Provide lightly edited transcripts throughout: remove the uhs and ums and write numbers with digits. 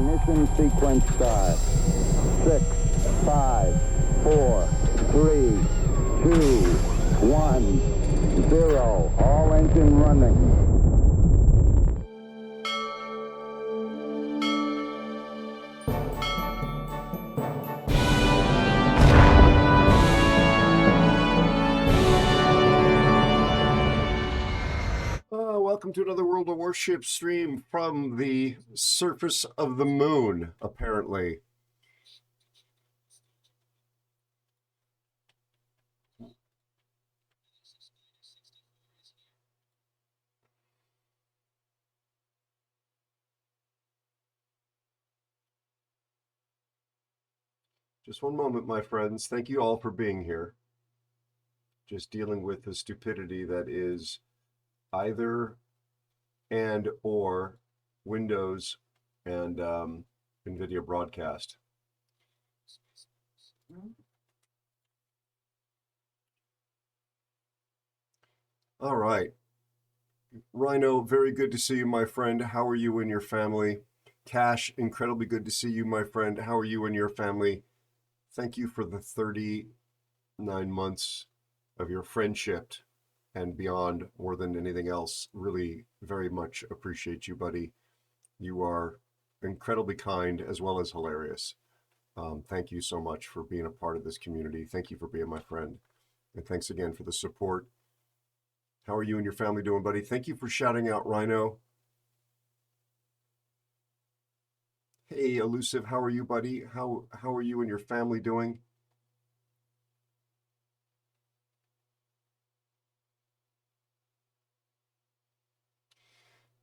Ignition sequence start. 6, 5, 4, 3, 2, 1, 0. All engine running. Welcome to another World of Warships stream from the surface of the moon, apparently. Just one moment, my friends. Thank you all for being here. Just dealing with the stupidity that is either and or Windows and NVIDIA broadcast. All right. Rhino, very good to see you, my friend. How are you and your family? Cash, incredibly good to see you, my friend. How are you and your family? Thank you for the 39 months of your friendship and beyond, more than anything else. Really very much appreciate you, buddy. You are incredibly kind as well as hilarious. Thank you so much for being a part of this community. Thank you for being my friend. And thanks again for the support. How are you and your family doing, buddy? Thank you for shouting out Rhino. Hey, Elusive, how are you, buddy? How are you and your family doing?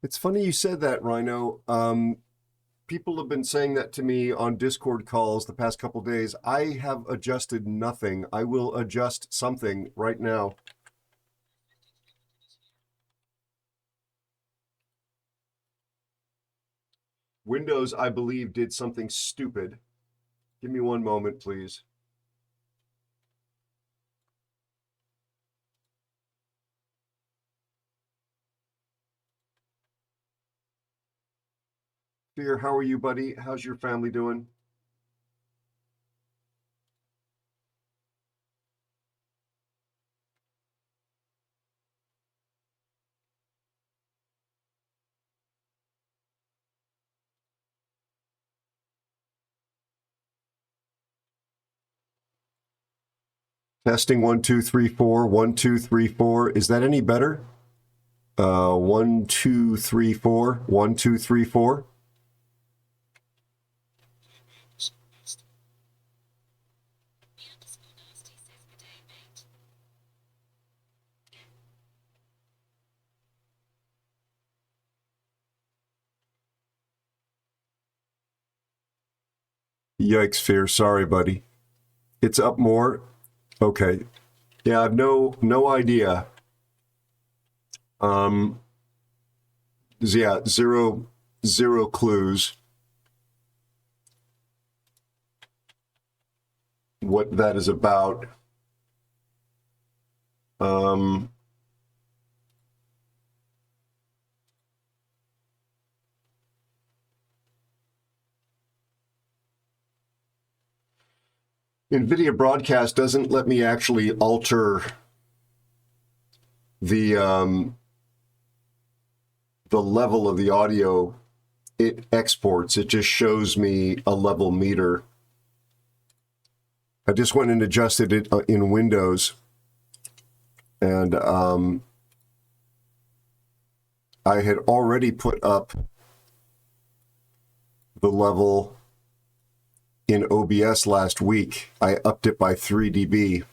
It's funny you said that, Rhino. People have been saying that to me on Discord calls the past couple days. I have adjusted nothing. I will adjust something right now. Windows, I believe, did something stupid. Give me one moment, please. Fear, how are you, buddy? How's your family doing? Testing 1 2 3 4 1 2 3 4. Is that any better? 1 2 3 4 1 2 3 4. Yikes, Fear. Sorry, buddy. It's up more. Okay. Yeah, I have no idea. Yeah, zero clues what that is about. NVIDIA broadcast doesn't let me actually alter the level of the audio it exports. It just shows me a level meter. I just went and adjusted it in Windows, and I had already put up the level in OBS last week. I upped it by 3 dB.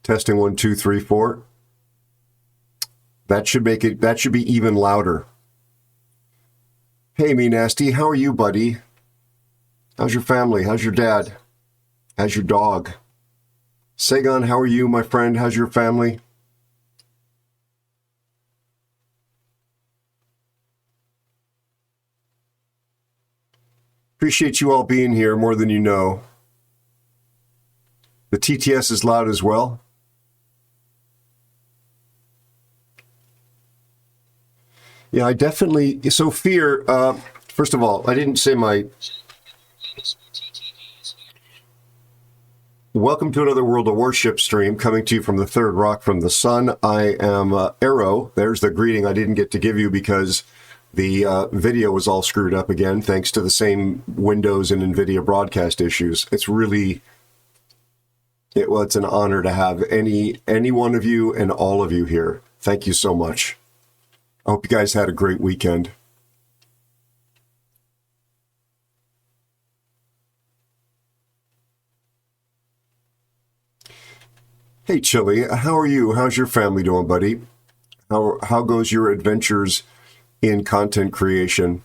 Testing 1 2 3 4. That should make it. That should be even louder. Hey, me nasty. How are you, buddy? How's your family? How's your dad? How's your dog? Sagan, how are you, my friend? How's your family? Appreciate you all being here more than you know. The TTS is loud as well. Yeah, I definitely. So fear. First of all, I didn't say my. Welcome to another World of Warships stream coming to you from the third rock from the sun. I am Aero. There's the greeting I didn't get to give you because the video was all screwed up again, thanks to the same Windows and NVIDIA broadcast issues. It's really, well, it's an honor to have any one of you and all of you here. Thank you so much. I hope you guys had a great weekend. Hey, Chili, how are you? How's your family doing, buddy? How goes your adventures in content creation?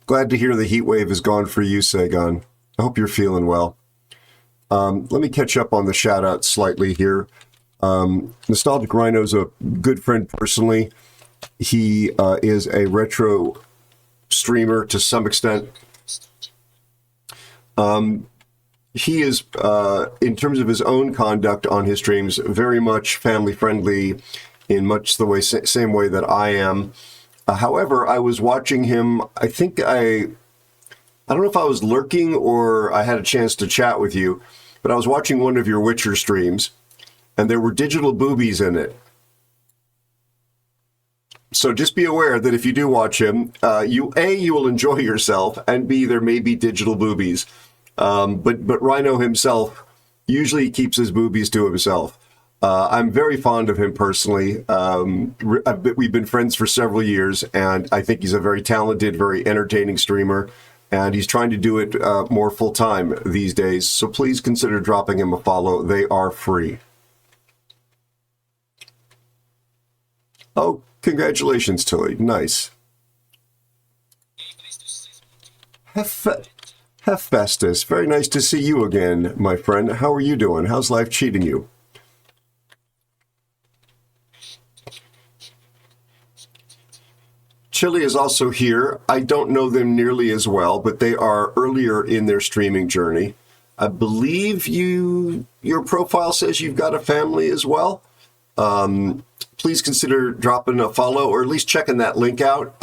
Glad to hear the heat wave is gone for you, Sagan. I hope you're feeling well. Let me catch up on the shout out slightly here. Nostalgic Rhino's a good friend personally. He is a retro streamer to some extent. He is, in terms of his own conduct on his streams, very much family friendly in much the same way that I am. However, I was watching him, I don't know if I was lurking or I had a chance to chat with you, but I was watching one of your Witcher streams and there were digital boobies in it. So just be aware that if you do watch him, you will enjoy yourself, and B, there may be digital boobies. But Rhino himself usually keeps his boobies to himself. I'm very fond of him personally. We've been friends for several years, and I think he's a very talented, very entertaining streamer, and he's trying to do it more full-time these days. So please consider dropping him a follow. They are free. Oh, congratulations, Tilly. Nice. Hephaestus, very nice to see you again, my friend. How are you doing? How's life treating you? Chile is also here. I don't know them nearly as well, but they are earlier in their streaming journey. I believe your profile says you've got a family as well. Please consider dropping a follow or at least checking that link out.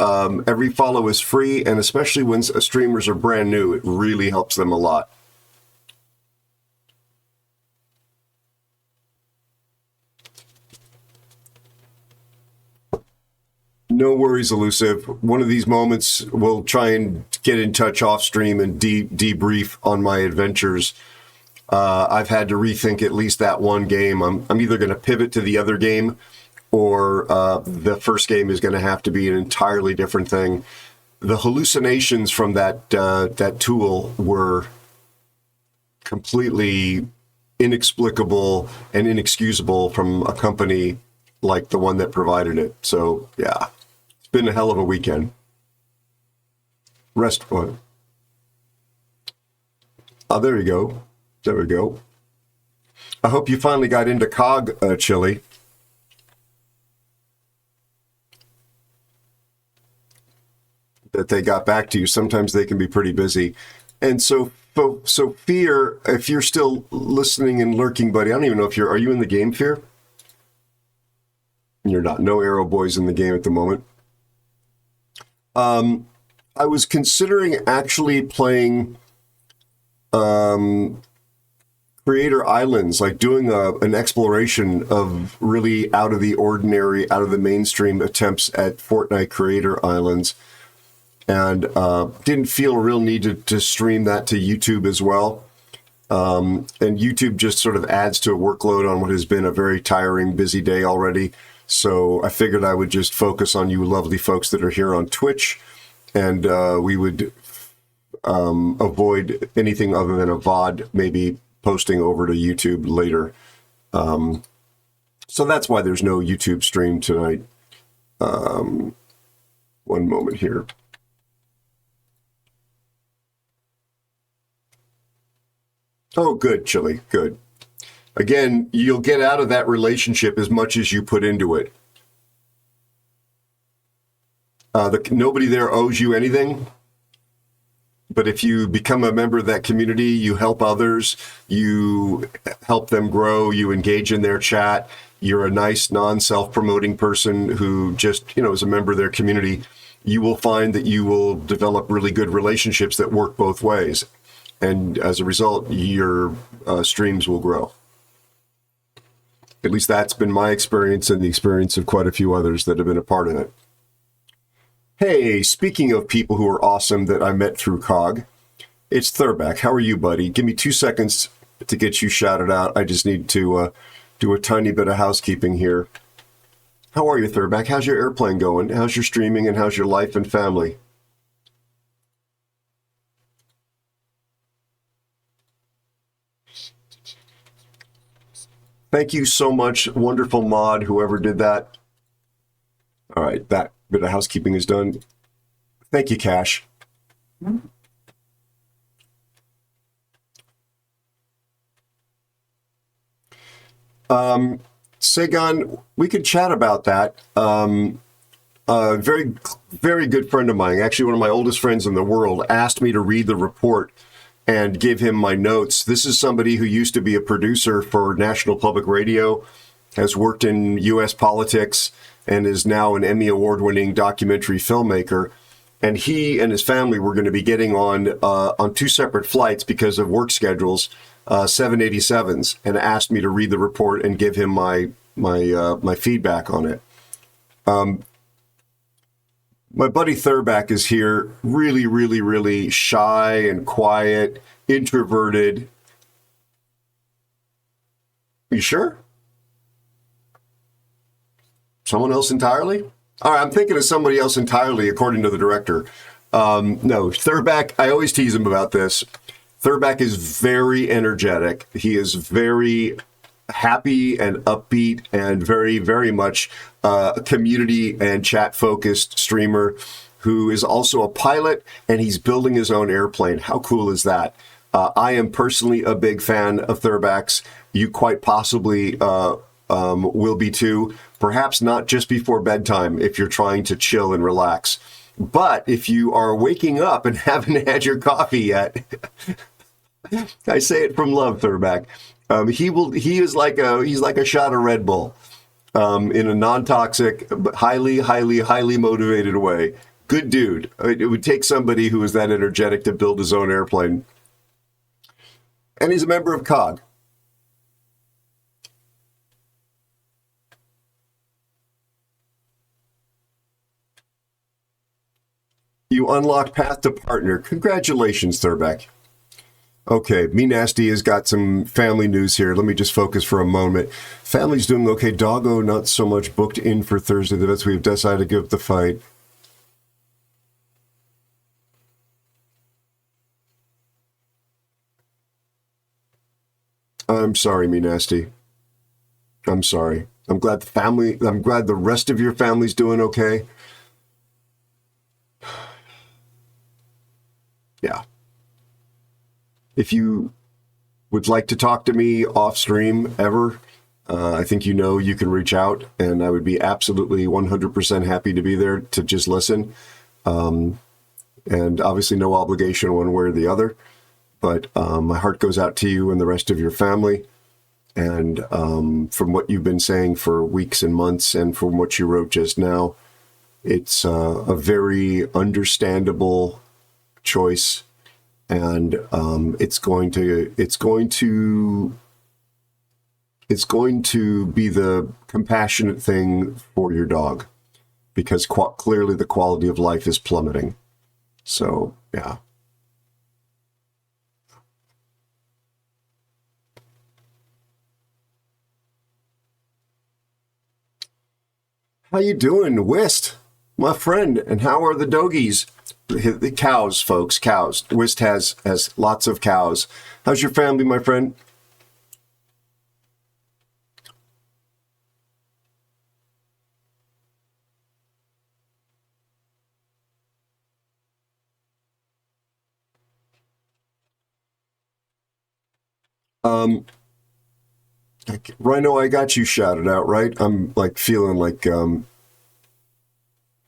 Every follow is free, and especially when streamers are brand new, it really helps them a lot. No worries, Elusive. One of these moments, we'll try and get in touch off stream and debrief on my adventures. I've had to rethink at least that one game. I'm either going to pivot to the other game, or the first game is going to have to be an entirely different thing. The hallucinations from that tool were completely inexplicable and inexcusable from a company like the one that provided it. So, yeah, it's been a hell of a weekend. Rest one. Oh, there you go. There we go. I hope you finally got into COG, Chili. That they got back to you. Sometimes they can be pretty busy. And so Fear, if you're still listening and lurking, buddy, I don't even know if are you in the game, Fear? You're not. No Aero boys in the game at the moment. I was considering actually playing Creator Islands, like doing an exploration of really out of the ordinary, out of the mainstream attempts at Fortnite Creator Islands. And didn't feel a real need to stream that to YouTube as well. And YouTube just sort of adds to a workload on what has been a very tiring, busy day already. So I figured I would just focus on you lovely folks that are here on Twitch, and we would avoid anything other than a VOD, maybe posting over to YouTube later. So that's why there's no YouTube stream tonight. One moment here. Oh, good, Chili, good. Again, you'll get out of that relationship as much as you put into it. Nobody there owes you anything. But if you become a member of that community, you help others, you help them grow, you engage in their chat, you're a nice non-self-promoting person who just, is a member of their community, you will find that you will develop really good relationships that work both ways. And as a result, your streams will grow. At least that's been my experience and the experience of quite a few others that have been a part of it. Hey, speaking of people who are awesome that I met through COG, it's Thurback. How are you, buddy? Give me 2 seconds to get you shouted out. I just need to do a tiny bit of housekeeping here. How are you, Thurback? How's your airplane going? How's your streaming and how's your life and family? Thank you so much, wonderful mod, whoever did that. All right, that bit of housekeeping is done. Thank you, Cash. Sagan, we could chat about that. A very, very good friend of mine, actually one of my oldest friends in the world, asked me to read the report and give him my notes. This is somebody who used to be a producer for National Public Radio, has worked in U.S. politics, and is now an Emmy Award-winning documentary filmmaker. And he and his family were going to be getting on 2 separate flights because of work schedules, 787s, and asked me to read the report and give him my feedback on it. My buddy Thurback is here, really, really, really shy and quiet, introverted. You sure? Someone else entirely? All right, I'm thinking of somebody else entirely, according to the director. No, Thurback, I always tease him about this. Thurback is very energetic. He is very happy and upbeat and very, very much a community and chat focused streamer who is also a pilot, and he's building his own airplane. How cool is that? I am personally a big fan of Thurback's. You quite possibly will be too. Perhaps not just before bedtime if you're trying to chill and relax. But if you are waking up and haven't had your coffee yet, I say it from love, Thurback. He's like a shot of Red Bull in a non-toxic, but highly motivated way. Good dude. It would take somebody who is that energetic to build his own airplane. And he's a member of COG. You unlocked Path to Partner. Congratulations, Thurback. Okay, Me Nasty has got some family news here. Let me just focus for a moment. Family's doing okay. Doggo, not so much, booked in for Thursday. The vets, we've decided to give up the fight. I'm sorry, Me Nasty. I'm sorry. I'm glad the rest of your family's doing okay. Yeah. If you would like to talk to me off stream ever, I think you can reach out, and I would be absolutely 100% happy to be there to just listen. And obviously no obligation one way or the other, but my heart goes out to you and the rest of your family. And from what you've been saying for weeks and months, and from what you wrote just now, it's a very understandable choice, and it's going to be the compassionate thing for your dog, because clearly the quality of life is plummeting. So yeah. How you doing, Wist, my friend? And how are the doggies? The cows, folks, cows. Wist has lots of cows. How's your family, my friend? Rhino, I got you shouted out, right? I'm like feeling like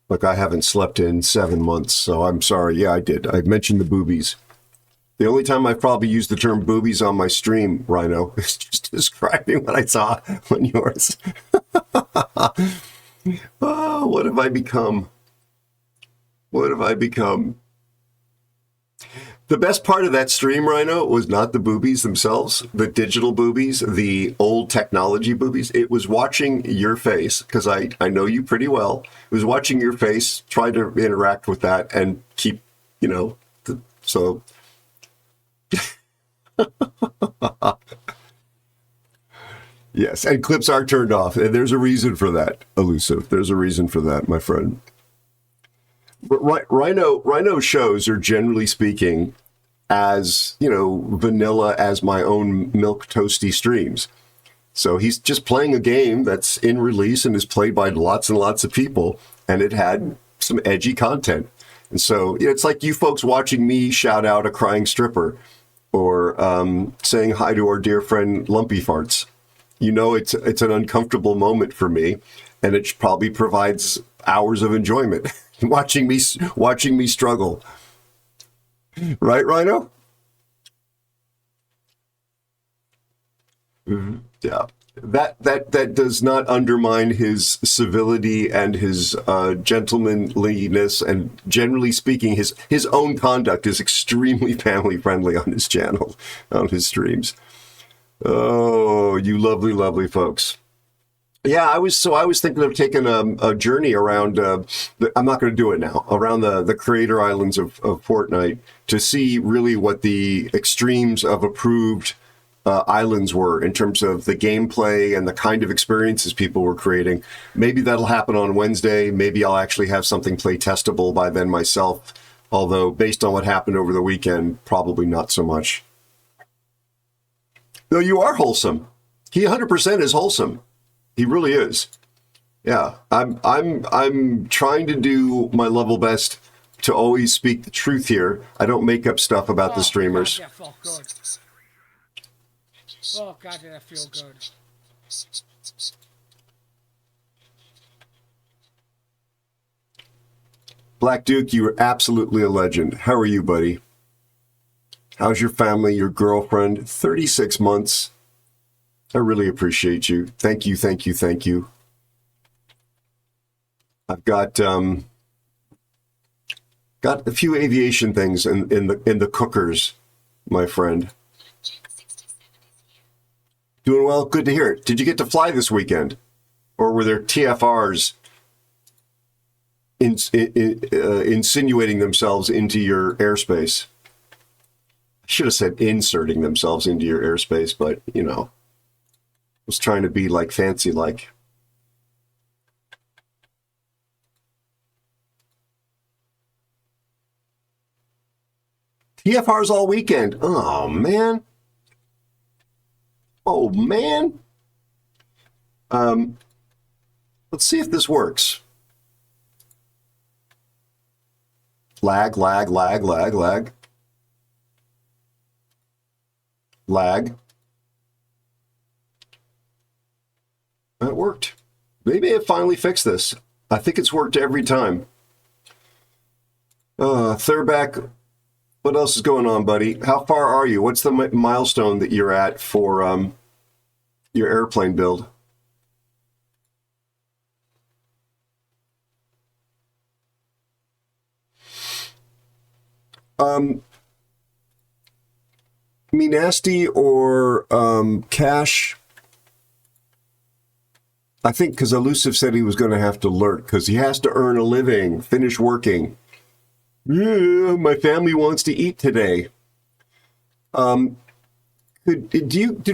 Look, I haven't slept in 7 months, so I'm sorry. Yeah, I did. I mentioned the boobies. The only time I've probably used the term boobies on my stream, Rhino, is just describing what I saw on yours. Oh, what have I become? What have I become? The best part of that stream, Rhino, was not the boobies themselves, the digital boobies, the old technology boobies. It was watching your face, because I know you pretty well. It was watching your face, trying to interact with that and keep, so... Yes, and clips are turned off, and there's a reason for that, Elusive. There's a reason for that, my friend. But Rhino shows are generally speaking as, vanilla as my own milk toasty streams. So he's just playing a game that's in release and is played by lots and lots of people, and it had some edgy content. And so it's like you folks watching me shout out a crying stripper or saying hi to our dear friend Lumpy Farts. It's an uncomfortable moment for me, and it probably provides hours of enjoyment watching me struggle. Right, Rhino? Mm-hmm. Yeah. That does not undermine his civility and his gentlemanliness, and generally speaking, his own conduct is extremely family friendly on his channel, on his streams. Oh, you lovely, lovely folks. Yeah, I was thinking of taking a journey around, I'm not going to do it now, around the creator islands of Fortnite to see really what the extremes of approved islands were in terms of the gameplay and the kind of experiences people were creating. Maybe that'll happen on Wednesday. Maybe I'll actually have something play testable by then myself, although based on what happened over the weekend, probably not so much. No, you are wholesome. He 100% is wholesome. He really is. Yeah, I'm trying to do my level best to always speak the truth here. I don't make up stuff about the streamers. God, that felt good. Oh, God, did that feel good. Black Duke, you are absolutely a legend. How are you, buddy? How's your family, your girlfriend? 36 months. I really appreciate you. Thank you, thank you, thank you. I've got a few aviation things in the cookers, my friend. Doing well? Good to hear it. Did you get to fly this weekend? Or were there TFRs insinuating themselves into your airspace? I should have said inserting themselves into your airspace, but, was trying to be like fancy like. TFRs all weekend. Oh, man. Oh, man. Let's see if this works. Lag, lag, lag, lag, lag. Lag. That worked. Maybe it finally fixed this. I think it's worked every time. Thurback, what else is going on, buddy? How far are you? What's the milestone that you're at for your airplane build? Me Nasty or Cash? I think because Elusive said he was going to have to lurk because he has to earn a living, finish working. Yeah, my family wants to eat today. Did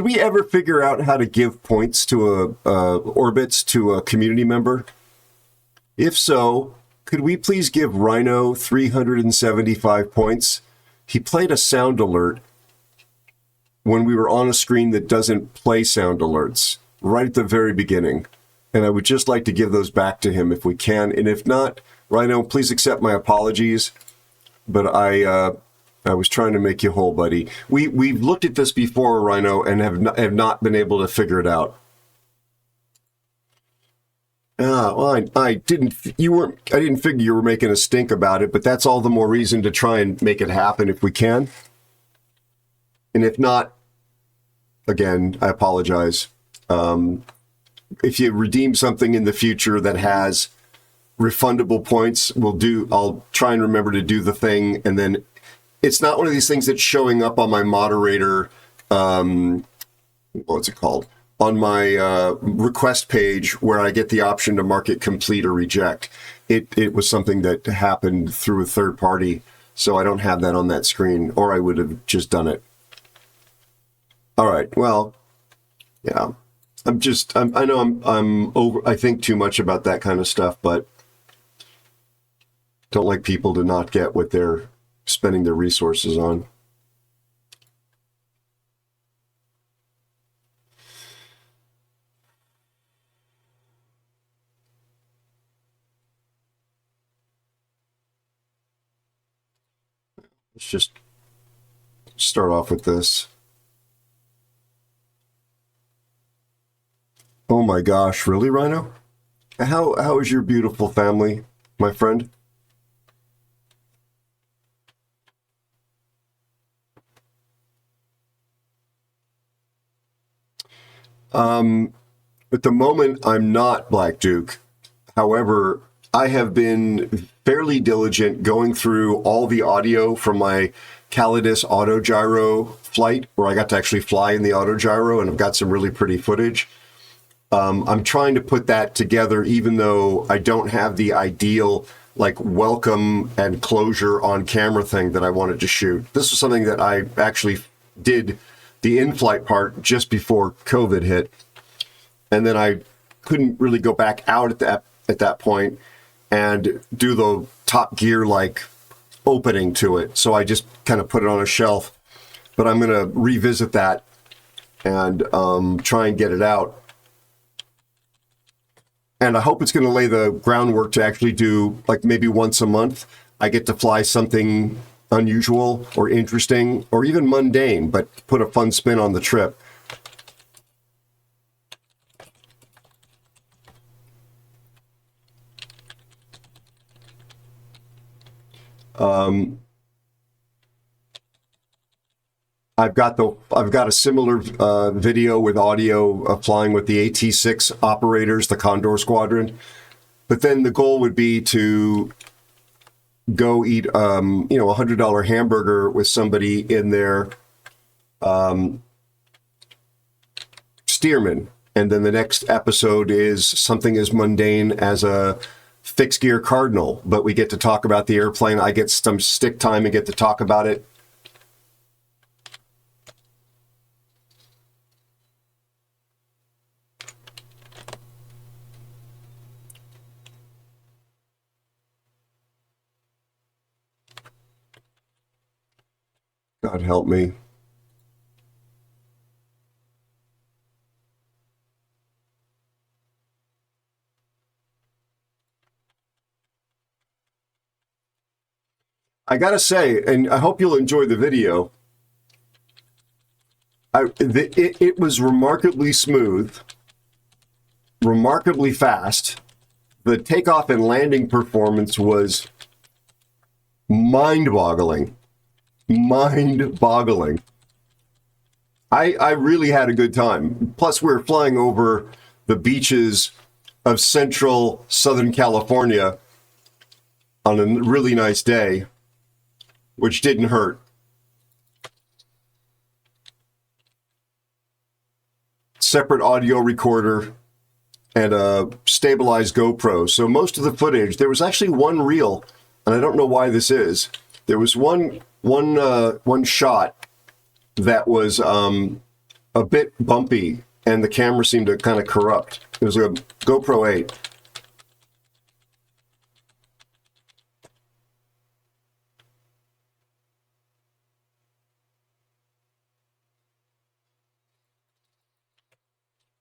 we ever figure out how to give points to orbits to a community member? If so, could we please give Rhino 375 points? He played a sound alert when we were on a screen that doesn't play sound alerts right at the very beginning. And I would just like to give those back to him if we can. And if not, Rhino, please accept my apologies. But I was trying to make you whole, buddy. We've looked at this before, Rhino, and have not been able to figure it out. Well, I didn't figure you were making a stink about it, but that's all the more reason to try and make it happen if we can. And if not, again, I apologize. If you redeem something in the future that has refundable points, I'll try and remember to do the thing. And then it's not one of these things that's showing up on my moderator, what's it called? On my request page where I get the option to mark it complete or reject. It was something that happened through a third party, so I don't have that on that screen, or I would have just done it. All right, well, yeah. I know I'm over, I think too much about that kind of stuff, but don't like people to not get what they're spending their resources on. Let's just start off with this. Oh my gosh, really, Rhino? How is your beautiful family, my friend? At the moment, I'm not Black Duke. However, I have been fairly diligent going through all the audio from my Calidus autogyro flight, where I got to actually fly in the autogyro, and I've got some really pretty footage. I'm trying to put that together, even though I don't have the ideal like welcome and closure on camera thing that I wanted to shoot. This was something that I actually did the in-flight part just before COVID hit. And then I couldn't really go back out at that point and do the Top Gear like opening to it. So I just kind of put it on a shelf. But I'm going to revisit that and try and get it out. And I hope it's going to lay the groundwork to actually do, like maybe once a month, I get to fly something unusual or interesting or even mundane, but put a fun spin on the trip. I've got a similar video with audio flying with the AT6 operators, the Condor Squadron. But then the goal would be to go eat, a $100 hamburger with somebody in their Stearman. And then the next episode is something as mundane as a fixed gear Cardinal, but we get to talk about the airplane. I get some stick time and get to talk about it. God help me. I gotta say, and I hope you'll enjoy the video, it was remarkably smooth, remarkably fast. The takeoff and landing performance was mind-boggling. Mind-boggling. I really had a good time. Plus, we were flying over the beaches of central Southern California on a really nice day, which didn't hurt. Separate audio recorder and a stabilized GoPro. So most of the footage, there was actually one reel, and I don't know why this is. There was one shot that was a bit bumpy, and the camera seemed to kind of corrupt. It was a GoPro 8.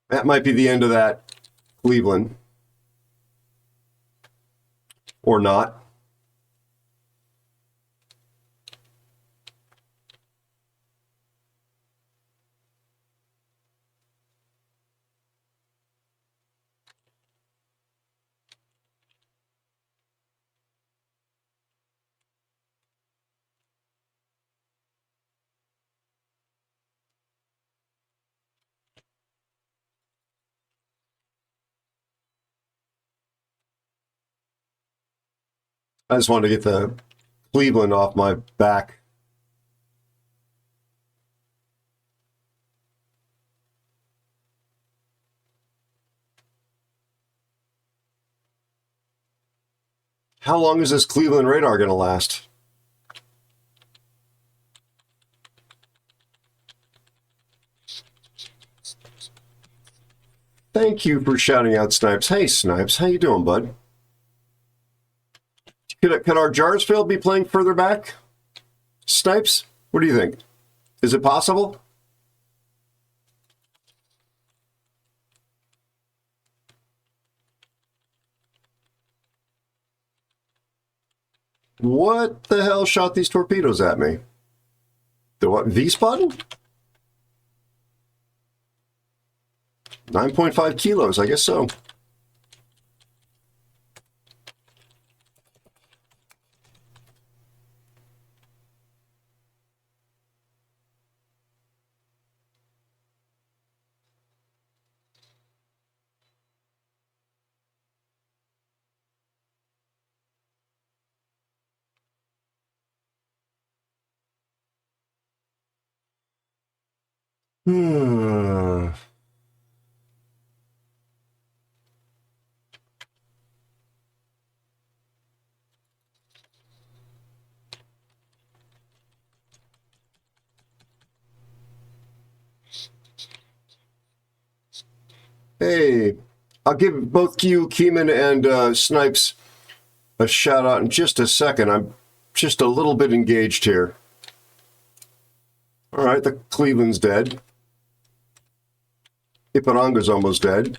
That might be the end of that, Cleveland. Or not. I just wanted to get the Cleveland off my back. How long is this Cleveland radar going to last? Thank you for shouting out, Snipes. Hey, Snipes, how you doing, bud? Could our Jarsfield be playing further back? Snipes, what do you think? Is it possible? What the hell shot these torpedoes at me? The what? V-spotting? 9.5 kilos, I guess so. Hmm. Hey, I'll give both you, Keeman, and Snipes a shout out in just a second. I'm just a little bit engaged here. All right, the Cleveland's dead. Iparanga's almost dead.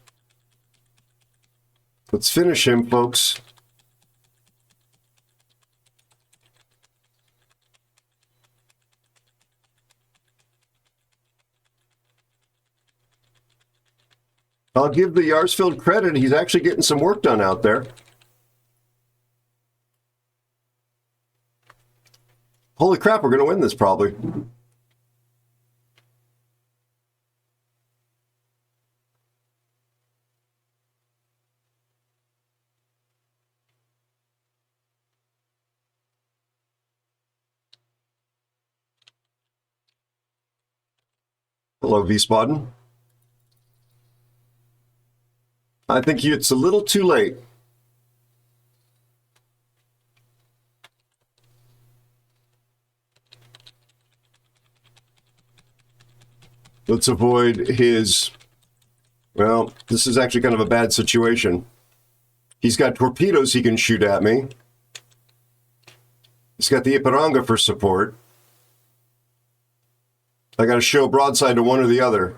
Let's finish him, folks. I'll give the Yarsfield credit. He's actually getting some work done out there. Holy crap, we're going to win this probably. Hello, V-Spotting. I think it's a little too late. Let's avoid his... Well, this is actually kind of a bad situation. He's got torpedoes he can shoot at me. He's got the Iparanga for support. I got to show broadside to one or the other.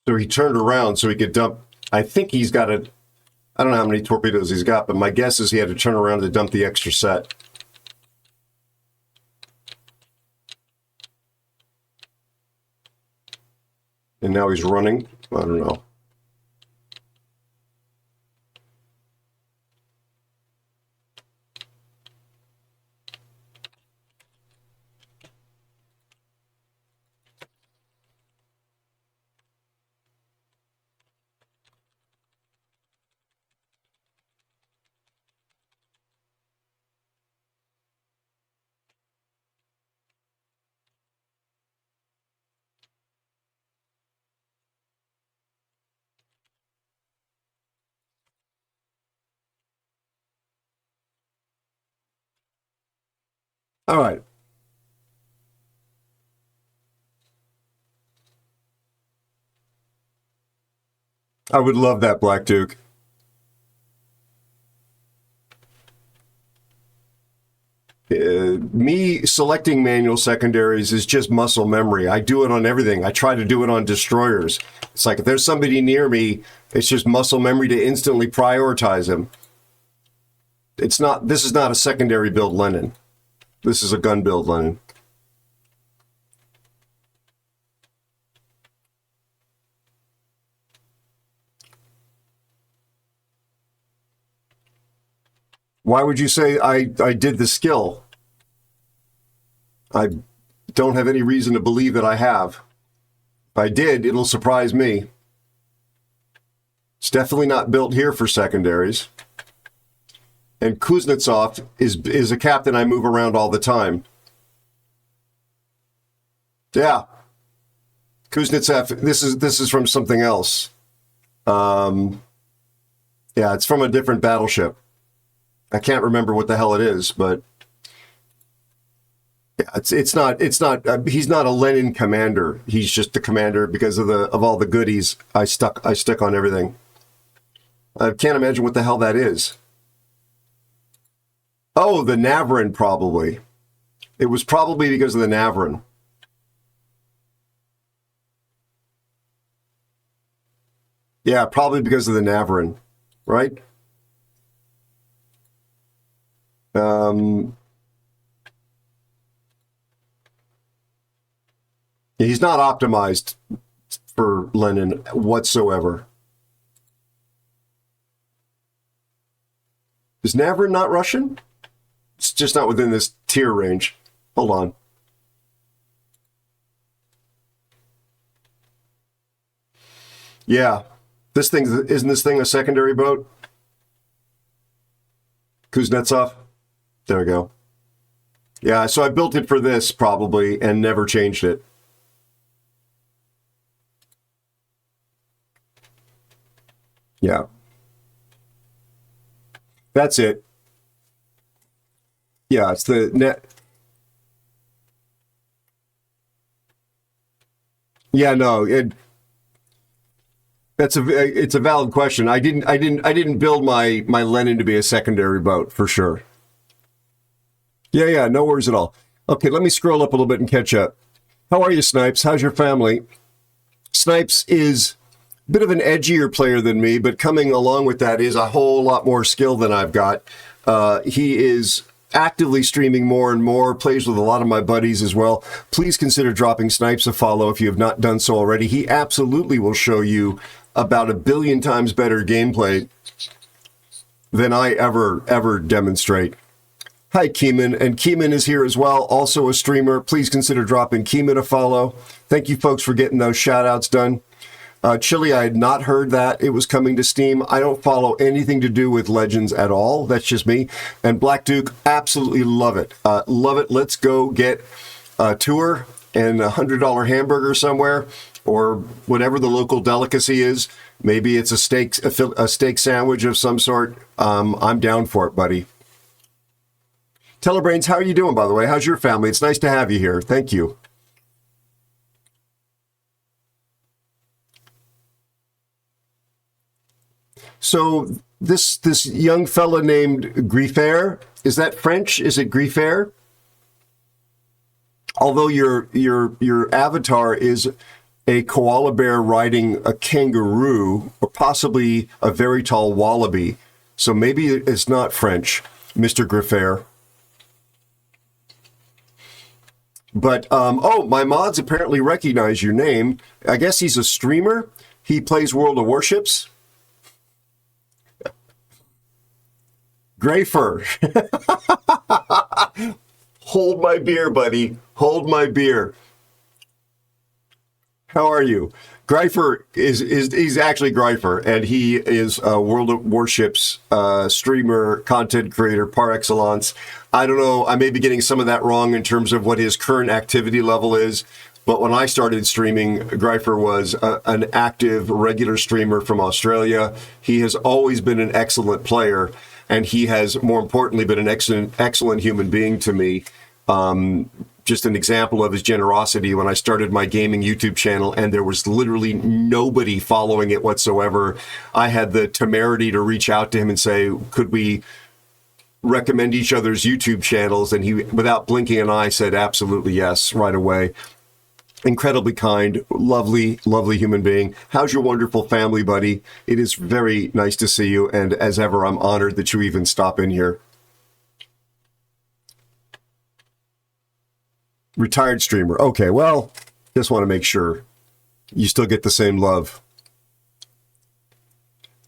So he turned around so he could dump. I think he's got a... I don't know how many torpedoes he's got, but my guess is he had to turn around to dump the extra set. And now he's running. I don't know. All right. I would love that, Black Duke. Me selecting manual secondaries is just muscle memory. I do it on everything. I try to do it on destroyers. It's like if there's somebody near me, it's just muscle memory to instantly prioritize him. This is not a secondary build Lenin. This is a gun build Lenin. Why would you say I did the skill? I don't have any reason to believe that I have. If I did, it'll surprise me. It's definitely not built here for secondaries. And Kuznetsov is a captain I move around all the time. Yeah. Kuznetsov, this is from something else. Yeah, it's from a different battleship. I can't remember what the hell it is, but yeah, it's not he's not a Lenin commander. He's just the commander because of all the goodies I stick on everything. I can't imagine what the hell that is. Oh, the Navarin, probably. It was probably because of the Navarin. Yeah, probably because of the Navarin, right? He's not optimized for Lenin whatsoever. Is Navarin not Russian? It's just not within this tier range. Hold on. Yeah. Isn't this thing a secondary boat? Kuznetsov? There we go. Yeah, so I built it for this probably and never changed it. Yeah. That's it. Yeah, it's the net. Yeah, no, it's a valid question. I didn't build my Lenin to be a secondary boat for sure. Yeah, no worries at all. Okay, let me scroll up a little bit and catch up. How are you, Snipes? How's your family? Snipes is a bit of an edgier player than me, but coming along with that is a whole lot more skill than I've got. He is actively streaming more and more, plays with a lot of my buddies as well. Please consider dropping Snipes a follow if you have not done so already. He absolutely will show you about 1 billion times better gameplay than I ever demonstrate. Hi, Keeman, and Keeman is here as well, also a streamer. Please consider dropping Keeman a follow. Thank you, folks, for getting those shout-outs done. Chili, I had not heard that it was coming to Steam. I don't follow anything to do with Legends at all. That's just me. And Black Duke, absolutely love it. Love it. Let's go get a tour and $100 hamburger somewhere, or whatever the local delicacy is. Maybe it's a steak sandwich of some sort. I'm down for it, buddy. Telebrains, how are you doing, by the way? How's your family? It's nice to have you here. Thank you. So this young fella named Griffer, is that French? Is it Griffer? Although your avatar is a koala bear riding a kangaroo, or possibly a very tall wallaby. So maybe it's not French, Mr. Griffer. But, oh, my mods apparently recognize your name. I guess he's a streamer. He plays World of Warships. Grayfur. Hold my beer, buddy. Hold my beer. How are you? Greifer he's actually Greifer, and he is a World of Warships streamer, content creator par excellence. I don't know, I may be getting some of that wrong in terms of what his current activity level is, but when I started streaming, Greifer was an active, regular streamer from Australia. He has always been an excellent player, and he has, more importantly, been an excellent human being to me. Just an example of his generosity when I started my gaming YouTube channel and there was literally nobody following it whatsoever. I had the temerity to reach out to him and say, could we recommend each other's YouTube channels, and he, without blinking an eye, said absolutely yes right away. Incredibly kind, lovely, lovely human being. How's your wonderful family, buddy? It is very nice to see you, and as ever, I'm honored that you even stop in here. Retired streamer. Okay, well, just want to make sure you still get the same love.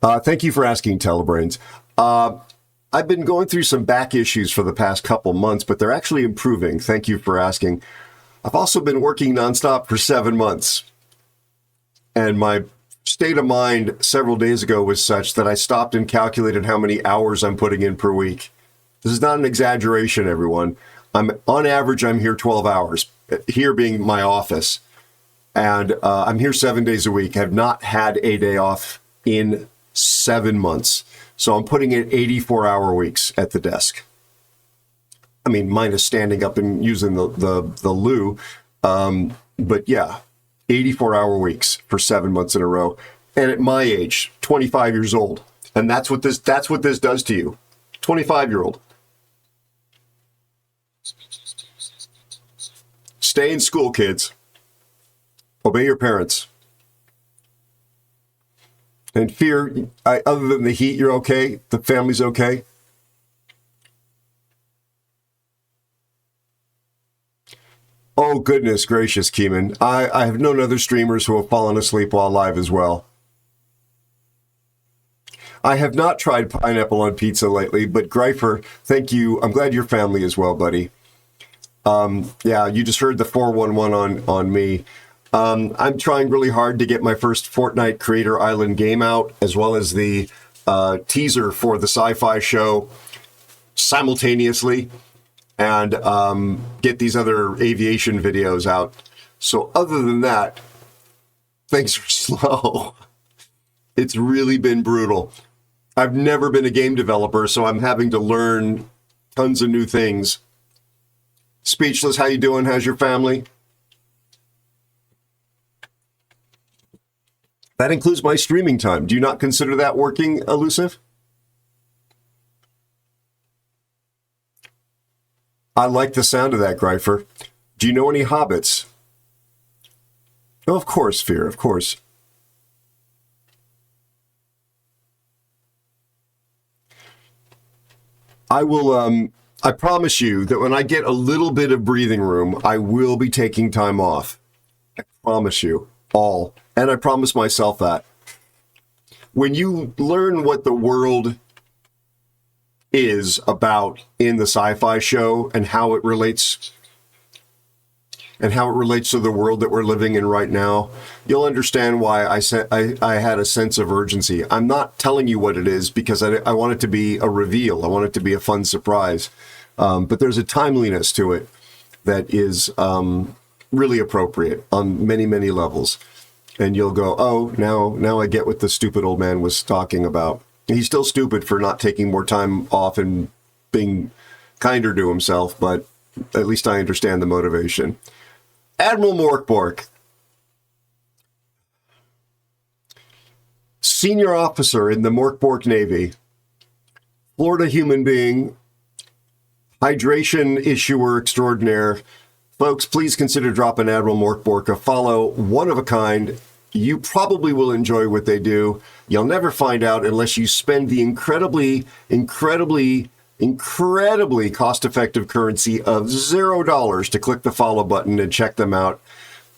Thank you for asking, Telebrains. I've been going through some back issues for the past couple months, but they're actually improving. Thank you for asking. I've also been working nonstop for 7 months. And my state of mind several days ago was such that I stopped and calculated how many hours I'm putting in per week. This is not an exaggeration, everyone. On average, I'm here 12 hours, here being my office. And I'm here 7 days a week. I've not had a day off in 7 months. So I'm putting in 84-hour weeks at the desk. I mean, minus standing up and using the loo. But yeah, 84-hour weeks for 7 months in a row. And at my age, 25 years old. And that's what this does to you. 25-year-old. Stay in school, kids. Obey your parents. And fear, other than the heat, you're okay. The family's okay. Oh, goodness gracious, Keeman. I have known other streamers who have fallen asleep while live as well. I have not tried pineapple on pizza lately, but Greifer, thank you. I'm glad your family is well, buddy. Yeah, you just heard the 411 on me. I'm trying really hard to get my first Fortnite Creator Island game out, as well as the teaser for the sci-fi show simultaneously, and get these other aviation videos out. So other than that, things are slow. It's really been brutal. I've never been a game developer, so I'm having to learn tons of new things. Speechless, how you doing? How's your family? That includes my streaming time. Do you not consider that working, Elusive? I like the sound of that, Greifer. Do you know any hobbits? Oh, of course, Fear, of course. I will, I promise you that when I get a little bit of breathing room, I will be taking time off. I promise you, all. And I promise myself that. When you learn what the world is about in the sci-fi show and how it relates to the world that we're living in right now, you'll understand why I had a sense of urgency. I'm not telling you what it is because I want it to be a reveal. I want it to be a fun surprise. But there's a timeliness to it that is really appropriate on many, many levels. And you'll go, oh, now I get what the stupid old man was talking about. He's still stupid for not taking more time off and being kinder to himself, but at least I understand the motivation. Admiral Morkbork, senior officer in the Morkbork Navy, Florida human being, hydration issuer extraordinaire. Folks, please consider dropping Admiral Morkbork a follow. One of a kind. You probably will enjoy what they do. You'll never find out unless you spend the incredibly cost-effective currency of $0 to click the follow button and check them out.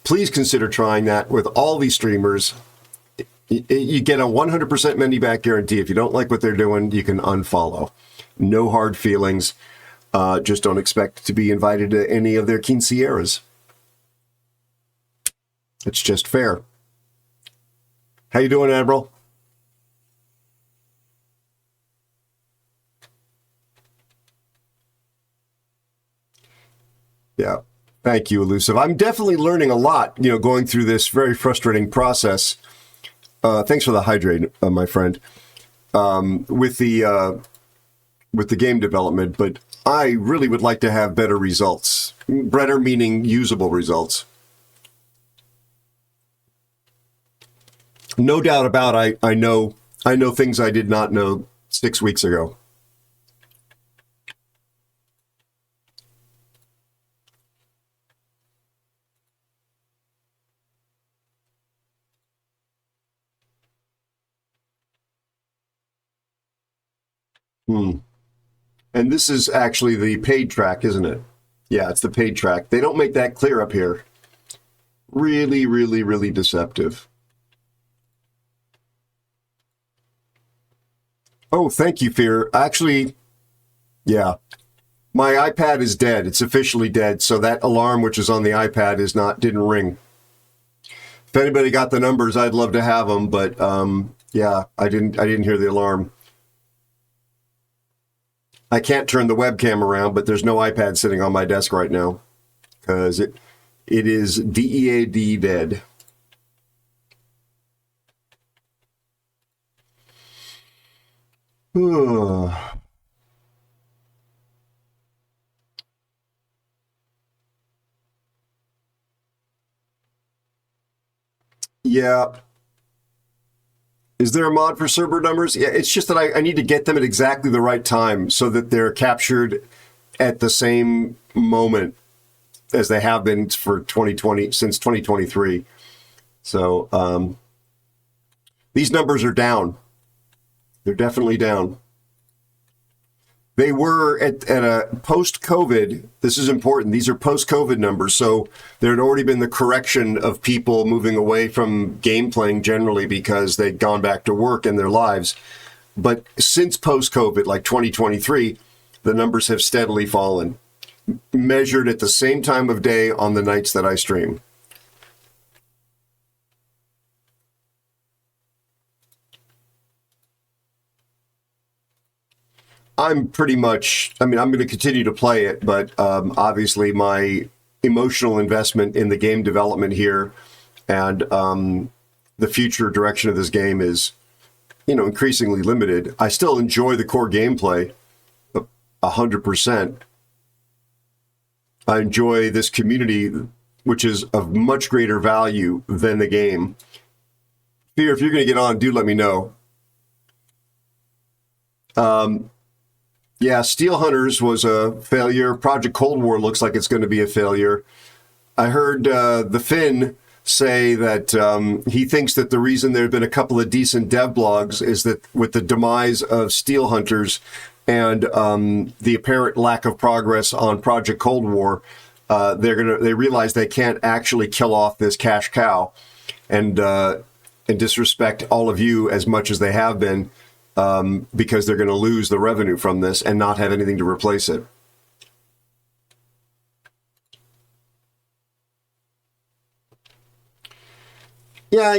Please consider trying that with all these streamers. You get a 100% money-back guarantee. If you don't like what they're doing, you can unfollow. No hard feelings. Just don't expect to be invited to any of their quinceañeras. It's just fair. How you doing, Admiral? Yeah. Thank you, Elusive. I'm definitely learning a lot, going through this very frustrating process. Thanks for the hydrate, my friend, with the game development, but I really would like to have better results. Better meaning usable results. No doubt about I know things I did not know 6 weeks ago. And this is actually the paid track, isn't it? Yeah, it's the paid track. They don't make that clear up here. Really, really, really deceptive. Oh, thank you, Fear. Actually, yeah. My iPad is dead. It's officially dead. So that alarm, which is on the iPad, didn't ring. If anybody got the numbers, I'd love to have them, but yeah, I didn't hear the alarm. I can't turn the webcam around, but there's no iPad sitting on my desk right now because it is DEAD dead. Yeah. Is there a mod for server numbers? Yeah, it's just that I need to get them at exactly the right time so that they're captured at the same moment as they have been for 2020 since 2023. So these numbers are down. They're definitely down. They were at a post-COVID. This is important. These are post-COVID numbers. So there had already been the correction of people moving away from game playing generally because they'd gone back to work in their lives. But since post-COVID, like 2023, the numbers have steadily fallen, measured at the same time of day on the nights that I stream. I'm pretty much, I mean, I'm going to continue to play it, but obviously my emotional investment in the game development here and the future direction of this game is, increasingly limited. I still enjoy the core gameplay 100%. I enjoy this community, which is of much greater value than the game. Fear, if you're going to get on, do let me know. Yeah, Steel Hunters was a failure. Project Cold War looks like it's going to be a failure. I heard the Finn say that he thinks that the reason there have been a couple of decent dev blogs is that with the demise of Steel Hunters and the apparent lack of progress on Project Cold War, they realize they can't actually kill off this cash cow and disrespect all of you as much as they have been. Because they're going to lose the revenue from this and not have anything to replace it. Yeah,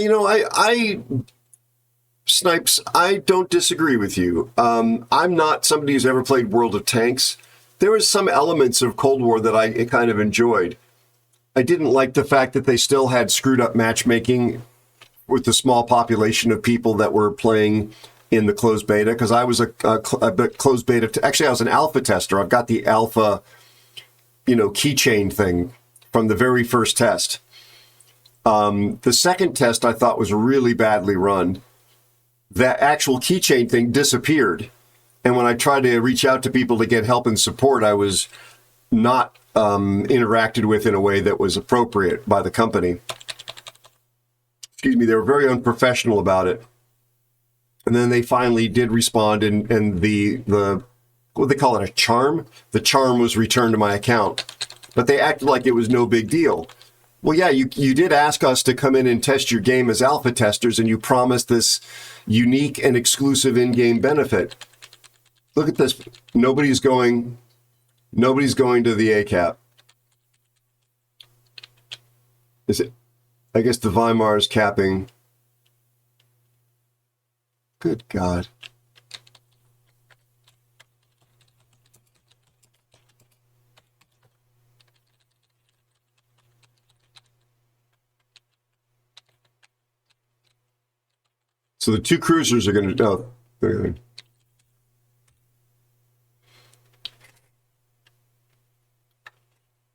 Snipes, I don't disagree with you. I'm not somebody who's ever played World of Tanks. There was some elements of Cold War that I kind of enjoyed. I didn't like the fact that they still had screwed up matchmaking with the small population of people that were playing in the closed beta, because I was a closed beta. Actually, I was an alpha tester. I've got the alpha, keychain thing from the very first test. The second test I thought was really badly run. That actual keychain thing disappeared. And when I tried to reach out to people to get help and support, I was not interacted with in a way that was appropriate by the company. Excuse me, they were very unprofessional about it. And then they finally did respond, and the what they call it, a charm? The charm was returned to my account. But they acted like it was no big deal. Well, yeah, you did ask us to come in and test your game as alpha testers, and you promised this unique and exclusive in-game benefit. Look at this. Nobody's going to the ACAP. Is it? I guess the Weimar's capping. Good God. So the two cruisers are going to... Oh, okay.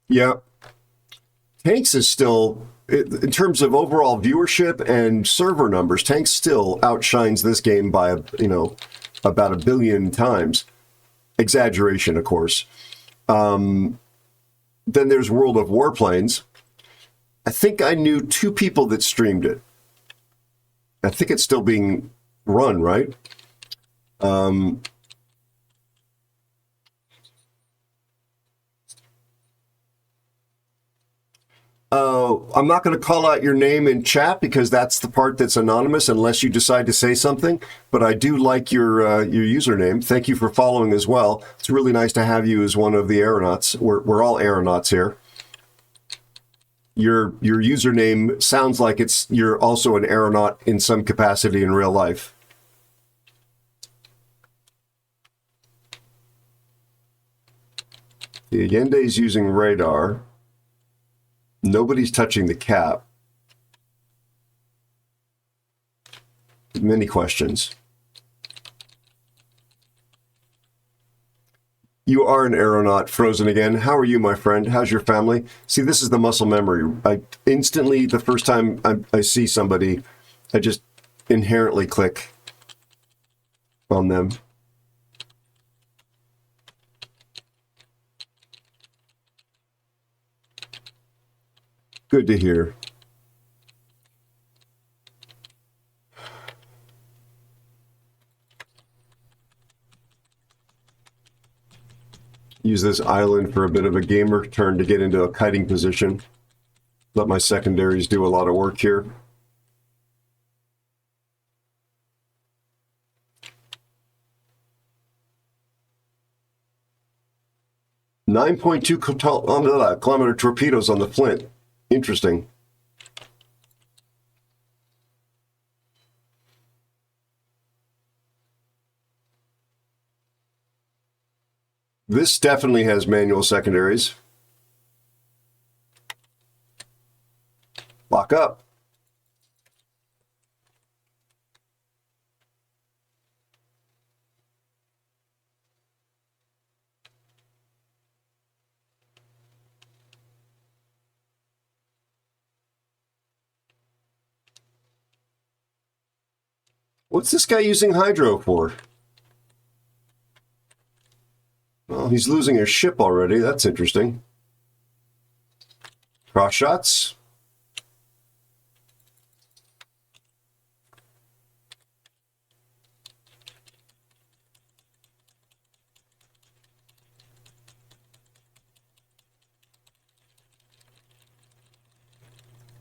Yeah. Tanks is still... In terms of overall viewership and server numbers, Tanks still outshines this game by, about 1 billion times. Exaggeration, of course. Then there's World of Warplanes. I think I knew 2 people that streamed it. I think it's still being run, right? I'm not going to call out your name in chat because that's the part that's anonymous unless you decide to say something. But I do like your username. Thank you for following as well. It's really nice to have you as one of the aeronauts. We're all aeronauts here. Your username sounds like you're also an aeronaut in some capacity in real life. The Allende is using radar. Nobody's touching the cap. Many questions. You are an aeronaut, frozen again. How are you, my friend? How's your family? See, this is the muscle memory. I instantly, the first time I see somebody, I just inherently click on them. Good to hear. Use this island for a bit of a gamer turn to get into a kiting position. Let my secondaries do a lot of work here. .2 kilometer torpedoes on the Flint. Interesting. This definitely has manual secondaries. Lock up. What's this guy using hydro for? Well, he's losing his ship already. That's interesting. Cross shots.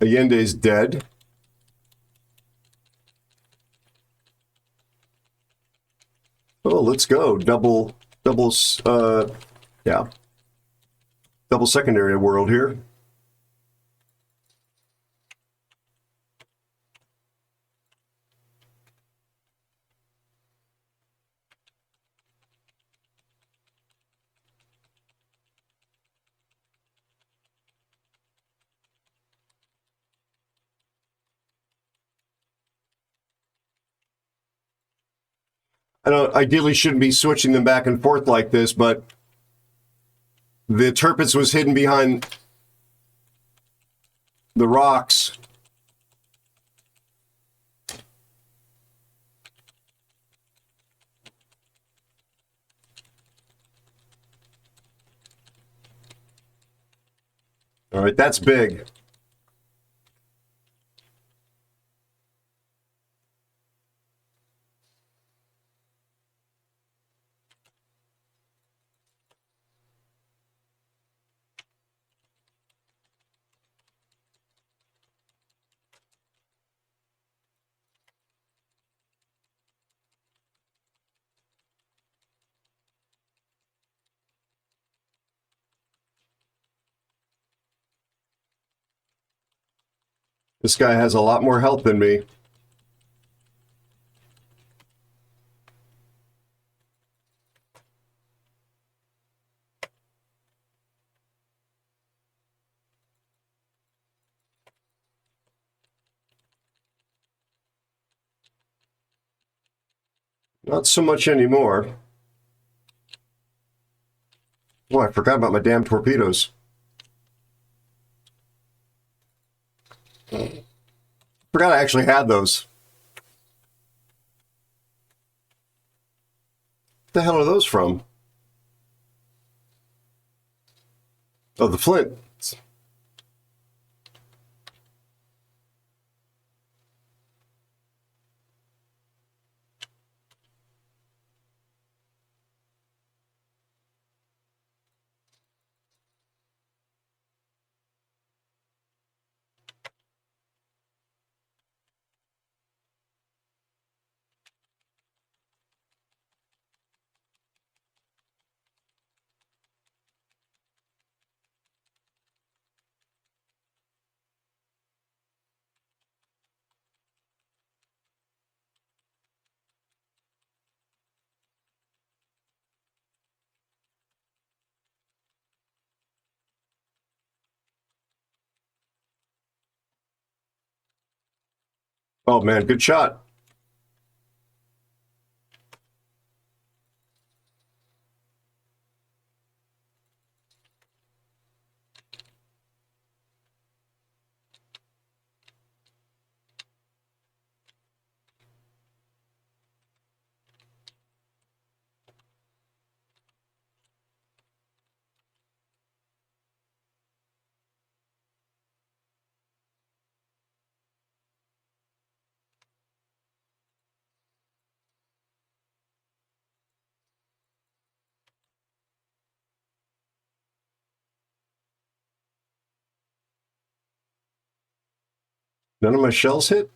Allende's dead. Oh, let's go. Double secondary world here. I don't, ideally shouldn't be switching them back and forth like this, but the Tirpitz was hidden behind the rocks. All right, that's big. This guy has a lot more health than me. Not so much anymore. Oh, I forgot about my damn torpedoes. Forgot I actually had those. What the hell are those from? Oh, the Flint. Oh man, good shot. None of my shells hit?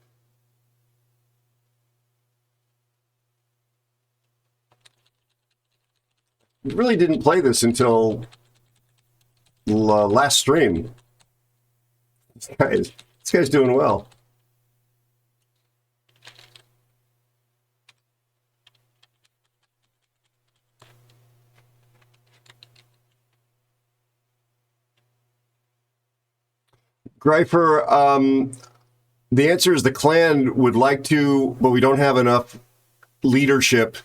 Really didn't play this until last stream. This guy's doing well. Greifer, the answer is the clan would like to, but we don't have enough leadership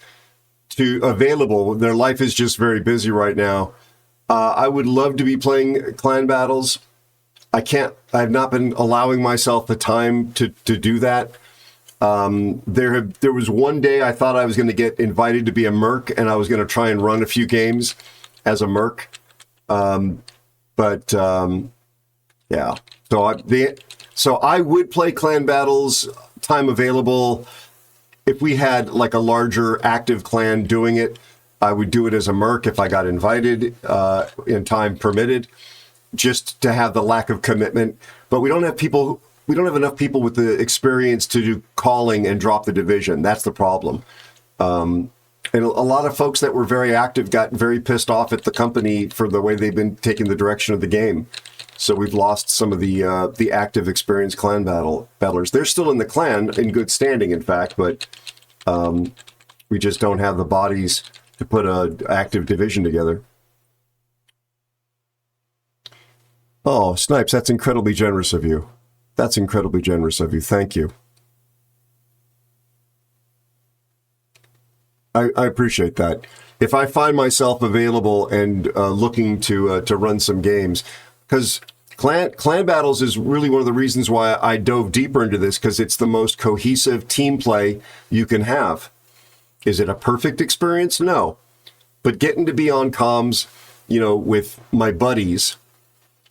to available. Their life is just very busy right now. I would love to be playing clan battles. I can't. I've not been allowing myself the time to do that. There was one day I thought I was going to get invited to be a merc, and I was going to try and run a few games as a merc. Yeah. So I would play clan battles, time available. If we had like a larger active clan doing it, I would do it as a merc if I got invited, in time permitted, just to have the lack of commitment. But we don't have people. We don't have enough people with the experience to do calling and drop the division. That's the problem. And a lot of folks that were very active got very pissed off at the company for the way they've been taking the direction of the game. So we've lost some of the active, experienced clan battlers. They're still in the clan, in good standing, in fact, but we just don't have the bodies to put an active division together. Oh, Snipes, that's incredibly generous of you. That's incredibly generous of you. Thank you. I appreciate that. If I find myself available and looking to run some games, because clan battles is really one of the reasons why I dove deeper into this, because it's the most cohesive team play you can have. Is it a perfect experience? No. But getting to be on comms, with my buddies,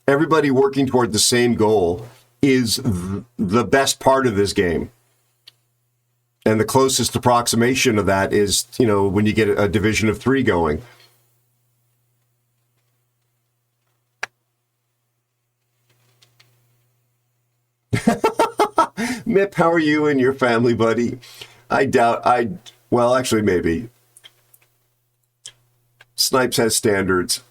everybody working toward the same goal is the best part of this game. And the closest approximation of that is, when you get a division of 3 going. Mip, how are you and your family, buddy? Well, actually, maybe. Snipes has standards.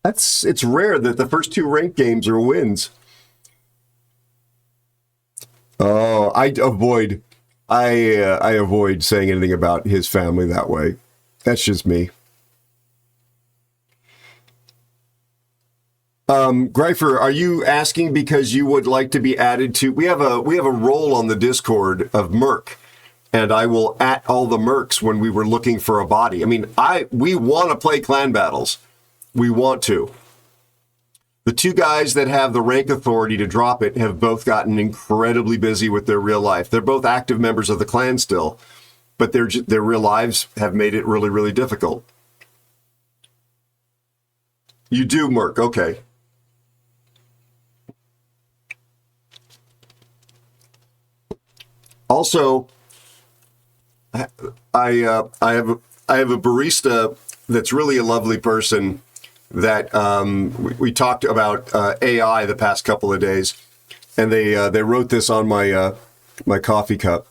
It's rare that the first 2 ranked games are wins. Oh, I avoid saying anything about his family that way. That's just me. Greifer, are you asking because you would like to be added to? We have a role on the Discord of Merc, and I will at all the Mercs when we were looking for a body. I mean, we want to play clan battles. We want to. The 2 guys that have the rank authority to drop it have both gotten incredibly busy with their real life. They're both active members of the clan still, but their real lives have made it really, really difficult. You do, Merc. Okay. Also, I have a barista that's really a lovely person that we talked about AI the past couple of days, and they wrote this on my my coffee cup.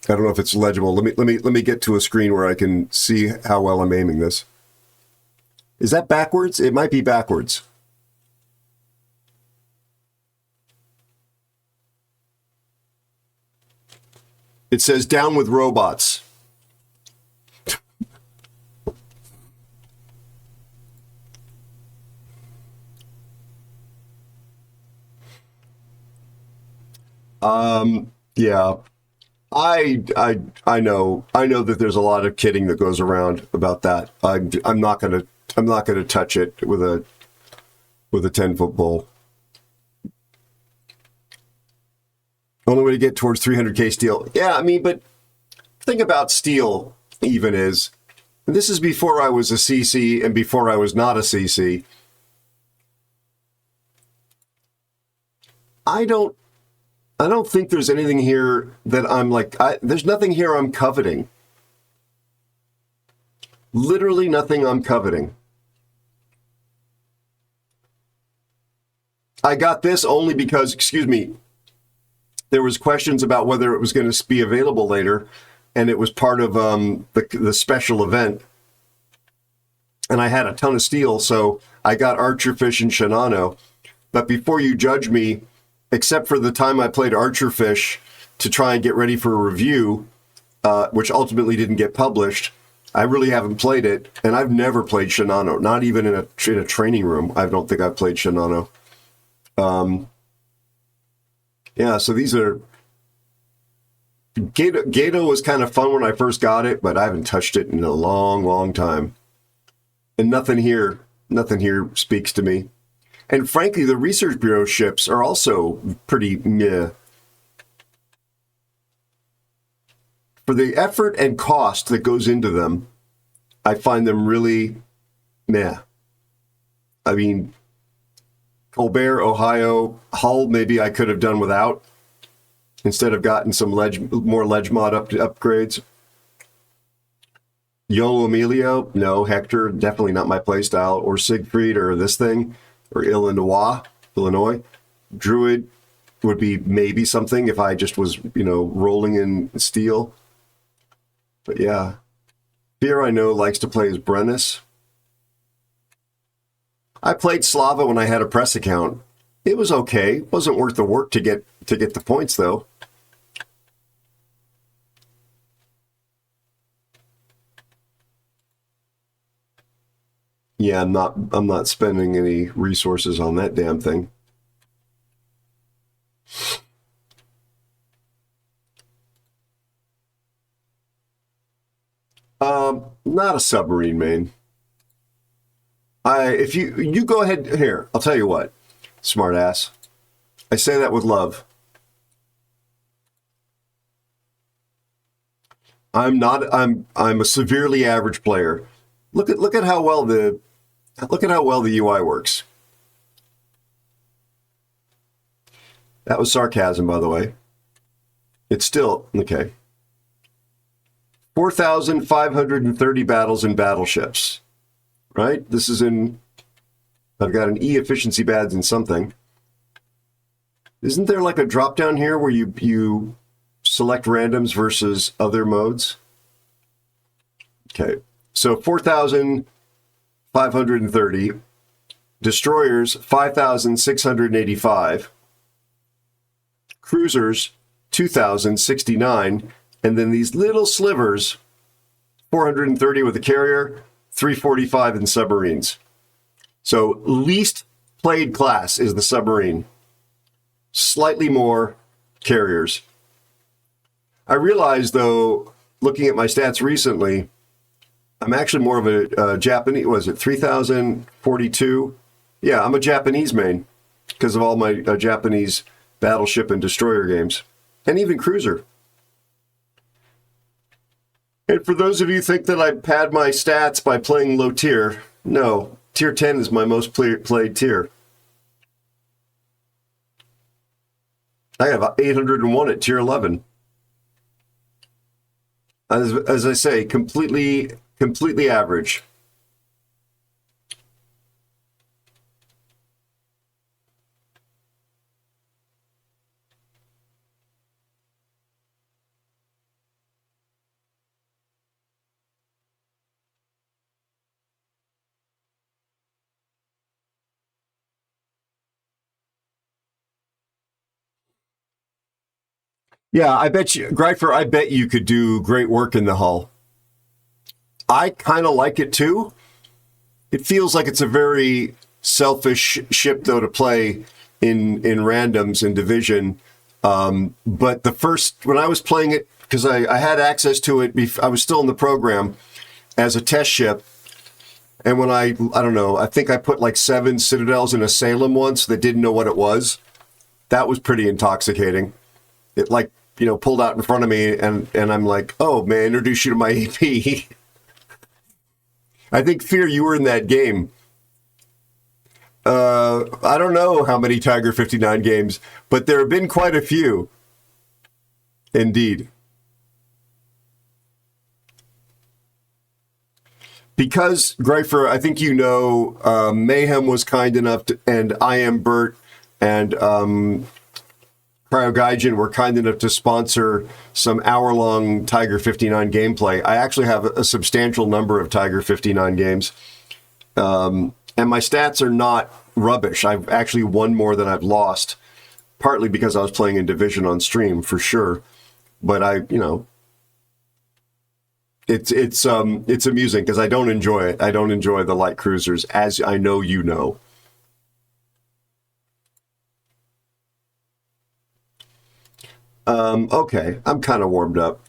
I don't know if it's legible. Let me get to a screen where I can see how well I'm aiming this. Is that backwards? It might be backwards. It says "Down with robots." Yeah. I know that there's a lot of kidding that goes around about that. I'm not gonna touch it with a 10-foot pole. Only way to get towards 300K steel. Yeah, I mean, but think about steel even is, and this is before I was a CC and before I was not a CC. I don't think there's anything here that I'm like, there's nothing here I'm coveting. Literally nothing I'm coveting. I got this only because, excuse me, there was questions about whether it was going to be available later, and it was part of the special event. And I had a ton of steel, so I got Archerfish and Shinano. But before you judge me, except for the time I played Archerfish to try and get ready for a review, which ultimately didn't get published, I really haven't played it. And I've never played Shinano, not even in a training room. I don't think I've played Shinano. Yeah, so these are... Gato was kind of fun when I first got it, but I haven't touched it in a long, long time. And nothing here speaks to me. And frankly, the Research Bureau ships are also pretty meh. For the effort and cost that goes into them, I find them really meh. I mean, Colbert, Ohio, Hull, maybe I could have done without, instead of gotten some more ledge mod upgrades. Yolo Emilio, no. Hector, definitely not my playstyle. Or Siegfried, or this thing, or Illinois. Druid would be maybe something if I just was, rolling in steel. But yeah. Fear, I know, likes to play as Brennus. I played Slava when I had a press account. It was okay. It wasn't worth the work to get the points, though. Yeah, I'm not spending any resources on that damn thing. Not a submarine main. If you go ahead here, I'll tell you what, smart ass. I say that with love. I'm a severely average player. Look at how well the UI works. That was sarcasm, by the way. It's still okay. 4,530 battles in battleships. Right? This is in... I've got an E efficiency badge in something. Isn't there like a drop down here where you select randoms versus other modes? Okay. So 4,530. Destroyers, 5,685. Cruisers, 2,069. And then these little slivers, 430 with the carrier, 345 in submarines. So least played class is the submarine. Slightly more carriers. I realized, though, looking at my stats recently, I'm actually more of a Japanese, was it 3,042? Yeah, I'm a Japanese main because of all my Japanese battleship and destroyer games, and even cruiser. And for those of you who think that I pad my stats by playing low tier, no. Tier 10 is my most played tier. I have 801 at tier 11. As I say, completely average. Yeah, I bet you, Greifer, I bet you could do great work in the hull. I kind of like it too. It feels like it's a very selfish ship, though, to play in randoms and division. But the first, when I was playing it, because I had access to it, I was still in the program as a test ship. And when I don't know, I think I put like 7 Citadels in a Salem once that didn't know what it was. That was pretty intoxicating. It like, pulled out in front of me and I'm like, oh, may I introduce you to my AP? I think, Fear, you were in that game. I don't know how many Tiger 59 games, but there have been quite a few. Indeed. Because, Greifer, I think Mayhem was kind enough to, and I Am Bert and CryoGaijin were kind enough to sponsor some hour-long Tiger 59 gameplay. I actually have a substantial number of Tiger 59 games. And my stats are not rubbish. I've actually won more than I've lost, partly because I was playing in Division on stream, for sure. But it's amusing because I don't enjoy it. I don't enjoy the light cruisers, as I know you know. Okay, I'm kind of warmed up.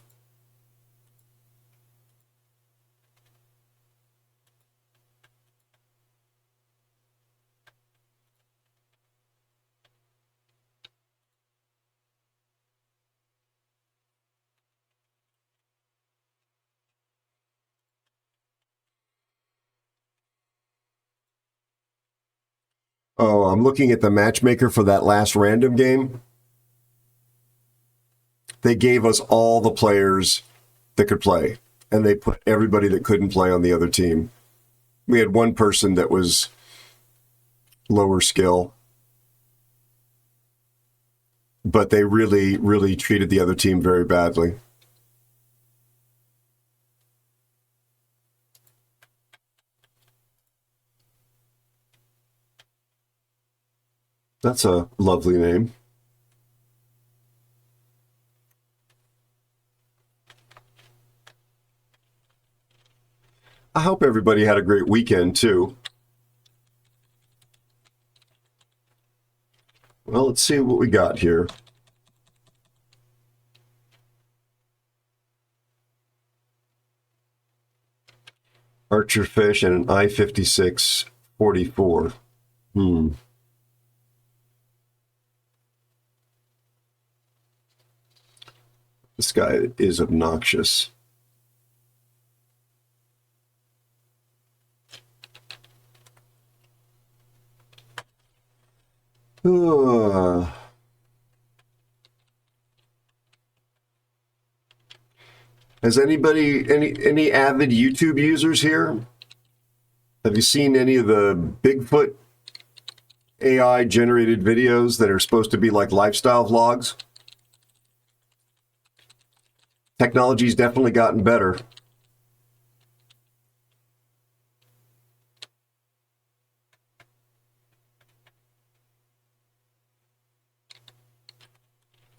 Oh, I'm looking at the matchmaker for that last random game. They gave us all the players that could play, and they put everybody that couldn't play on the other team. We had one person that was lower skill, but they really, really treated the other team very badly. That's a lovely name. I hope everybody had a great weekend, too. Well, let's see what we got here. Archerfish and an I-56 44. This guy is obnoxious. Has anybody, any avid YouTube users here? Have you seen any of the Bigfoot AI generated videos that are supposed to be like lifestyle vlogs? Technology's definitely gotten better.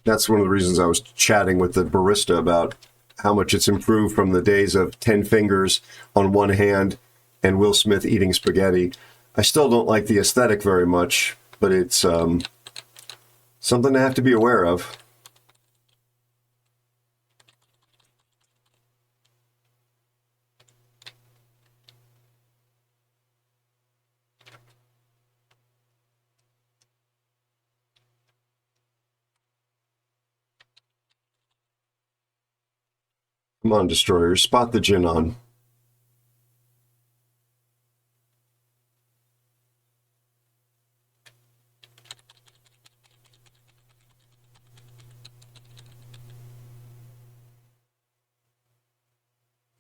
That's one of the reasons I was chatting with the barista about how much it's improved from the days of 10 fingers on one hand and Will Smith eating spaghetti. I still don't like the aesthetic very much, but it's something to have to be aware of. Come on, destroyers, spot the gin on.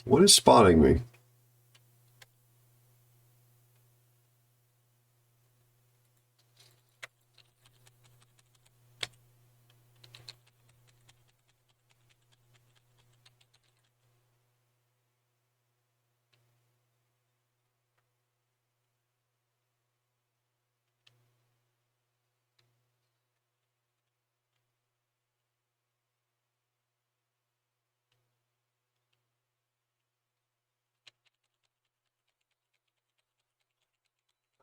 What is spotting me?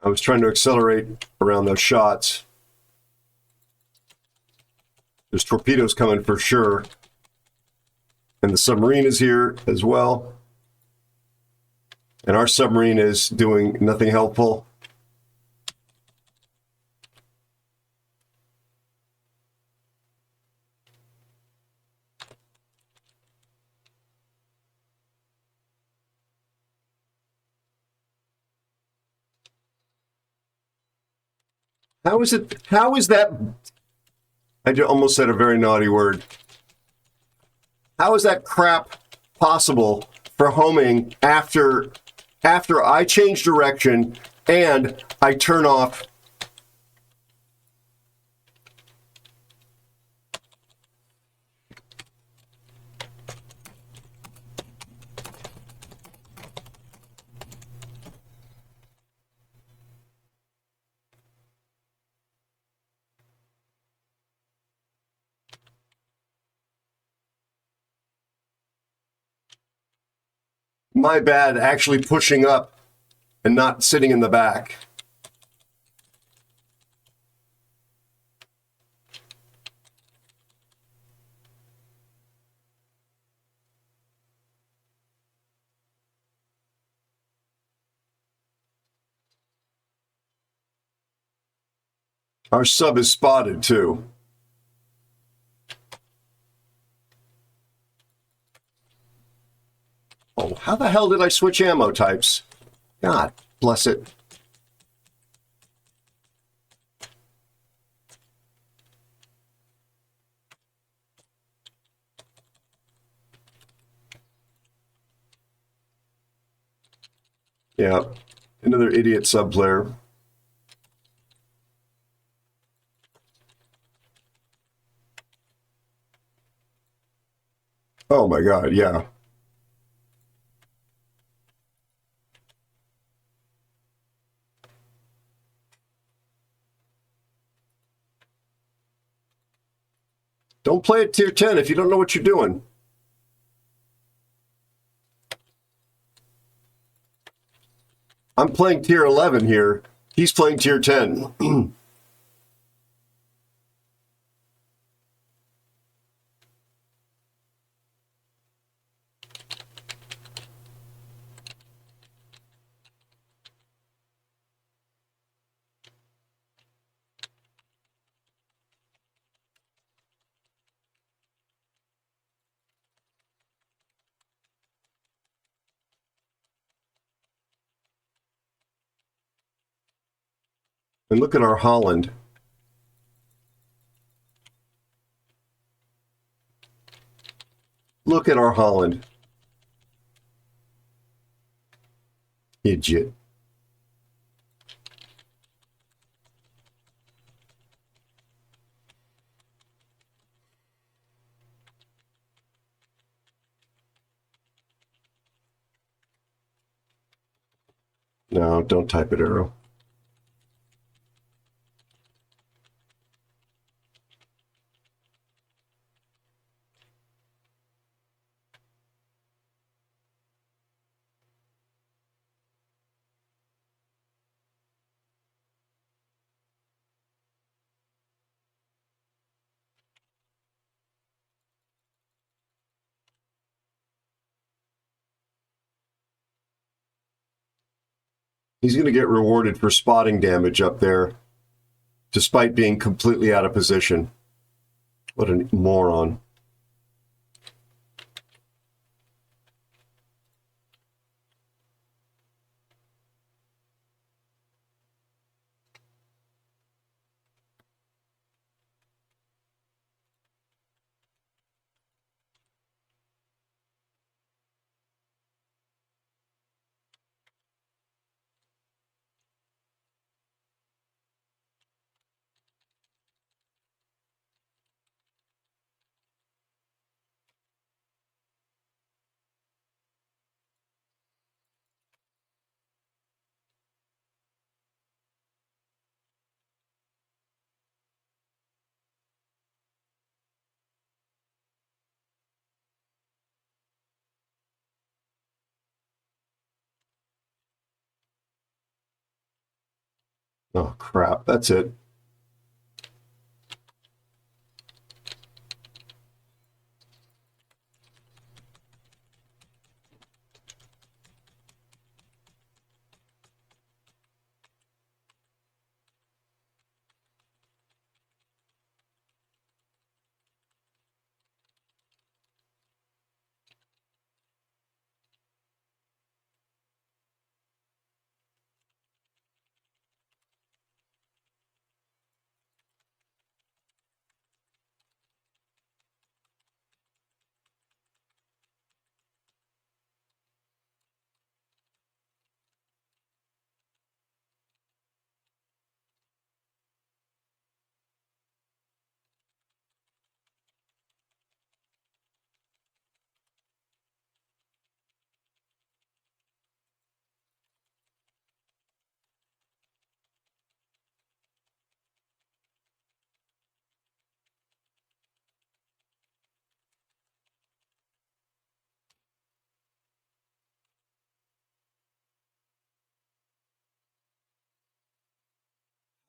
I was trying to accelerate around those shots. There's torpedoes coming for sure. And the submarine is here as well. And our submarine is doing nothing helpful. How is that? I almost said a very naughty word. How is that crap possible for homing after I change direction and I turn off? My bad, actually pushing up and not sitting in the back. Our sub is spotted too. Oh, how the hell did I switch ammo types? God bless it. Yeah, another idiot sub player. Oh my God, yeah. Don't play at tier 10 if you don't know what you're doing. I'm playing tier 11 here. He's playing tier 10. And look at our Holland. Look at our Holland. Idiot. No, don't type it, Aero. He's going to get rewarded for spotting damage up there, despite being completely out of position. What a moron. Oh, crap. That's it.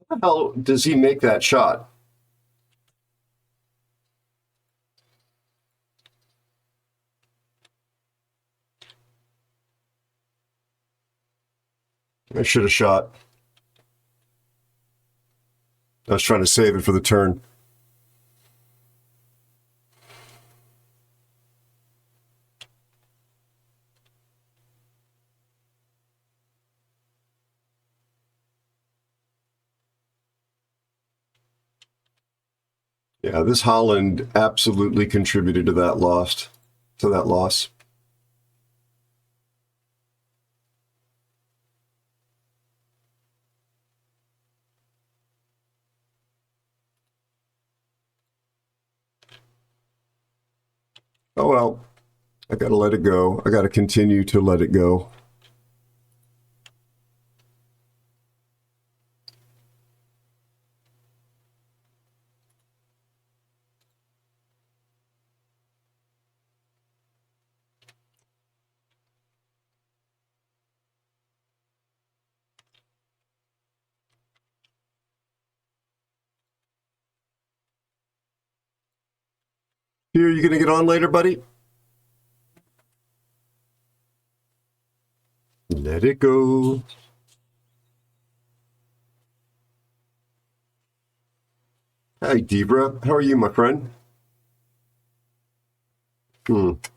How does he make that shot? I should have shot. I was trying to save it for the turn. Yeah, this Holland absolutely contributed to that loss. Oh well, I gotta let it go. I gotta continue to let it go. Here, you gonna get on later, buddy? Let it go. Hi, Debra. How are you, my friend? Hold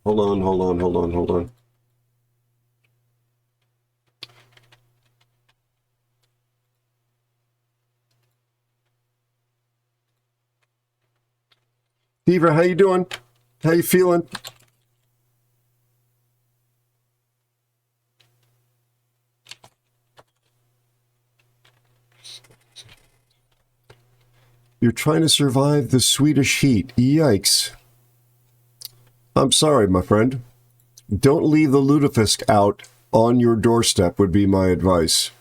on. Debra, how you doing? How you feeling? You're trying to survive the Swedish heat. Yikes. I'm sorry, my friend. Don't leave the lutefisk out on your doorstep would be my advice.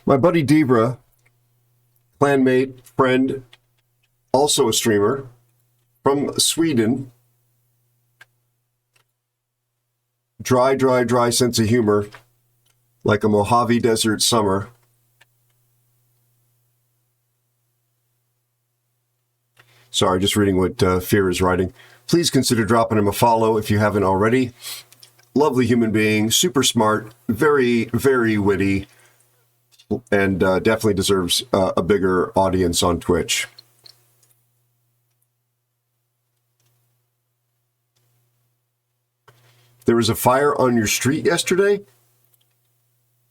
My buddy Debra, clanmate, friend, also a streamer from Sweden. Dry sense of humor, like a Mojave Desert summer. Sorry, just reading what Fear is writing. Please consider dropping him a follow if you haven't already. Lovely human being, super smart, very, very witty, and definitely deserves a bigger audience on Twitch. There was a fire on your street yesterday?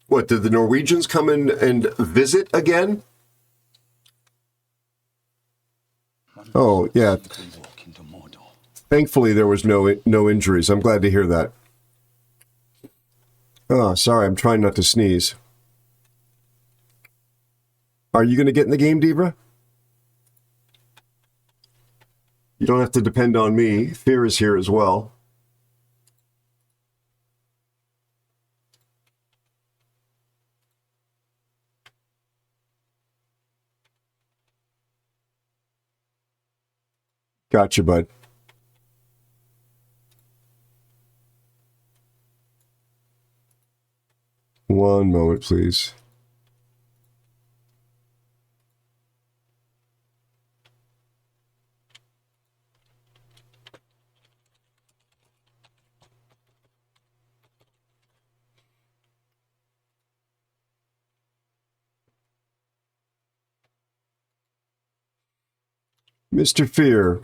What, did the Norwegians come in and visit again? Oh, yeah. Thankfully, there was no injuries. I'm glad to hear that. Oh, sorry, I'm trying not to sneeze. Are you going to get in the game, Debra? You don't have to depend on me. Fear is here as well. Gotcha, bud. One moment, please. Mr. Fear.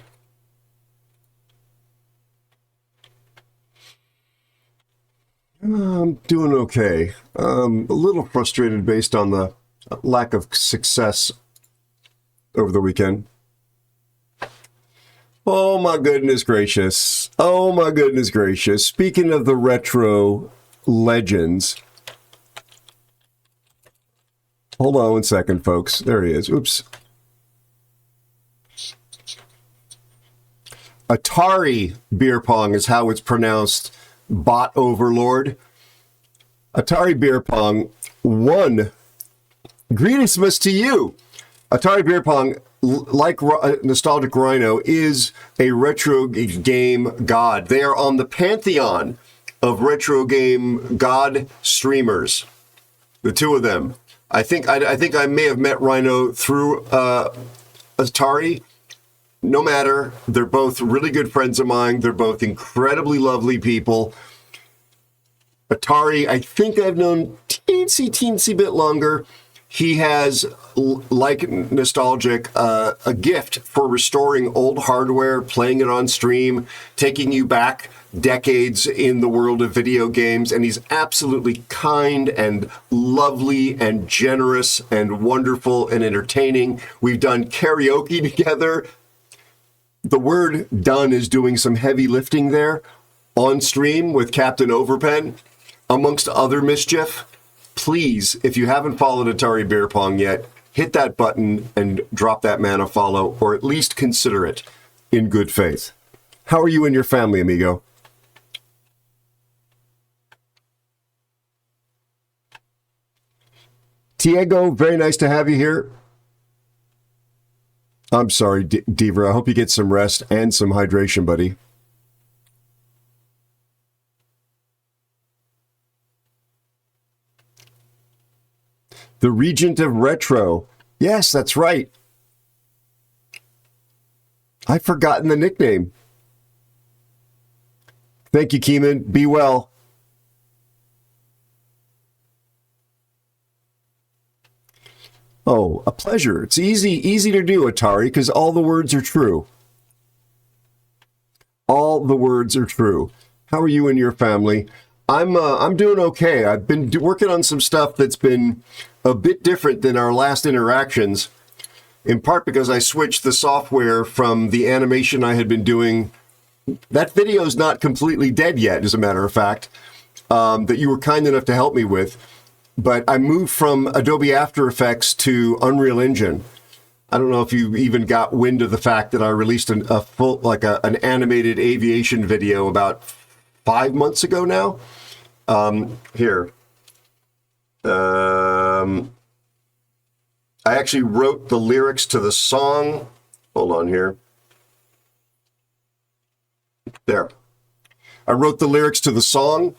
I'm doing okay. A little frustrated based on the lack of success over the weekend. Oh my goodness gracious. Oh my goodness gracious. Speaking of the retro legends. Hold on 1 second, folks. There he is. Oops. Atari beer pong is how it's pronounced. Bot overlord. Atari beer pong won. Greetings to you. Atari beer pong, like Nostalgic Rhino, is a retro game god. They are on the pantheon of retro game god streamers. The two of them. I think I may have met Rhino through Atari. No matter, they're both really good friends of mine. They're both incredibly lovely people. Atari, I think I've known teensy bit longer. He has, like Nostalgic, a gift for restoring old hardware, playing it on stream, taking you back decades in the world of video games, and he's absolutely kind and lovely and generous and wonderful and entertaining. We've done karaoke together. The word done is doing some heavy lifting there on stream with Captain Overpen, amongst other mischief. Please, if you haven't followed Atari Beer Pong yet, hit that button and drop that man a follow, or at least consider it in good faith. How are you and your family, amigo? Diego, very nice to have you here. I'm sorry, Deaver. I hope you get some rest and some hydration, buddy. The Regent of Retro. Yes, that's right. I've forgotten the nickname. Thank you, Keeman. Be well. Oh, a pleasure. It's easy to do, Atari, because all the words are true. All the words are true. How are you and your family? I'm doing okay. I've been working on some stuff that's been a bit different than our last interactions, in part because I switched the software from the animation I had been doing. That video is not completely dead yet, as a matter of fact, that you were kind enough to help me with. But I moved from Adobe After Effects to Unreal Engine. I don't know if you even got wind of the fact that I released an animated aviation video about 5 months ago now. Here. I actually wrote the lyrics to the song. Hold on here. There. I wrote the lyrics to the song,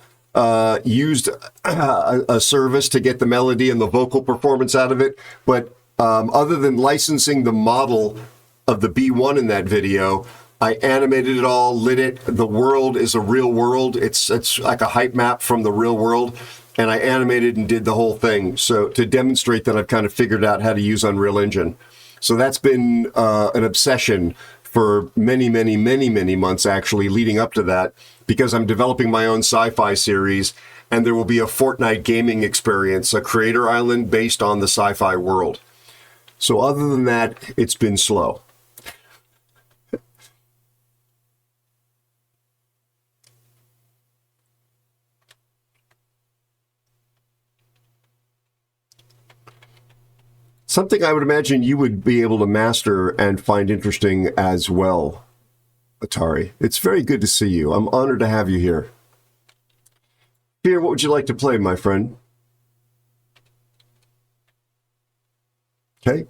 used a service to get the melody and the vocal performance out of it. But other than licensing the model of the B1 in that video, I animated it all, lit it. The world is a real world. It's like a hype map from the real world. And I animated and did the whole thing. So to demonstrate that I've kind of figured out how to use Unreal Engine. So that's been an obsession for many months, actually, leading up to that, because I'm developing my own sci-fi series, and there will be a Fortnite gaming experience, a creator island based on the sci-fi world. So other than that, it's been slow. Something I would imagine you would be able to master and find interesting as well, Atari. It's very good to see you. I'm honored to have you here. Fear, what would you like to play, my friend? Okay.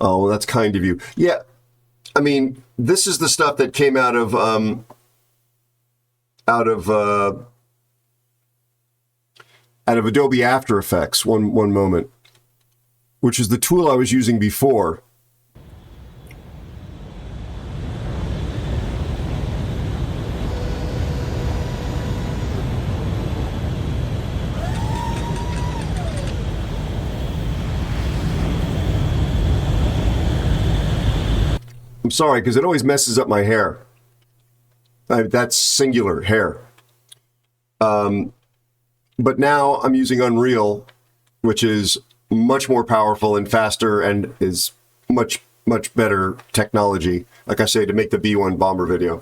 Oh, that's kind of you. Yeah, I mean, this is the stuff that came out of Adobe After Effects, one moment, which is the tool I was using before. I'm sorry, because it always messes up my hair. That's singular, hair. But now I'm using Unreal, which is much more powerful and faster and is much better technology, like I say, to make the B-1 bomber video.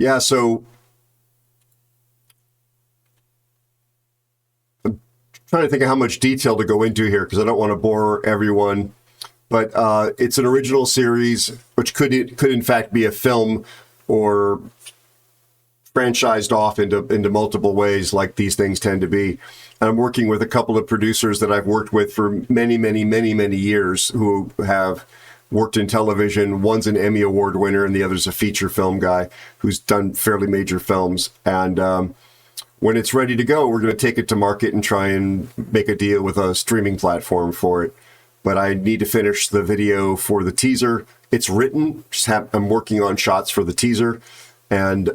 Yeah, so I'm trying to think of how much detail to go into here because I don't want to bore everyone. But it's an original series, which could in fact be a film or franchised off into multiple ways, like these things tend to be. I'm working with a couple of producers that I've worked with for many years who have worked in television. One's an Emmy Award winner and the other's a feature film guy who's done fairly major films. And when it's ready to go, we're going to take it to market and try and make a deal with a streaming platform for it. But I need to finish the video for the teaser. It's written, I'm working on shots for the teaser, and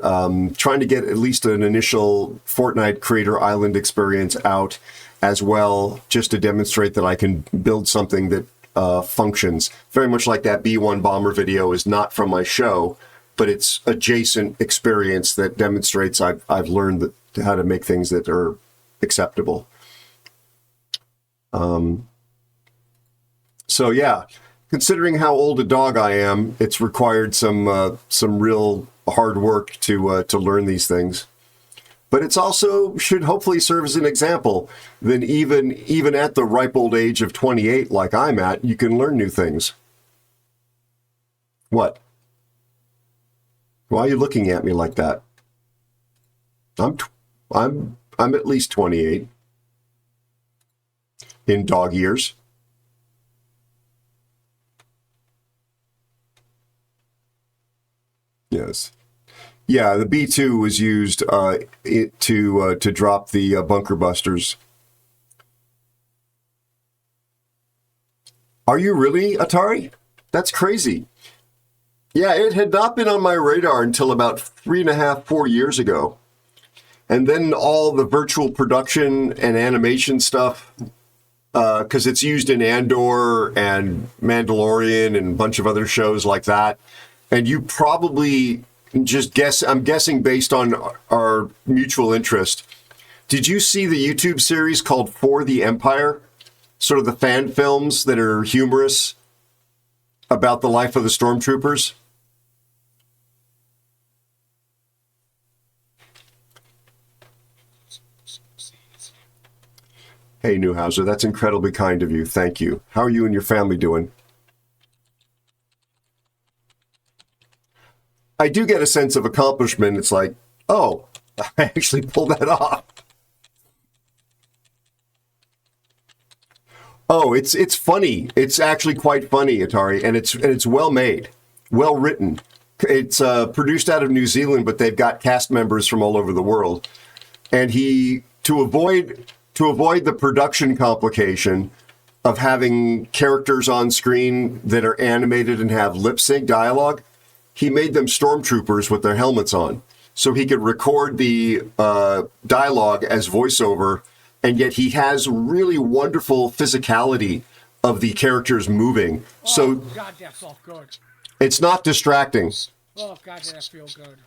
trying to get at least an initial Fortnite Creator Island experience out as well, just to demonstrate that I can build something that functions. Very much like that B-1 bomber video is not from my show, but it's adjacent experience that demonstrates I've learned how to make things that are acceptable. So yeah, considering how old a dog I am, it's required some real hard work to learn these things. But it's also should hopefully serve as an example. Then even at the ripe old age of 28, like I'm at, you can learn new things. What? Why are you looking at me like that? I'm at least 28 in dog years. Yes. Yeah, the B-2 was used to drop the bunker busters. Are you really, Atari? That's crazy. Yeah, it had not been on my radar until about 3.5, 4 years ago. And then all the virtual production and animation stuff, because it's used in Andor and Mandalorian and a bunch of other shows like that. And you probably just guess, I'm guessing based on our mutual interest. Did you see the YouTube series called For the Empire? Sort of the fan films that are humorous about the life of the stormtroopers? Hey, Newhouser, that's incredibly kind of you. Thank you. How are you and your family doing? I do get a sense of accomplishment. It's like, oh, I actually pulled that off. Oh, it's funny. It's actually quite funny, Atari, and it's well made, well written. It's produced out of New Zealand, but they've got cast members from all over the world. And to avoid the production complication of having characters on screen that are animated and have lip sync dialogue, he made them stormtroopers with their helmets on, so he could record the dialogue as voiceover, and yet he has really wonderful physicality of the characters moving. Oh, so God, that felt good. It's not distracting. Oh, God, did that feel good.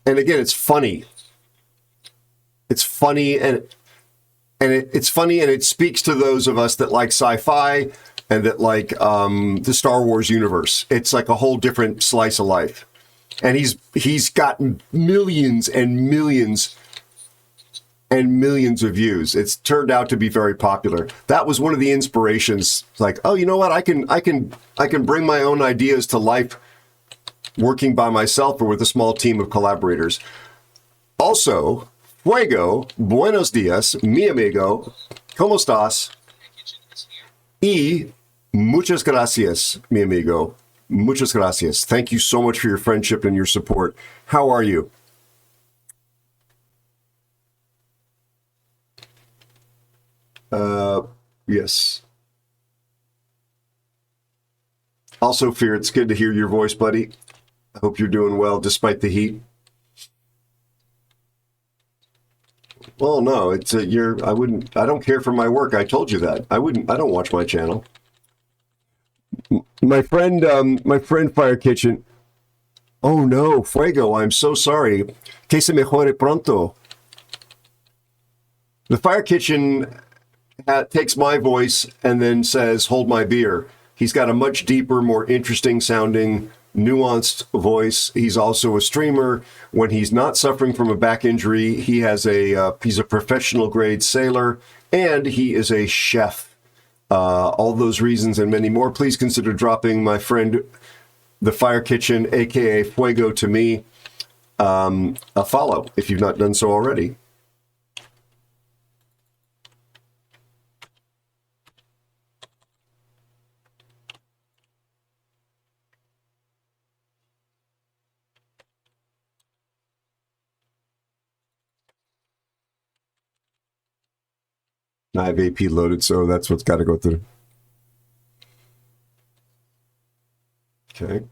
And again, it's funny. It's funny, and it's funny, and it speaks to those of us that like sci-fi and that like the Star Wars universe. It's like a whole different slice of life. And he's gotten millions and millions and millions of views. It's turned out to be very popular. That was one of the inspirations. Like, oh, you know what? I can bring my own ideas to life working by myself or with a small team of collaborators. Also, Fuego, buenos dias, mi amigo, ¿cómo estás? Y muchas gracias, mi amigo. Muchas gracias. Thank you so much for your friendship and your support. How are you? Yes. Also, Fear, it's good to hear your voice, buddy. I hope you're doing well despite the heat. Well, no, it's I don't care for my work. I told you that. I don't watch my channel. My friend Fire Kitchen. Oh no, Fuego, I'm so sorry. Que se mejore pronto. The Fire Kitchen takes my voice and then says, hold my beer. He's got a much deeper, more interesting sounding, nuanced voice. He's also a streamer. When he's not suffering from a back injury, he's a professional grade sailor, and he is a chef. All those reasons and many more, please consider dropping my friend, the Fire Kitchen, aka Fuego, to me. a follow if you've not done so already. I have AP loaded, so that's what's got to go through. Okay.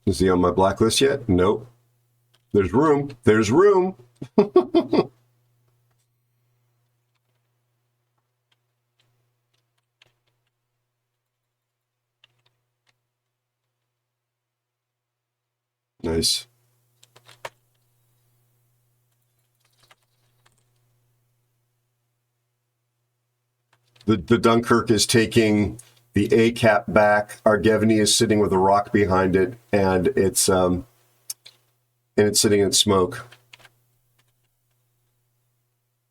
Is he on my blacklist yet? Nope. There's room. There's room. Nice. The Dunkirk is taking the A cap back. Argevany is sitting with a rock behind it, and it's sitting in smoke.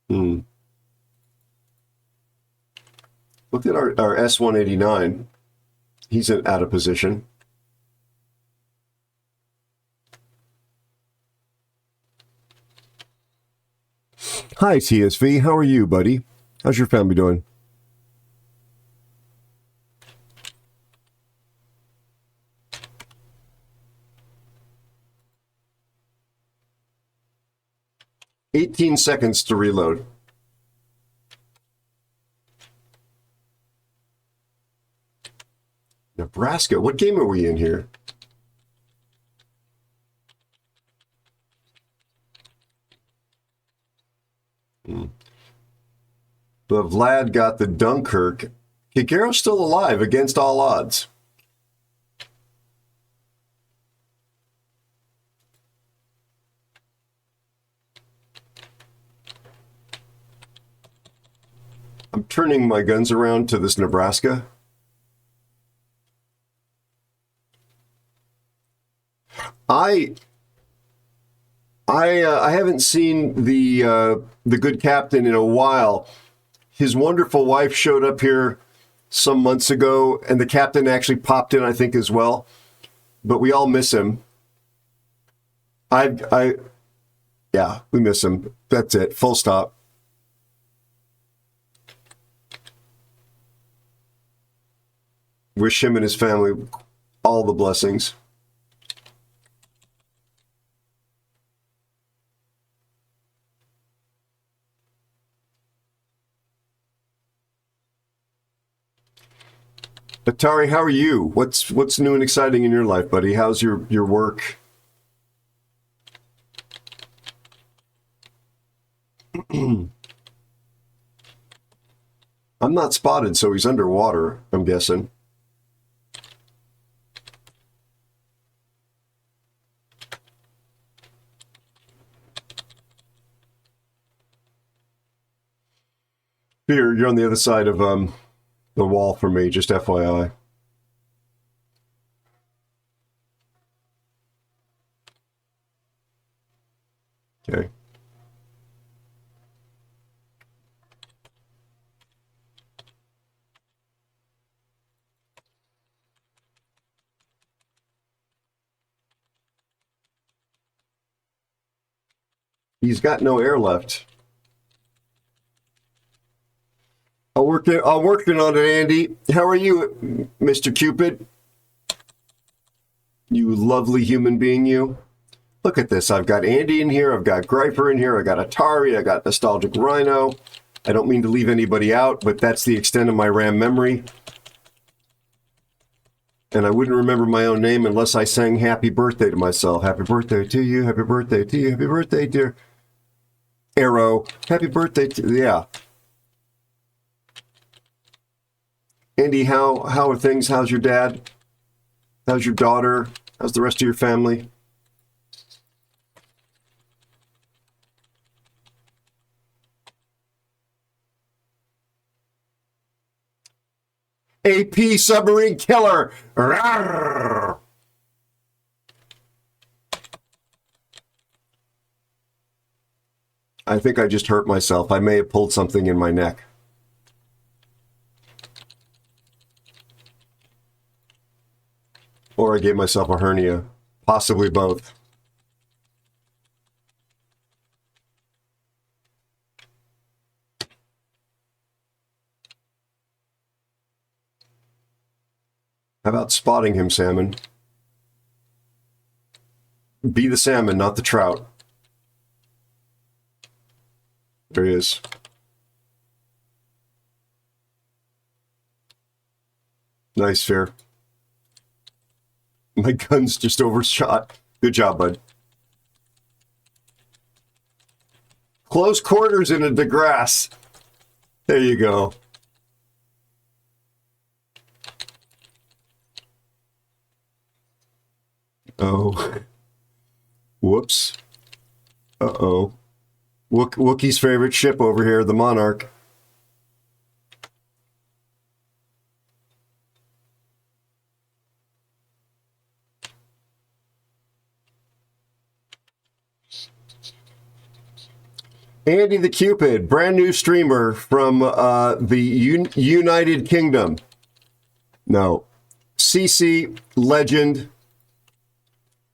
Look at our S-189. He's out of position. Hi, TSV. How are you, buddy? How's your family doing? "18 seconds to reload." Nebraska. What game are we in here? But Vlad got the Dunkirk. Kigaro's still alive against all odds. I'm turning my guns around to this Nebraska. I haven't seen the good captain in a while. His wonderful wife showed up here some months ago, and the captain actually popped in, I think, as well. But we all miss him. Yeah, we miss him. That's it. Full stop. Wish him and his family all the blessings. Atari, how are you? What's new and exciting in your life, buddy? How's your work? I'm not spotted, so he's underwater, I'm guessing. Here, you're on the other side of the wall for me, just FYI. Okay. He's got no air left. I'm working on it, Andy. How are you, Mr. Cupid? You lovely human being, you. Look at this. I've got Andy in here. I've got Greifer in here. I got Atari. I got Nostalgic Rhino. I don't mean to leave anybody out, but that's the extent of my RAM memory. And I wouldn't remember my own name unless I sang happy birthday to myself. Happy birthday to you. Happy birthday to you. Happy birthday, dear Aero. Happy birthday to... Yeah. Andy, how are things? How's your dad? How's your daughter? How's the rest of your family? AP submarine killer. Rawr. I think I just hurt myself. I may have pulled something in my neck. Or I gave myself a hernia. Possibly both. How about spotting him, salmon? Be the salmon, not the trout. There he is. Nice, fair. My gun's just overshot. Good job, bud. Close quarters into the grass. There you go. Oh. Whoops. Uh-oh. Wookiee's favorite ship over here, the Monarch. Andy the Cupid, brand new streamer from the United Kingdom. No. CC, legend.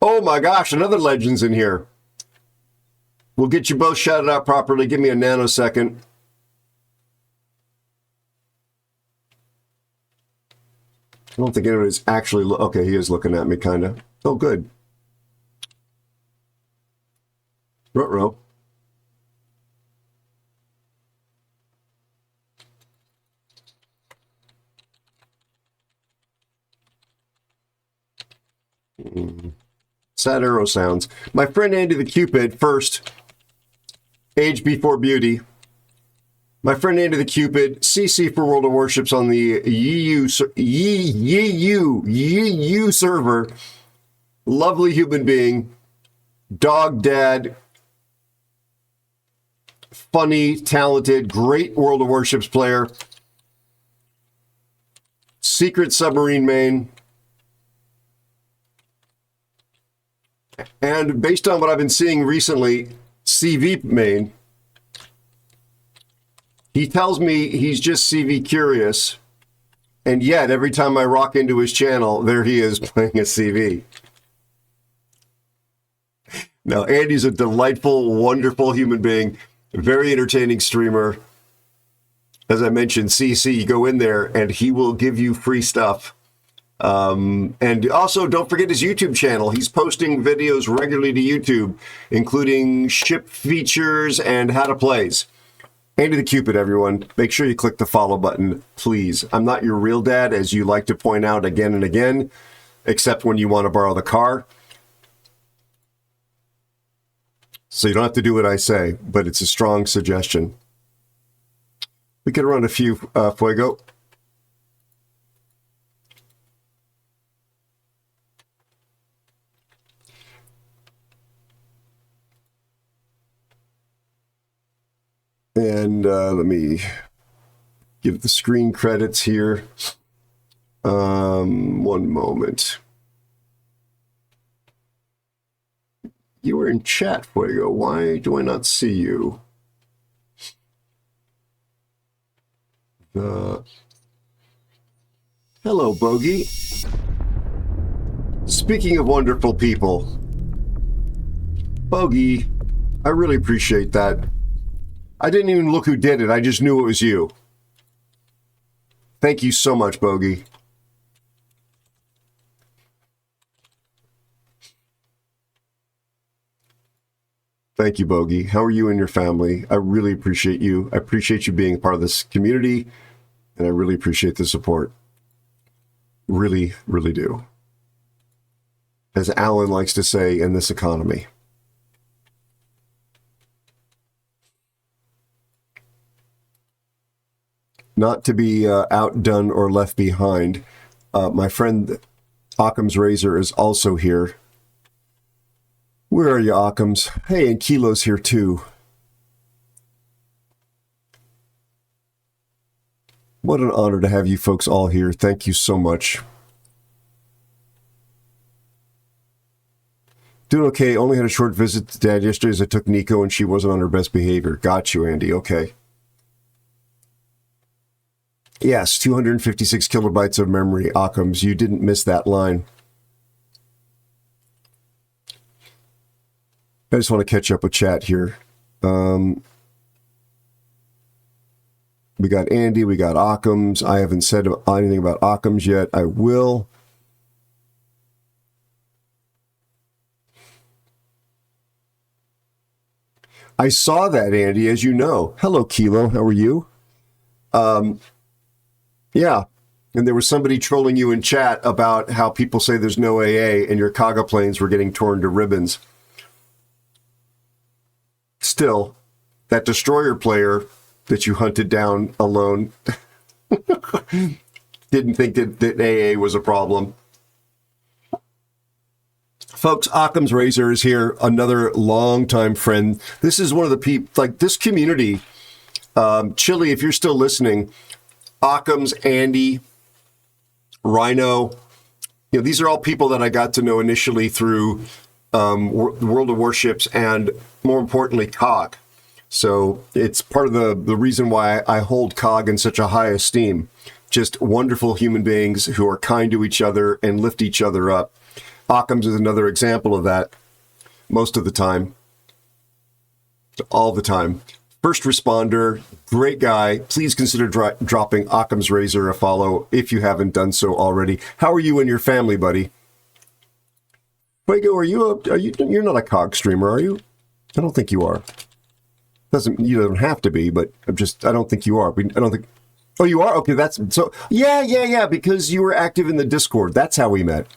Oh my gosh, another legend's in here. We'll get you both shouted out properly. Give me a nanosecond. I don't think anybody's actually... Okay, he is looking at me, kind of. Oh, good. Ruh-roh. Sad Aero sounds. My friend Andy the Cupid, first, age before beauty. My friend Andy the Cupid, CC for World of Warships on the EU server. Lovely human being. Dog dad. Funny, talented, great World of Warships player. Secret submarine main. And based on what I've been seeing recently, CV main, he tells me he's just CV curious, and yet every time I rock into his channel, there he is playing a CV. Now, Andy's a delightful, wonderful human being, very entertaining streamer. As I mentioned, CC, you go in there and he will give you free stuff. And also, don't forget his YouTube channel. He's posting videos regularly to YouTube, including ship features and how to plays. Andy the Cupid, everyone. Make sure you click the follow button, please. I'm not your real dad, as you like to point out again and again, except when you want to borrow the car. So you don't have to do what I say, but it's a strong suggestion. We could run a few, Fuego. And let me give the screen credits here. One moment. You were in chat, Fuego. Why do I not see you? Hello, Bogey. Speaking of wonderful people, Bogey, I really appreciate that. I didn't even look who did it. I just knew it was you. Thank you so much, Bogey. Thank you, Bogey. How are you and your family? I really appreciate you. I appreciate you being part of this community, and I really appreciate the support. Really, really do. As Alan likes to say in this economy. Not to be outdone or left behind, my friend Occam's Razor is also here. Where are you, Occam's? Hey, and Kilo's here too. What an honor to have you folks all here. Thank you so much. Doing okay. Only had a short visit to Dad yesterday as I took Nico and she wasn't on her best behavior. Got you, Andy. Okay. Yes, 256 kilobytes of memory, Occam's. You didn't miss that line. I just want to catch up with chat here. We got Andy, we got Occam's. I haven't said anything about Occam's yet. I will. I saw that, Andy, as you know. Hello, Kilo. How are you? Yeah. And there was somebody trolling you in chat about how people say there's no AA and your Kaga planes were getting torn to ribbons. Still, that destroyer player that you hunted down alone didn't think that AA was a problem. Folks, Occam's Razor is here, another longtime friend. This is one of the people, like this community, Chili, if you're still listening, Occam's, Andy, Rhino, these are all people that I got to know initially through World of Warships and, more importantly, COG. So it's part of the reason why I hold COG in such a high esteem. Just wonderful human beings who are kind to each other and lift each other up. Occam's is another example of that most of the time. All the time. First responder, great guy. Please consider dropping Occam's Razor a follow if you haven't done so already. How are you and your family, buddy? Fuego, you're not a COG streamer, are you? I don't think you are. You don't have to be, but I don't think you are. I don't think. Oh, you are? Okay, that's so. Yeah. Because you were active in the Discord. That's how we met.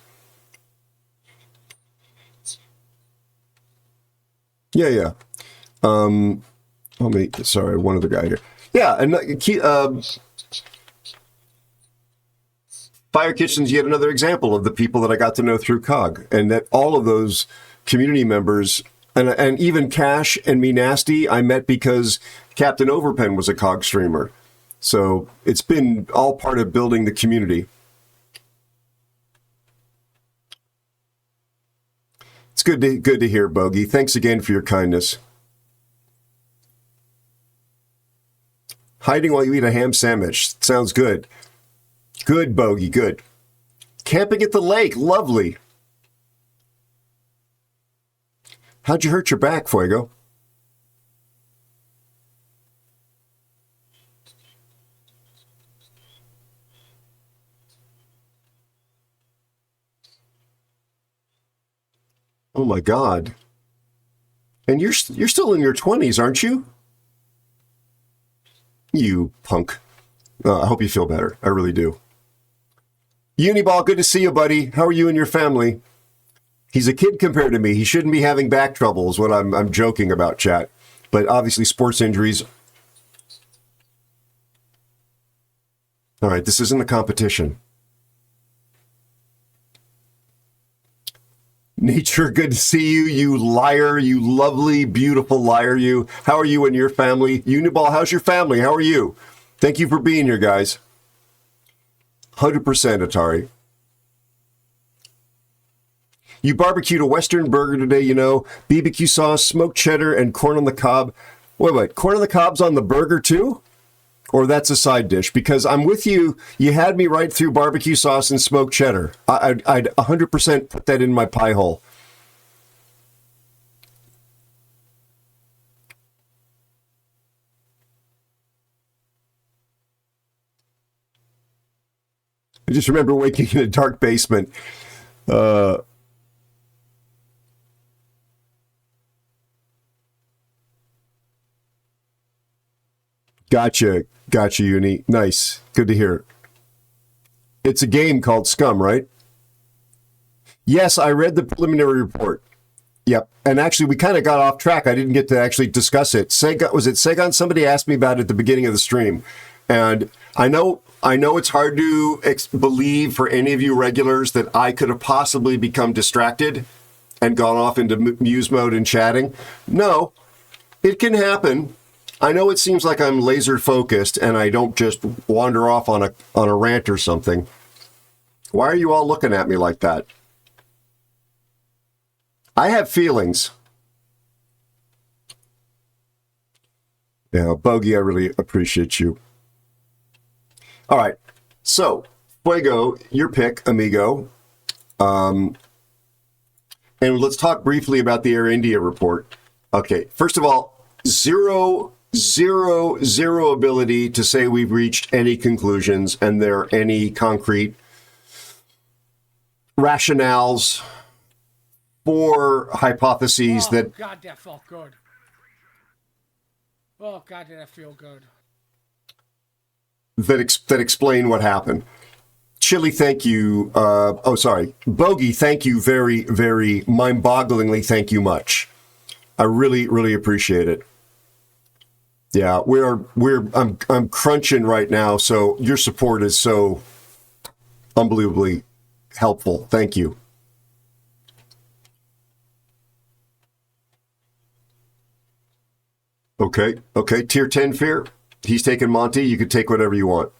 Yeah. Sorry, one other guy here. Yeah, and Fire Kitchen's yet another example of the people that I got to know through COG, and that all of those community members, and even Cash and Me Nasty, I met because Captain Overpen was a COG streamer. So it's been all part of building the community. It's good to hear, Bogey. Thanks again for your kindness. Hiding while you eat a ham sandwich. Sounds good. Good, Bogey, good. Camping at the lake. Lovely. How'd you hurt your back, Fuego? Oh my God. And you're still in your 20s, aren't you? You punk. I hope you feel better. I really do. Uniball, good to see you, buddy. How are you and your family? He's a kid compared to me. He shouldn't be having back trouble is what I'm joking about, chat. But obviously sports injuries. All right, this isn't a competition. Nature, good to see you, you liar, you lovely, beautiful liar, you. How are you and your family? Uniball, how's your family? How are you? Thank you for being here, guys. 100% Atari. You barbecued a Western burger today, BBQ sauce, smoked cheddar, and corn on the cob. Wait, corn on the cob's on the burger too? Or that's a side dish? Because I'm with you. You had me right through barbecue sauce and smoked cheddar. I'd 100% put that in my pie hole. I just remember waking in a dark basement. Gotcha, Uni. Nice. Good to hear. It's a game called Scum, right? Yes, I read the preliminary report. Yep. And actually, we kind of got off track. I didn't get to actually discuss it. Was it Segon? Somebody asked me about it at the beginning of the stream. And I know it's hard to believe for any of you regulars that I could have possibly become distracted and gone off into muse mode and chatting. No, it can happen. I know it seems like I'm laser focused and I don't just wander off on a rant or something. Why are you all looking at me like that? I have feelings. Yeah, Bogey, I really appreciate you. All right. So, Fuego, your pick, amigo. And let's talk briefly about the Air India report. Okay. First of all, zero ability to say we've reached any conclusions and there are any concrete rationales for hypotheses that... God, that felt good. Oh, God, did that feel good. that explain what happened. Chili, thank you. Bogey, thank you very, very mind-bogglingly. Thank you much. I really, really appreciate it. Yeah, I'm crunching right now, so your support is so unbelievably helpful. Thank you. Okay. Tier 10 fear. He's taking Monty. You can take whatever you want.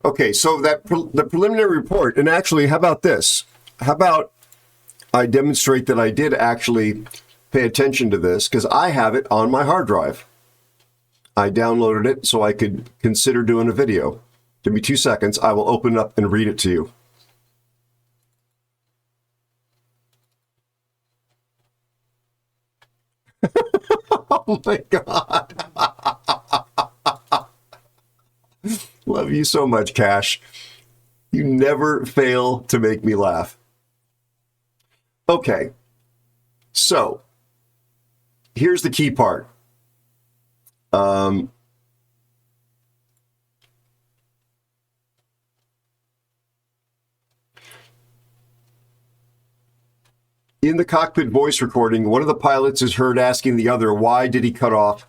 Okay, so the preliminary report, and actually, how about this? How about I demonstrate that I did actually pay attention to this, because I have it on my hard drive. I downloaded it so I could consider doing a video. Give me 2 seconds. I will open it up and read it to you. Oh my God. Love you so much, Cash. You never fail to make me laugh. Okay. So, here's the key part. In the cockpit voice recording, one of the pilots is heard asking the other, why did he cut off?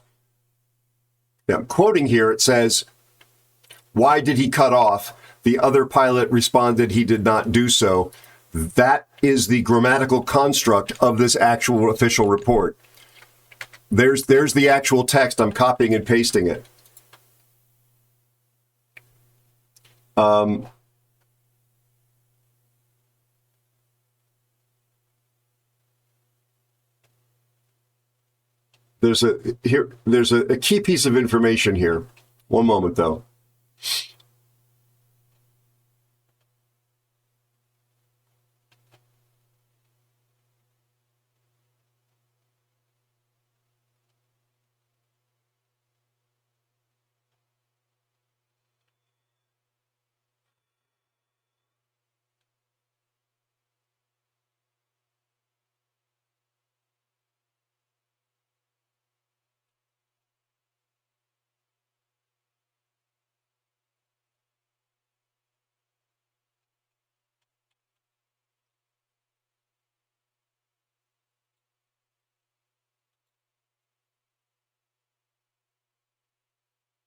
Now, I'm quoting here, it says, why did he cut off? The other pilot responded he did not do so. That is the grammatical construct of this actual official report. There's the actual text. I'm copying and pasting it. There's a key piece of information here. One moment, though.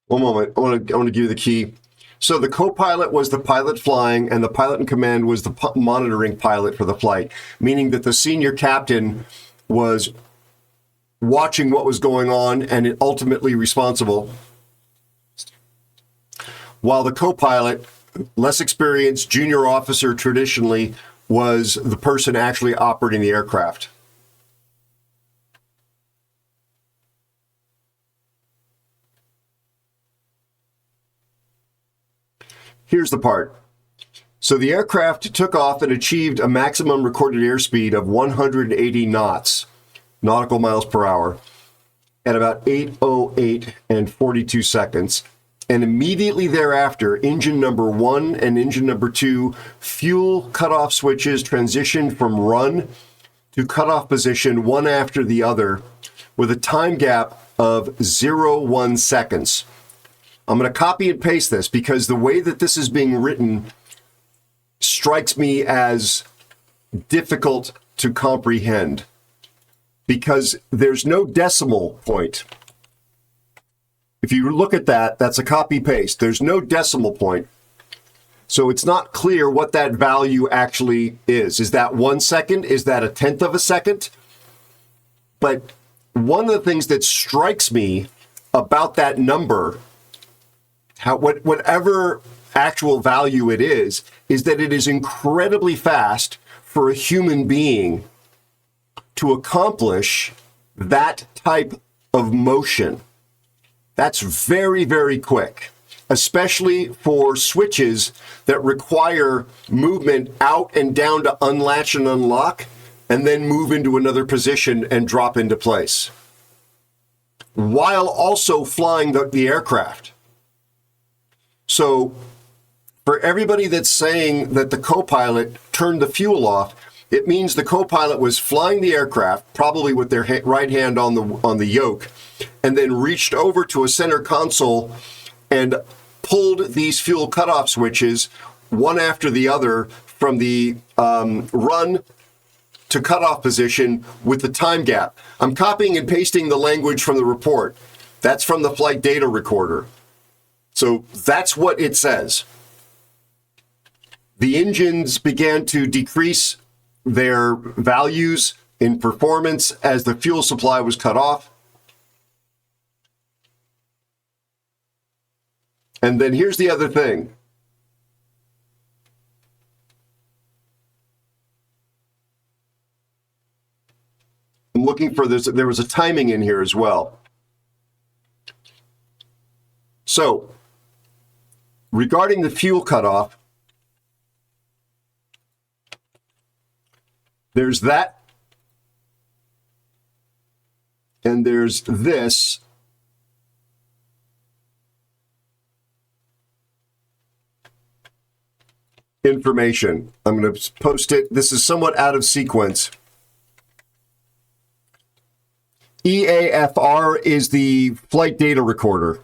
One moment. I want to give you the key. So the co-pilot was the pilot flying, and the pilot in command was the monitoring pilot for the flight, meaning that the senior captain was watching what was going on and ultimately responsible, while the co-pilot, less experienced junior officer traditionally, was the person actually operating the aircraft. Here's the part. So the aircraft took off and achieved a maximum recorded airspeed of 180 knots, nautical miles per hour, at about 8:08 and 42 seconds. And immediately thereafter, engine number 1 and engine number 2 fuel cutoff switches transitioned from run to cutoff position one after the other with a time gap of 0.1 seconds. I'm going to copy and paste this because the way that this is being written strikes me as difficult to comprehend because there's no decimal point. If you look at that, that's a copy paste. There's no decimal point. So it's not clear what that value actually is. Is that 1 second? Is that a tenth of a second? But one of the things that strikes me about that number, whatever actual value it is that it is incredibly fast for a human being to accomplish that type of motion. That's very, very quick, especially for switches that require movement out and down to unlatch and unlock, and then move into another position and drop into place, while also flying the aircraft. So for everybody that's saying that the co-pilot turned the fuel off, it means the co-pilot was flying the aircraft, probably with their right hand on the yoke, and then reached over to a center console and pulled these fuel cutoff switches one after the other from the run to cutoff position with the time gap. I'm copying and pasting the language from the report. That's from the flight data recorder. So that's what it says. The engines began to decrease their values in performance as the fuel supply was cut off. And then here's the other thing. I'm looking for this. There was a timing in here as well. So, regarding the fuel cutoff, there's that, and there's this. Information. I'm going to post it. This is somewhat out of sequence. EAFR is the flight data recorder.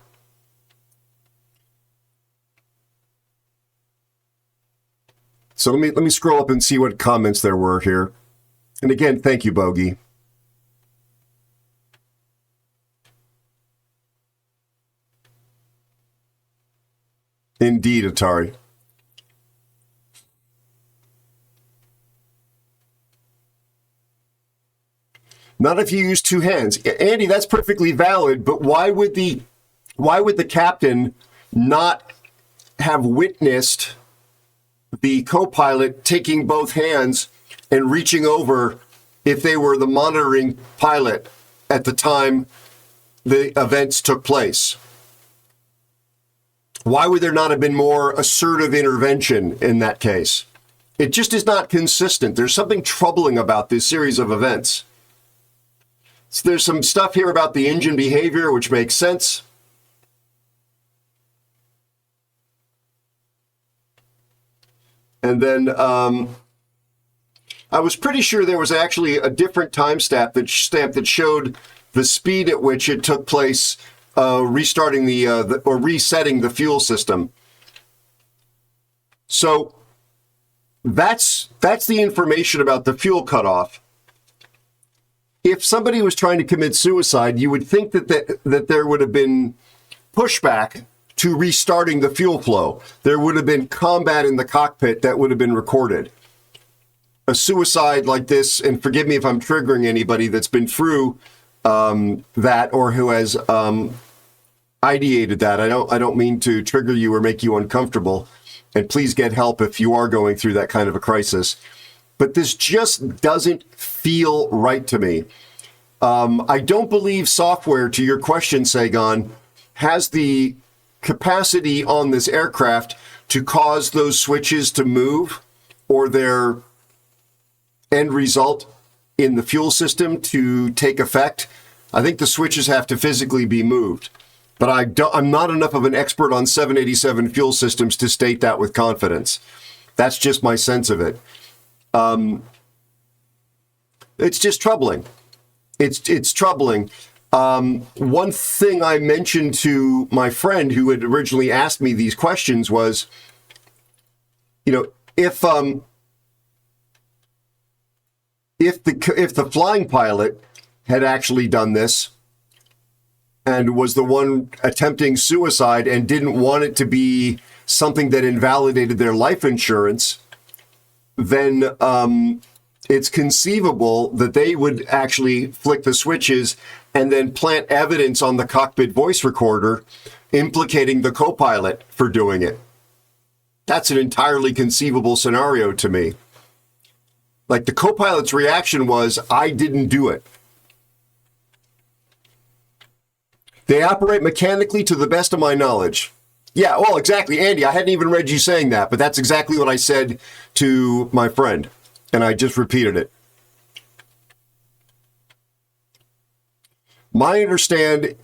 So let me scroll up and see what comments there were here. And again, thank you, Bogey. Indeed, Atari. Not if you use two hands. Andy, that's perfectly valid, but why would the captain not have witnessed the co-pilot taking both hands and reaching over if they were the monitoring pilot at the time the events took place? Why would there not have been more assertive intervention in that case? It just is not consistent. There's something troubling about this series of events. So there's some stuff here about the engine behavior, which makes sense. And then I was pretty sure there was actually a different timestamp that showed the speed at which it took place, restarting or resetting the fuel system. So that's the information about the fuel cutoff. If somebody was trying to commit suicide, you would think that there would have been pushback to restarting the fuel flow. There would have been combat in the cockpit that would have been recorded. A suicide like this, and forgive me if I'm triggering anybody that's been through that or who has ideated that. I don't mean to trigger you or make you uncomfortable. And please get help if you are going through that kind of a crisis. But this just doesn't feel right to me. I don't believe software, to your question, Sagan, has the capacity on this aircraft to cause those switches to move or their end result in the fuel system to take effect. I think the switches have to physically be moved. But I'm not enough of an expert on 787 fuel systems to state that with confidence. That's just my sense of it. It's just troubling. It's troubling. One thing I mentioned to my friend who had originally asked me these questions was, if the flying pilot had actually done this and was the one attempting suicide and didn't want it to be something that invalidated their life insurance, then it's conceivable that they would actually flick the switches and then plant evidence on the cockpit voice recorder implicating the co-pilot for doing it. That's an entirely conceivable scenario to me. Like the co-pilot's reaction was, I didn't do it. They operate mechanically to the best of my knowledge. Yeah, well, exactly, Andy. I hadn't even read you saying that, but that's exactly what I said to my friend, and I just repeated it. My understanding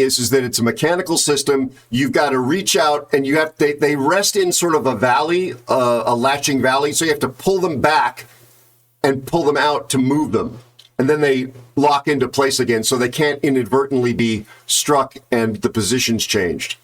is that it's a mechanical system. You've got to reach out, and they rest in sort of a valley, a latching valley, so you have to pull them back and pull them out to move them. and then they lock into place again so they can't inadvertently be struck and the positions changed.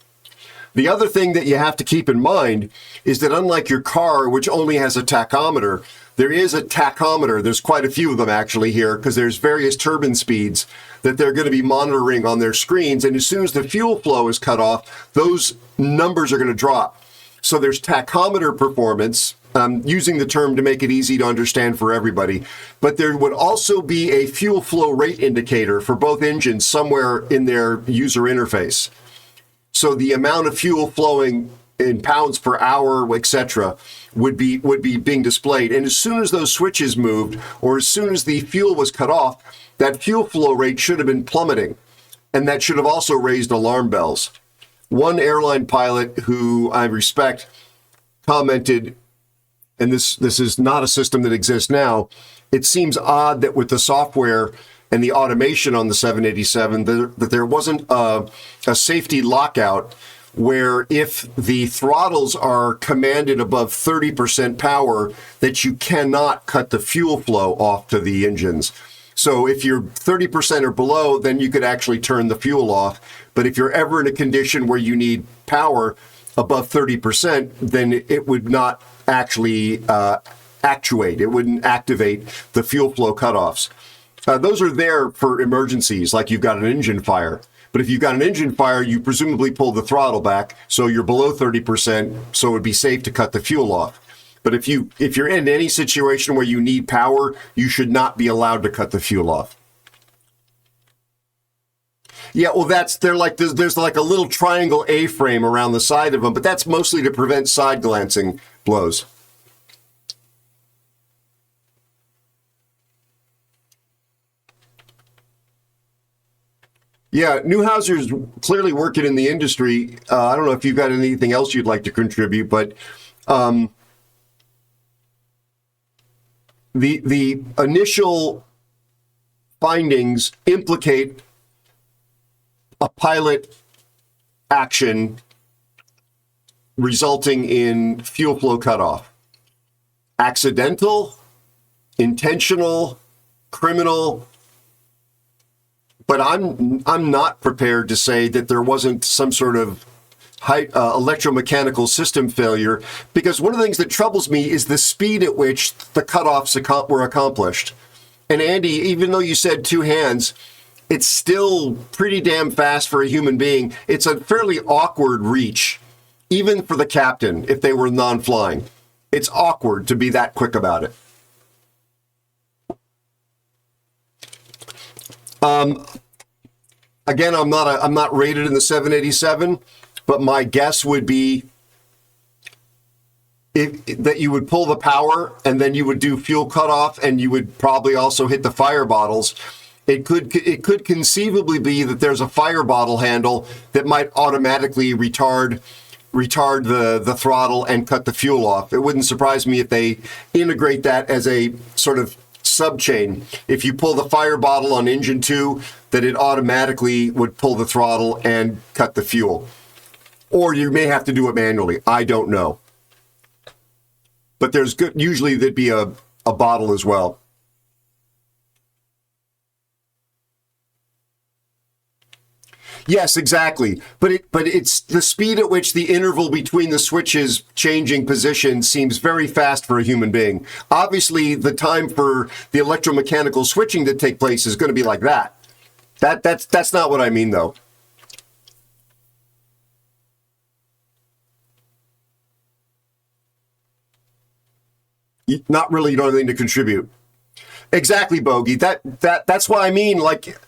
The other thing that you have to keep in mind is that unlike your car, which only has a tachometer, there is a tachometer. There's quite a few of them actually here because there's various turbine speeds that they're going to be monitoring on their screens. And as soon as the fuel flow is cut off, those numbers are going to drop. So there's tachometer performance. I'm using the term to make it easy to understand for everybody. But there would also be a fuel flow rate indicator for both engines somewhere in their user interface. So the amount of fuel flowing in pounds per hour, etc., would be being displayed. And as soon as those switches moved, or as soon as the fuel was cut off, that fuel flow rate should have been plummeting. And that should have also raised alarm bells. One airline pilot who I respect commented, and this is not a system that exists now, it seems odd that with the software and the automation on the 787, that there wasn't a safety lockout where if the throttles are commanded above 30% power, that you cannot cut the fuel flow off to the engines. So if you're 30% or below, then you could actually turn the fuel off. But if you're ever in a condition where you need power above 30%, then it would not actually actuate. It wouldn't activate the fuel flow cutoffs. Those are there for emergencies, like you've got an engine fire. But if you've got an engine fire, you presumably pull the throttle back, so you're below 30%, so it would be safe to cut the fuel off. But if you're in any situation where you need power, you should not be allowed to cut the fuel off. Yeah, well, there's like a little triangle A-frame around the side of them, but that's mostly to prevent side glancing blows. Yeah, Newhouser's clearly working in the industry. I don't know if you've got anything else you'd like to contribute, but the initial findings implicate a pilot action resulting in fuel flow cutoff. Accidental, intentional, criminal. But I'm not prepared to say that there wasn't some sort of electromechanical system failure, because one of the things that troubles me is the speed at which the cutoffs were accomplished. And Andy, even though you said 2 hands, it's still pretty damn fast for a human being. It's a fairly awkward reach, even for the captain, if they were non-flying. It's awkward to be that quick about it. Again, I'm not rated in the 787, but my guess would be that you would pull the power and then you would do fuel cutoff, and you would probably also hit the fire bottles. It could conceivably be that there's a fire bottle handle that might automatically retard the throttle and cut the fuel off. It wouldn't surprise me if they integrate that as a sort of subchain. If you pull the fire bottle on engine 2, that it automatically would pull the throttle and cut the fuel. Or you may have to do it manually. I don't know. But usually there'd be a bottle as well. Yes, exactly. But it's the speed at which the interval between the switches changing position seems very fast for a human being. Obviously, the time for the electromechanical switching to take place is going to be like that. That's not what I mean, though. Not really, you don't have anything to contribute. Exactly, Bogey. That's what I mean. Like,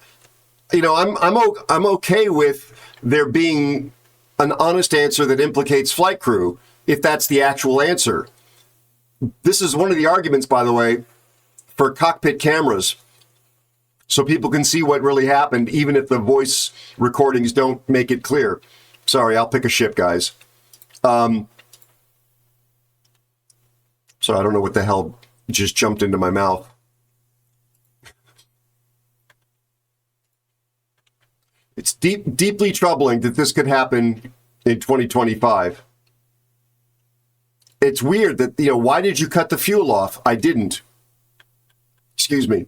you know, I'm okay with there being an honest answer that implicates flight crew, if that's the actual answer. This is one of the arguments, by the way, for cockpit cameras, so people can see what really happened, even if the voice recordings don't make it clear. Sorry, I'll pick a ship, guys. So I don't know what the hell just jumped into my mouth. It's deeply troubling that this could happen in 2025. It's weird that, why did you cut the fuel off? I didn't. Excuse me.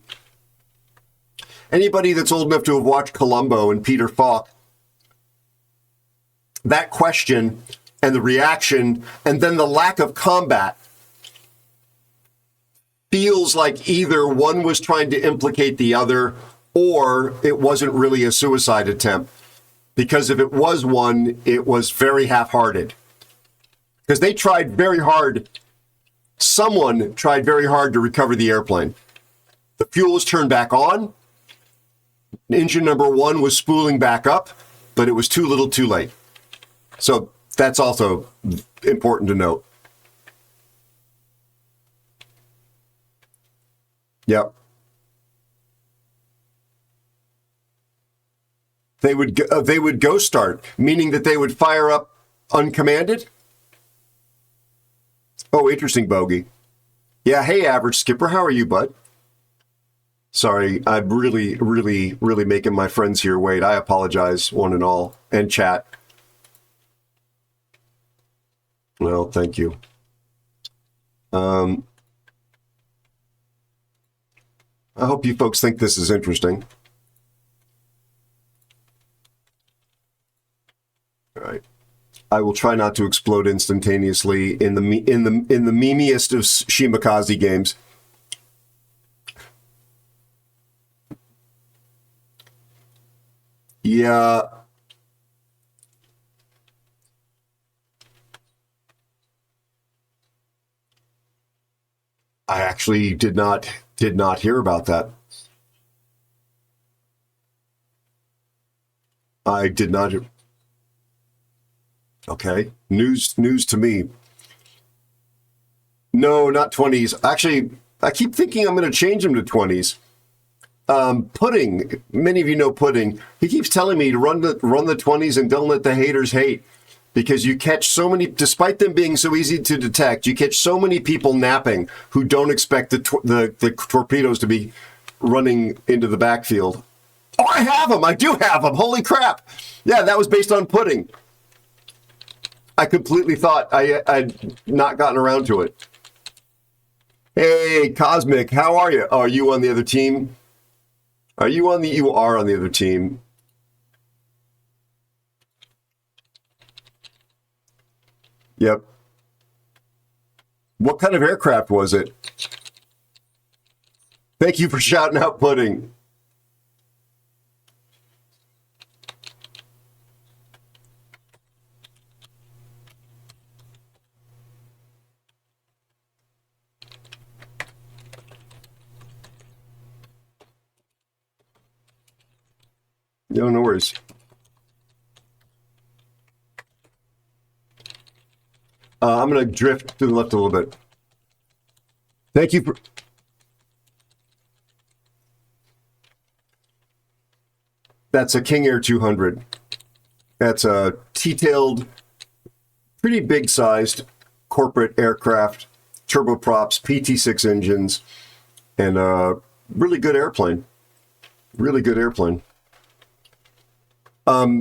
Anybody that's old enough to have watched Columbo and Peter Falk, that question and the reaction and then the lack of combat feels like either one was trying to implicate the other or it wasn't really a suicide attempt. Because if it was one, it was very half-hearted. Because they tried very hard, someone tried very hard to recover the airplane. The fuel was turned back on. Engine number one was spooling back up, but it was too little too late. So that's also important to note. Yep. They would go start, meaning that they would fire up uncommanded. Oh, interesting, Bogey. Yeah, hey, average skipper, how are you, bud? Sorry, I'm really making my friends here wait. I apologize, one and all, and chat. Well, thank you. I hope you folks think this is interesting. All right. I will try not to explode instantaneously in the memeiest of Shimakaze games. Yeah. I actually did not hear about that. I did not. Okay, news to me. No, not 20s. Actually, I keep thinking I'm going to change them to 20s. Pudding. Many of you know Pudding. He keeps telling me to run the 20s and don't let the haters hate, because you catch so many, despite them being so easy to detect, you catch so many people napping who don't expect the torpedoes to be running into the backfield. Oh, I have them. I do have them. Holy crap. Yeah, that was based on Pudding. I completely thought I'd not gotten around to it. Hey, Cosmic, how are you? Oh, are you on the other team? You are on the other team. Yep. What kind of aircraft was it? Thank you for shouting out Pudding. No worries. I'm going to drift to the left a little bit. Thank you for... That's a King Air 200. That's a T-tailed, pretty big-sized corporate aircraft, turboprops, PT6 engines, and a really good airplane. Really good airplane.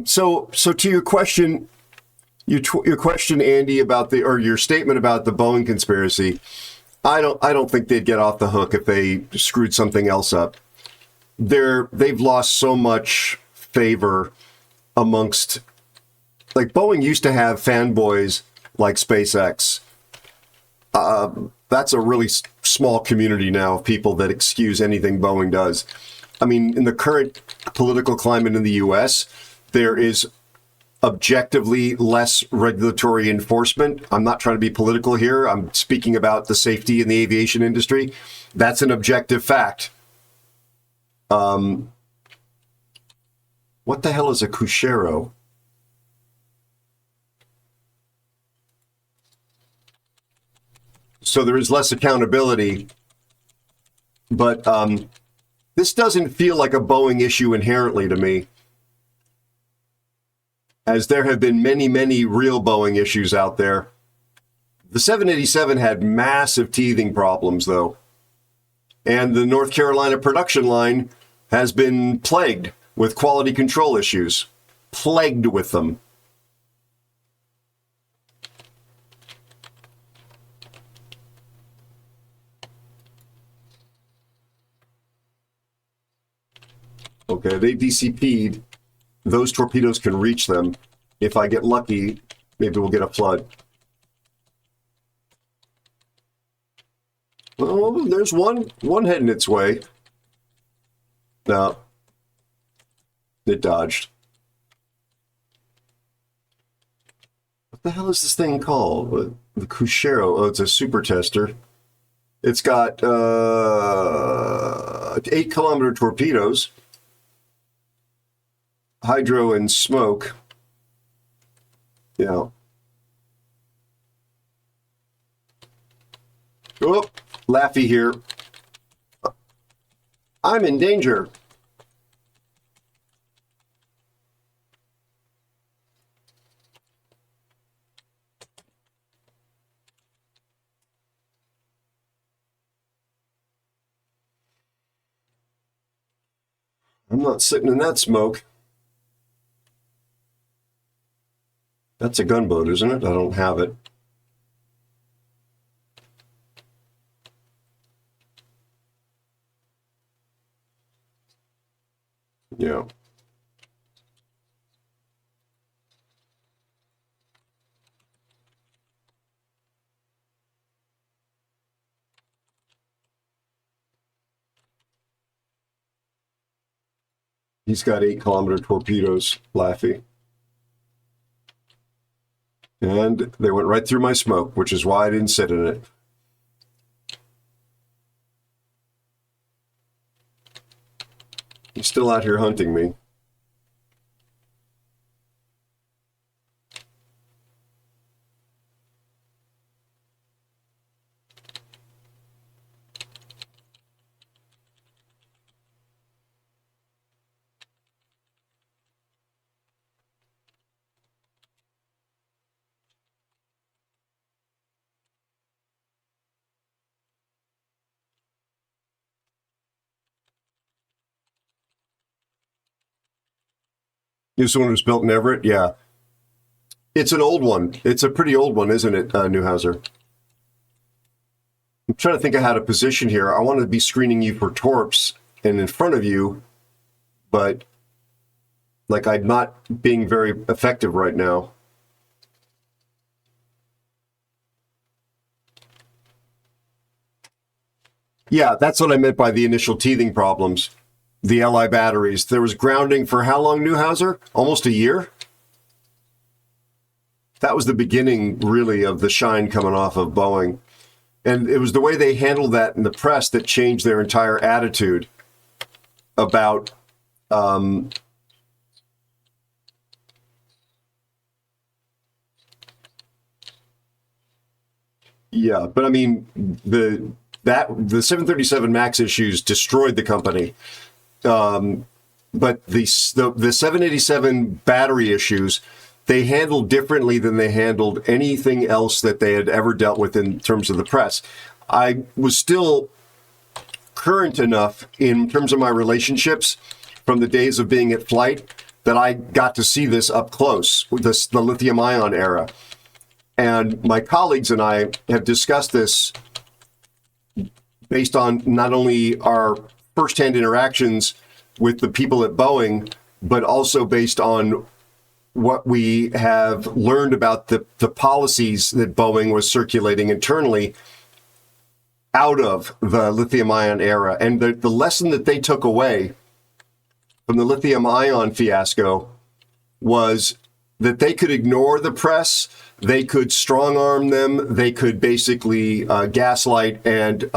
So to your question, your question, Andy, about your statement about the Boeing conspiracy, I don't think they'd get off the hook if they screwed something else up. They've lost so much favor amongst, like, Boeing used to have fanboys like SpaceX. That's a really small community now of people that excuse anything Boeing does. I mean, in the current political climate in the U.S., there is objectively less regulatory enforcement. I'm not trying to be political here. I'm speaking about the safety in the aviation industry. That's an objective fact. What the hell is a Cushero? So there is less accountability, but this doesn't feel like a Boeing issue inherently to me, as there have been many real Boeing issues out there. The 787 had massive teething problems, though, and the North Carolina production line has been plagued with quality control issues. Plagued with them. Okay, they DCP'd. Those torpedoes can reach them. If I get lucky, maybe we'll get a flood. Oh, there's one heading its way. No. It dodged. What the hell is this thing called? The Cushero. Oh, it's a super tester. It's got 8-kilometer torpedoes. Hydro and smoke. Yeah. Oh, Laffy here. I'm in danger. I'm not sitting in that smoke. That's a gunboat, isn't it? I don't have it. Yeah. He's got 8-kilometer torpedoes, Laffy. And they went right through my smoke, which is why I didn't sit in it. He's still out here hunting me. This one was built in Everett? Yeah. It's an old one. It's a pretty old one, isn't it, Newhouser? I'm trying to think of how to position here. I want to be screening you for torps and in front of you, but like I'm not being very effective right now. Yeah, that's what I meant by the initial teething problems. The LI batteries. There was grounding for how long, Newhouser? Almost a year? That was the beginning, really, of the shine coming off of Boeing. And it was the way they handled that in the press that changed their entire attitude about yeah, but I mean, the 737 MAX issues destroyed the company. But the 787 battery issues, they handled differently than they handled anything else that they had ever dealt with in terms of the press. I was still current enough in terms of my relationships from the days of being at flight that I got to see this up close with the lithium ion era. And my colleagues and I have discussed this based on not only our firsthand interactions with the people at Boeing, but also based on what we have learned about the policies that Boeing was circulating internally out of the lithium-ion era. And the lesson that they took away from the lithium-ion fiasco was that they could ignore the press, they could strong-arm them, they could basically gaslight and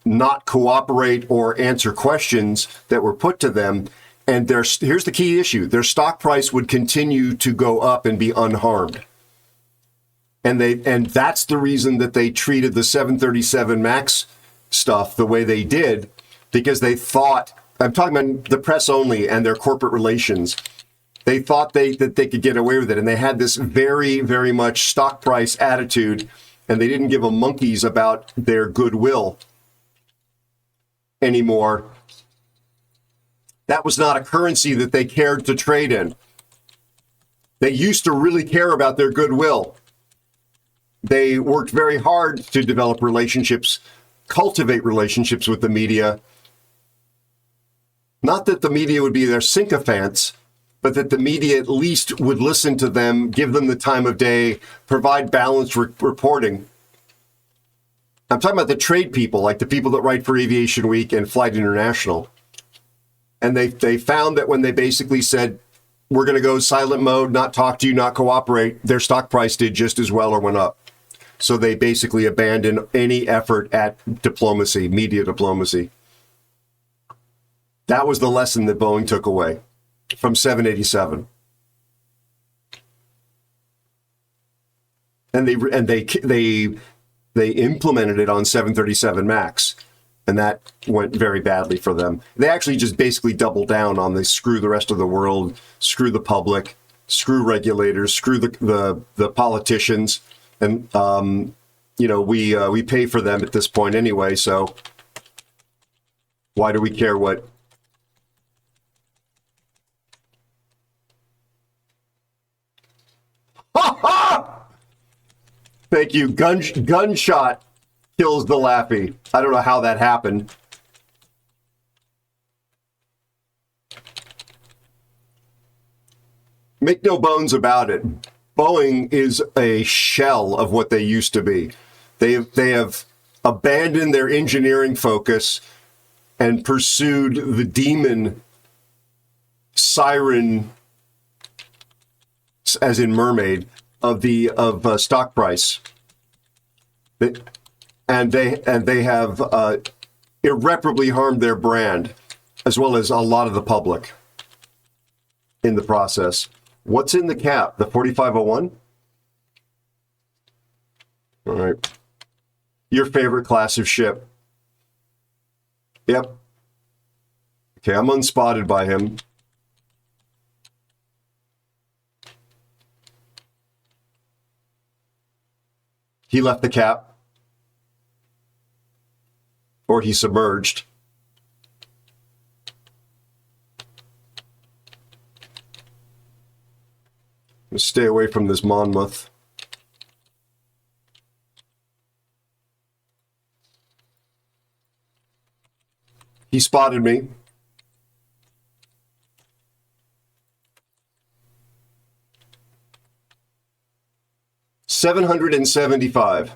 not cooperate or answer questions that were put to them. And here's the key issue. Their stock price would continue to go up and be unharmed. And that's the reason that they treated the 737 MAX stuff the way they did, because they thought, I'm talking about the press only and their corporate relations, they thought that they could get away with it. And they had this very, very much stock price attitude, and they didn't give a monkeys about their goodwill anymore. That was not a currency that they cared to trade in. They used to really care about their goodwill. They worked very hard to develop relationships, cultivate relationships with the media. Not that the media would be their sycophants, but that the media at least would listen to them, give them the time of day, provide balanced reporting. I'm talking about the trade people, like the people that write for Aviation Week and Flight International. And they found that when they basically said, we're going to go silent mode, not talk to you, not cooperate, their stock price did just as well or went up. So they basically abandoned any effort at diplomacy, media diplomacy. That was the lesson that Boeing took away from 787. And they implemented it on 737 MAX, and that went very badly for them. They actually just basically doubled down on the screw the rest of the world, screw the public, screw regulators, screw the politicians, and we pay for them at this point anyway. So why do we care what? Ha ha! Thank you. Gunshot kills the Laffy. I don't know how that happened. Make no bones about it. Boeing is a shell of what they used to be. They have abandoned their engineering focus and pursued the demon siren, as in mermaid, of stock price. And they have irreparably harmed their brand, as well as a lot of the public in the process. What's in the cap? The 4501? All right. Your favorite class of ship. Yep. Okay, I'm unspotted by him. He left the cap. Or he submerged. Stay away from this Monmouth. He spotted me. $775.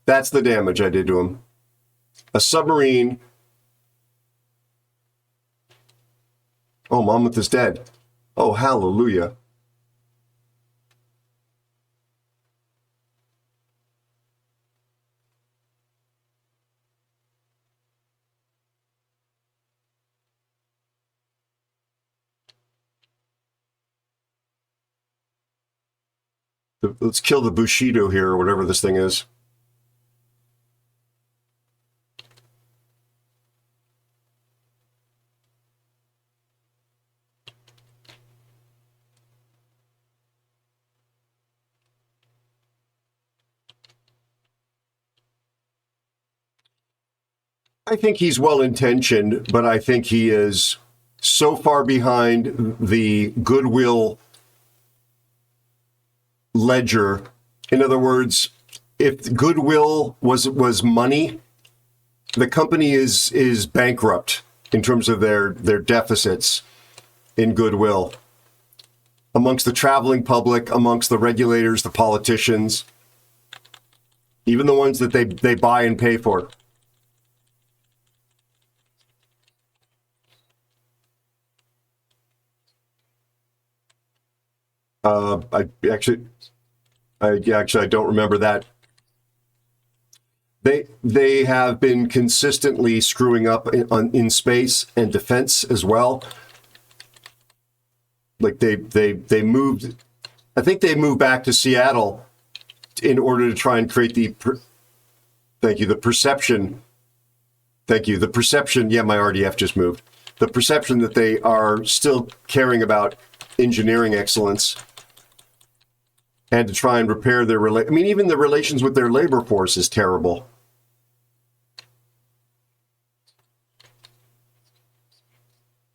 That's the damage I did to him. A submarine. Oh, Monmouth is dead. Oh, hallelujah. Let's kill the Bushido here, or whatever this thing is. I think he's well-intentioned, but I think he is so far behind the goodwill ledger. In other words, if goodwill was money, the company is bankrupt in terms of their deficits in goodwill amongst the traveling public, amongst the regulators, the politicians, even the ones that they buy and pay for. I don't remember that. They have been consistently screwing up in space and defense as well. Like they moved, I think they moved back to Seattle in order to try and create the perception. Thank you. The perception. Yeah, my RDF just moved. The perception that they are still caring about engineering excellence. And to try and repair their even the relations with their labor force is terrible.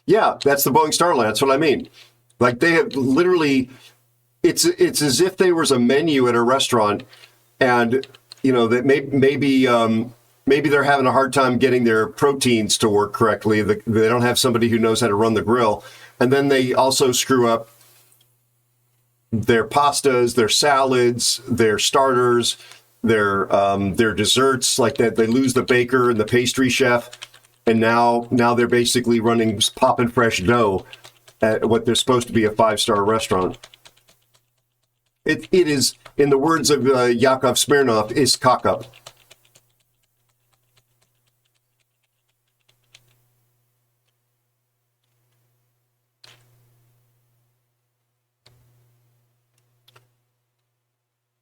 Yeah, that's the Boeing Starliner. That's what I mean. Like they have literally, it's as if there was a menu at a restaurant, and that maybe maybe they're having a hard time getting their proteins to work correctly. They don't have somebody who knows how to run the grill. And then they also screw up their pastas, their salads, their starters, their desserts, like that. They lose the baker and the pastry chef. And now they're basically running poppin' fresh dough at what they're supposed to be a 5-star restaurant. It is, in the words of Yakov Smirnov, is cock up.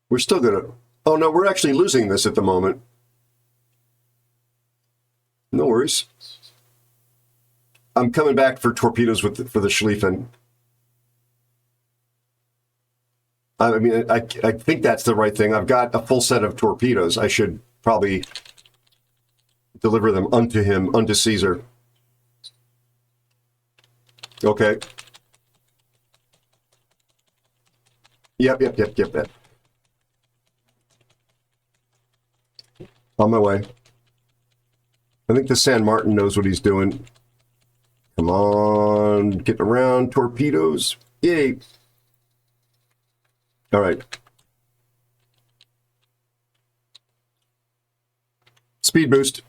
We're still gonna. Oh no, we're actually losing this at the moment. No worries. I'm coming back for torpedoes for the Schlieffen. I mean, I think that's the right thing. I've got a full set of torpedoes. I should probably deliver them unto Caesar. Okay. Yep. On my way. I think the San Martin knows what he's doing. Come on, getting around, torpedoes. Yay. All right. Speed boost.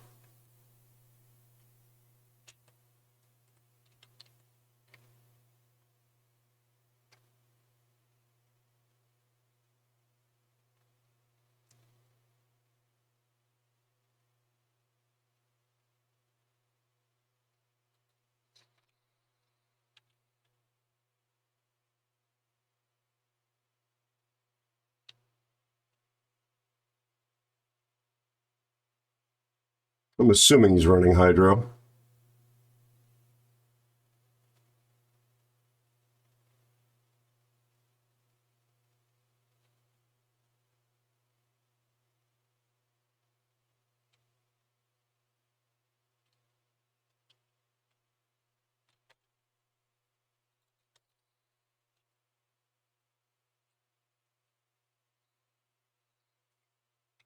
I'm assuming he's running hydro.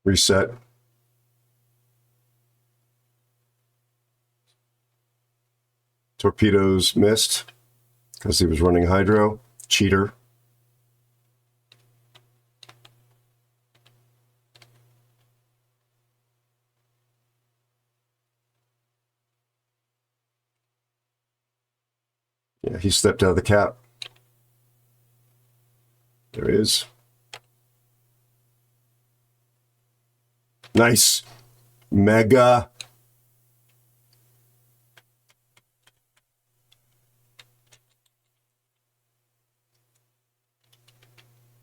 Reset. Torpedoes missed because he was running hydro. Cheater. Yeah, he stepped out of the cap. There he is. Nice. Mega.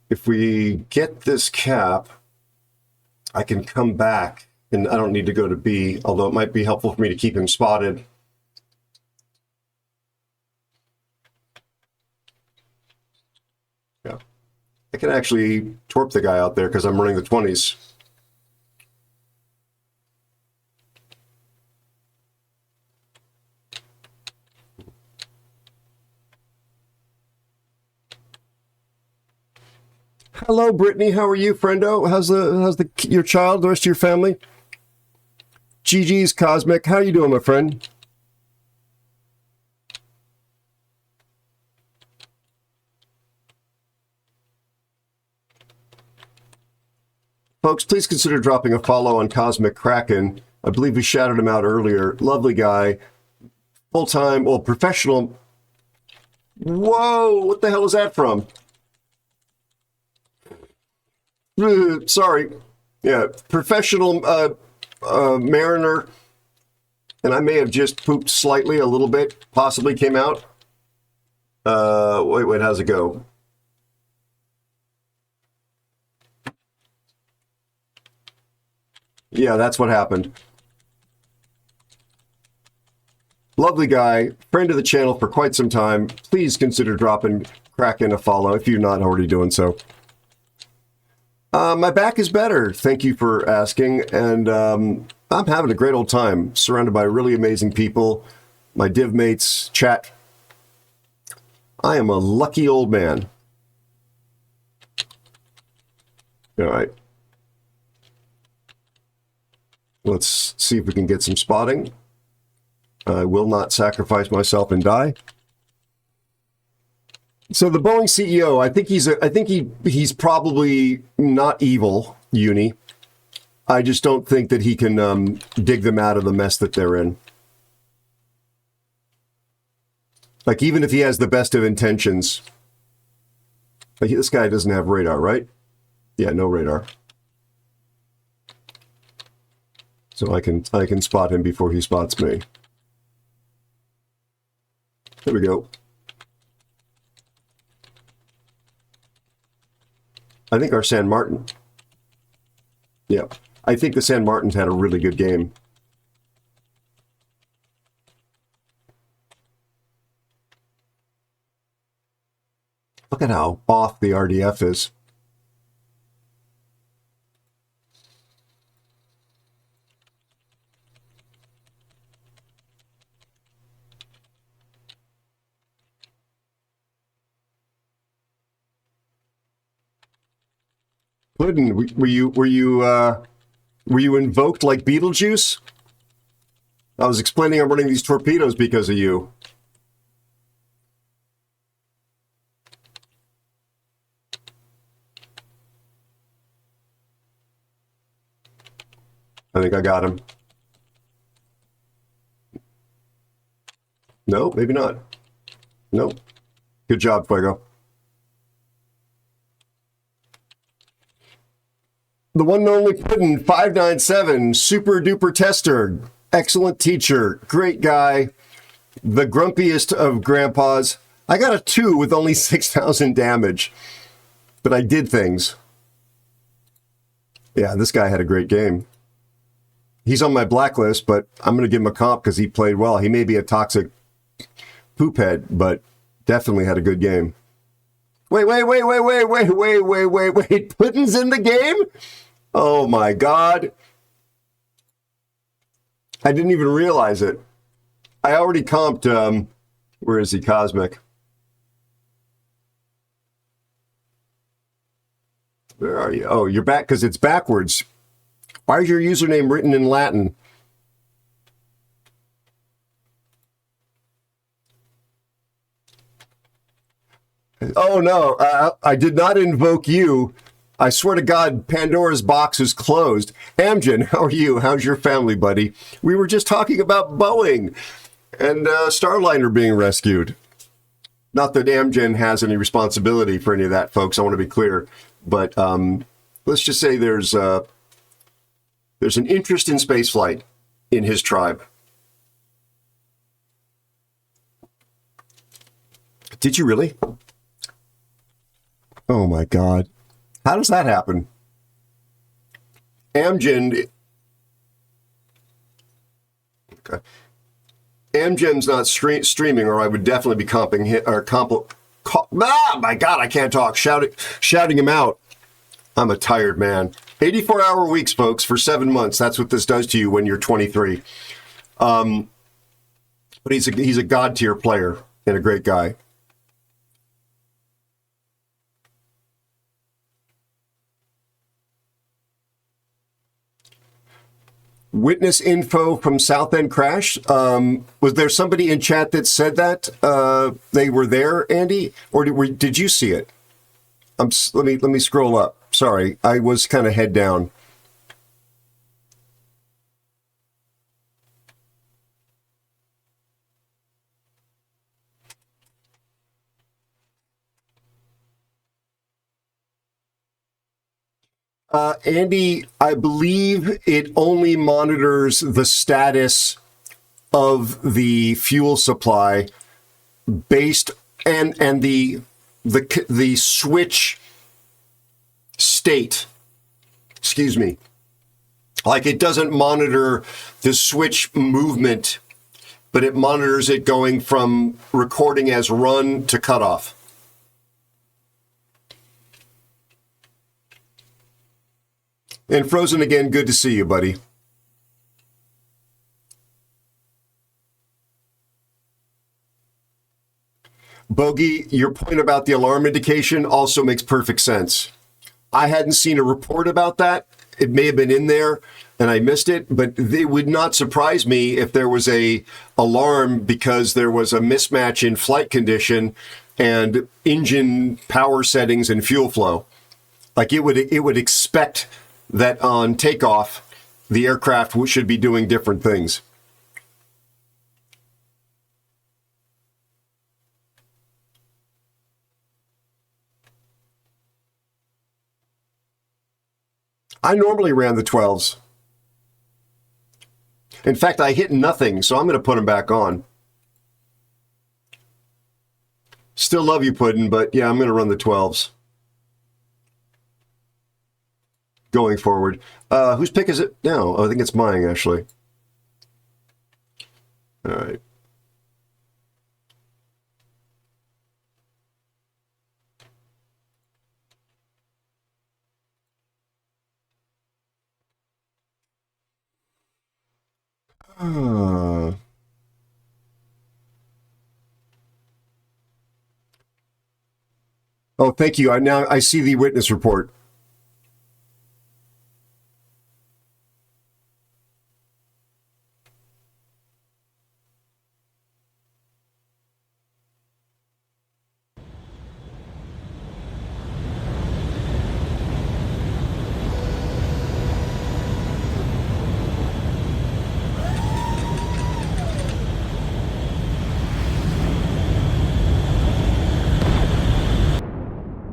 If we get this cap, I can come back, and I don't need to go to B, although it might be helpful for me to keep him spotted. Yeah. I can actually torp the guy out there because I'm running the 20s. Hello, Brittany. How are you, friendo? How's your child, the rest of your family? GG's Cosmic. How you doing, my friend? Folks, please consider dropping a follow on Cosmic Kraken. I believe we shouted him out earlier. Lovely guy. Full-time, well, professional. Whoa, what the hell is that from? Sorry. Yeah, professional mariner. And I may have just pooped slightly, a little bit. Possibly came out. Wait, how's it go? Yeah, that's what happened. Lovely guy, friend of the channel for quite some time. Please consider dropping Kraken a follow if you're not already doing so. My back is better. Thank you for asking. And I'm having a great old time, surrounded by really amazing people, my div mates, chat. I am a lucky old man. All right. Let's see if we can get some spotting. I will not sacrifice myself and die. So the Boeing CEO, I think he's probably not evil, Uni. I just don't think that he can dig them out of the mess that they're in. Like, even if he has the best of intentions, like, this guy doesn't have radar, right? Yeah, no radar. So I can spot him before he spots me. There we go. I think our San Martin. Yeah, I think the San Martins had a really good game. Look at how off the RDF is. Puddin', were you invoked like Beetlejuice? I was explaining I'm running these torpedoes because of you. I think I got him. No, maybe not. Nope. Good job, Fuego. The one and only Puddin, 597, super duper tester, excellent teacher, great guy, the grumpiest of grandpas. I got a 2 with only 6,000 damage, but I did things. Yeah, this guy had a great game. He's on my blacklist, but I'm going to give him a comp because he played well. He may be a toxic poophead, but definitely had a good game. Wait. Puddin's in the game? Oh my God. I didn't even realize it. I already comped, where is he, Cosmic? Where are you? Oh, you're back because it's backwards. Why is your username written in Latin? Oh no, I did not invoke you. I swear to God, Pandora's box is closed. Amgen, how are you? How's your family, buddy? We were just talking about Boeing and Starliner being rescued. Not that Amgen has any responsibility for any of that, folks. I want to be clear. But let's just say there's an interest in spaceflight in his tribe. Did you really? Oh my God. How does that happen? Amgen's not streaming, or I would definitely be comping him, or my God, I can't talk. Shouting him out. I'm a tired man. 84-hour weeks, folks, for 7 months. That's what this does to you when you're 23. But he's a god tier player and a great guy. Witness info from South End crash. Was there somebody in chat that said that they were there, Andy, or did you see it? Let me scroll up. Sorry, I was kind of head down. Andy, I believe it only monitors the status of the fuel supply based and the switch state. Excuse me. Like, it doesn't monitor the switch movement, but it monitors it going from recording as run to cutoff. And Frozen again, good to see you, buddy. Bogey, your point about the alarm indication also makes perfect sense. I hadn't seen a report about that. It may have been in there and I missed it, but it would not surprise me if there was a alarm because there was a mismatch in flight condition and engine power settings and fuel flow. Like it would expect that on takeoff, the aircraft should be doing different things. I normally ran the 12s. In fact, I hit nothing, so I'm going to put them back on. Still love you, Puddin', but yeah, I'm going to run the 12s. Going forward. Whose pick is it now? Oh, I think it's mine, actually. All right. Oh, thank you. I see the witness report.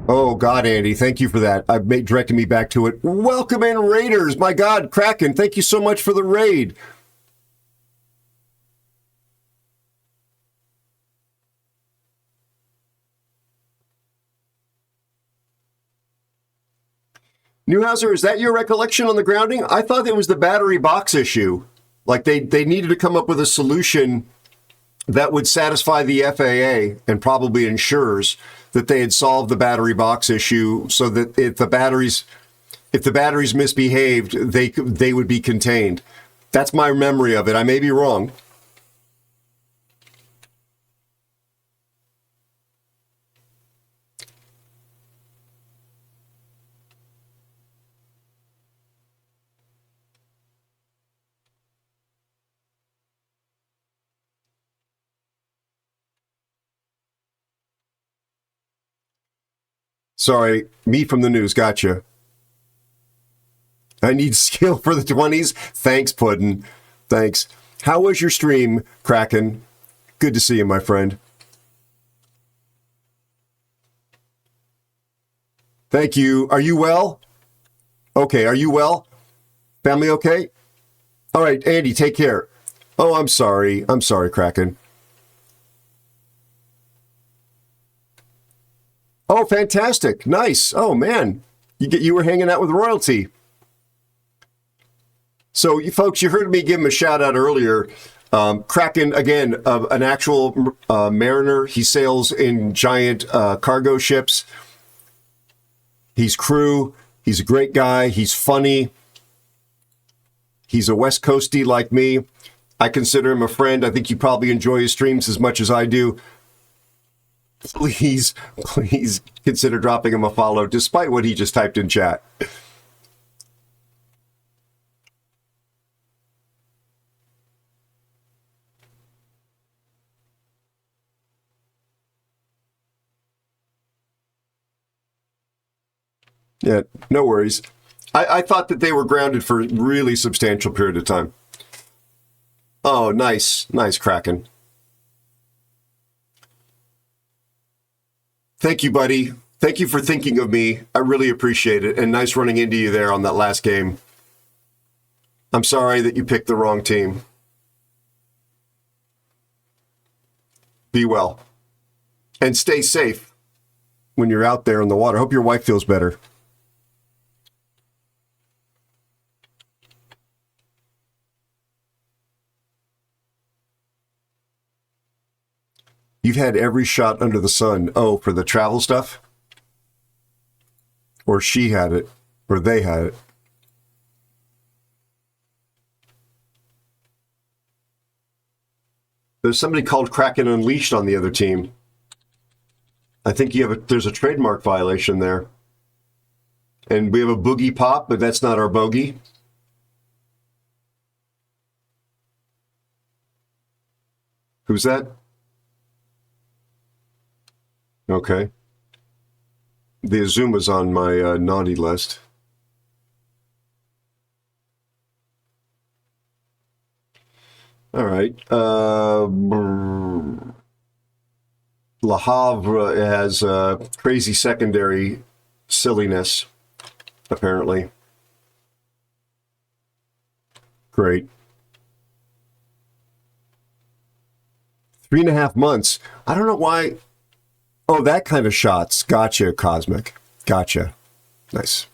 Oh, God, Andy, thank you for that. Directed me back to it. Welcome in, Raiders. My God, Kraken, thank you so much for the raid. Newhouser, is that your recollection on the grounding? I thought it was the battery box issue. Like they needed to come up with a solution that would satisfy the FAA and probably insurers that they had solved the battery box issue so that if the batteries misbehaved, they would be contained. That's my memory of it. I may be wrong. Sorry, me from the news. Gotcha. I need skill for the 20s. Thanks, Puddin'. Thanks. How was your stream, Kraken? Good to see you, my friend. Thank you. Are you well? Okay, are you well? Family okay? All right, Andy, take care. Oh, I'm sorry. I'm sorry, Kraken. Oh, fantastic. Nice. Oh, man. You were hanging out with royalty. So, you folks, you heard me give him a shout out earlier. Kraken, again, an actual mariner. He sails in giant cargo ships. He's crew. He's a great guy. He's funny. He's a West Coastie like me. I consider him a friend. I think you probably enjoy his streams as much as I do. Please consider dropping him a follow, despite what he just typed in chat. Yeah, no worries. I thought that they were grounded for a really substantial period of time. Oh, nice. Nice, Kraken. Thank you, buddy. Thank you for thinking of me. I really appreciate it. And nice running into you there on that last game. I'm sorry that you picked the wrong team. Be well. And stay safe when you're out there in the water. Hope your wife feels better. You've had every shot under the sun. Oh, for the travel stuff? Or she had it, or they had it. There's somebody called Kraken Unleashed on the other team. I think there's a trademark violation there. And we have a boogie pop, but that's not our bogey. Who's that? Okay. The Azuma's on my naughty list. All right. Le Havre has crazy secondary silliness, apparently. Great. 3.5 months. I don't know why. Oh, that kind of shots. Gotcha, Cosmic. Gotcha. Nice.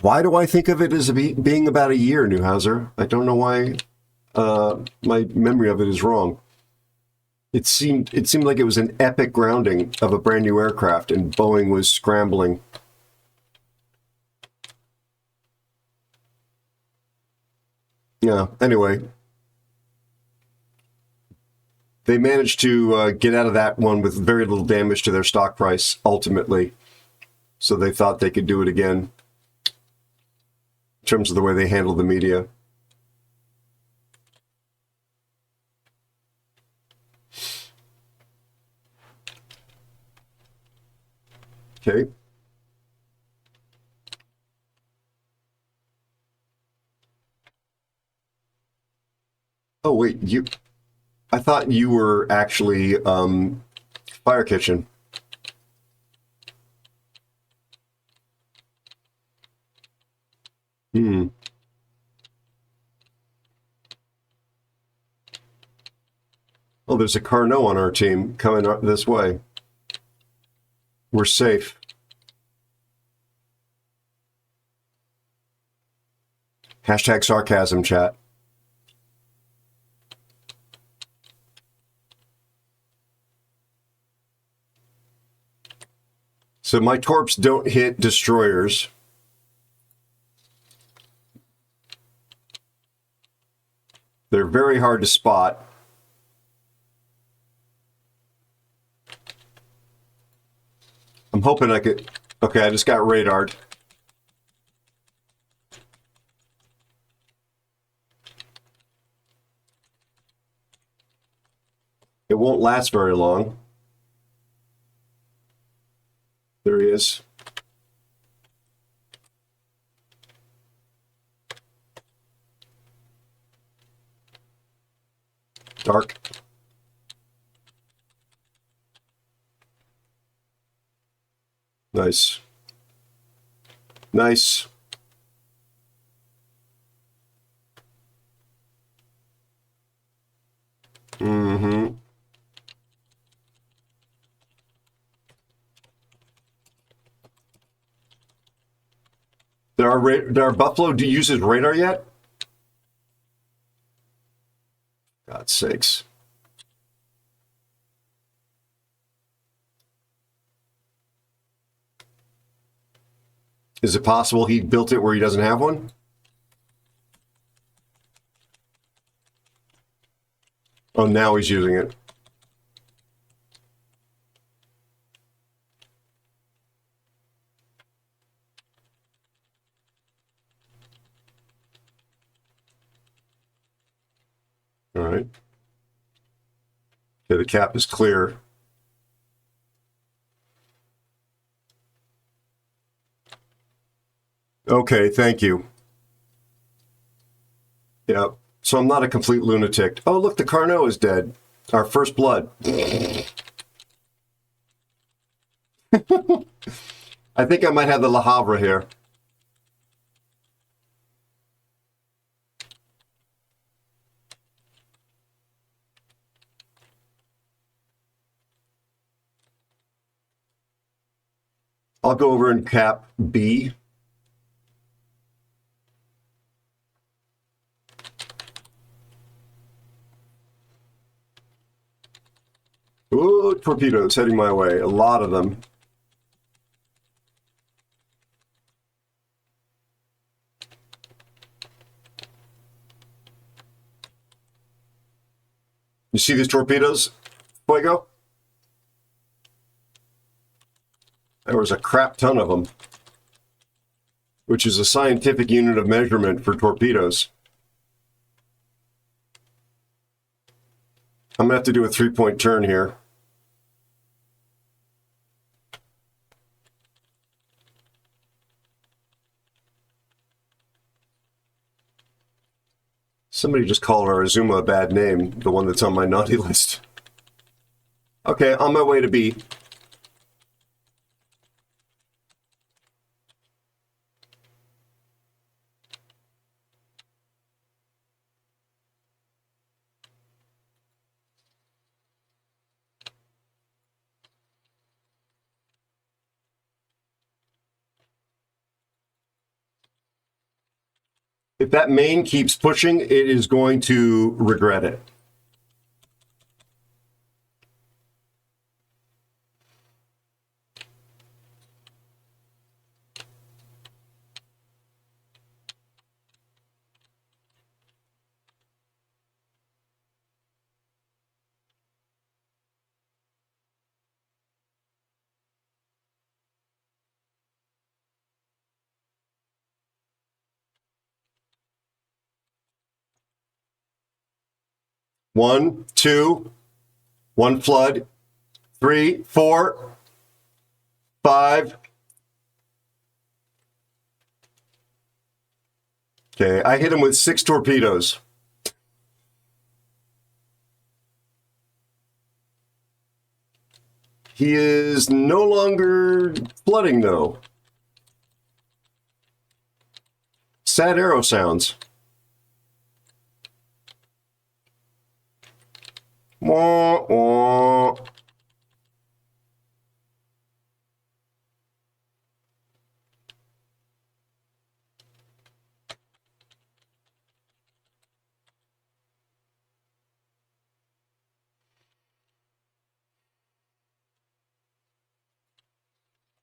Why do I think of it as being about a year, Newhouser? I don't know why my memory of it is wrong. It seemed like it was an epic grounding of a brand new aircraft, and Boeing was scrambling. Yeah, anyway. They managed to get out of that one with very little damage to their stock price, ultimately. So they thought they could do it again in terms of the way they handled the media. Okay. Oh, wait, I thought you were actually Fire Kitchen. Oh, there's a Carnot on our team coming this way. We're safe. Hashtag sarcasm, chat. So my torps don't hit destroyers. They're very hard to spot. I'm hoping I could... Okay, I just got radared. It won't last very long. There he is. Dark. Nice. Nice. Mm-hmm. Did our Buffalo use his radar yet? God's sakes. Is it possible he built it where he doesn't have one? Oh, now he's using it. All right. Okay, the cap is clear. Okay, thank you. Yep. So I'm not a complete lunatic. Oh, look, the Carnot is dead. Our first blood. I think I might have the Le Havre here. I'll go over and cap B. Ooh, torpedoes heading my way. A lot of them. You see these torpedoes, Fuego? There was a crap ton of them, which is a scientific unit of measurement for torpedoes. I'm going to have to do a 3-point turn here. Somebody just called our Azuma a bad name, the one that's on my naughty list. Okay, on my way to B. If that main keeps pushing, it is going to regret it. One, two, one flood, 3, 4, 5. Okay, I hit him with 6 torpedoes. He is no longer flooding, though. Sad Aero sounds. Wah, wah.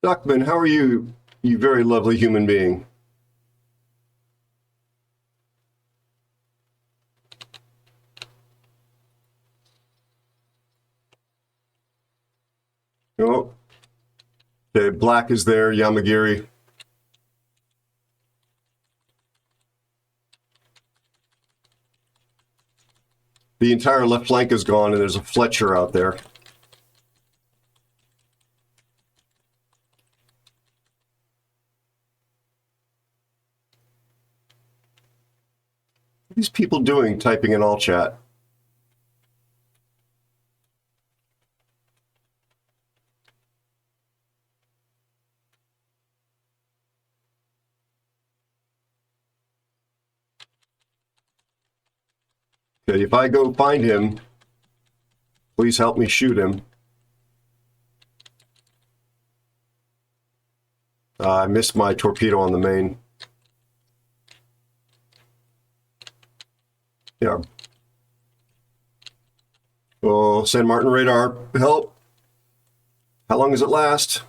Duckman, how are you, you very lovely human being? Oh, okay, black is there, Yamagiri. The entire left flank is gone, and there's a Fletcher out there. What are these people doing typing in all chat? Okay, if I go find him, please help me shoot him. I missed my torpedo on the main. Yeah. Oh, San Martin radar, help. How long does it last?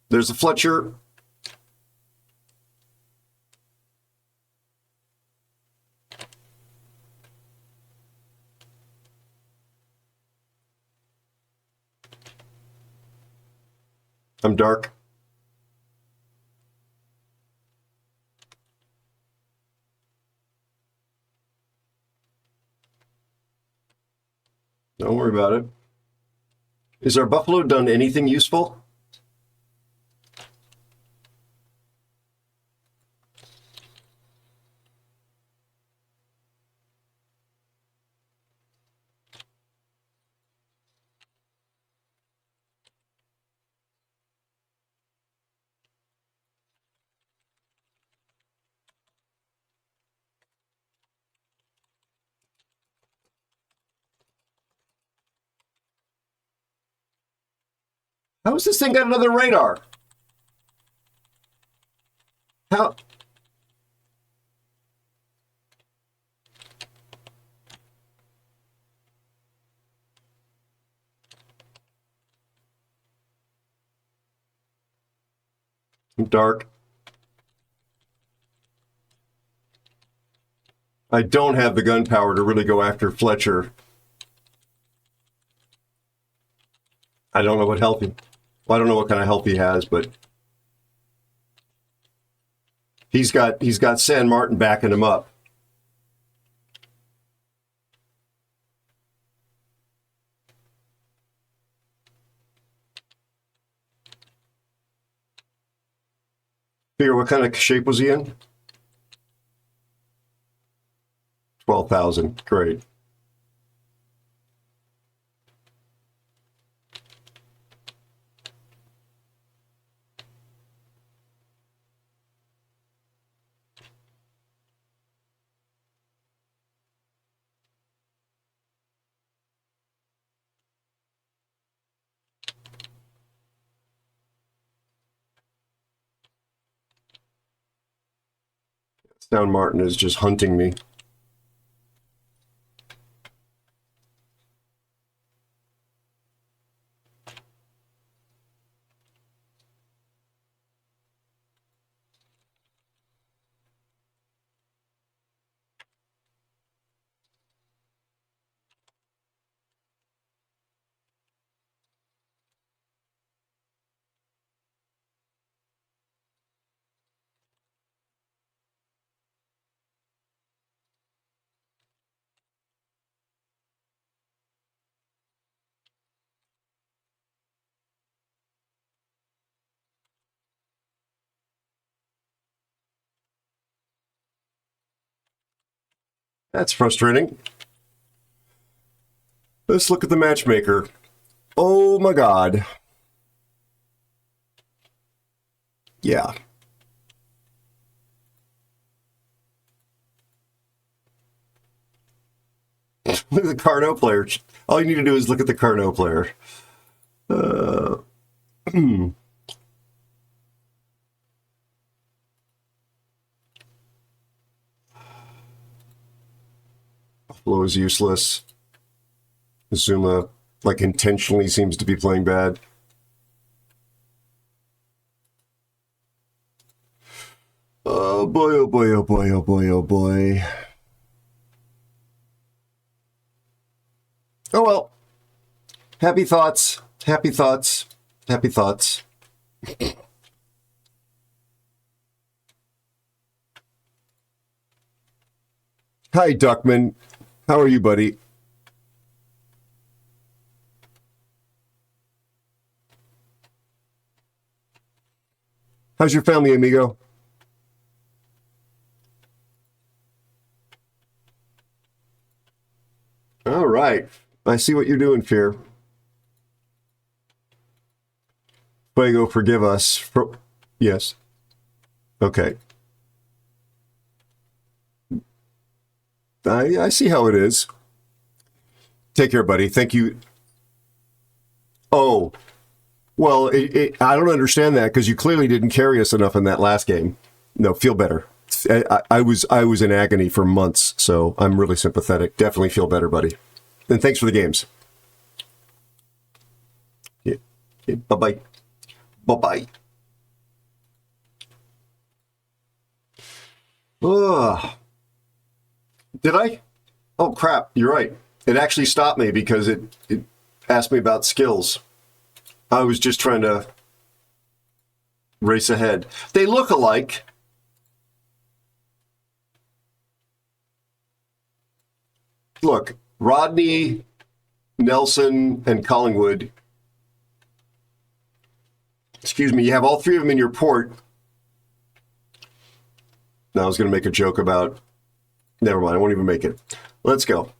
There's a Fletcher. I'm dark. Don't worry about it. Is our Buffalo done anything useful? How has this thing got another radar? How? I'm dark. I don't have the gunpowder to really go after Fletcher. I don't know what helping. Well, I don't know what kind of help he has, but he's got San Martin backing him up. Figure, what kind of shape was he in? 12,000. Great. San Martin is just hunting me. That's frustrating. Let's look at the matchmaker. Oh my God. Yeah. Look at the Carno player. All you need to do is look at the Carno player. Flow is useless. Zuma, like, intentionally seems to be playing bad. Oh boy, oh boy, oh boy, oh boy, oh boy. Oh well. Happy thoughts, happy thoughts, happy thoughts. Hi, Duckman. How are you, buddy? How's your family, amigo? All right. I see what you're doing, Fear. Fuego, forgive us. Yes. Okay. I see how it is. Take care, buddy. Thank you. Oh, well, I don't understand that because you clearly didn't carry us enough in that last game. No, feel better. I was in agony for months, so I'm really sympathetic. Definitely feel better, buddy. And thanks for the games. Yeah. Bye-bye. Bye-bye. Ugh. Did I? Oh, crap. You're right. It actually stopped me because it asked me about skills. I was just trying to race ahead. They look alike. Look, Rodney, Nelson, and Collingwood. Excuse me, you have all three of them in your port. Now I was going to make a joke about... Never mind, I won't even make it. Let's go.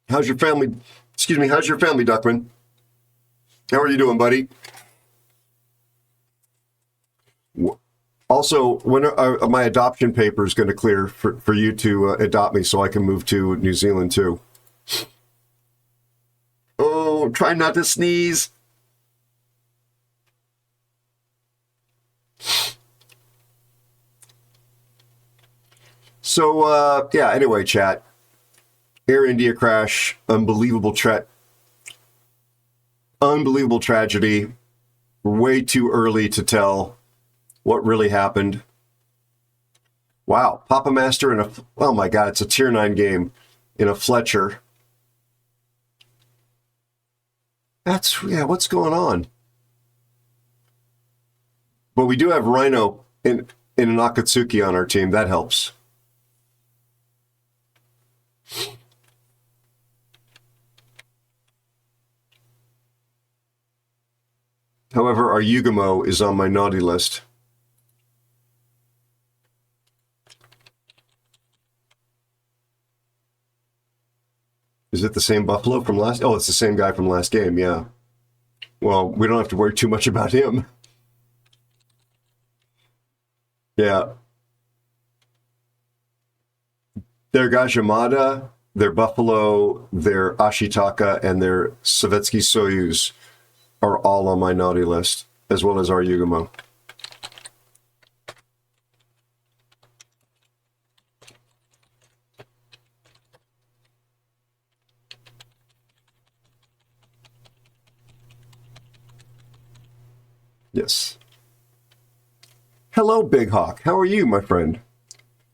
How's your family? Excuse me, how's your family, Duckman? How are you doing, buddy? Also, when are my adoption papers going to clear for you to adopt me so I can move to New Zealand too? Oh, try not to sneeze. So, yeah, anyway, chat. Air India crash, unbelievable tragedy. Way too early to tell what really happened. Wow, Papa Master in a... Oh my God, it's a Tier 9 game in a Fletcher. Yeah, what's going on? But we do have Rhino in an Akatsuki on our team. That helps. However, our Yugamo is on my naughty list. Is it the same Buffalo from last? Oh, it's the same guy from last game, yeah. Well, we don't have to worry too much about him. Yeah. Their Gajimada, their Buffalo, their Ashitaka, and their Sovietsky Soyuz are all on my naughty list, as well as our Yugamo. Yes. Hello, Big Hawk. How are you, my friend?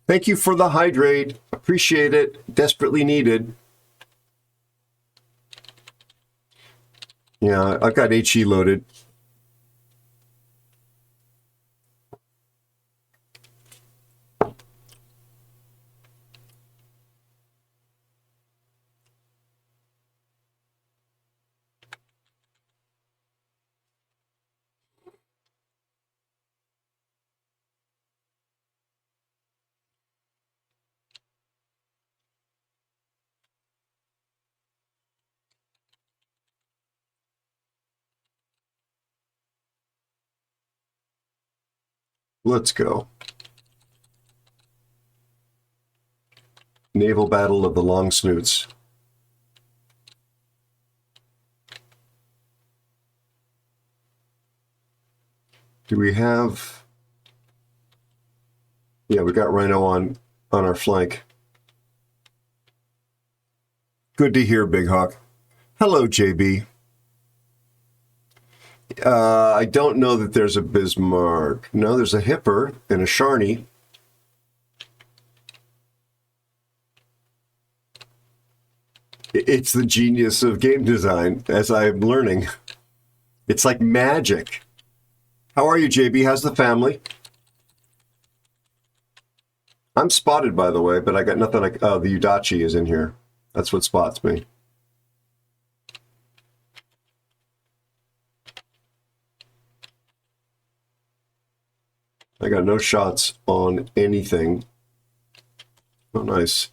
Thank you for the hydrate. Appreciate it. Desperately needed. Yeah, I've got HE loaded. Let's go. Naval Battle of the Long Snoots. Do we have... Yeah, we got Rhino on our flank. Good to hear, Big Hawk. Hello, JB. I don't know that there's a Bismarck. No, there's a Hipper and a Sharney. It's the genius of game design, as I'm learning. It's like magic. How are you, JB? How's the family? I'm spotted, by the way, but I got nothing like... Oh, the Udachi is in here. That's what spots me. I got no shots on anything. Oh, nice.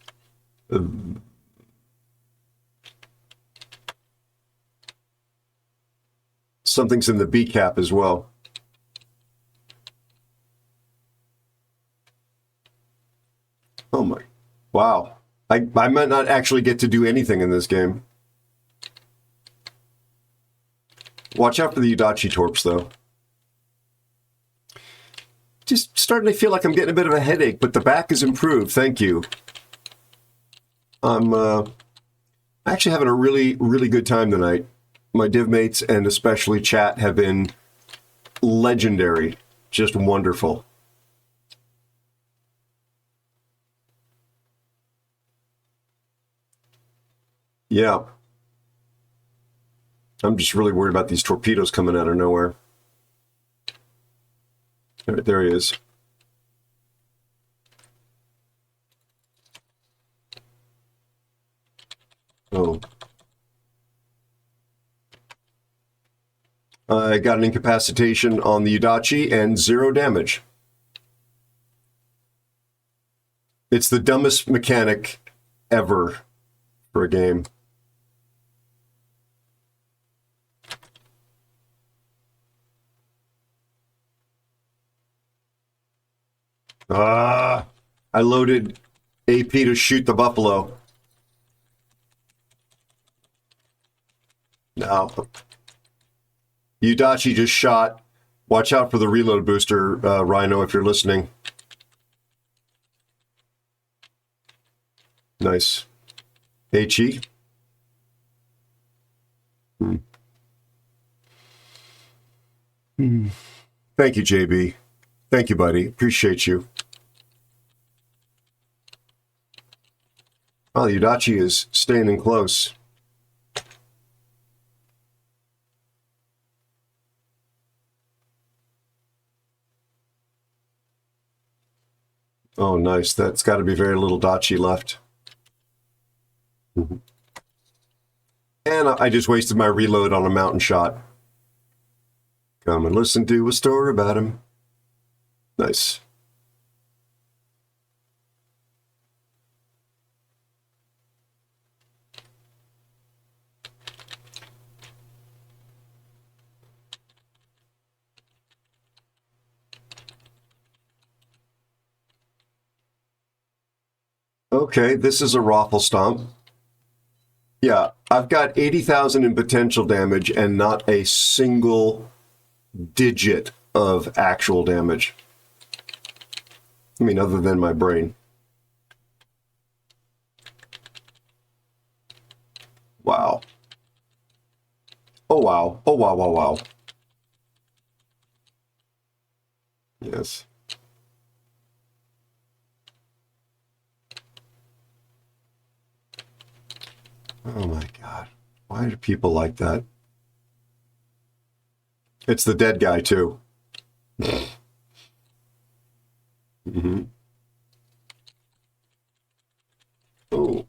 Something's in the B cap as well. Oh my, wow. I might not actually get to do anything in this game. Watch out for the Udachi torps, though. Just starting to feel like I'm getting a bit of a headache, but the back is improved. Thank you. I'm actually having a really, really good time tonight. My div mates and especially chat have been legendary. Just wonderful. Yeah. I'm just really worried about these torpedoes coming out of nowhere. There he is. Oh. I got an incapacitation on the Udachi and 0 damage. It's the dumbest mechanic ever for a game. I loaded AP to shoot the Buffalo. No. Udachi just shot. Watch out for the reload booster, Rhino, if you're listening. Nice. HE. Thank you, JB. Thank you, buddy. Appreciate you. Oh, the Udachi is staying in close. Oh, nice. That's got to be very little Dachi left. And I just wasted my reload on a mountain shot. Come and listen to a story about him. Nice. Okay, this is a raffle stomp. Yeah, I've got 80,000 in potential damage and not a single digit of actual damage. I mean, other than my brain. Wow. Oh, wow. Oh, wow, wow, wow. Yes. Oh, my God. Why do people like that? It's the dead guy, too. Mm-hmm. Oh.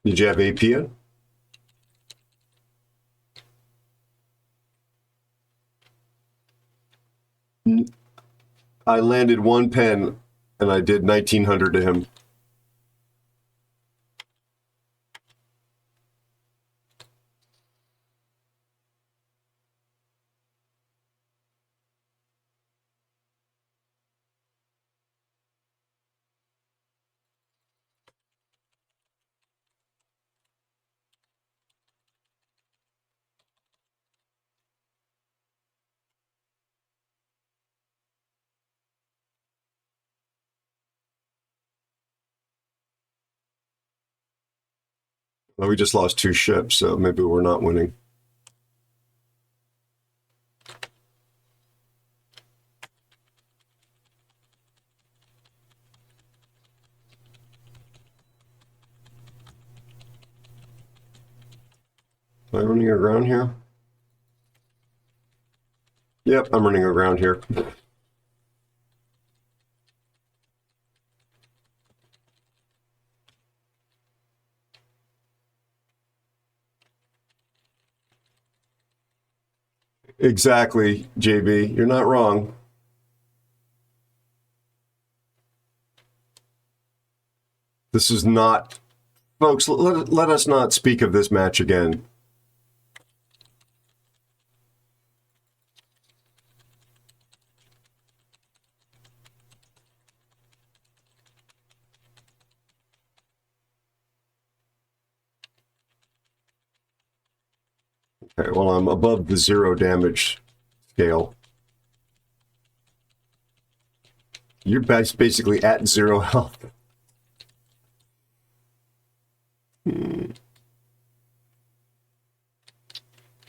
Did you have AP in? I landed one pen and I did 1900 to him. Well, we just lost 2 ships, so maybe we're not winning. Am I running aground here? Yep, I'm running aground here. Exactly, JB. You're not wrong. This is not... Folks, let us not speak of this match again. Okay, well, I'm above the 0 damage scale. You're basically at 0 health.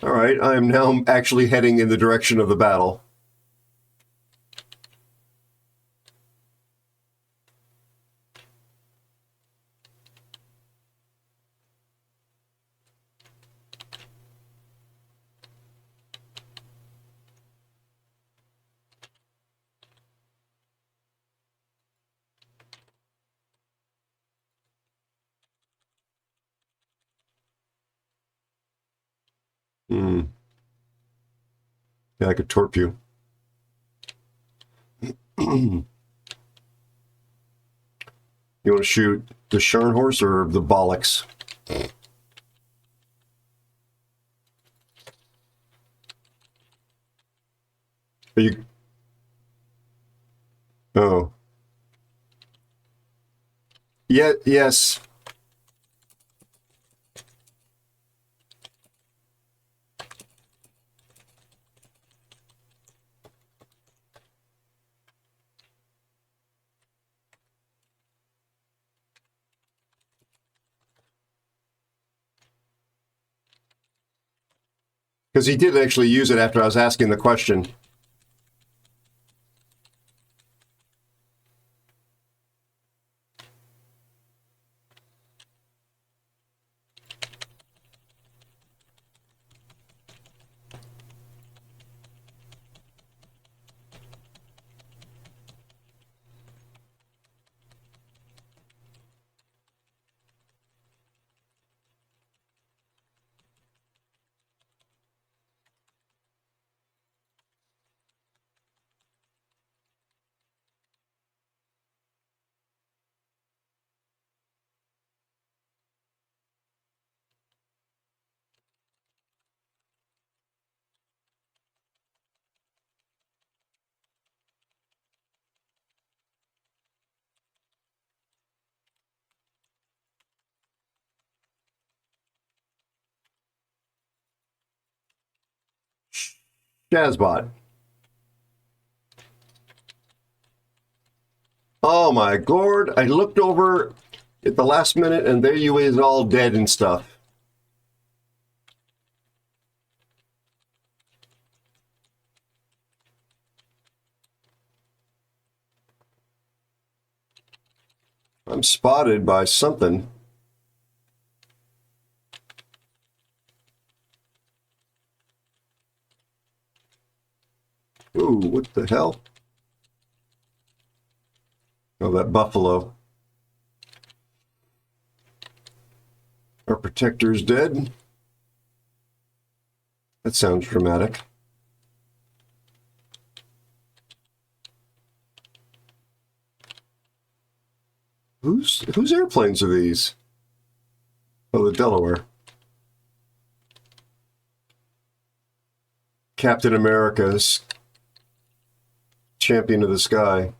All right, I am now actually heading in the direction of the battle. Yeah, I could torp you. You want to shoot the Scharnhorst or the Bollocks? Are you... Oh. Yeah, yes. Because he did actually use it after I was asking the question. Jazzbot. Oh my lord, I looked over at the last minute and there you is all dead and stuff. I'm spotted by something. Ooh, what the hell? Oh, that buffalo. Our protector's dead. That sounds dramatic. Whose airplanes are these? Oh, the Delaware. Captain America's champion of the sky.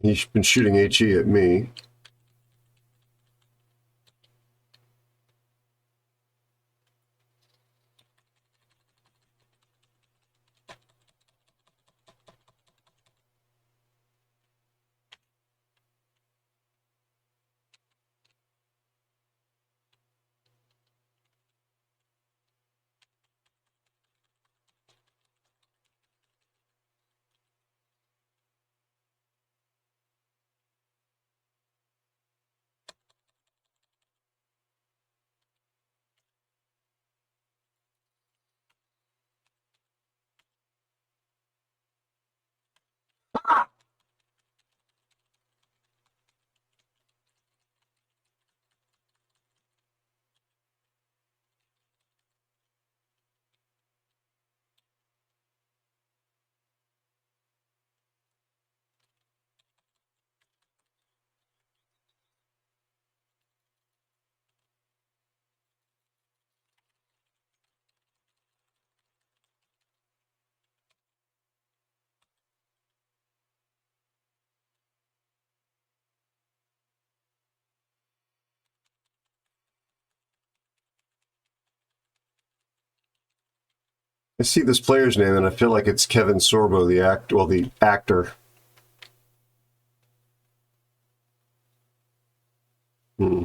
He's been shooting HE at me. I see this player's name and I feel like it's Kevin Sorbo, the actor. Hmm.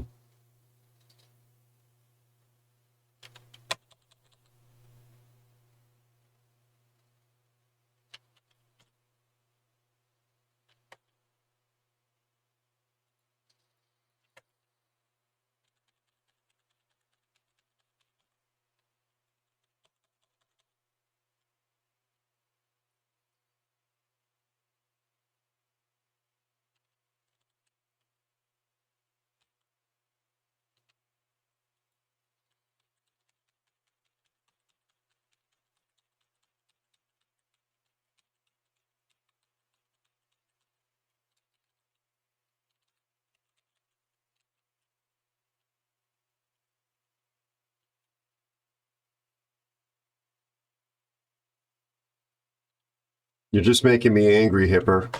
You're just making me angry, Hipper.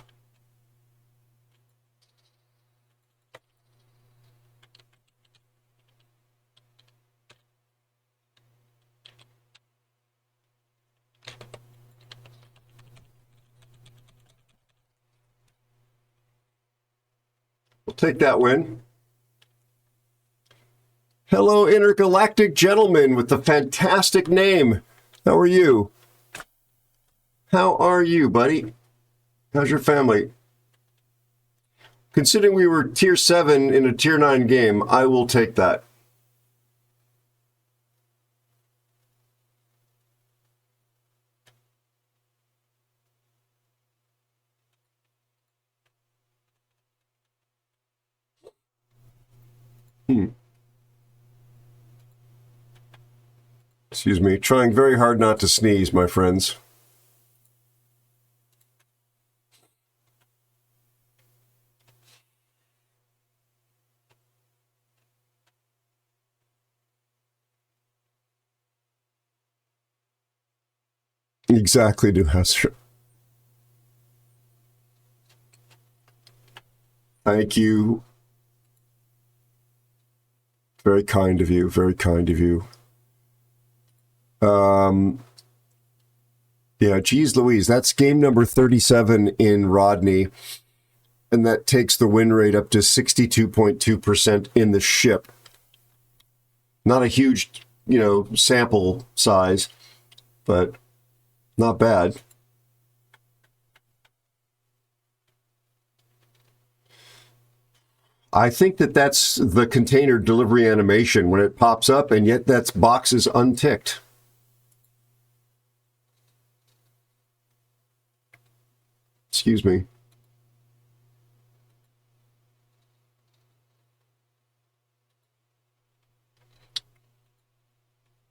We'll take that win. Hello, intergalactic gentleman with the fantastic name. How are you? How are you, buddy? How's your family? Considering we were tier 7 in a tier 9 game, I will take that. Excuse me. Trying very hard not to sneeze, my friends. Exactly, Newhouse. Thank you. Very kind of you. Very kind of you. Yeah, geez Louise, that's game number 37 in Rodney, and that takes the win rate up to 62.2% in the ship. Not a huge, sample size, but not bad. I think that's the container delivery animation when it pops up, and yet that box is unticked. Excuse me.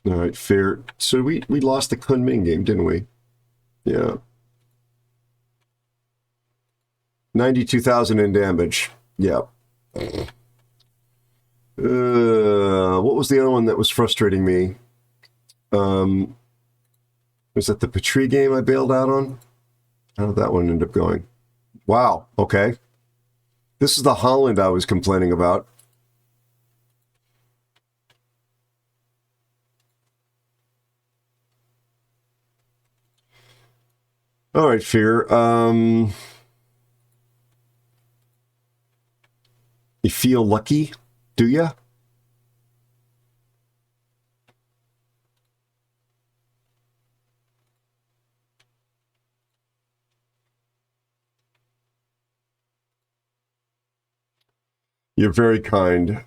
All right, fair. So we lost the Kunming game, didn't we? Yeah. 92,000 in damage. Yeah. What was the other one that was frustrating me? Was that the Petrie game I bailed out on? How did that one end up going? Wow, okay. This is the Holland I was complaining about. All right, Fear. You feel lucky, do ya? You're very kind,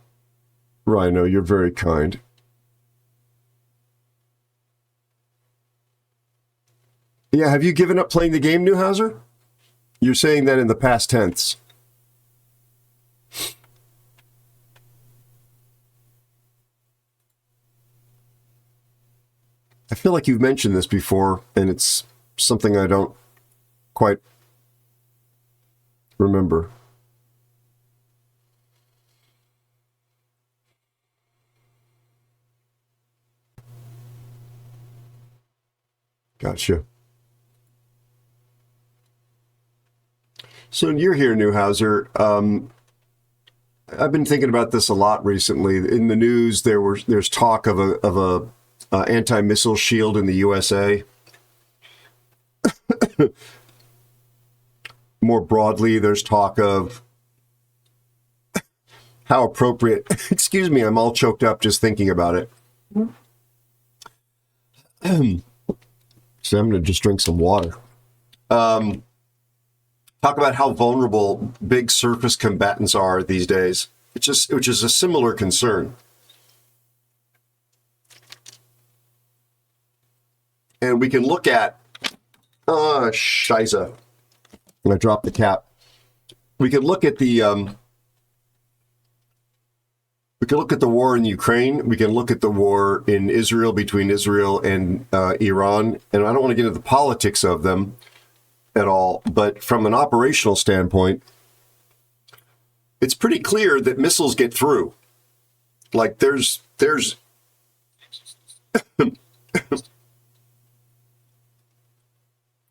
Rhino. You're very kind. Yeah, have you given up playing the game, Newhouser? You're saying that in the past tense. I feel like you've mentioned this before, and it's something I don't quite remember. Gotcha. So you're here, Newhouser. I've been thinking about this a lot recently. In the news, there's talk of a anti-missile shield in the USA. More broadly, there's talk of how appropriate. Excuse me, I'm all choked up just thinking about it. So I'm going to just drink some water. Talk about how vulnerable big surface combatants are these days, which is a similar concern. And we can look at, shiza. I dropped the cap. We could look at the war in Ukraine. We can look at the war in Israel, between Israel and Iran. And I don't want to get into the politics of them at all, but from an operational standpoint, it's pretty clear that missiles get through. Like there's the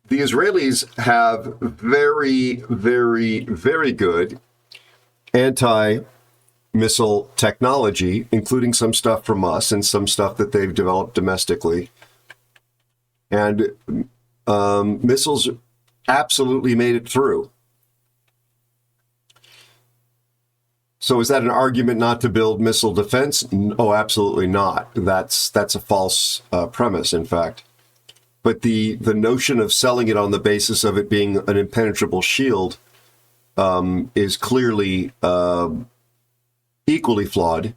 Israelis have very, very, very good anti-missile technology, including some stuff from us and some stuff that they've developed domestically. And missiles absolutely made it through. So is that an argument not to build missile defense? Oh, absolutely not. That's a false premise, in fact. But the notion of selling it on the basis of it being an impenetrable shield is clearly equally flawed.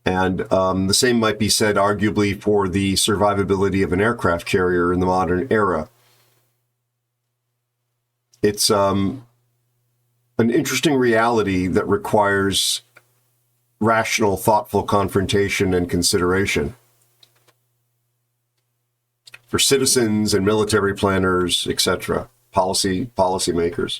And the same might be said, arguably, for the survivability of an aircraft carrier in the modern era. It's an interesting reality that requires rational, thoughtful confrontation and consideration for citizens and military planners, etc., policymakers.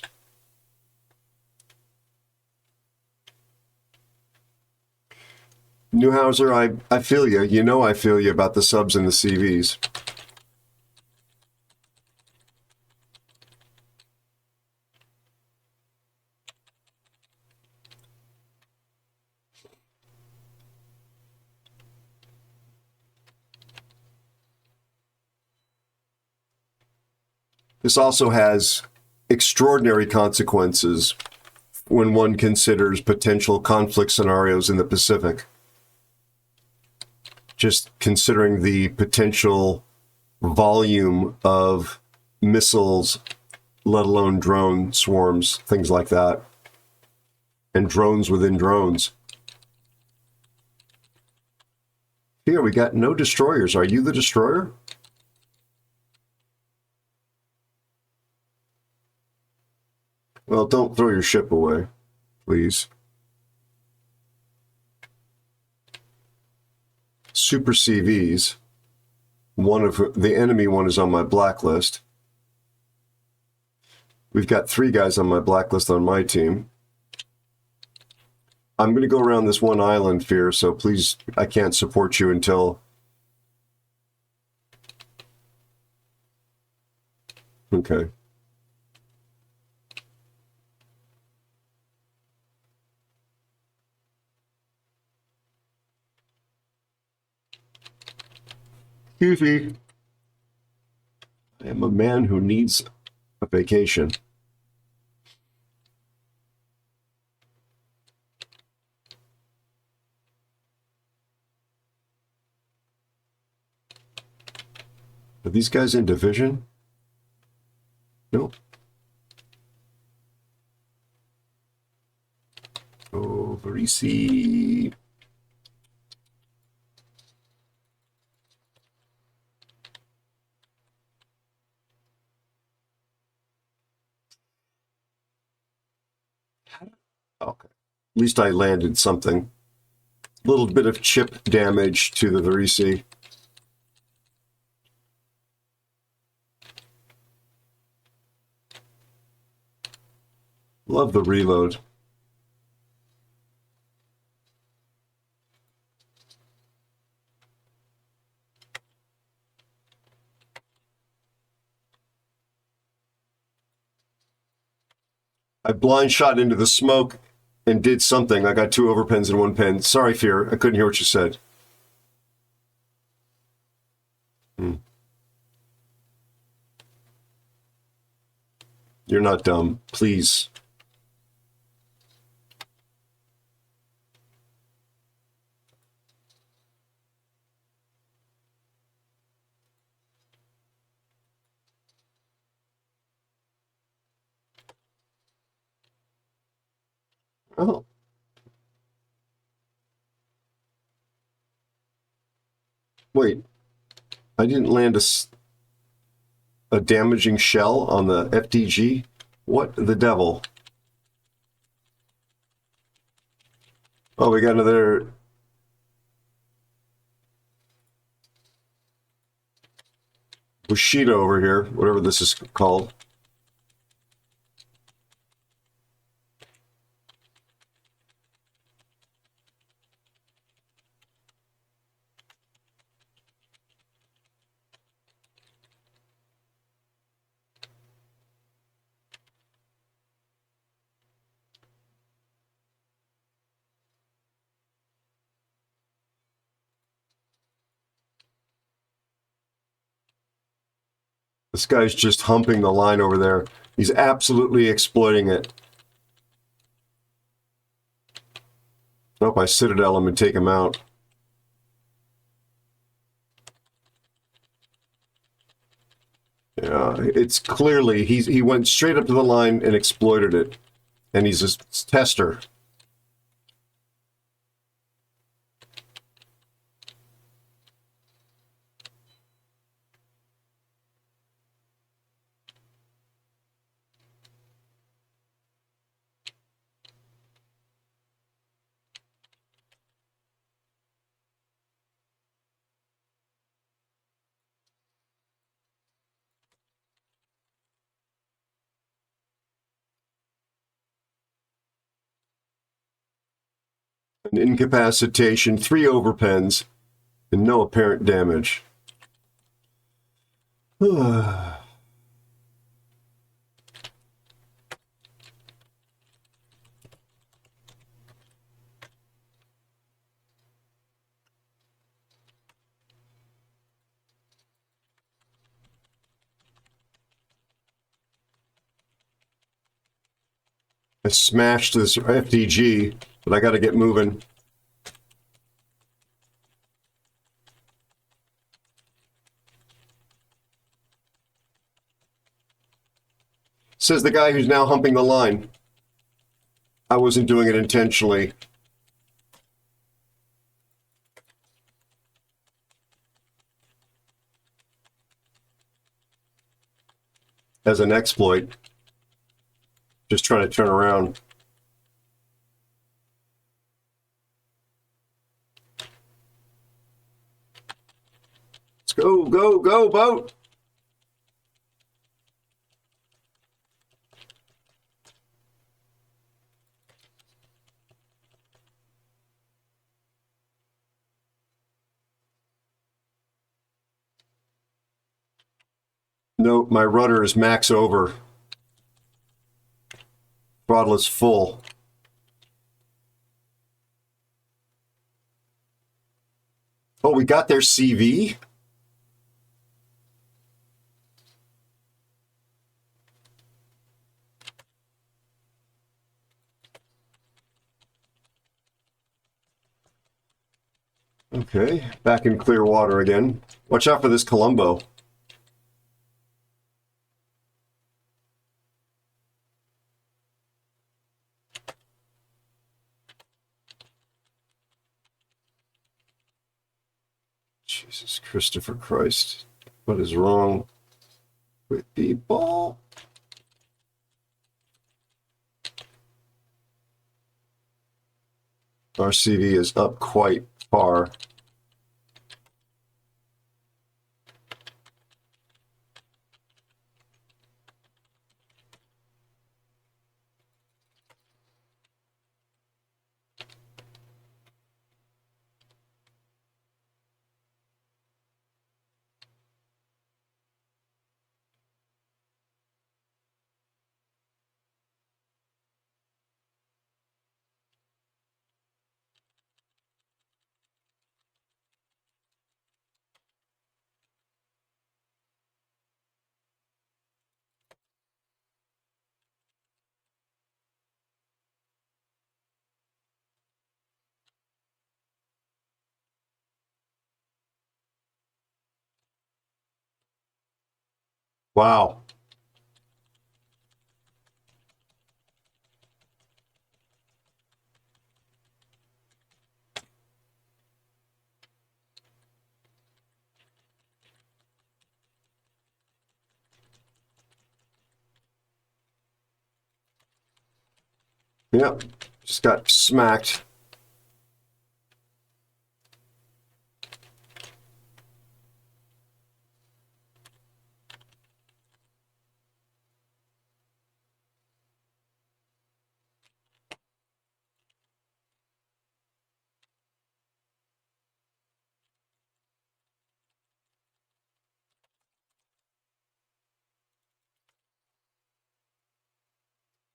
Newhauser, I feel you. You know I feel you about the subs and the CVs. This also has extraordinary consequences when one considers potential conflict scenarios in the Pacific. Just considering the potential volume of missiles, let alone drone swarms, things like that, and drones within drones. Here, we got no destroyers. Are you the destroyer? Well, don't throw your ship away, please. Super CVs. One of the enemy one is on my blacklist. We've got 3 guys on my blacklist on my team. I'm going to go around this one island, Fear, so please, I can't support you until... Okay. Excuse me. I am a man who needs a vacation. Are these guys in division? Nope. Oh, very easy. Okay. At least I landed something. A little bit of chip damage to the Varisi. Love the reload. I blind shot into the smoke and did something. I got 2 overpens and 1 pen. Sorry, Fear. I couldn't hear what you said. You're not dumb. Please. Oh. Wait. I didn't land a damaging shell on the FDG? What the devil? Oh, we got another... Bushido over here, whatever this is called. This guy's just humping the line over there. He's absolutely exploiting it. Nope, I Citadel him and take him out. Yeah, it's clearly, he went straight up to the line and exploited it. And he's a tester. An incapacitation, 3 overpens, and no apparent damage. I smashed this FDG, but I got to get moving. Says the guy who's now humping the line. I wasn't doing it intentionally. As an exploit. Just trying to turn around. Let's go, go, go, boat! Nope, my rudder is max over. Throttle is full. Oh, we got their CV? Okay, back in clear water again. Watch out for this Columbo. Jesus Christopher Christ. What is wrong with people? Our CV is up quite far. Wow. Yep, just got smacked.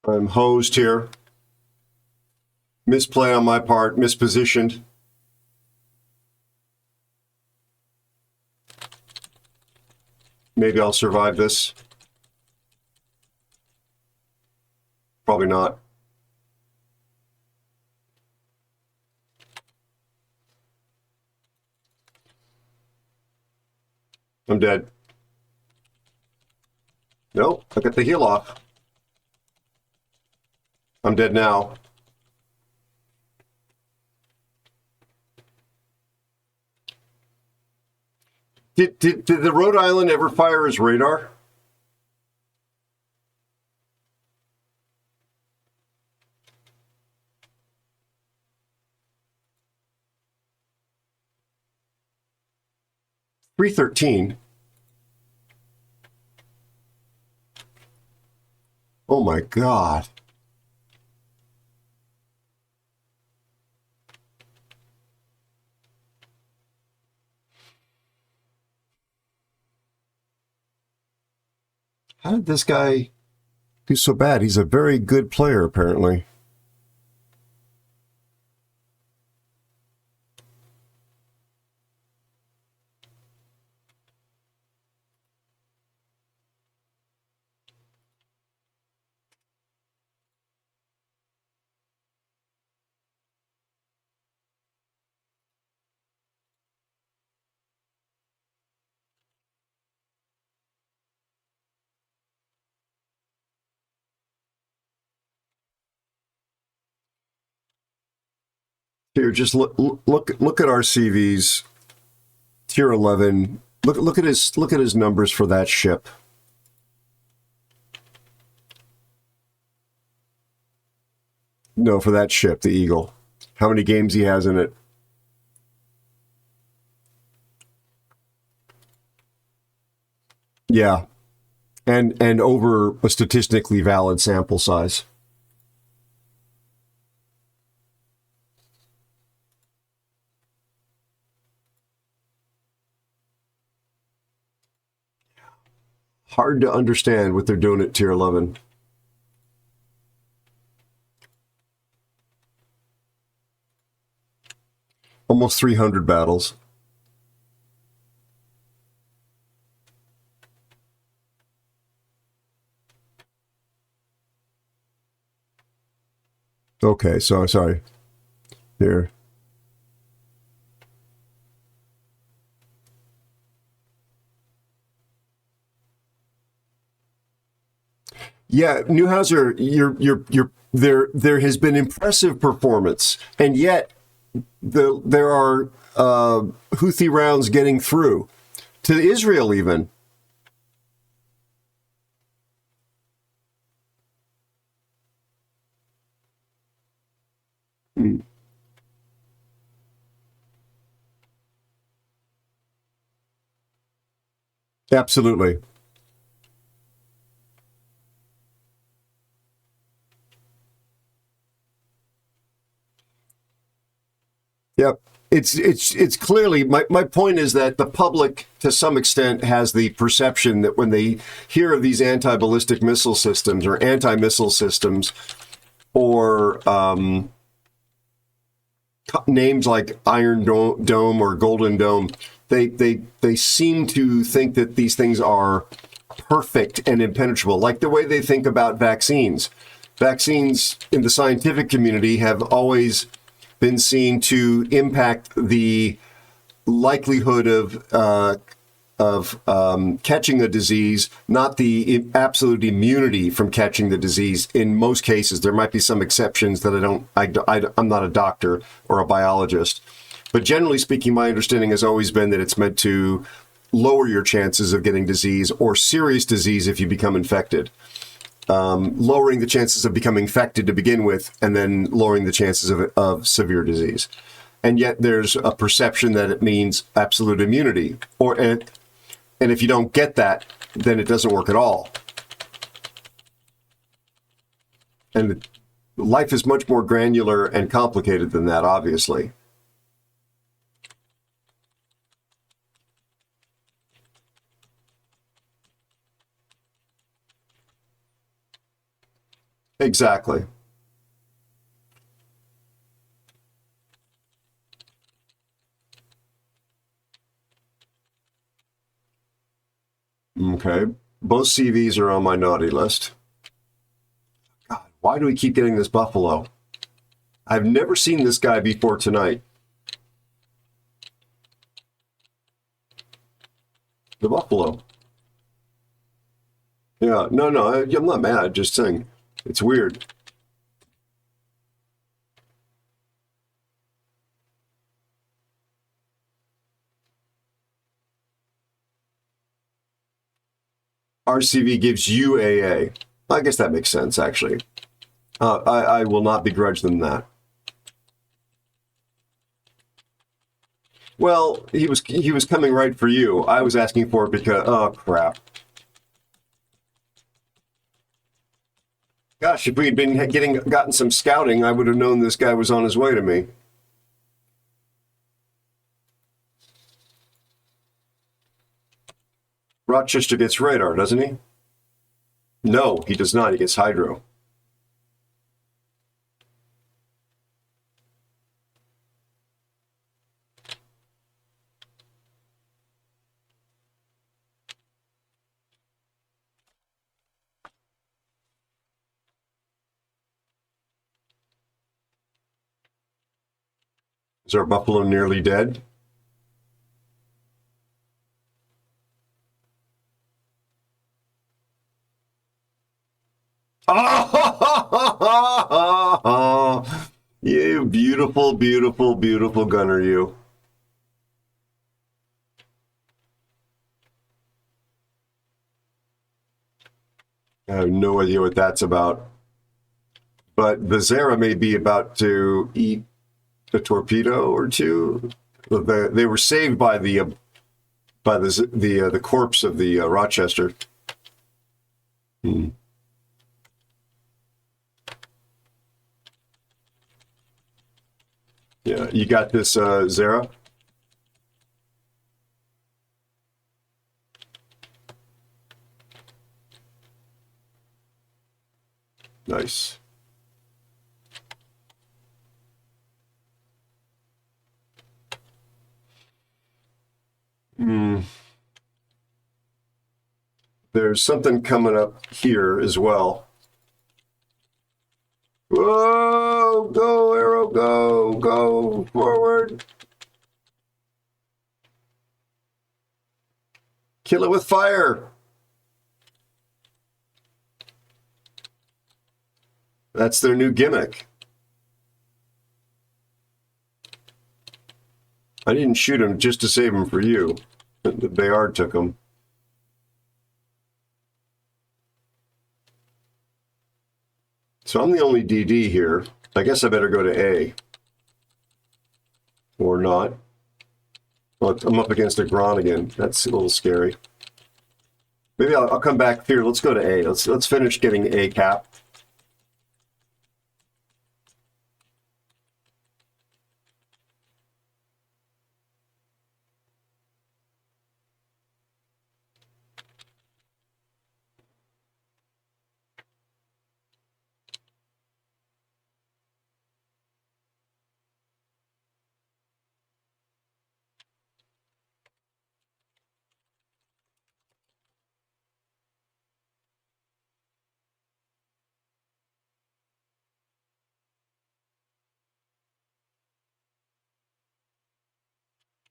I'm hosed here. Misplay on my part, mispositioned. Maybe I'll survive this. Probably not. I'm dead. Nope, I got the heel off. I'm dead now. Did the Rhode Island ever fire his radar? .313. Oh my God. How did this guy do so bad? He's a very good player, apparently. Here, just look at our CVs. Tier 11. Look at his numbers for that ship. No, for that ship, the Eagle. How many games he has in it? Yeah. And over a statistically valid sample size. Hard to understand what they're doing at Tier 11. Almost 300 battles. Okay, so sorry. Here. Yeah, Newhouser, there has been impressive performance, and yet there are Houthi rounds getting through to Israel even. Hmm. Absolutely. Yep. It's clearly my point is that the public to some extent has the perception that when they hear of these anti-ballistic missile systems or anti-missile systems or names like Iron Dome or Golden Dome, they seem to think that these things are perfect and impenetrable, like the way they think about vaccines. Vaccines in the scientific community have always been seen to impact the likelihood of catching a disease, not the absolute immunity from catching the disease. In most cases, there might be some exceptions that I'm not a doctor or a biologist, but generally speaking, my understanding has always been that it's meant to lower your chances of getting disease or serious disease if you become infected. Lowering the chances of becoming infected to begin with, and then lowering the chances of severe disease. And yet there's a perception that it means absolute immunity. And if you don't get that, then it doesn't work at all. And life is much more granular and complicated than that, obviously. Exactly. Okay. Both CVs are on my naughty list. God, why do we keep getting this buffalo? I've never seen this guy before tonight. The buffalo. Yeah, no, I'm not mad, just saying. It's weird. RCV gives you AA. I guess that makes sense, actually. I will not begrudge them that. Well, he was coming right for you. I was asking for it because, oh, crap. Gosh, if we had been gotten some scouting, I would have known this guy was on his way to me. Rochester gets radar, doesn't he? No, he does not. He gets hydro. Is our buffalo nearly dead? Oh, you beautiful, beautiful, beautiful gunner, you. I have no idea what that's about. But the Zara may be about to eat a torpedo or two. They were saved by the corpse of the Rochester. Hmm. Yeah, you got this, Zara? Nice. Hmm. There's something coming up here as well. Whoa! Go, Aero, go! Go forward! Kill it with fire! That's their new gimmick. I didn't shoot him just to save him for you. The Bayard took him. So I'm the only DD here. I guess I better go to A. Or not. Well, I'm up against a Gron again. That's a little scary. Maybe I'll come back here. Let's go to A. Let's finish getting A cap.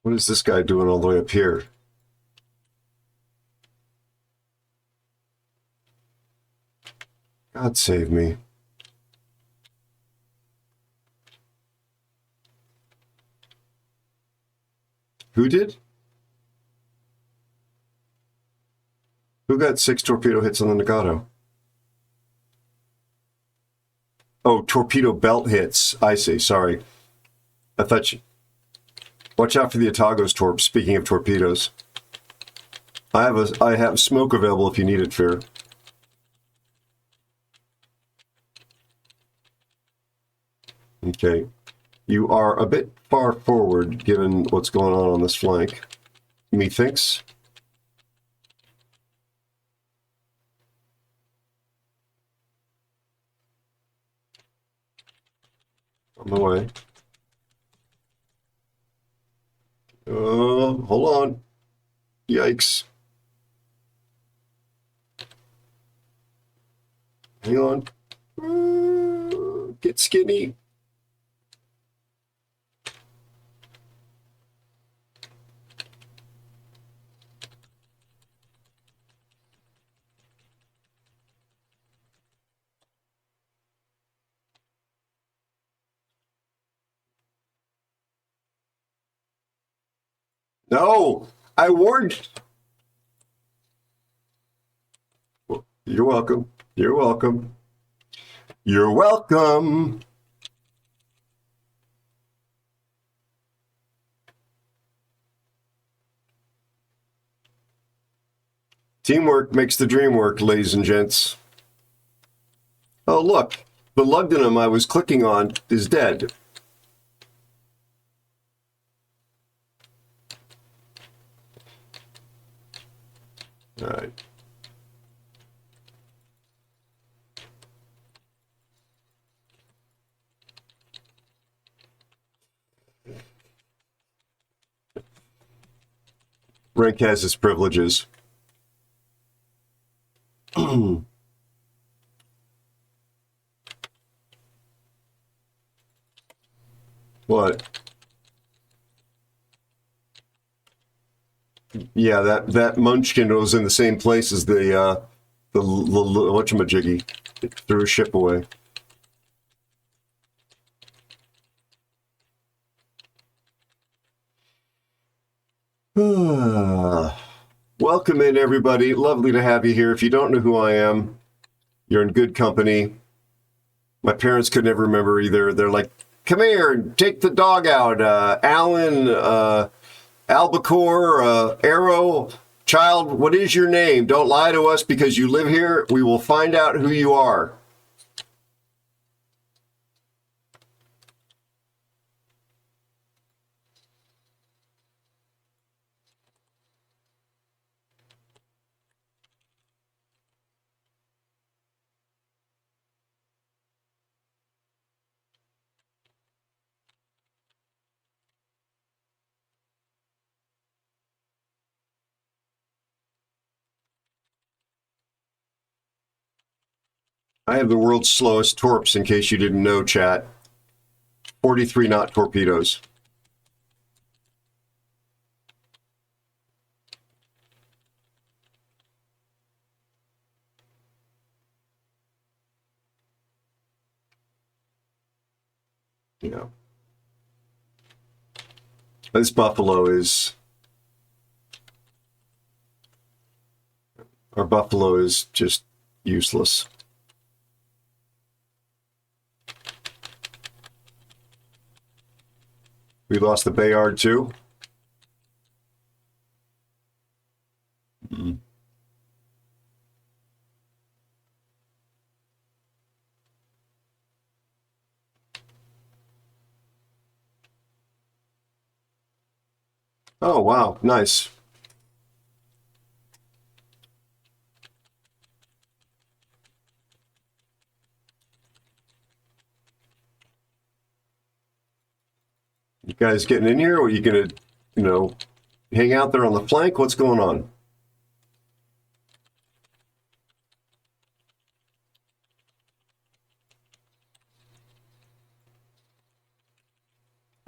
What is this guy doing all the way up here? God save me. Who did? Who got 6 torpedo hits on the Nagato? Oh, torpedo belt hits. I see. Sorry. I thought you... Watch out for the Atagos torp. Speaking of torpedoes. I have smoke available if you need it, Fear. Okay. You are a bit far forward, given what's going on this flank. Methinks. On the way. Hold on. Yikes. Hang on. Get skinny. No, I warned. You're welcome. You're welcome. You're welcome. Teamwork makes the dream work, ladies and gents. Oh, look. The Lugdenum I was clicking on is dead. All right. Rank has its privileges. What? Yeah, that Munchkin was in the same place as the whatchamajiggy. It threw a ship away. Welcome in, everybody. Lovely to have you here. If you don't know who I am, you're in good company. My parents could never remember either. They're like, come here, take the dog out. Alan, Albacore, Aero, child, what is your name? Don't lie to us because you live here. We will find out who you are. I have the world's slowest torps, in case you didn't know, chat. 43 knot torpedoes. You know, this Buffalo is, our Buffalo is just useless. We lost the Bayard too. Mm-mm. Oh, wow. Nice. You guys getting in here, or are you going to, hang out there on the flank? What's going on?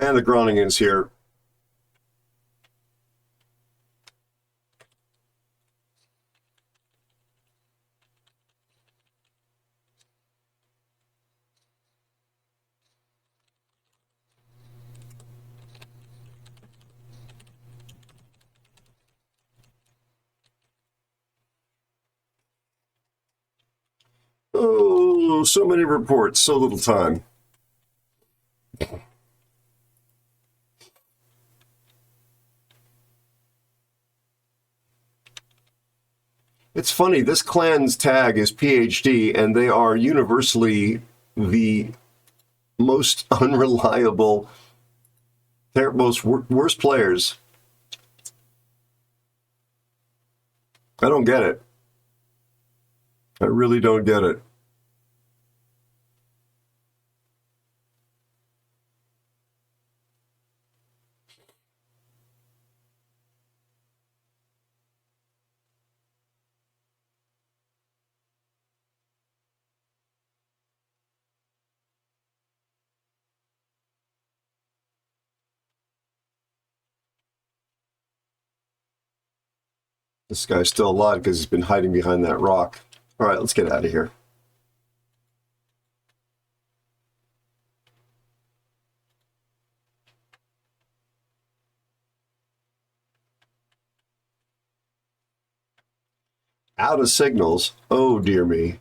And the Groningen's here. Oh, so many reports, so little time. It's funny, this clan's tag is PhD, and they are universally the most unreliable, worst players. I don't get it. I really don't get it. This guy's still alive because he's been hiding behind that rock. All right, let's get out of here. Out of signals. Oh, dear me.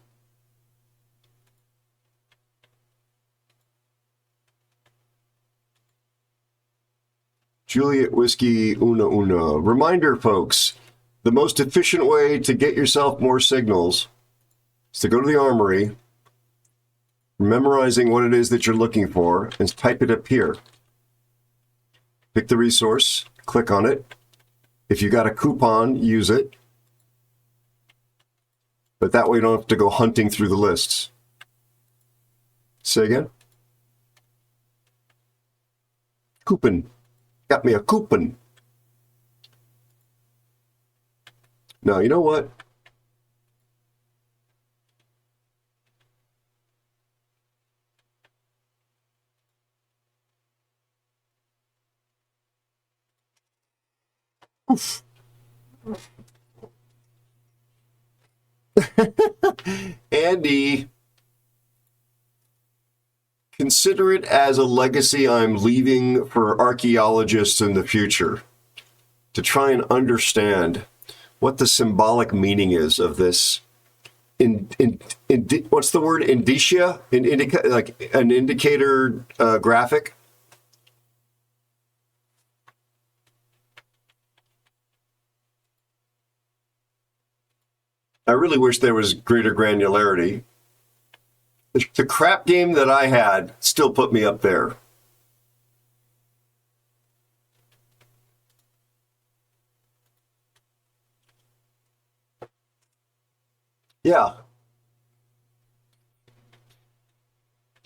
Juliet Whiskey Una Una. Reminder, folks, the most efficient way to get yourself more signals is to go to the armory, memorizing what it is that you're looking for, and type it up here. Pick the resource, click on it. If you got a coupon, use it. But that way you don't have to go hunting through the lists. Say again? Coupon. Got me a coupon. No, you know what? Andy, consider it as a legacy I'm leaving for archaeologists in the future to try and understand what the symbolic meaning is of this. What's the word? Indicia? Like an indicator graphic? I really wish there was greater granularity. The crap game that I had still put me up there. Yeah.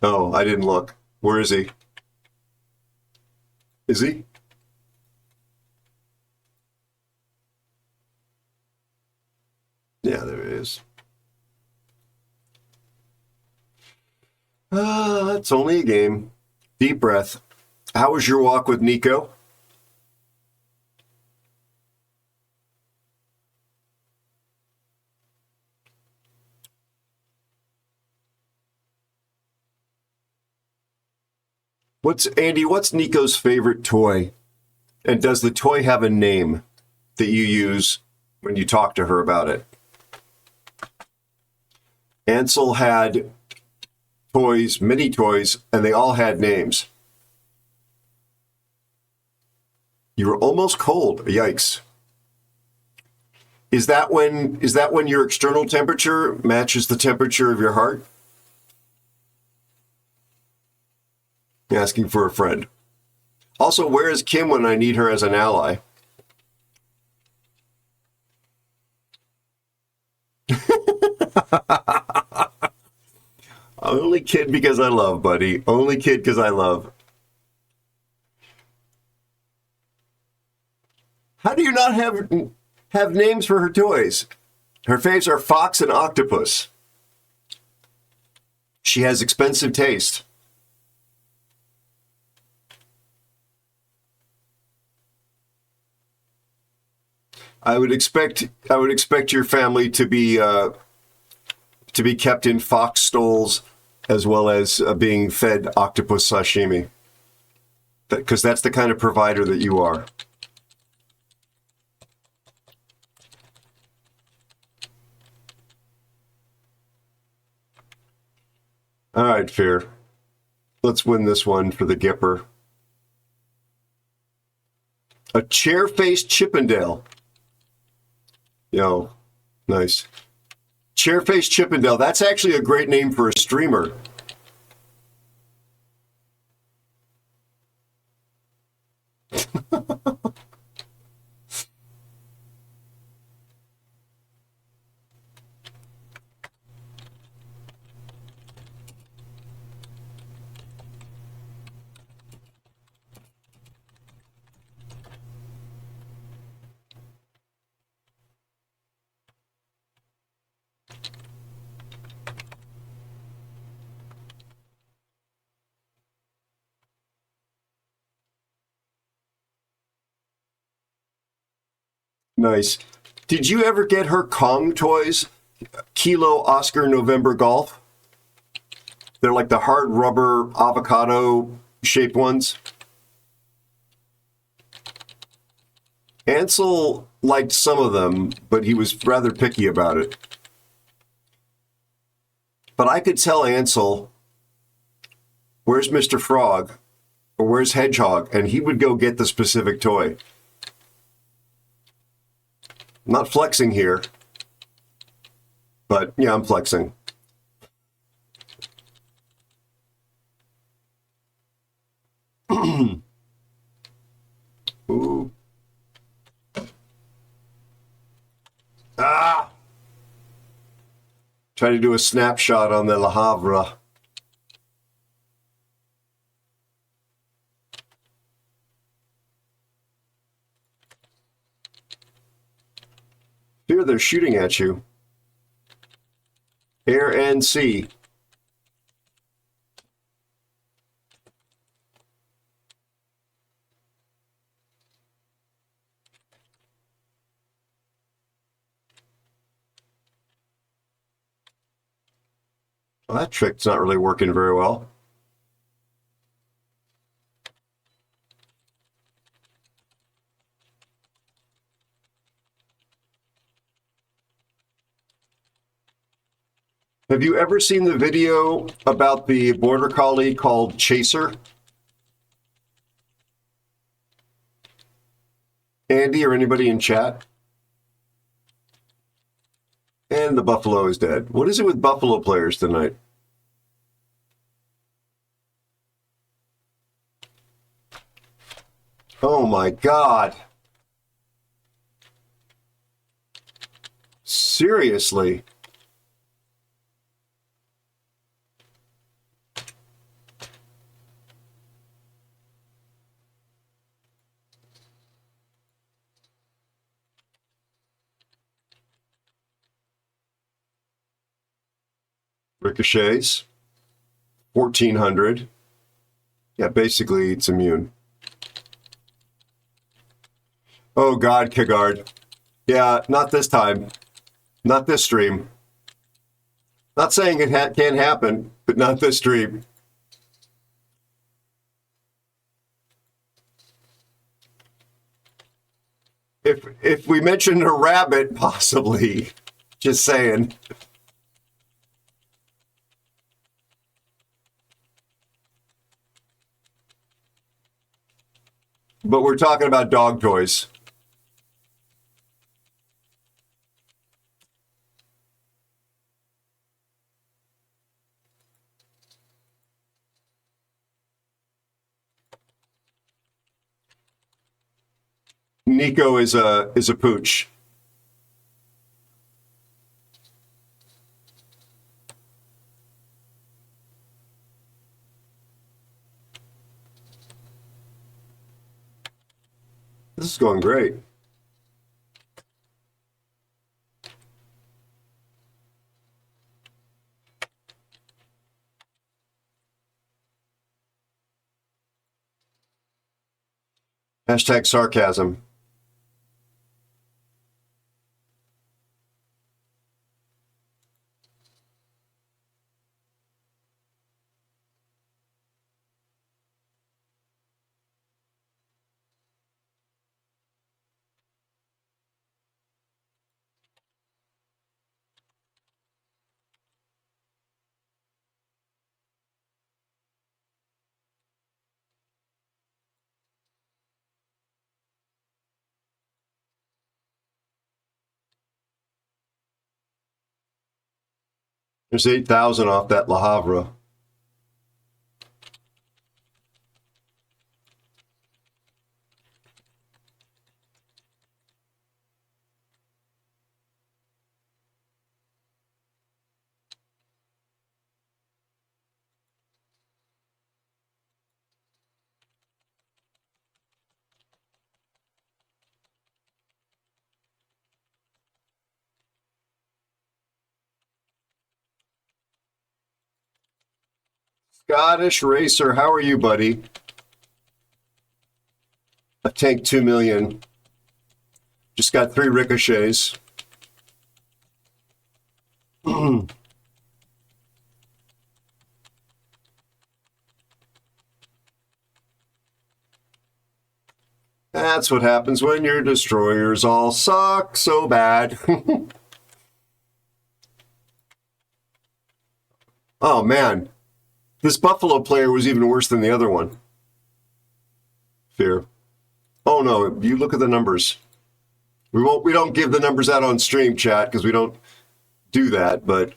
Oh, I didn't look. Where is he? Is he? Yeah, there it is. It's only a game. Deep breath. How was your walk with Nico? What's Nico's favorite toy? And does the toy have a name that you use when you talk to her about it? Ansel had toys, many toys, and they all had names. You were almost cold. Yikes. Is that when your external temperature matches the temperature of your heart? Asking for a friend. Also, where is Kim when I need her as an ally? Only kid because I love, buddy. Only kid because I love. How do you not have names for her toys? Her faves are fox and octopus. She has expensive taste. I would expect your family to be kept in fox stalls as well as being fed octopus sashimi. Because that's the kind of provider that you are. All right, Fear. Let's win this one for the Gipper. A chair-faced Chippendale. Yo, nice. Chair-faced Chippendale. That's actually a great name for a streamer. Nice. Did you ever get her Kong toys? Kilo Oscar November Golf? They're like the hard rubber avocado shaped ones. Ansel liked some of them, but he was rather picky about it. But I could tell Ansel, where's Mr. Frog? Or where's Hedgehog? And he would go get the specific toy. I'm not flexing here. But yeah, I'm flexing. Ooh. Ah! Try to do a snapshot on the Le Havre. Here they're shooting at you. Air and sea. Well, that trick's not really working very well. Have you ever seen the video about the border collie called Chaser? Andy or anybody in chat? And the buffalo is dead. What is it with buffalo players tonight? Oh my God. Seriously. Ricochets. 1400. Yeah, basically it's immune. Oh God, Kagard. Yeah, not this time. Not this stream. Not saying it can't happen, but not this stream. If we mentioned a rabbit, possibly. Just saying. But we're talking about dog toys. Nico is a pooch. This is going great. Hashtag sarcasm. There's 8,000 off that Le Havre. Scottish Racer, how are you, buddy? A tank 2 million. Just got 3 ricochets. That's what happens when your destroyers all suck so bad. Oh man, this Buffalo player was even worse than the other one. Fear. Oh no, you look at the numbers. We don't give the numbers out on stream, chat, because we don't do that, but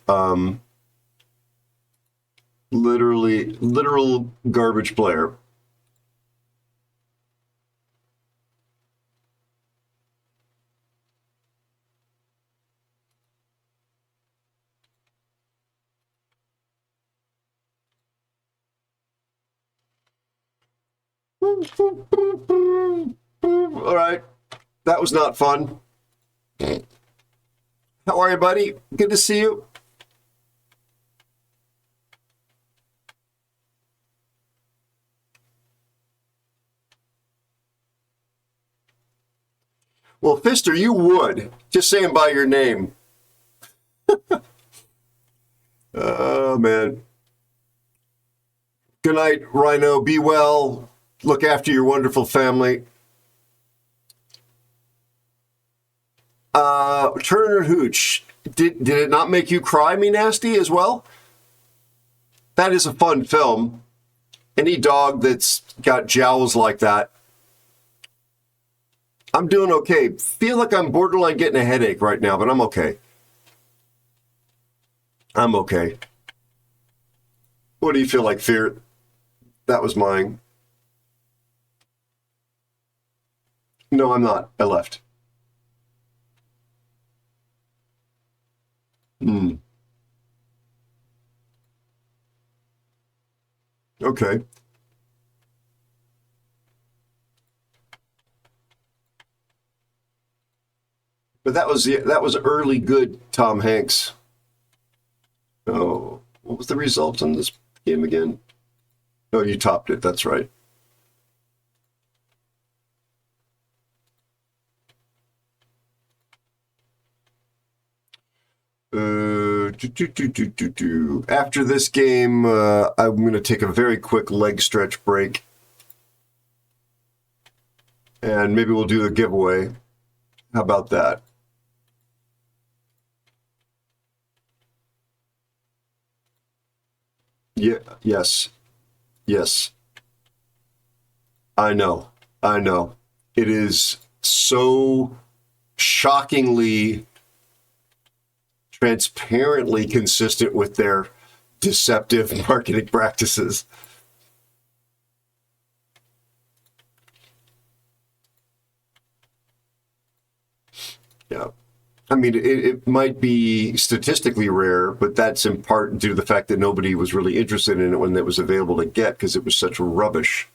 literal garbage player. All right, that was not fun. How are you, buddy? Good to see you. Well, Fister, you would. Just saying by your name. Oh, man. Good night, Rhino. Be well. Look after your wonderful family. Turner Hooch. Did it not make you cry, me nasty, as well? That is a fun film. Any dog that's got jowls like that. I'm doing okay. Feel like I'm borderline getting a headache right now, but I'm okay. I'm okay. What do you feel like, Fear? That was mine. No, I'm not. I left. Okay. But that was early good Tom Hanks. Oh, what was the result on this game again? Oh, you topped it. That's right. After this game, I'm going to take a very quick leg stretch break. And maybe we'll do a giveaway. How about that? Yeah, yes. Yes. I know. I know. It is so shockingly transparently consistent with their deceptive marketing practices. Yeah. I mean, it might be statistically rare, but that's in part due to the fact that nobody was really interested in it when it was available to get because it was such rubbish.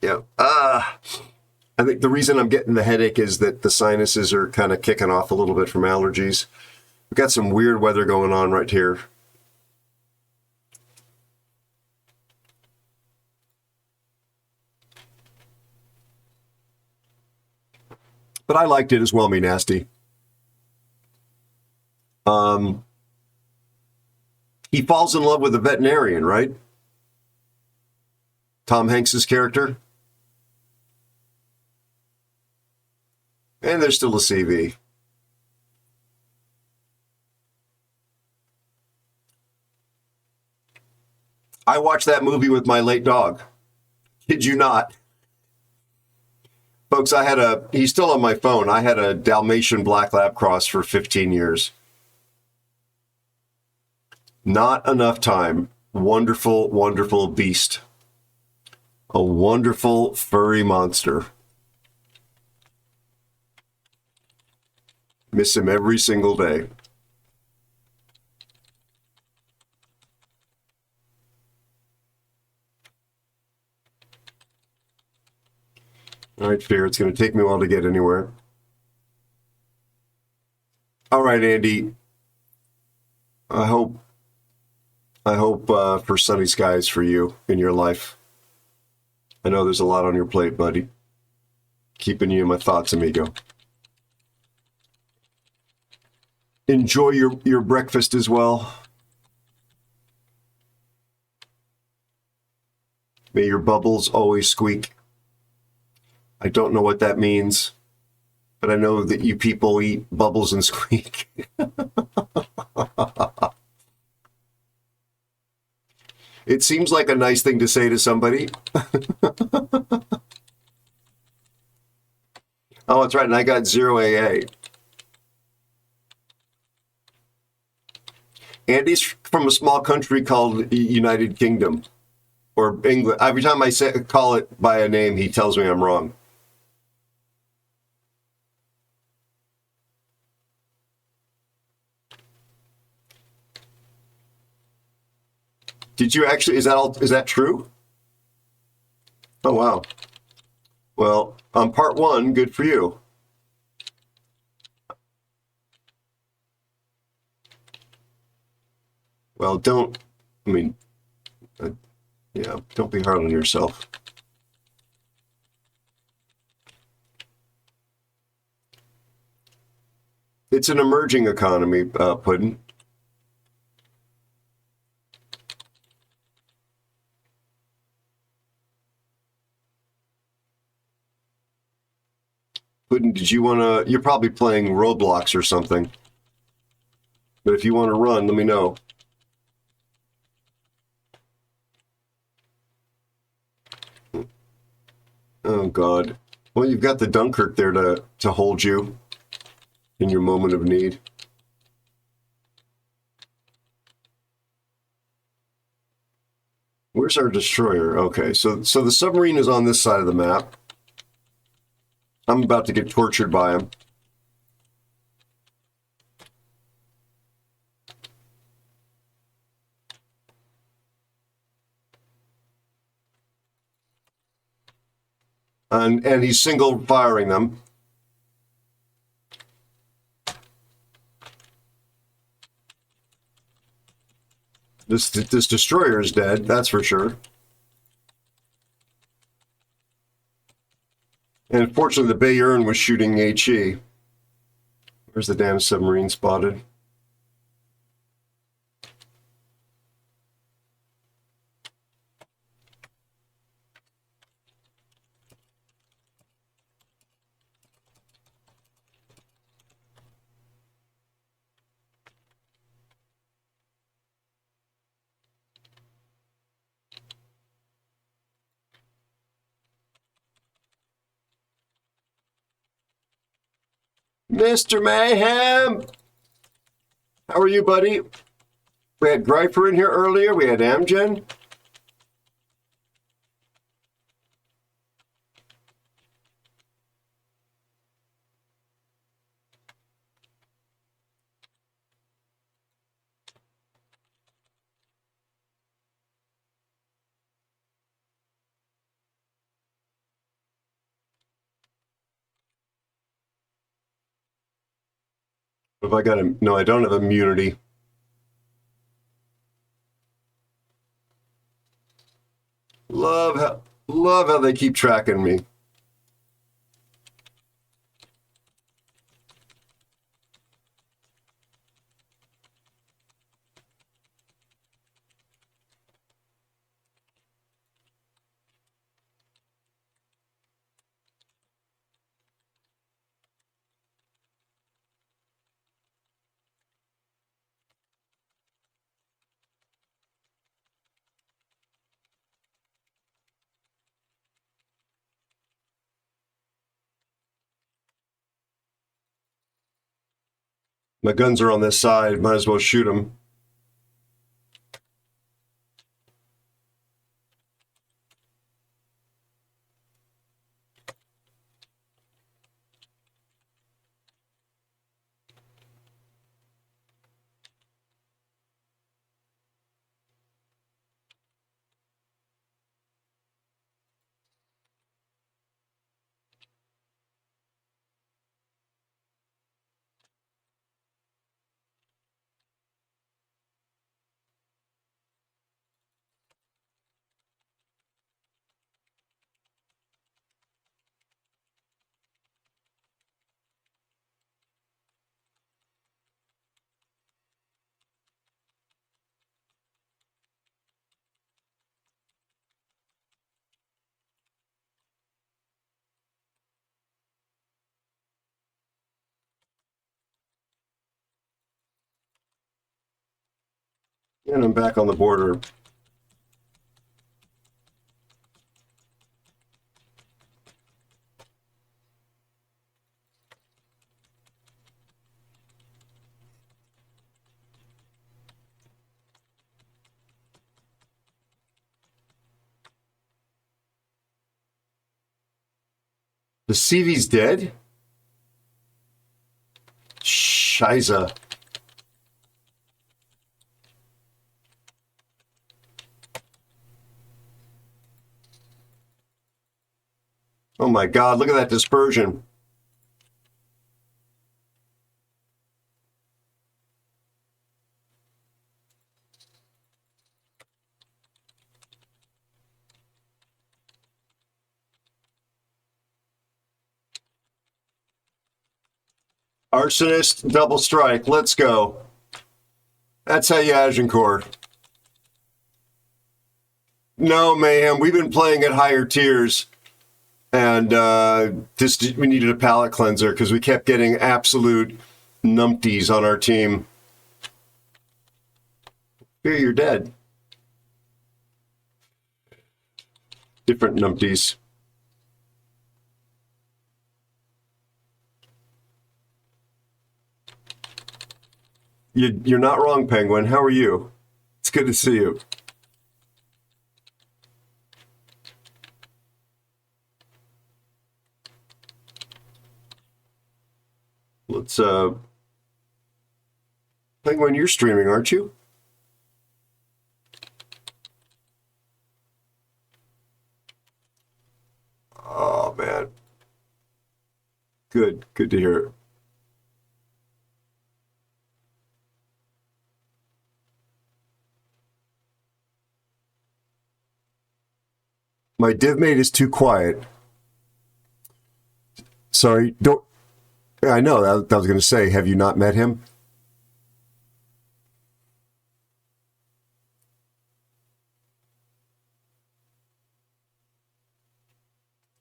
Yeah. I think the reason I'm getting the headache is that the sinuses are kind of kicking off a little bit from allergies. We've got some weird weather going on right here. But I liked it as well, me nasty. He falls in love with a veterinarian, right? Tom Hanks's character. And there's still a CV. I watched that movie with my late dog. Kid you not. Folks, he's still on my phone. I had a Dalmatian Black Lab Cross for 15 years. Not enough time. Wonderful, wonderful beast. A wonderful furry monster. Miss him every single day. All right, Fear, it's going to take me a while to get anywhere. All right, Andy. I hope for sunny skies for you in your life. I know there's a lot on your plate, buddy. Keeping you in my thoughts, amigo. Enjoy your breakfast as well. May your bubbles always squeak. I don't know what that means, but I know that you people eat bubbles and squeak. It seems like a nice thing to say to somebody. Oh, that's right, and I got 0 AA. Andy's from a small country called United Kingdom, or England. Every time I call it by a name, he tells me I'm wrong. Did you actually? Is that true? Oh wow. Well, on part one, good for you. Well, don't, I mean, yeah, don't be hard on yourself. It's an emerging economy, Puddin'. Puddin', did you want to, you're probably playing Roblox or something. But if you want to run, let me know. Oh, God. Well, you've got the Dunkirk there to hold you in your moment of need. Where's our destroyer? Okay, so the submarine is on this side of the map. I'm about to get tortured by him. And he's single firing them. This destroyer is dead, that's for sure. And unfortunately, the Bayern was shooting HE. Where's the damn submarine spotted? Mr. Mayhem! How are you, buddy? We had Greifer in here earlier. We had Amgen. Have I got him? No, I don't have immunity. Love how they keep tracking me. My guns are on this side. Might as well shoot them. And I'm back on the border. The CV's dead? Shiza. Oh my God, look at that dispersion. Arsonist, double strike. Let's go. That's how you Agincourt. No, Mayhem, we've been playing at higher tiers. And we needed a palate cleanser because we kept getting absolute numpties on our team. Here, you're dead. Different numpties. You're not wrong, Penguin. How are you? It's good to see you. Let's Penguin, you're streaming, aren't you? Oh man. Good to hear it. My divmate is too quiet. Sorry, don't. I know, I was going to say, have you not met him?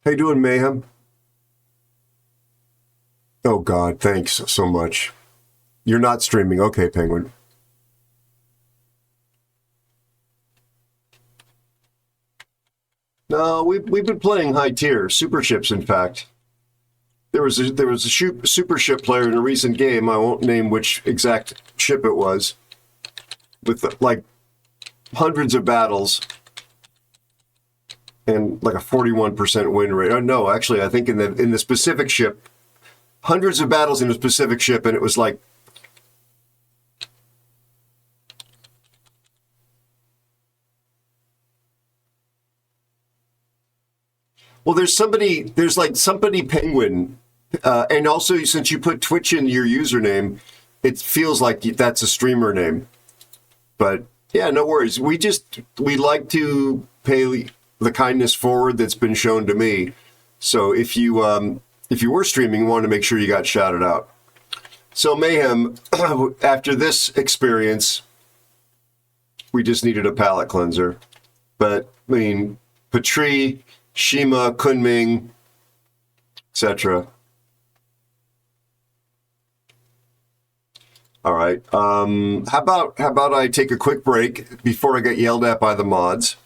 How you doing, Mayhem? Oh, God, thanks so much. You're not streaming. Okay, Penguin. No, we've been playing high tier, super ships, in fact. There was a super ship player in a recent game. I won't name which exact ship it was, with like hundreds of battles and like a 41% win rate. Oh no, actually, I think in the specific ship, hundreds of battles in a specific ship, and it was like. Well, there's like somebody Penguin, and also since you put Twitch in your username, it feels like that's a streamer name. But yeah, no worries. We like to pay the kindness forward that's been shown to me. So if you were streaming, you want to make sure you got shouted out. So Mayhem, after this experience, we just needed a palate cleanser. But I mean, Patri, Shima, Kunming, etc. All right. How about I take a quick break before I get yelled at by the mods,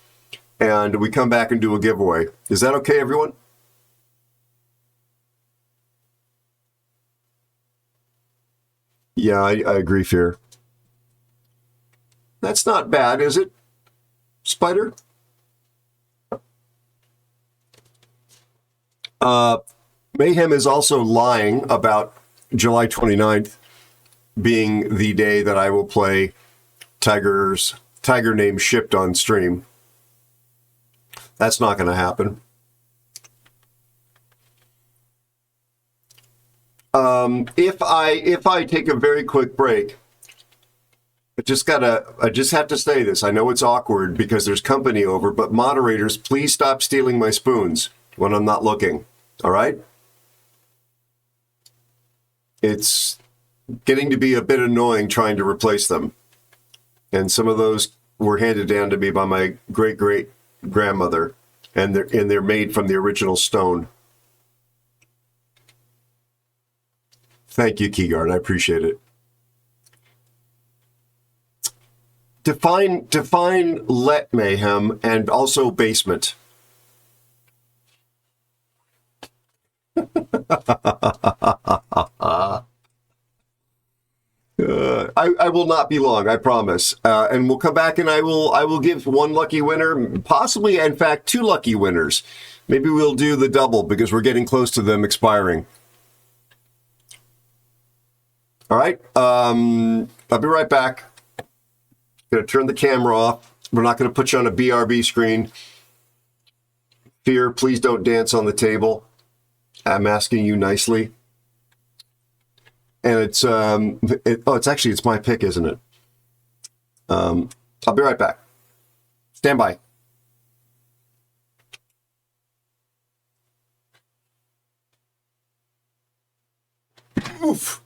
and we come back and do a giveaway. Is that okay, everyone? Yeah, I agree, Fear. That's not bad, is it, Spider? Mayhem is also lying about July 29th being the day that I will play Tiger Name Shipped on stream. That's not going to happen. If I take a very quick break, I just have to say this. I know it's awkward because there's company over, but moderators, please stop stealing my spoons when I'm not looking. All right? It's getting to be a bit annoying trying to replace them. And some of those were handed down to me by my great-great-grandmother, and they're made from the original stone. Thank you, Keyguard. I appreciate it. Define let Mayhem and also basement. I will not be long, I promise. And we'll come back and I will give one lucky winner, possibly, in fact, two lucky winners. Maybe we'll do the double because we're getting close to them expiring. All right. I'll be right back. Going to turn the camera off. We're not going to put you on a BRB screen. Fear, please don't dance on the table. I'm asking you nicely. And it's it's my pick, isn't it? I'll be right back. Stand by. Oof.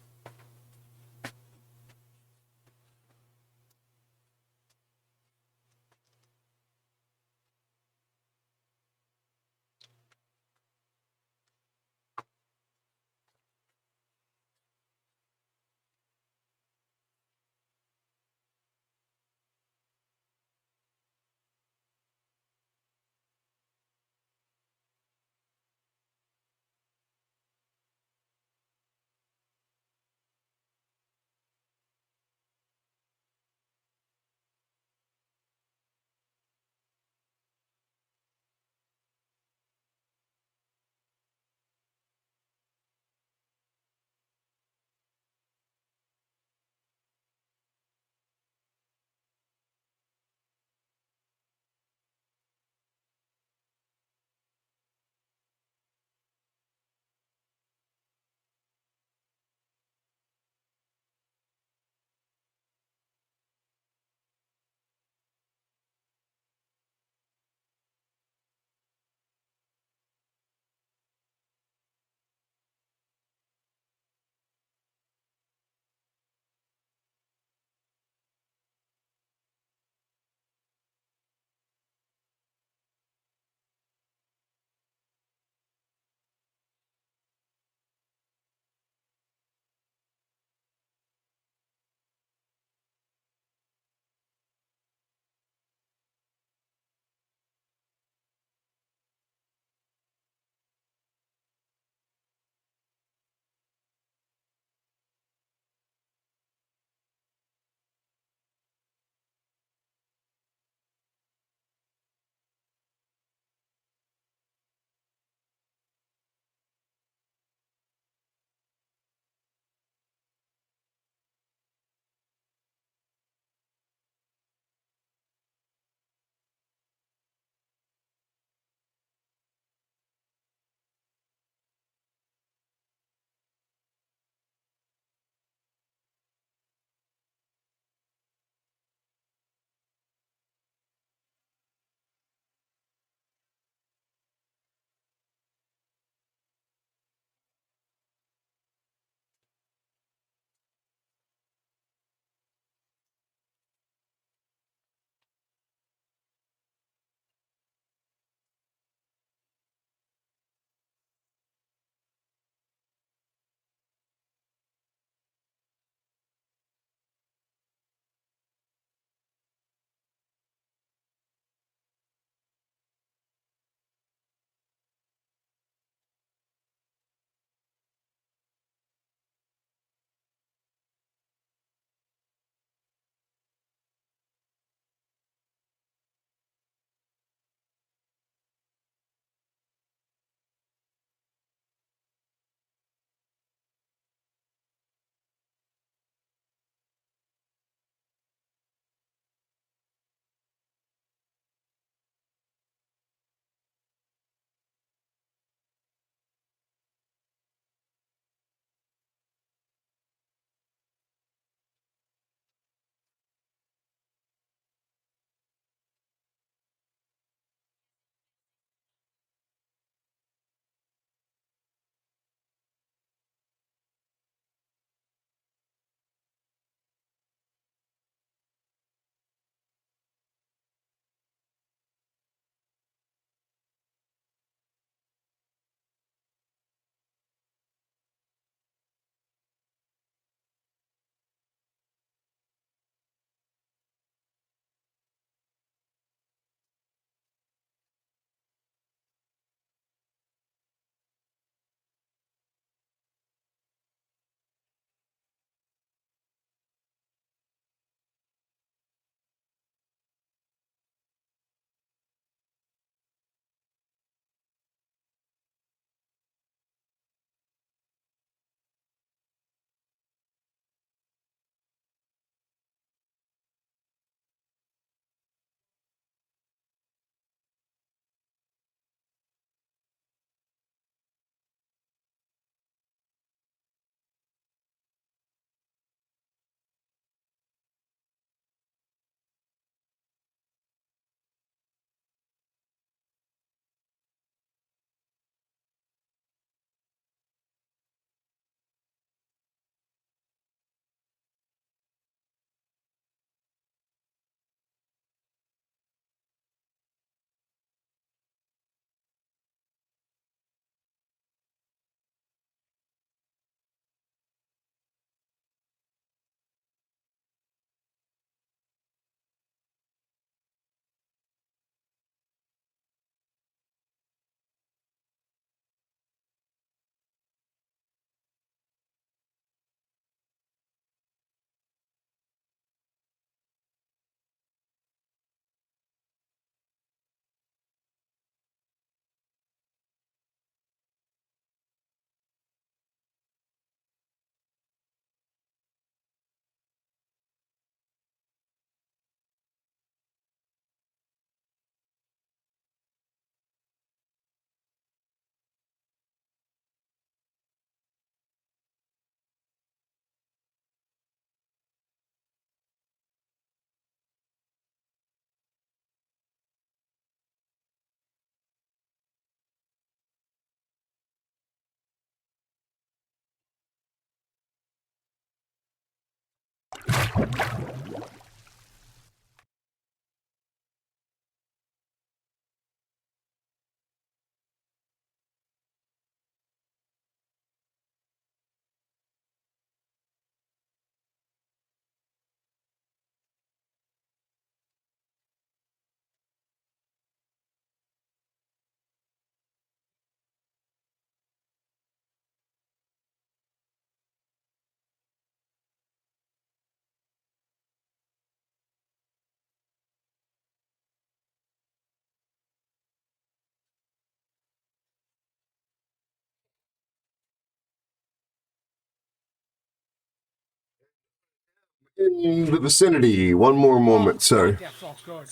in the vicinity. One more moment, sorry. God, that felt good.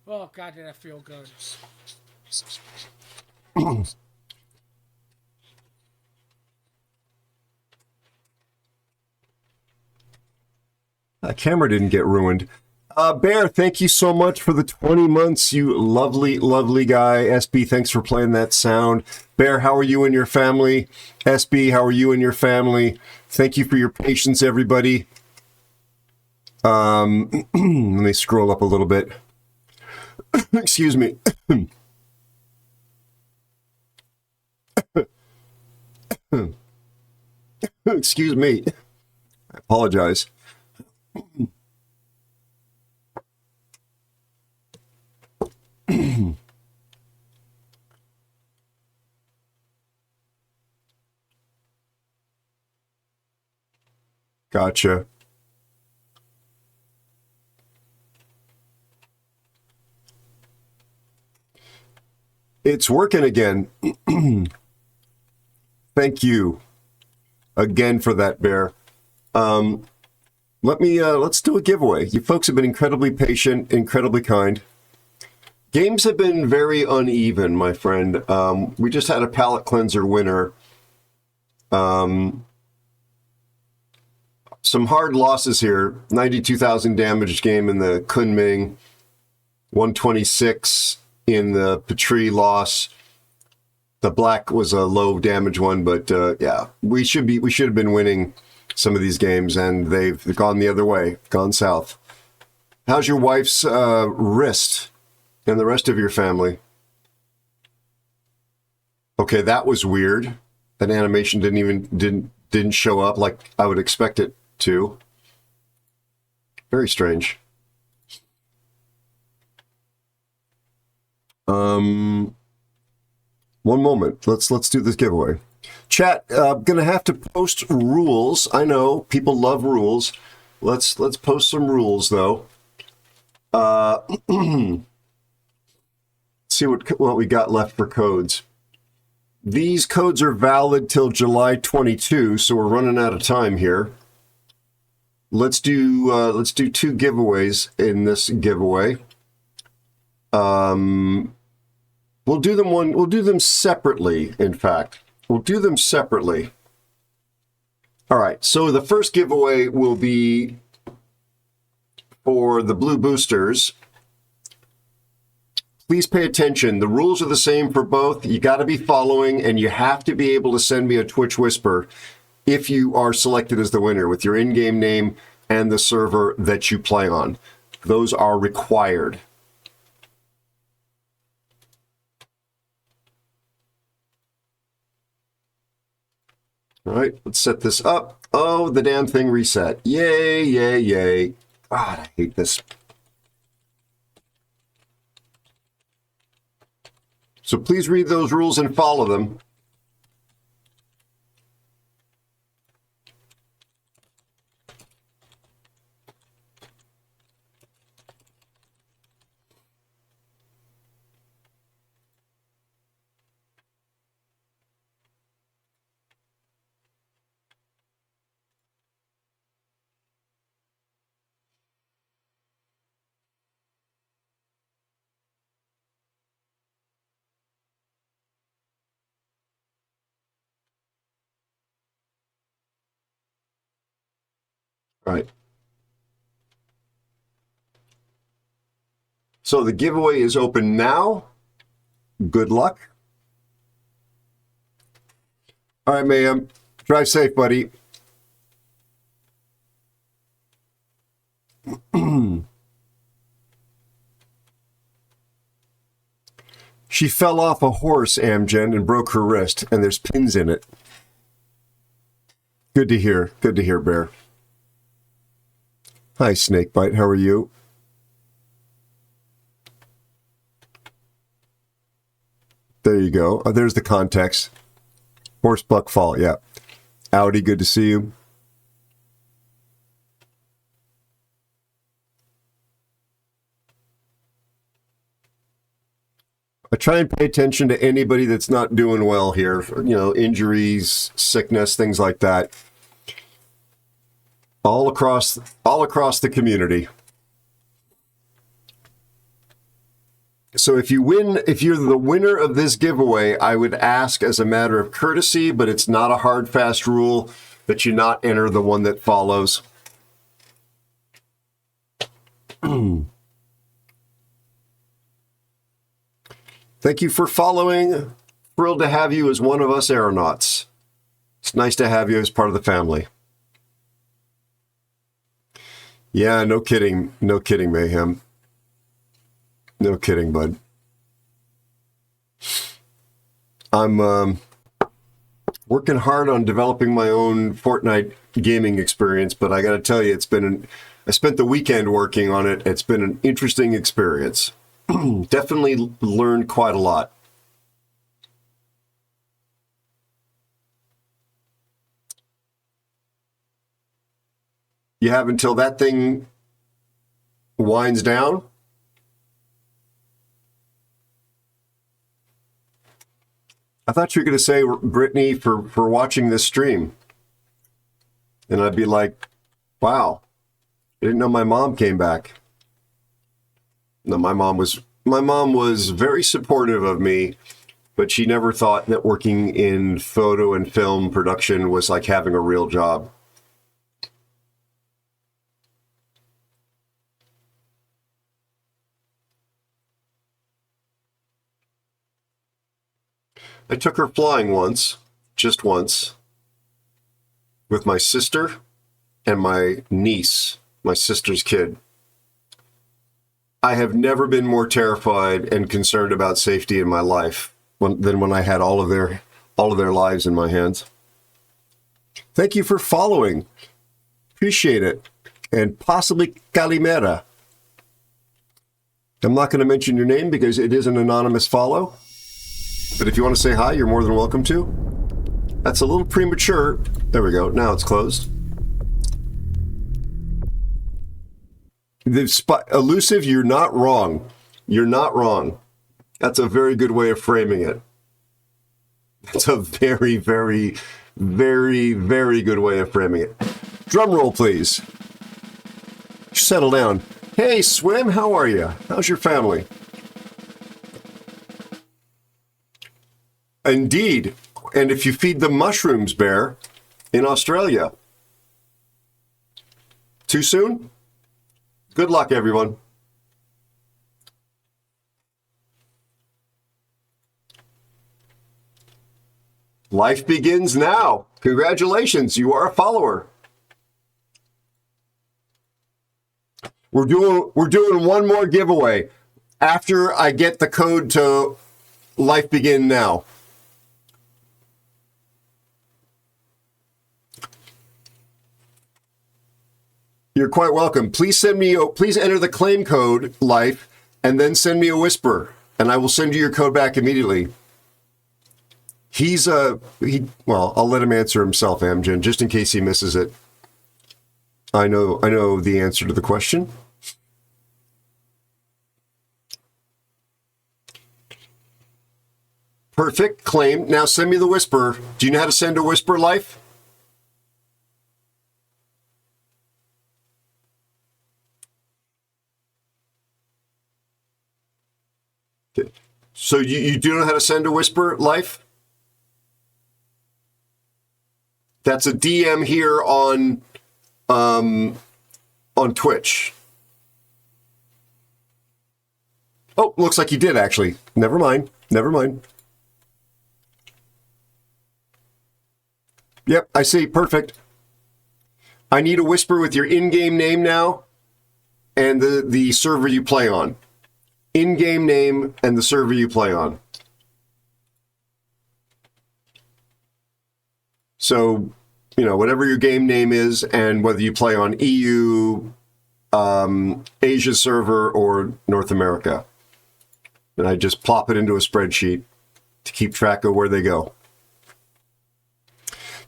Oh, God, did that feel good. That camera didn't get ruined. Bear, thank you so much for the 20 months, you lovely, lovely guy. SB, thanks for playing that sound. Bear, how are you and your family? SB, how are you and your family? Thank you for your patience, everybody. Let me scroll up a little bit. Excuse me. Excuse me. I apologize. Gotcha. It's working again. Thank you again for that, Bear. Let's do a giveaway. You folks have been incredibly patient, incredibly kind. Games have been very uneven, my friend. We just had a palate cleanser winner. Some hard losses here. 92,000 damage game in the Kunming. 126 in the Petrie loss. The black was a low damage one, but yeah, we should have been winning some of these games, and they've gone the other way, gone south. How's your wife's wrist and the rest of your family? Okay, that was weird. That animation didn't show up like I would expect it to. Very strange. One moment. Let's do this giveaway. Chat, gonna have to post rules. I know people love rules. Let's post some rules though. See what we got left for codes. These codes are valid till July 22, so we're running out of time here. Let's do 2 giveaways in this giveaway. We'll do them separately, in fact. We'll do them separately. All right, so the first giveaway will be for the blue boosters. Please pay attention. The rules are the same for both. You got to be following, and you have to be able to send me a Twitch whisper if you are selected as the winner with your in-game name and the server that you play on. Those are required. All right, let's set this up. Oh, the damn thing reset. Yay, yay, yay. God, I hate this. So please read those rules and follow them. All right. So the giveaway is open now. Good luck. All right, ma'am. Drive safe, buddy. She fell off a horse, Amgen, and broke her wrist, and there's pins in it. Good to hear. Good to hear, Bear. Hi, Snakebite. How are you? There you go. Oh, there's the context. Horse buck fall. Yeah. Audi, good to see you. I try and pay attention to anybody that's not doing well here. You know, injuries, sickness, things like that. all across the community. So if you're the winner of this giveaway, I would ask as a matter of courtesy, but it's not a hard, fast rule, that you not enter the one that follows. Thank you for following. Thrilled to have you as one of us aeronauts. It's nice to have you as part of the family. Yeah, no kidding. No kidding, Mayhem. No kidding, bud. I'm working hard on developing my own Fortnite gaming experience, but I got to tell you, I spent the weekend working on it. It's been an interesting experience. Definitely learned quite a lot. You have until that thing winds down. I thought you were going to say, Brittany, for watching this stream. And I'd be like, wow, I didn't know my mom came back. No, my mom was very supportive of me, but she never thought that working in photo and film production was like having a real job. I took her flying once, just once, with my sister and my niece, my sister's kid. I have never been more terrified and concerned about safety in my life than when I had all of their lives in my hands. Thank you for following. Appreciate it. And possibly Calimera. I'm not going to mention your name because it is an anonymous follow. But if you want to say hi, you're more than welcome to. That's a little premature. There we go. Now it's closed. Elusive, you're not wrong. You're not wrong. That's a very good way of framing it. That's a very, very, very, very good way of framing it. Drum roll, please. Settle down. Hey, Swim, how are you? How's your family? Indeed. And if you feed them mushrooms, Bear, in Australia. Too soon? Good luck, everyone. Life begins now. Congratulations, you are a follower. We're doing one more giveaway after I get the code to Life Begin Now. You're quite welcome. Please enter the claim code Life and then send me a whisper and I will send you your code back immediately. Well, I'll let him answer himself, Amgen, just in case he misses it. I know the answer to the question. Perfect. Claim. Now send me the whisper. Do you know how to send a whisper, Life? Okay. So you do know how to send a whisper, Life? That's a DM here on Twitch. Oh, looks like you did, actually. Never mind. Never mind. Yep, I see. Perfect. I need a whisper with your in-game name now and the server you play on. In-game name and the server you play on. So, whatever your game name is and whether you play on EU, Asia server, or North America. And I just plop it into a spreadsheet to keep track of where they go.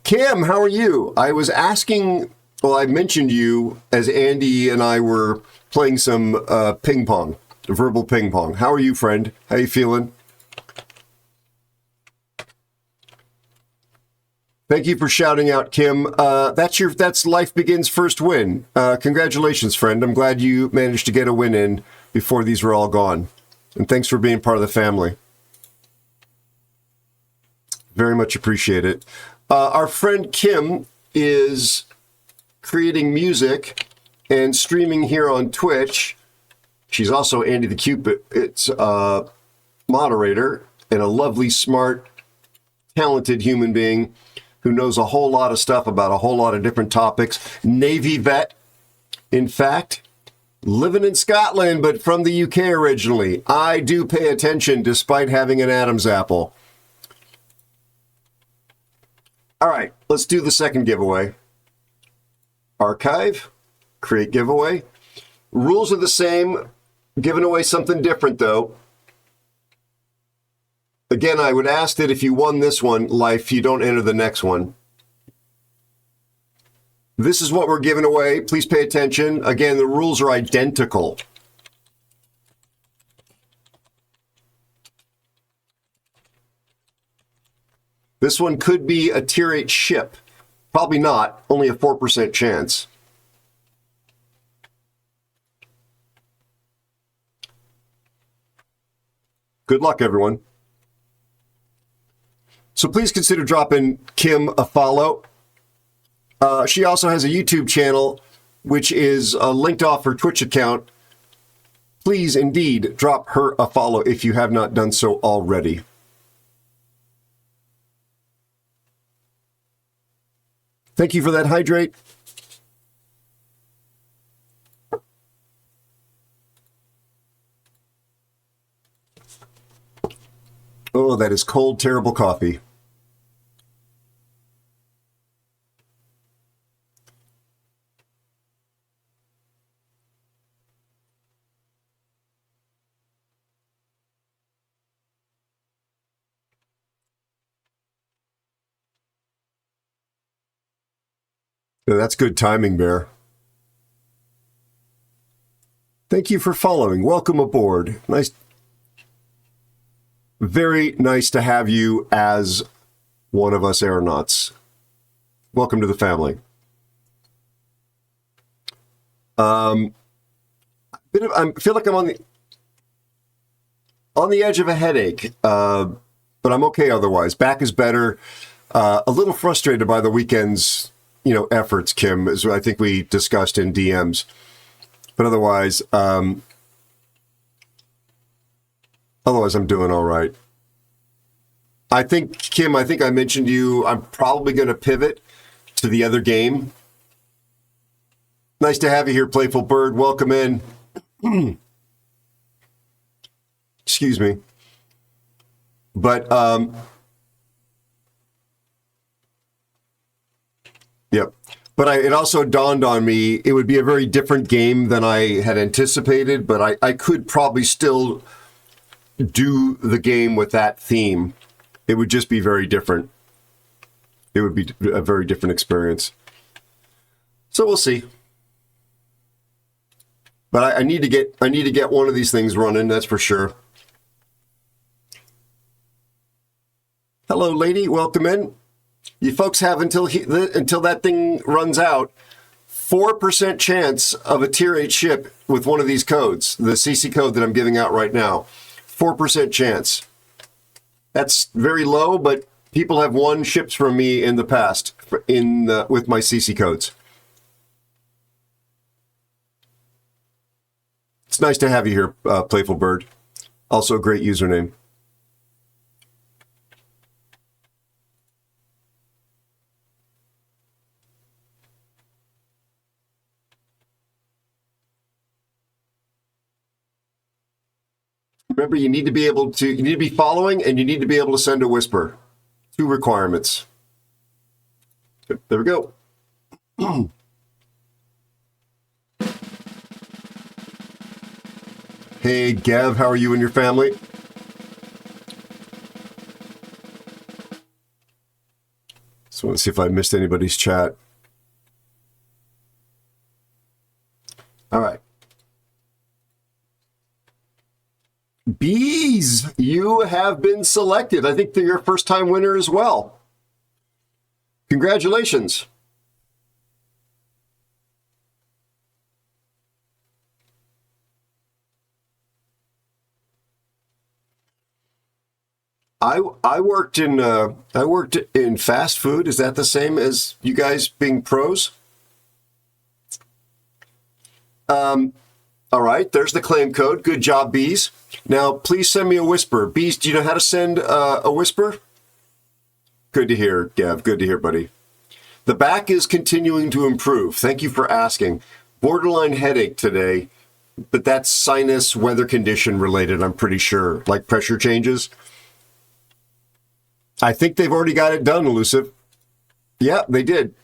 Cam, how are you? I was asking, well, I mentioned you as Andy and I were playing some ping pong, verbal ping pong. How are you, friend? How you feeling? Thank you for shouting out, Kim. That's Life Begins' first win. Congratulations, friend. I'm glad you managed to get a win in before these were all gone. And thanks for being part of the family. Very much appreciate it. Our friend Kim is creating music and streaming here on Twitch. She's also Andy the Cupid's moderator and a lovely, smart, talented human being who knows a whole lot of stuff about a whole lot of different topics. Navy vet, in fact, living in Scotland, but from the UK originally. I do pay attention despite having an Adam's apple. All right, let's do the second giveaway. Archive, create giveaway. Rules are the same, giving away something different though. Again, I would ask that if you won this one, Life, you don't enter the next one. This is what we're giving away. Please pay attention. Again, the rules are identical. This one could be a Tier 8 ship. Probably not. Only a 4% chance. Good luck, everyone. So please consider dropping Kim a follow. She also has a YouTube channel, which is linked off her Twitch account. Please, indeed, drop her a follow if you have not done so already. Thank you for that hydrate. Oh, that is cold, terrible coffee. Oh, that's good timing, Bear. Thank you for following. Welcome aboard. Nice. Very nice to have you as one of us aeronauts. Welcome to the family. I feel like I'm on the edge of a headache, but I'm okay otherwise. Back is better. A little frustrated by the weekend's, efforts, Kim, as I think we discussed in DMs. But otherwise, I'm doing all right. I think, Kim, I mentioned to you, I'm probably going to pivot to the other game. Nice to have you here, Playful Bird. Welcome in. Excuse me. But, yep. But it also dawned on me, it would be a very different game than I had anticipated, but I could probably still do the game with that theme. It would just be very different. It would be a very different experience. So we'll see. But I need to get one of these things running, that's for sure. Hello, lady. Welcome in. You folks have until that thing runs out, 4% chance of a Tier 8 ship with one of these codes, the CC code that I'm giving out right now. 4% chance. That's very low, but people have won ships from me in the past with my CC codes. It's nice to have you here, Playful Bird. Also a great username. Remember, you need to be following, and you need to be able to send a whisper. 2 requirements. There we go. Hey, Gav, how are you and your family? Just want to see if I missed anybody's chat. All right. Bees, you have been selected. I think they're your first time winner as well. Congratulations. I worked in fast food. Is that the same as you guys being pros? All right, there's the claim code. Good job, Bees. Now, please send me a whisper. Bees, do you know how to send a whisper? Good to hear, Gav. Good to hear, buddy. The back is continuing to improve. Thank you for asking. Borderline headache today, but that's sinus weather condition related, I'm pretty sure, like pressure changes. I think they've already got it done, Elusive. Yeah, they did.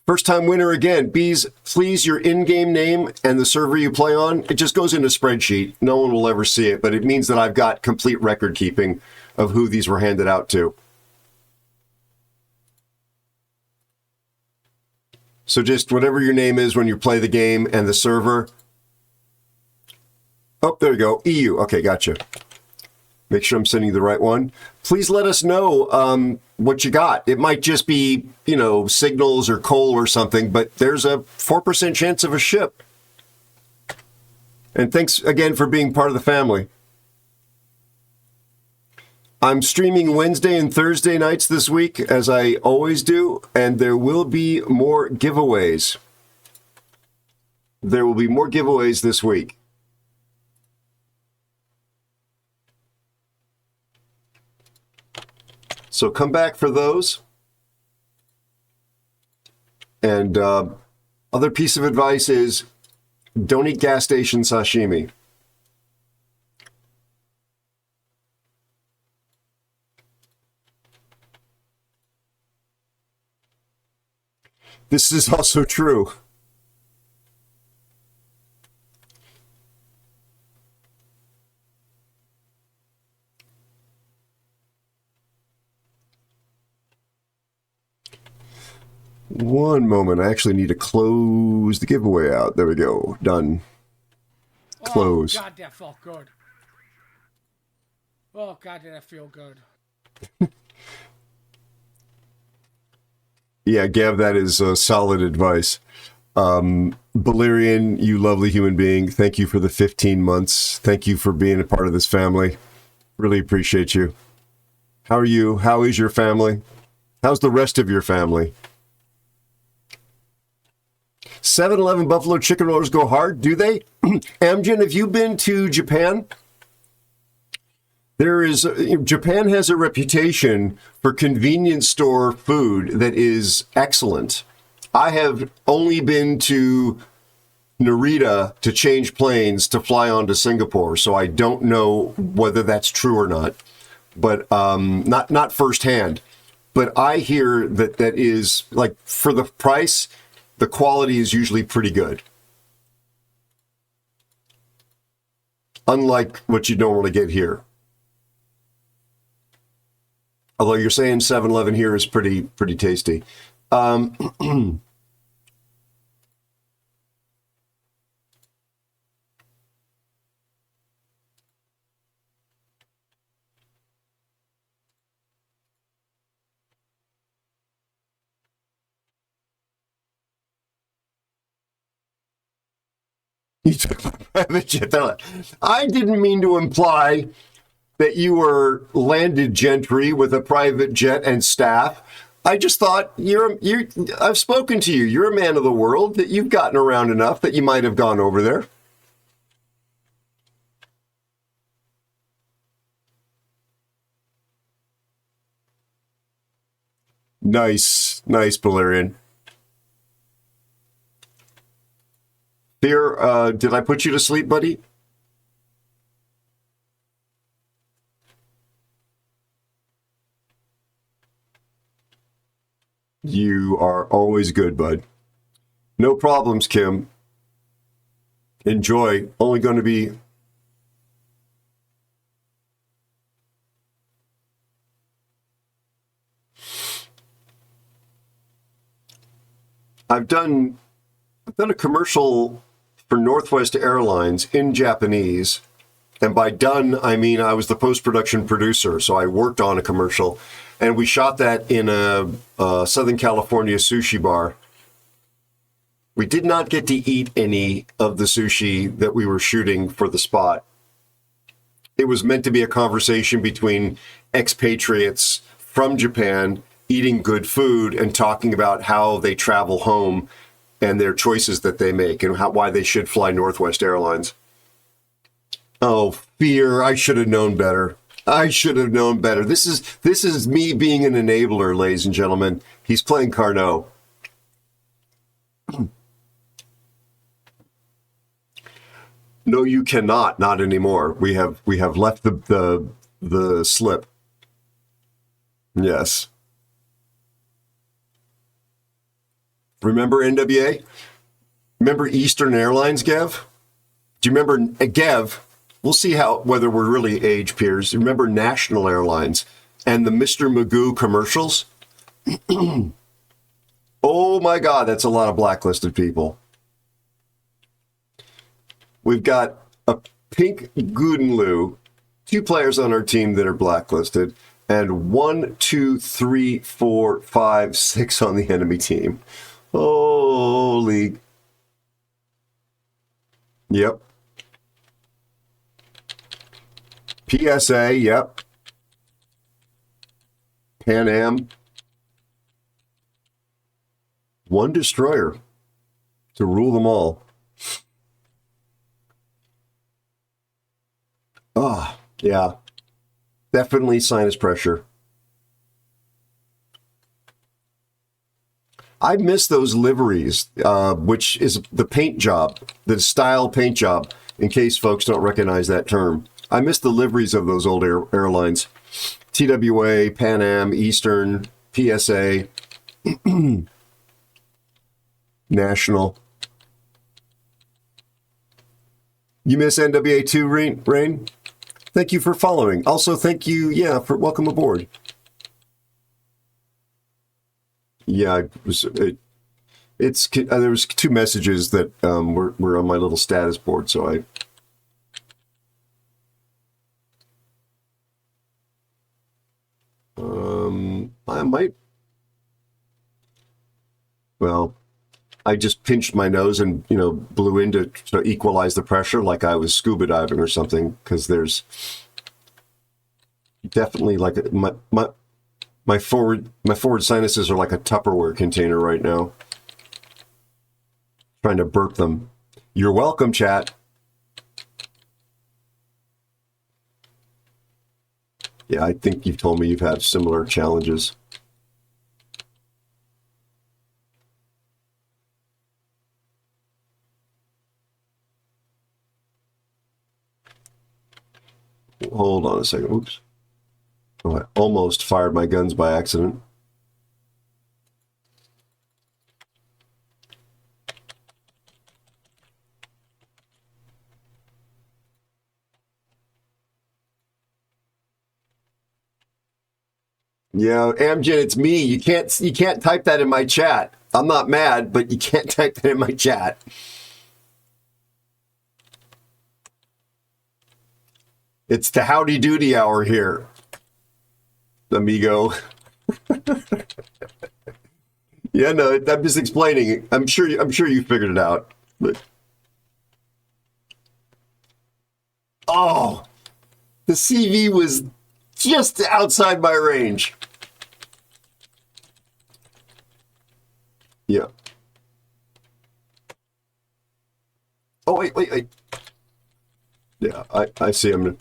First time winner again. Bees, please, your in-game name and the server you play on, it just goes in a spreadsheet. No one will ever see it, but it means that I've got complete record keeping of who these were handed out to. So just whatever your name is when you play the game and the server. Oh, there you go. EU. Okay, gotcha. Make sure I'm sending you the right one. Please let us know what you got. It might just be, you know, signals or coal or something, but there's a 4% chance of a ship. And thanks again for being part of the family. I'm streaming Wednesday and Thursday nights this week, as I always do, and there will be more giveaways. There will be more giveaways this week. So come back for those. And other piece of advice is don't eat gas station sashimi. This is also true. One moment. I actually need to close the giveaway out. There we go. Done. Close. Oh, God, that felt good. Oh, God, did that feel good. Yeah, Gav, that is solid advice. Balerian, you lovely human being, thank you for the 15 months. Thank you for being a part of this family. Really appreciate you. How are you? How is your family? How's the rest of your family? 7-Eleven Buffalo Chicken Rollers go hard, do they? Amgen, have you been to Japan? Japan has a reputation for convenience store food that is excellent. I have only been to Narita to change planes to fly on to Singapore, so I don't know whether that's true or not, but not firsthand. But I hear that is, like, for the price, the quality is usually pretty good. Unlike what you normally get here. Although you're saying 7-Eleven here is pretty tasty. You took my private jet. I didn't mean to imply that you were landed gentry with a private jet and staff. I just thought I've spoken to you. You're a man of the world, that you've gotten around enough that you might have gone over there. Nice, Balerian. Fear, did I put you to sleep, buddy? You are always good, bud. No problems, Kim. Enjoy. Only going to be... I've done a commercial for Northwest Airlines in Japanese. And by done, I mean I was the post-production producer, so I worked on a commercial. And we shot that in a Southern California sushi bar. We did not get to eat any of the sushi that we were shooting for the spot. It was meant to be a conversation between expatriates from Japan eating good food and talking about how they travel home and their choices that they make and why they should fly Northwest Airlines. Oh, fear. I should have known better. I should have known better. This is me being an enabler, ladies and gentlemen. He's playing Carnot. No, you cannot. Not anymore. We have left the slip. Yes. Remember NWA? Remember Eastern Airlines, Gev? Do you remember Gev? We'll see whether we're really age peers. Remember National Airlines and the Mr. Magoo commercials? Oh my God, that's a lot of blacklisted people. We've got a pink Goodenloo, 2 players on our team that are blacklisted, and 1, 2, 3, 4, 5, 6 on the enemy team. Holy. Yep. PSA, yep. Pan Am. 1 destroyer to rule them all. Oh, yeah. Definitely sinus pressure. I miss those liveries, which is the paint job, the style paint job, in case folks don't recognize that term. I miss the liveries of those old airlines. TWA, Pan Am, Eastern, PSA, National. You miss NWA too, Rain? Thank you for following. Also, thank you, for welcome aboard. Yeah, there was 2 messages that were on my little status board, so I might. Well, I just pinched my nose and blew in to equalize the pressure, like I was scuba diving or something. Because there's definitely like my forward sinuses are like a Tupperware container right now. Trying to burp them. You're welcome, chat. Yeah, I think you've told me you've had similar challenges. Hold on a second. Oops. Oh, I almost fired my guns by accident. Yeah, Amgen, it's me. You can't type that in my chat. I'm not mad, but you can't type that in my chat. It's the howdy doody hour here, amigo. Yeah, no, I'm just explaining. I'm sure you figured it out. But oh, the CV was just outside my range. Yeah. Oh, wait. Yeah, I see him.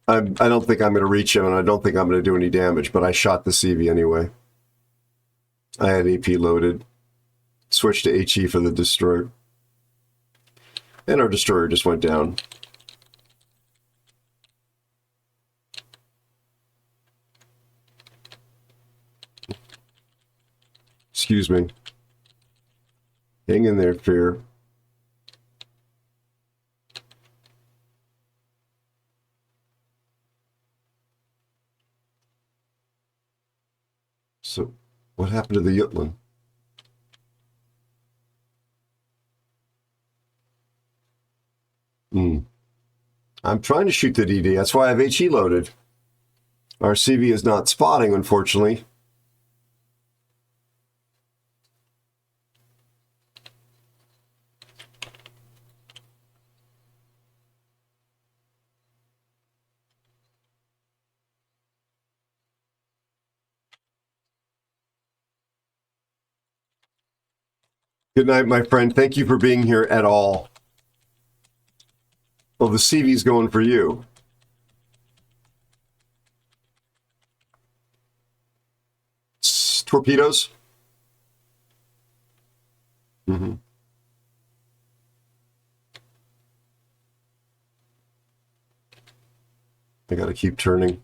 I don't think I'm going to reach him, and I don't think I'm going to do any damage, but I shot the CV anyway. I had AP loaded. Switched to HE for the destroyer. And our destroyer just went down. Excuse me. Hang in there, Fear. So, what happened to the Jutland? I'm trying to shoot the DD. That's why I have HE loaded. Our CV is not spotting, unfortunately. Good night, my friend. Thank you for being here at all. Well, the CV's going for you. Torpedoes? Mm-hmm. I gotta keep turning.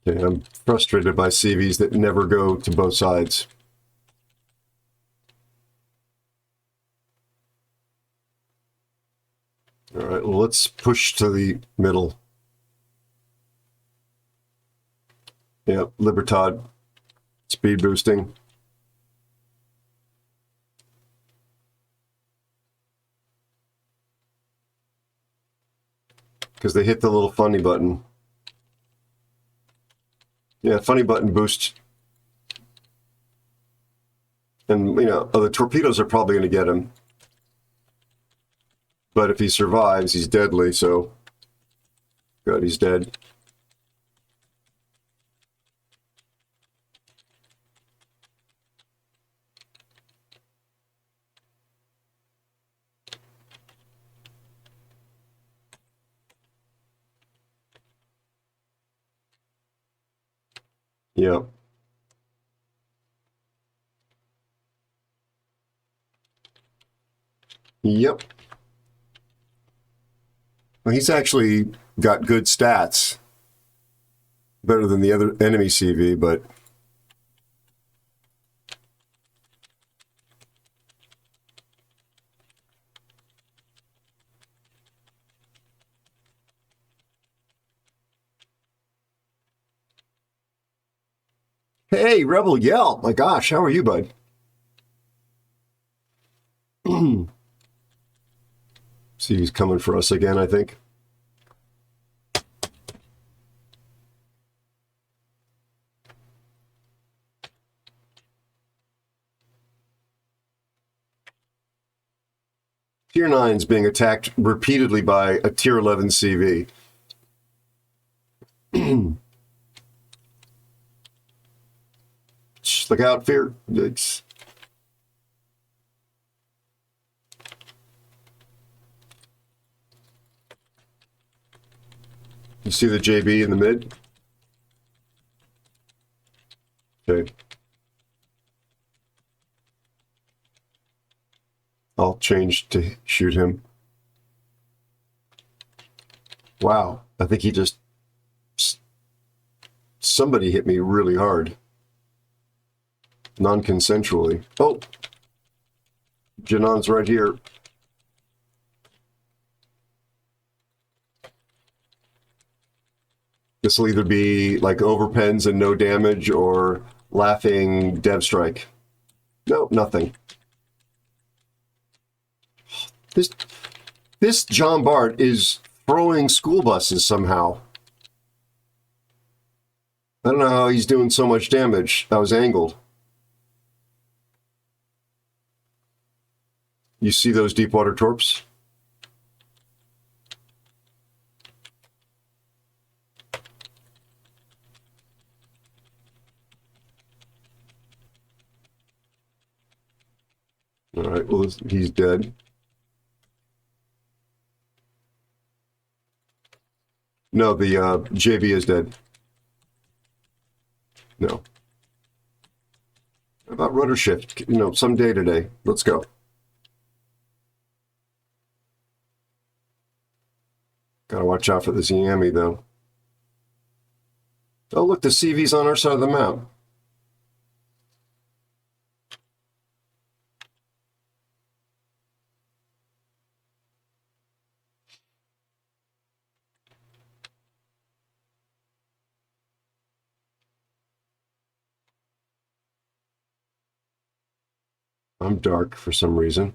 I'm frustrated by CVs that never go to both sides. All right, well, let's push to the middle. Yeah, Libertad, speed boosting. Because they hit the little funny button. Yeah, funny button boost. And, you know, the torpedoes are probably going to get him. But if he survives, he's deadly, so... Good, he's dead. Yeah. Yep. Well, he's actually got good stats. Better than the other enemy CV, but... Hey, Rebel Yell! My gosh, how are you, bud? See, he's coming for us again, I think. Tier 9's being attacked repeatedly by a Tier 11 CV. Look out, fear. It's... You see the JB in the mid? Okay. I'll change to shoot him. Wow. I think he just... Somebody hit me really hard. Non-consensually. Oh! Janon's right here. This will either be like overpens and no damage or laughing dev strike. No, nothing. This John Bart is throwing school buses somehow. I don't know how he's doing so much damage. I was angled. You see those deep water torps? All right, well, he's dead. No, the JV is dead. No. How about rudder shift? You know, someday today. Let's go. Gotta watch out for this Yami, though. Oh, look, the CV's on our side of the map. I'm dark for some reason.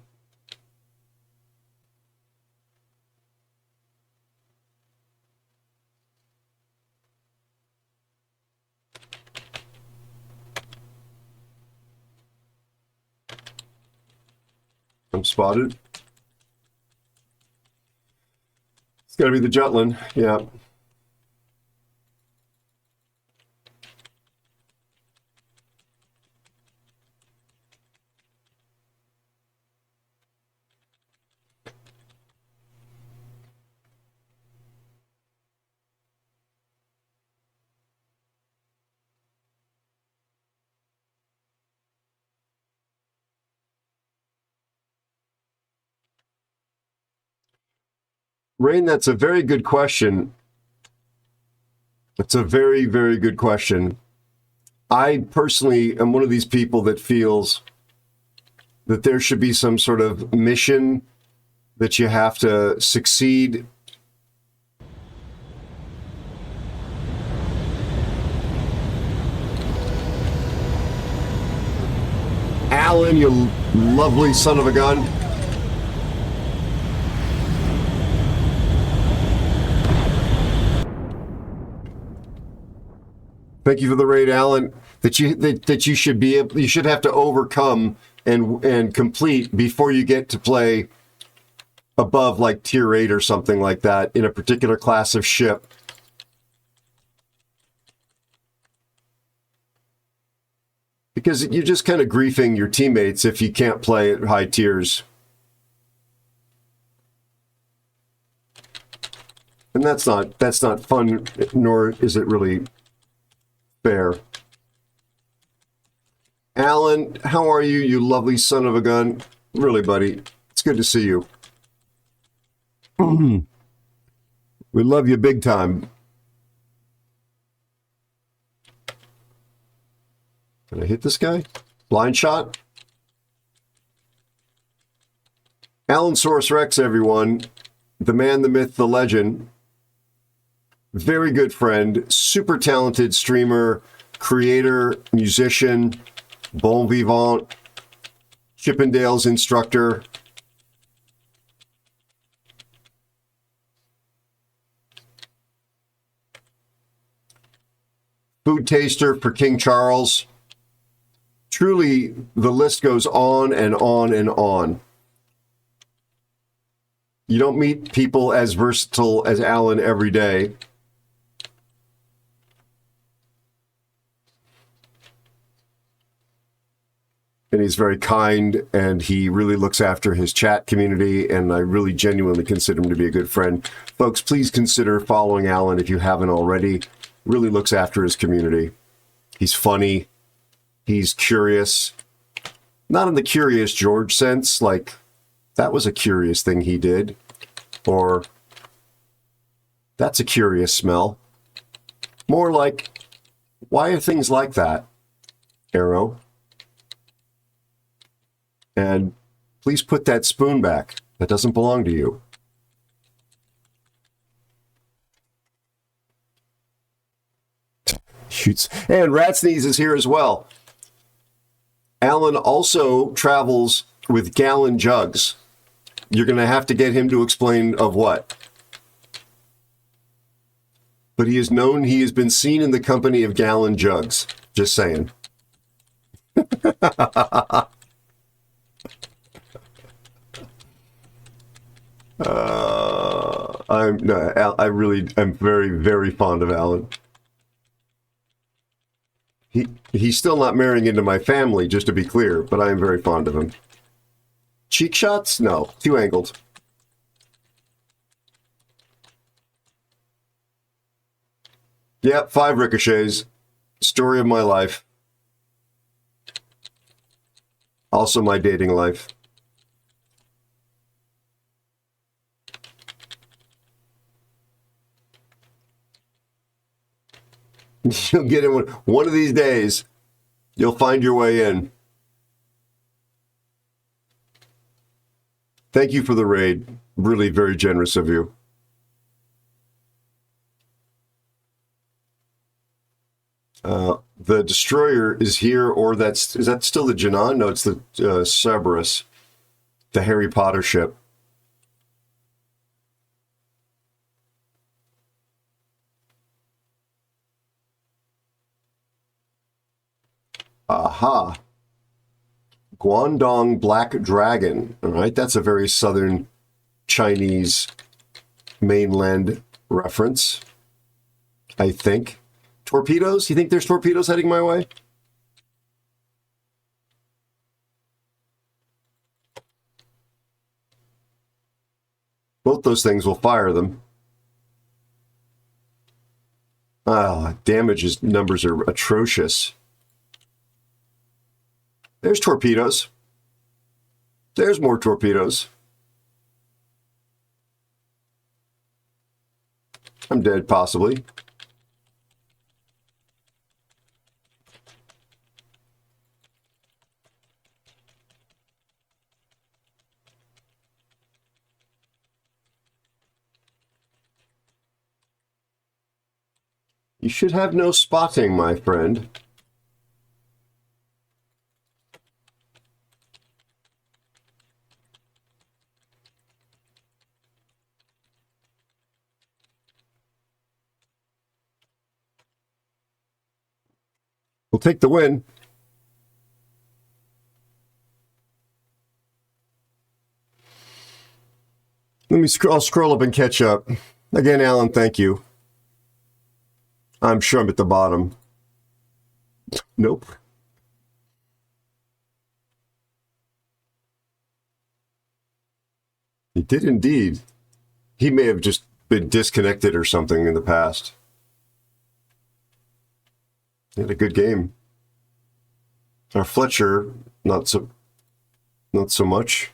I'm spotted. It's got to be the Jutland. Yeah. Rain, that's a very good question. It's a very, very good question. I personally am one of these people that feels that there should be some sort of mission that you have to succeed. Alan, you lovely son of a gun. Thank you for the raid, Alan. That you should be able, you should have to overcome and complete before you get to play above like tier 8 or something like that in a particular class of ship. Because you're just kind of griefing your teammates if you can't play at high tiers. And that's not fun, nor is it really fair. Alan, how are you, you lovely son of a gun? Really, buddy, it's good to see you. We love you big time. Can I hit this guy? Blind shot? Alan Source Rex, everyone. The man, the myth, the legend. Very good friend, super talented streamer, creator, musician, bon vivant, Chippendale's instructor. Food taster for King Charles. Truly, the list goes on and on and on. You don't meet people as versatile as Alan every day. And he's very kind, and he really looks after his chat community, and I really genuinely consider him to be a good friend. Folks, please consider following Alan if you haven't already. Really looks after his community. He's funny. He's curious. Not in the Curious George sense, like, that was a curious thing he did. Or, that's a curious smell. More like, why are things like that, Aero? And please put that spoon back. That doesn't belong to you. Shoots. And Rat Sneeze is here as well. Alan also travels with gallon jugs. You're going to have to get him to explain of what. But he is known, he has been seen in the company of gallon jugs. Just saying. I'm very, very fond of Alan. He's still not marrying into my family, just to be clear, but I am very fond of him. Cheek shots? No, too angled. Yep, 5 ricochets. Story of my life. Also my dating life. You'll get in one of these days. You'll find your way in. Thank you for the raid. Really very generous of you. The destroyer is here, or is that still the Janan? No, it's the Cerberus, the Harry Potter ship. Aha. Guangdong Black Dragon. All right, that's a very southern Chinese mainland reference, I think. Torpedoes? You think there's torpedoes heading my way? Both those things will fire them. Damage numbers are atrocious. There's torpedoes. There's more torpedoes. I'm dead, possibly. You should have no spotting, my friend. We'll take the win. I'll scroll up and catch up. Again, Alan, thank you. I'm sure I'm at the bottom. Nope. He did indeed. He may have just been disconnected or something in the past. He had a good game. Our Fletcher, not so much.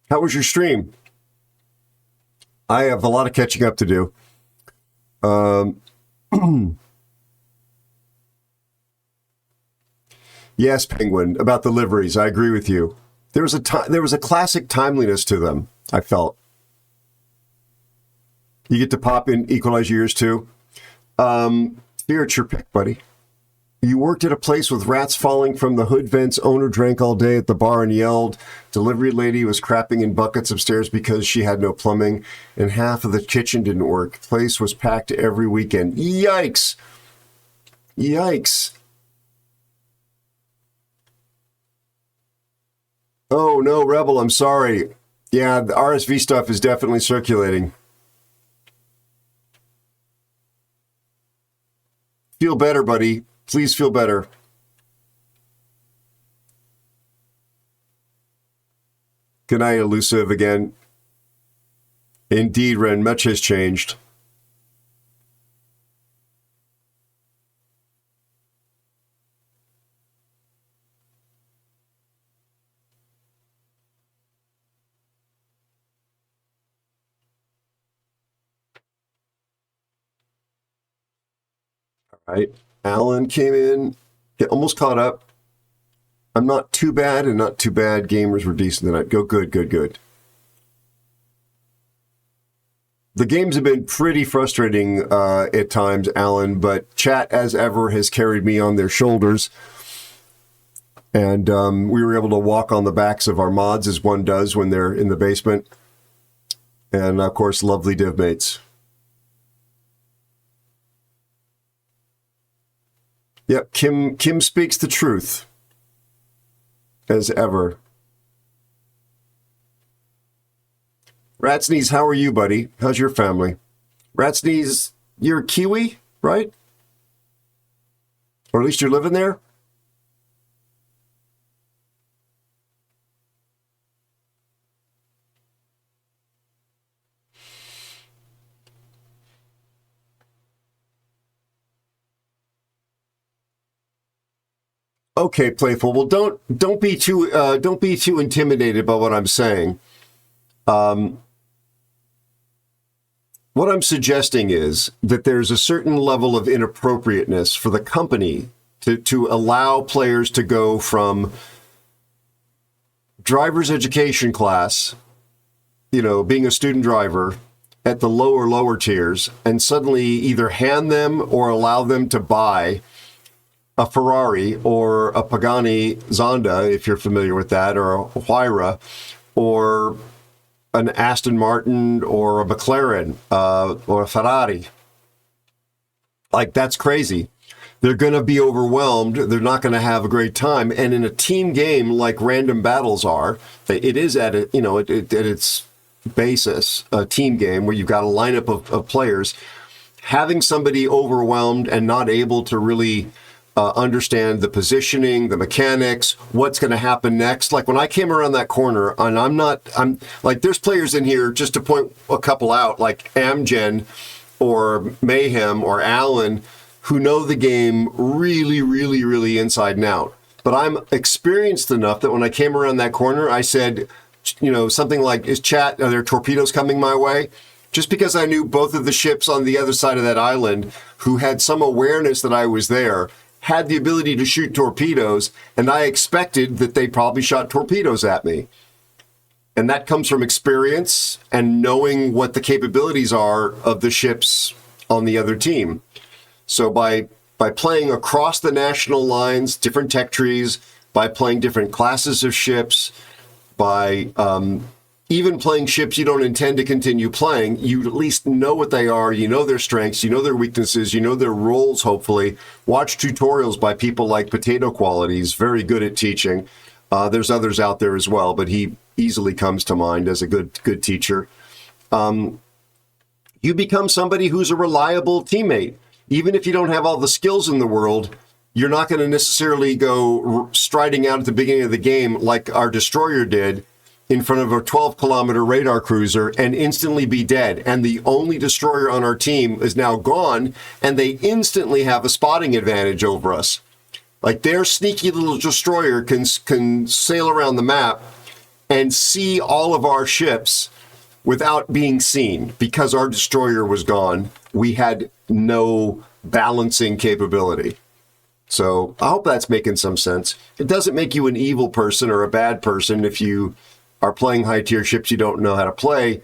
How was your stream? I have a lot of catching up to do. Yes, Penguin, about the liveries, I agree with you. There was a classic timeliness to them, I felt. You get to pop in Equalize Years too. Here, it's your pick, buddy. You worked at a place with rats falling from the hood vents. Owner drank all day at the bar and yelled. Delivery lady was crapping in buckets upstairs because she had no plumbing, and half of the kitchen didn't work. Place was packed every weekend. Yikes! Yikes! Oh no, Rebel, I'm sorry. Yeah, the RSV stuff is definitely circulating. Feel better, buddy. Please feel better. Good night, Elusive again. Indeed, Ren, much has changed. All right. Alan came in, almost caught up. I'm not too bad and not too bad. Gamers were decent tonight. Go good, good, good. The games have been pretty frustrating at times, Alan, but chat, as ever, has carried me on their shoulders. And we were able to walk on the backs of our mods, as one does when they're in the basement. And, of course, lovely div mates. Yep, Kim speaks the truth, as ever. Ratsneeze, how are you, buddy? How's your family? Ratsneeze, you're a Kiwi, right? Or at least you're living there? Okay, Playful. Well, don't be too intimidated by what I'm saying. What I'm suggesting is that there's a certain level of inappropriateness for the company to allow players to go from driver's education class, being a student driver at the lower tiers, and suddenly either hand them or allow them to buy a Ferrari or a Pagani Zonda, if you're familiar with that, or a Huayra, or an Aston Martin, or a McLaren, or a Ferrari. Like, that's crazy. They're going to be overwhelmed. They're not going to have a great time. And in a team game like random battles are, it is at its basis a team game where you've got a lineup of players. Having somebody overwhelmed and not able to really understand the positioning, the mechanics, what's going to happen next. Like when I came around that corner, and I'm like, there's players in here, just to point a couple out, like Amgen or Mayhem or Alan, who know the game really, really, really inside and out. But I'm experienced enough that when I came around that corner, I said, something like, are there torpedoes coming my way? Just because I knew both of the ships on the other side of that island, who had some awareness that I was there, had the ability to shoot torpedoes, and I expected that they probably shot torpedoes at me. And that comes from experience and knowing what the capabilities are of the ships on the other team. So by playing across the national lines, different tech trees, by playing different classes of ships, by even playing ships you don't intend to continue playing, you at least know what they are, you know their strengths, you know their weaknesses, you know their roles, hopefully. Watch tutorials by people like Potato Quality. He's very good at teaching. There's others out there as well, but he easily comes to mind as a good teacher. You become somebody who's a reliable teammate. Even if you don't have all the skills in the world, you're not going to necessarily go striding out at the beginning of the game like our destroyer did in front of a 12-kilometer radar cruiser and instantly be dead. And the only destroyer on our team is now gone, and they instantly have a spotting advantage over us. Like, their sneaky little destroyer can sail around the map and see all of our ships without being seen. Because our destroyer was gone, we had no balancing capability. So I hope that's making some sense. It doesn't make you an evil person or a bad person if you are playing high-tier ships you don't know how to play.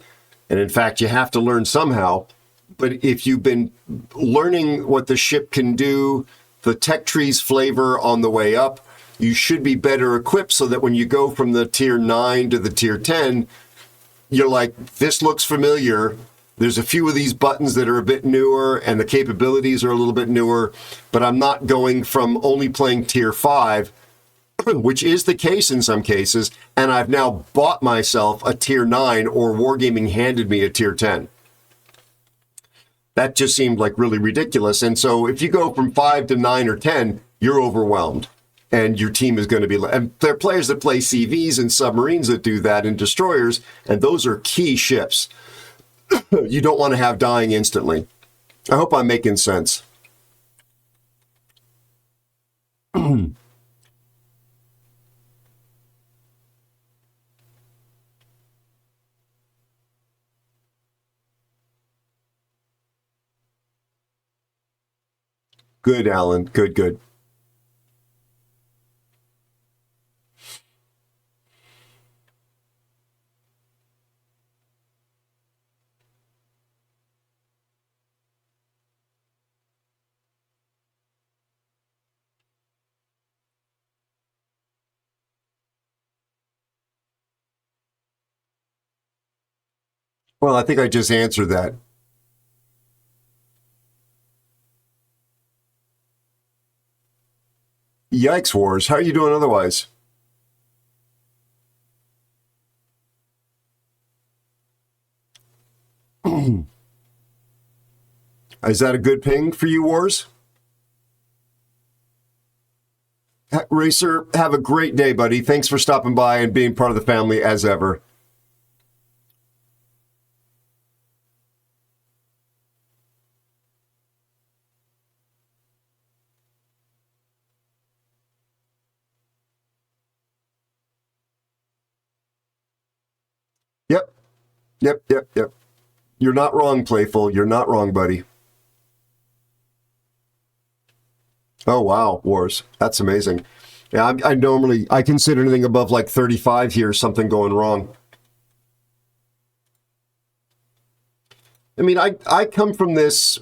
And in fact, you have to learn somehow. But if you've been learning what the ship can do, the tech tree's flavor on the way up, you should be better equipped so that when you go from the tier 9 to the tier 10, you're like, this looks familiar. There's a few of these buttons that are a bit newer and the capabilities are a little bit newer, but I'm not going from only playing tier 5, which is the case in some cases, and I've now bought myself a tier 9 or Wargaming handed me a tier 10. That just seemed like really ridiculous. And so if you go from 5 to 9 or 10, you're overwhelmed. And your team is going to be... And there are players that play CVs and submarines that do that, and destroyers, and those are key ships. You don't want to have dying instantly. I hope I'm making sense. Good, Alan. Good. Well, I think I just answered that. Yikes, Wars. How are you doing otherwise? Is that a good ping for you, Wars? Racer, have a great day, buddy. Thanks for stopping by and being part of the family as ever. Yep. Yep, yep, yep. You're not wrong, Playful. You're not wrong, buddy. Oh, wow, Wars. That's amazing. Yeah, I consider anything above like 35 here something going wrong. I mean, I come from this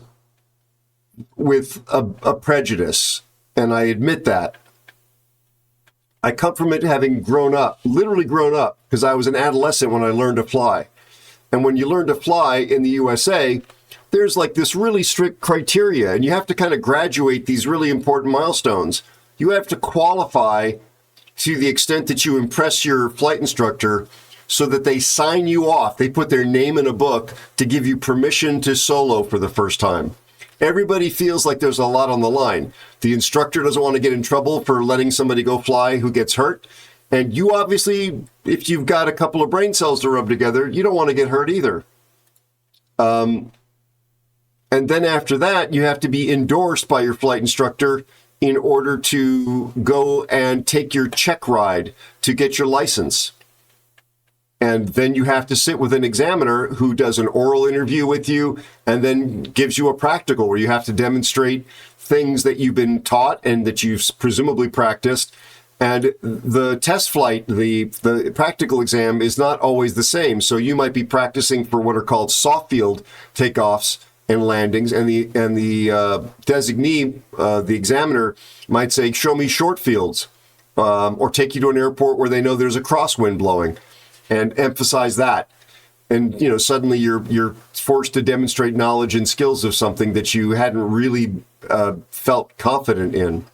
with a prejudice, and I admit that. I come from it having grown up, literally grown up, because I was an adolescent when I learned to fly. And when you learn to fly in the USA, there's like this really strict criteria, and you have to kind of graduate these really important milestones. You have to qualify to the extent that you impress your flight instructor so that they sign you off. They put their name in a book to give you permission to solo for the first time. Everybody feels like there's a lot on the line. The instructor doesn't want to get in trouble for letting somebody go fly who gets hurt. And you obviously, if you've got a couple of brain cells to rub together, you don't want to get hurt either. And then after that, you have to be endorsed by your flight instructor in order to go and take your check ride to get your license. And then you have to sit with an examiner who does an oral interview with you and then gives you a practical where you have to demonstrate things that you've been taught and that you've presumably practiced. And the test flight, the practical exam is not always the same. So you might be practicing for what are called soft field takeoffs and landings, and the designee, the examiner, might say, "Show me short fields," or take you to an airport where they know there's a crosswind blowing, and emphasize that. And suddenly you're forced to demonstrate knowledge and skills of something that you hadn't really felt confident in.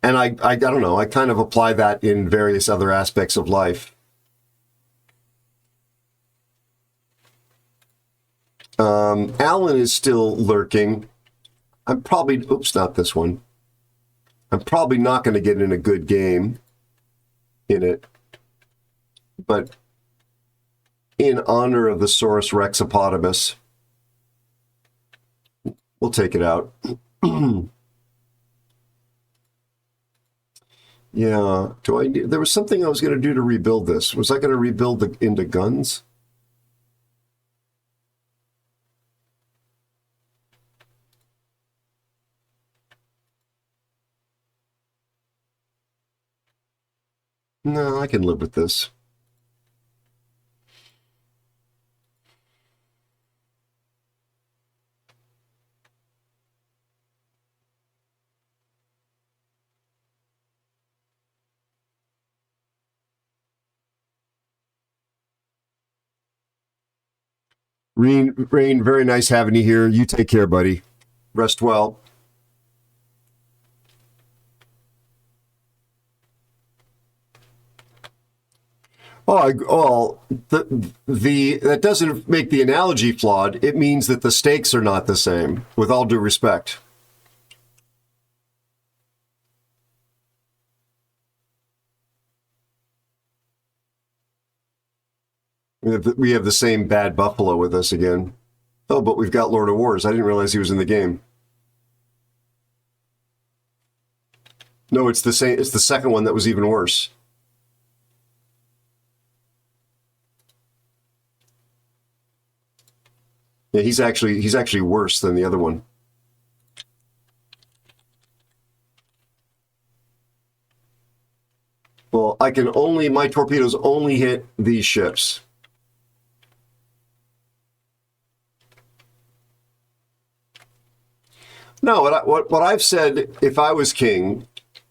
And I don't know, I kind of apply that in various other aspects of life. Alan is still lurking. I'm probably, oops, not this one. I'm probably not going to get in a good game in it. But in honor of the Saurus Rexopotamus, we'll take it out. Yeah, there was something I was going to do to rebuild this. Was I going to rebuild into guns? No, I can live with this. Rain, very nice having you here. You take care, buddy. Rest well. That doesn't make the analogy flawed. It means that the stakes are not the same, with all due respect. We have the same bad buffalo with us again. Oh, but we've got Lord of Wars. I didn't realize he was in the game. No, it's the same. It's the second one that was even worse. Yeah, he's actually worse than the other one. Well, my torpedoes only hit these ships. No, what I've said, if I was king,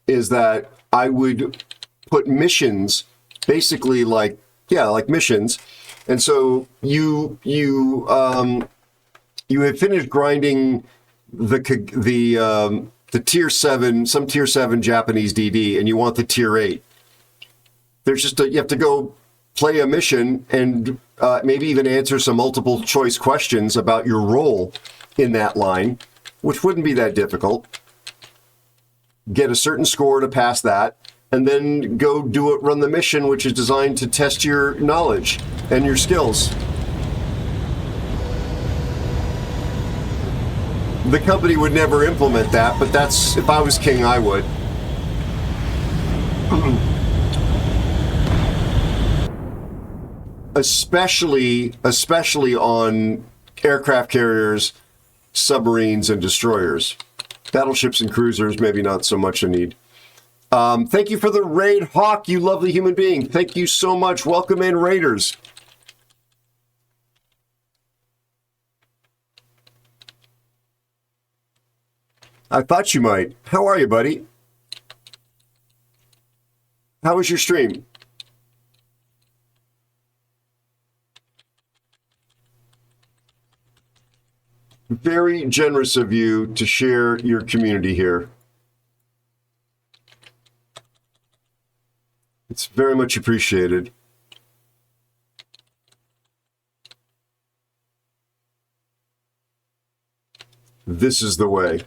is that I would put missions, basically like missions. And so you have finished grinding the tier 7, some tier 7 Japanese DD, and you want the tier 8. There's you have to go play a mission and maybe even answer some multiple choice questions about your role in that line, which wouldn't be that difficult. Get a certain score to pass that, and then go run the mission, which is designed to test your knowledge and your skills. The company would never implement that, but that's, if I was king, I would. especially on aircraft carriers, submarines, and destroyers. Battleships and cruisers, maybe not so much a need. Thank you for the raid, Hawk, you lovely human being. Thank you so much. Welcome in, Raiders. I thought you might. How are you, buddy? How was your stream? Very generous of you to share your community here. It's very much appreciated. This is the way.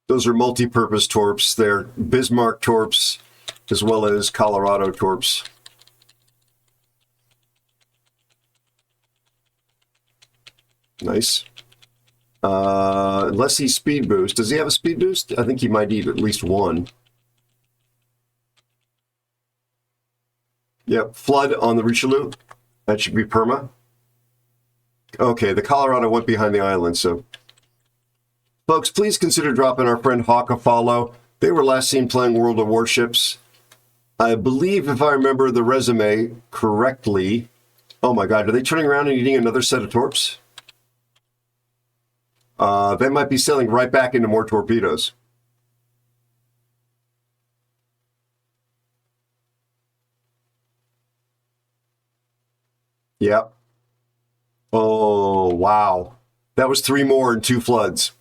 Those are multi-purpose torps. They're Bismarck torps as well as Colorado torps. Nice. Unless he's speed boost. Does he have a speed boost? I think he might need at least one. Yep, flood on the Richelieu. That should be perma. Okay, the Colorado went behind the island, so... Folks, please consider dropping our friend Hawk a follow. They were last seen playing World of Warships. I believe, if I remember the resume correctly... Oh my god, are they turning around and eating another set of torps? They might be sailing right back into more torpedoes. Yep. Oh, wow. That was 3 more and 2 floods.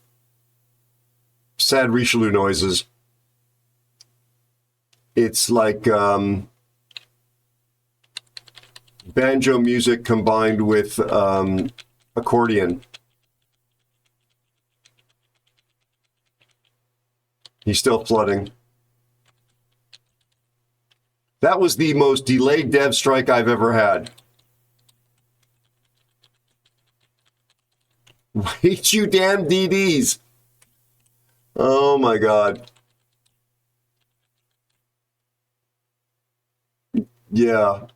Sad Richelieu noises. It's like banjo music combined with accordion. He's still flooding. That was the most delayed dev strike I've ever had. Wait, you damn DDs. Oh my god. Yeah.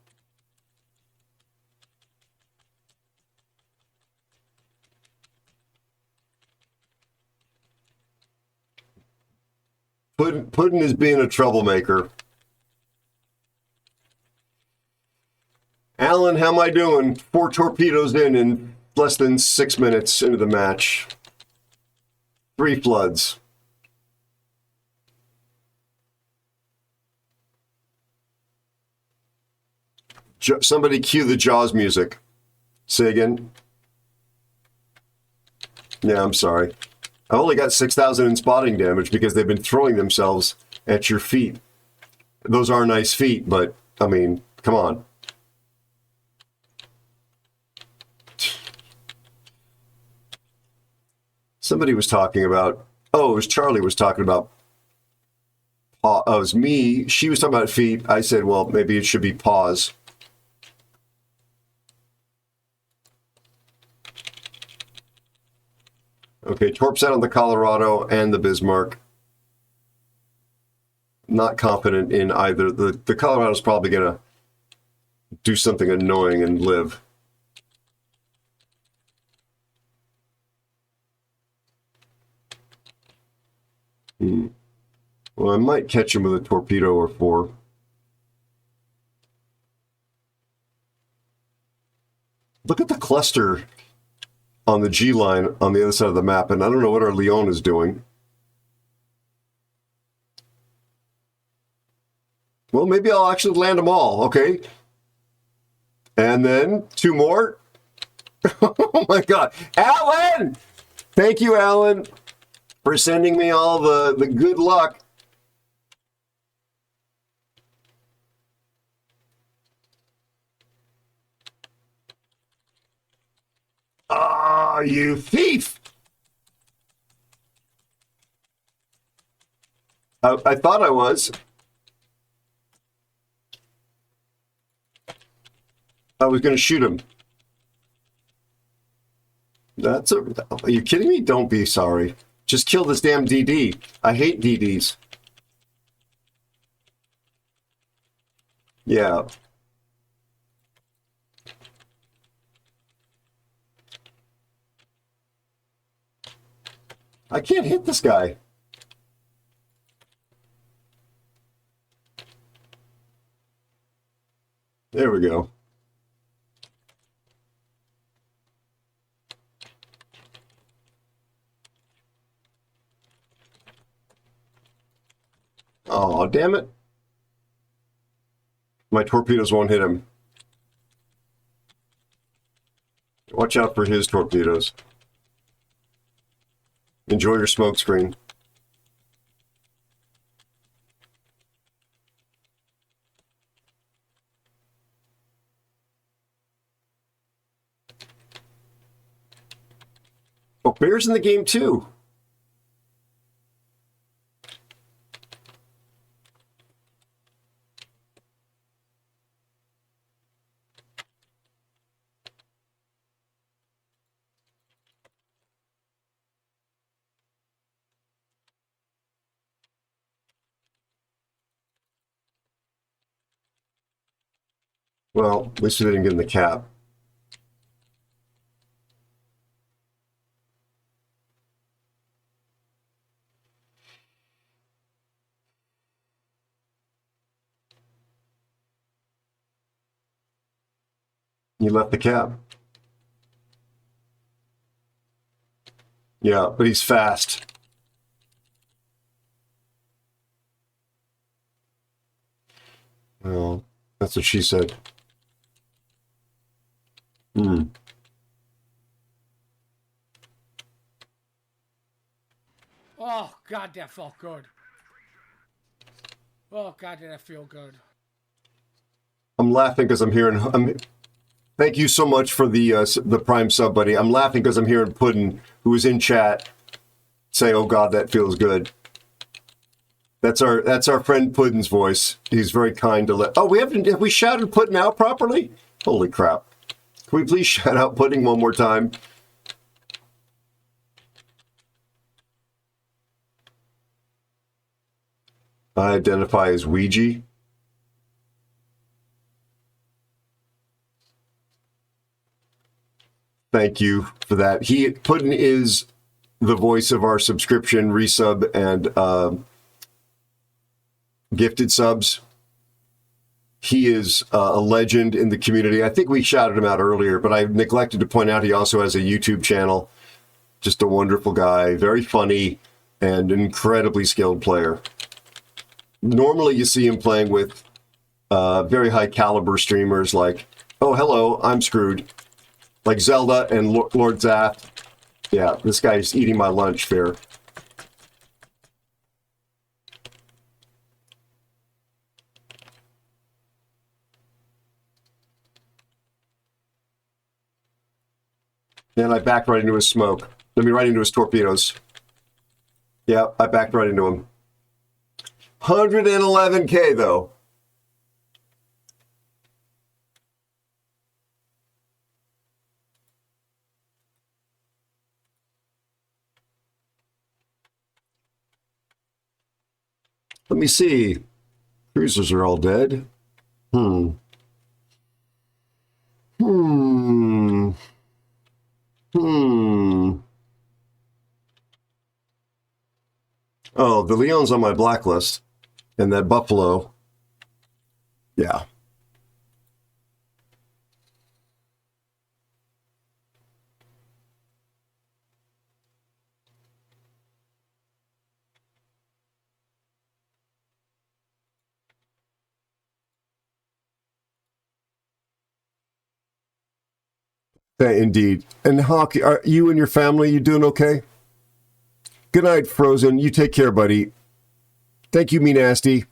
Puddin is being a troublemaker. Alan, how am I doing? 4 torpedoes in less than 6 minutes into the match. 3 floods. Somebody cue the Jaws music. Say again. Yeah, I'm sorry. I only got 6,000 in spotting damage because they've been throwing themselves at your feet. Those are nice feet, but, I mean, come on. Somebody was talking about, oh, it was Charlie was talking about, oh, it was me. She was talking about feet. I said, well, maybe it should be paws. Okay, torps out on the Colorado and the Bismarck. Not confident in either. The Colorado's probably going to do something annoying and live. Well, I might catch him with a torpedo or 4. Look at the cluster on the G line on the other side of the map, and I don't know what our Leon is doing. Well, maybe I'll actually land them all, okay? And then 2 more. Oh my god. Alan! Thank you, Alan, for sending me all the good luck. Ah, you thief! I thought I was. I was going to shoot him. Are you kidding me? Don't be sorry. Just kill this damn DD. I hate DDs. Yeah. I can't hit this guy. There we go. Oh, damn it. My torpedoes won't hit him. Watch out for his torpedoes. Enjoy your smoke screen. Oh, Bear's in the game too. Well, at least we didn't get in the cap. You left the cap. Yeah, but he's fast. Well, that's what she said. Hmm. Oh, God, that felt good. Oh, God, did that feel good. I'm laughing because I'm hearing. Thank you so much for the Prime sub, buddy. I'm laughing because I'm hearing Puddin, who was in chat, say, "Oh God, that feels good." That's our friend Puddin's voice. He's very kind to let. Oh, have we shouted Puddin out properly? Holy crap! Can we please shout out Puddin one more time? I identify as Ouija. Thank you for that. Puddin is the voice of our subscription, resub, and gifted subs. He is a legend in the community. I think we shouted him out earlier, but I neglected to point out he also has a YouTube channel. Just a wonderful guy, very funny, and an incredibly skilled player. Normally you see him playing with very high caliber streamers like, oh, hello, I'm screwed. Like Zelda and Lord Zath. Yeah, this guy's eating my lunch, fair. And I backed right into his smoke. Right into his torpedoes. Yeah, I backed right into him. 111K, though. Let me see. Cruisers are all dead. Hmm. Oh, the Leon's on my blacklist. And that Buffalo. Yeah. Indeed. And Hawk, are you and your family, you doing okay? Good night, Frozen. You take care, buddy. Thank you, Me Nasty.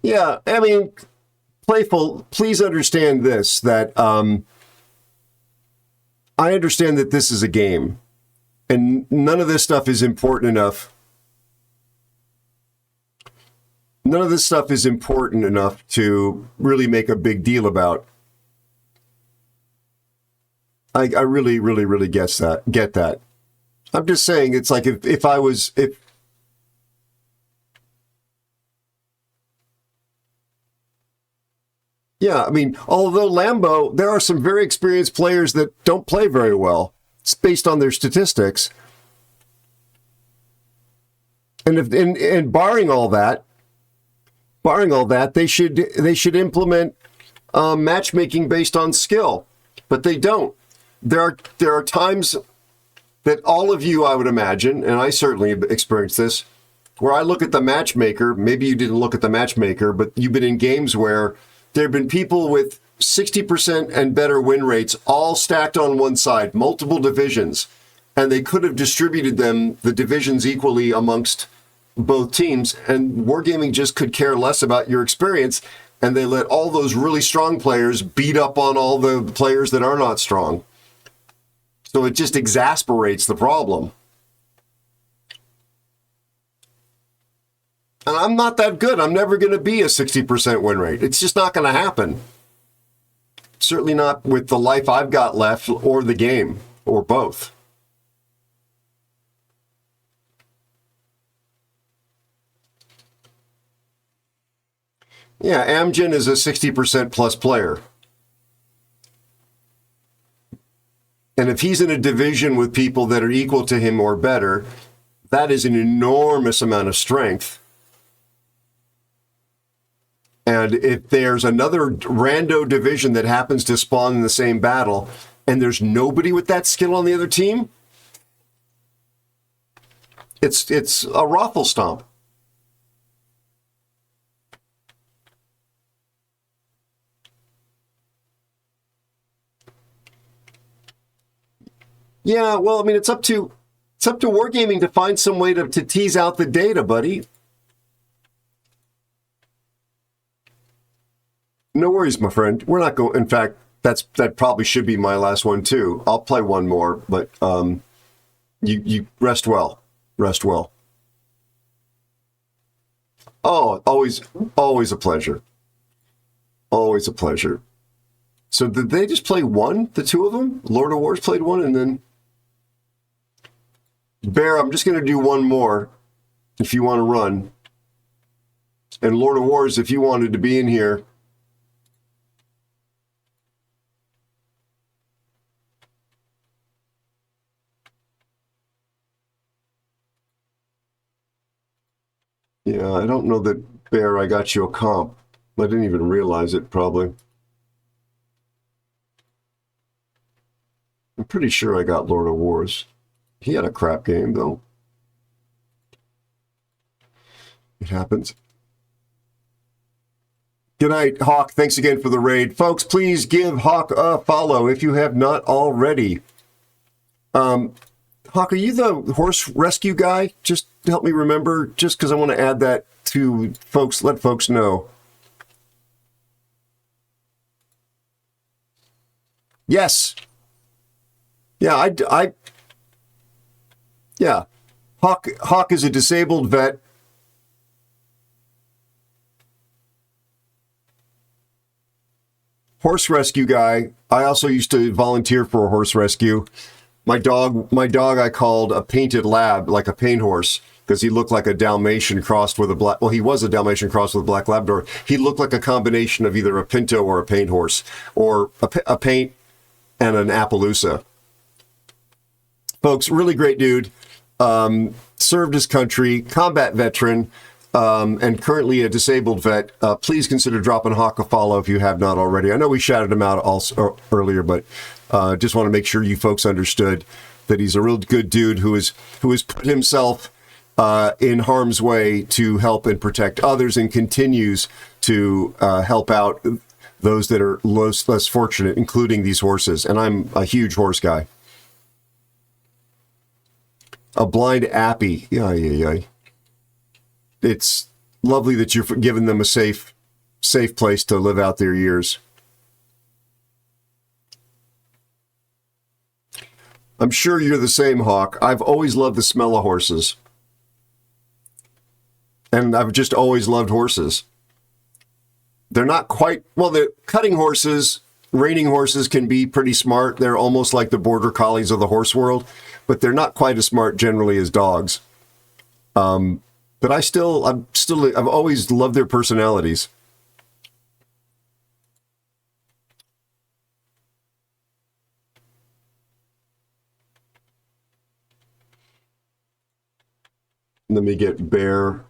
Yeah, I mean, Playful, please understand this, that I understand that this is a game. And none of this stuff is important enough. None of this stuff is important enough to really make a big deal about. I really, really, really get that. I'm just saying, it's like if yeah, I mean, although Lambo, there are some very experienced players that don't play very well. It's based on their statistics. And barring all that, they should implement matchmaking based on skill, but they don't. There are times that all of you, I would imagine, and I certainly have experienced this, where I look at the matchmaker. Maybe you didn't look at the matchmaker, but you've been in games where there have been people with 60% and better win rates, all stacked on one side, multiple divisions, and they could have distributed the divisions equally amongst both teams, and Wargaming just could care less about your experience, and they let all those really strong players beat up on all the players that are not strong. So it just exasperates the problem. And I'm not that good. I'm never going to be a 60% win rate. It's just not going to happen. Certainly not with the life I've got left or the game, or both. Yeah, Amgen is a 60% plus player. And if he's in a division with people that are equal to him or better, that is an enormous amount of strength. And if there's another rando division that happens to spawn in the same battle, and there's nobody with that skill on the other team, it's a raffle stomp. Yeah, well, I mean, it's up to Wargaming to find some way to tease out the data, buddy. No worries, my friend. We're not going. In fact, that probably should be my last one too. I'll play one more, but you rest well. Rest well. Oh, always a pleasure. Always a pleasure. So did they just play one? The two of them? Lord of Wars played one, and then Bear. I'm just going to do one more, if you want to run. And Lord of Wars, if you wanted to be in here. Yeah, I don't know that, Bear, I got you a comp. I didn't even realize it, probably. I'm pretty sure I got Lord of Wars. He had a crap game, though. It happens. Good night, Hawk. Thanks again for the raid. Folks, please give Hawk a follow if you have not already. Hawk, are you the horse rescue guy? Just help me remember, just because I want to add that to folks, let folks know. Yes. Yeah, yeah. Hawk is a disabled vet. Horse rescue guy. I also used to volunteer for a horse rescue. My dog I called a painted lab, like a paint horse, because he looked like a Dalmatian crossed with a black, well, he was a Dalmatian crossed with a black Labrador. He looked like a combination of either a Pinto or a paint horse, or a paint and an Appaloosa. Folks, really great dude. Served his country, combat veteran, and currently a disabled vet. Please consider dropping Hawk a follow if you have not already. I know we shouted him out also earlier, but just want to make sure you folks understood that he's a real good dude who has put himself in harm's way to help and protect others, and continues to help out those that are less fortunate, including these horses. And I'm a huge horse guy. A blind appy. Yeah. It's lovely that you're giving them a safe place to live out their years. I'm sure you're the same, Hawk. I've always loved the smell of horses. And I've just always loved horses. They're not quite, well, the cutting horses, reining horses can be pretty smart. They're almost like the border collies of the horse world, but they're not quite as smart generally as dogs. But I've always loved their personalities. Let me get Bear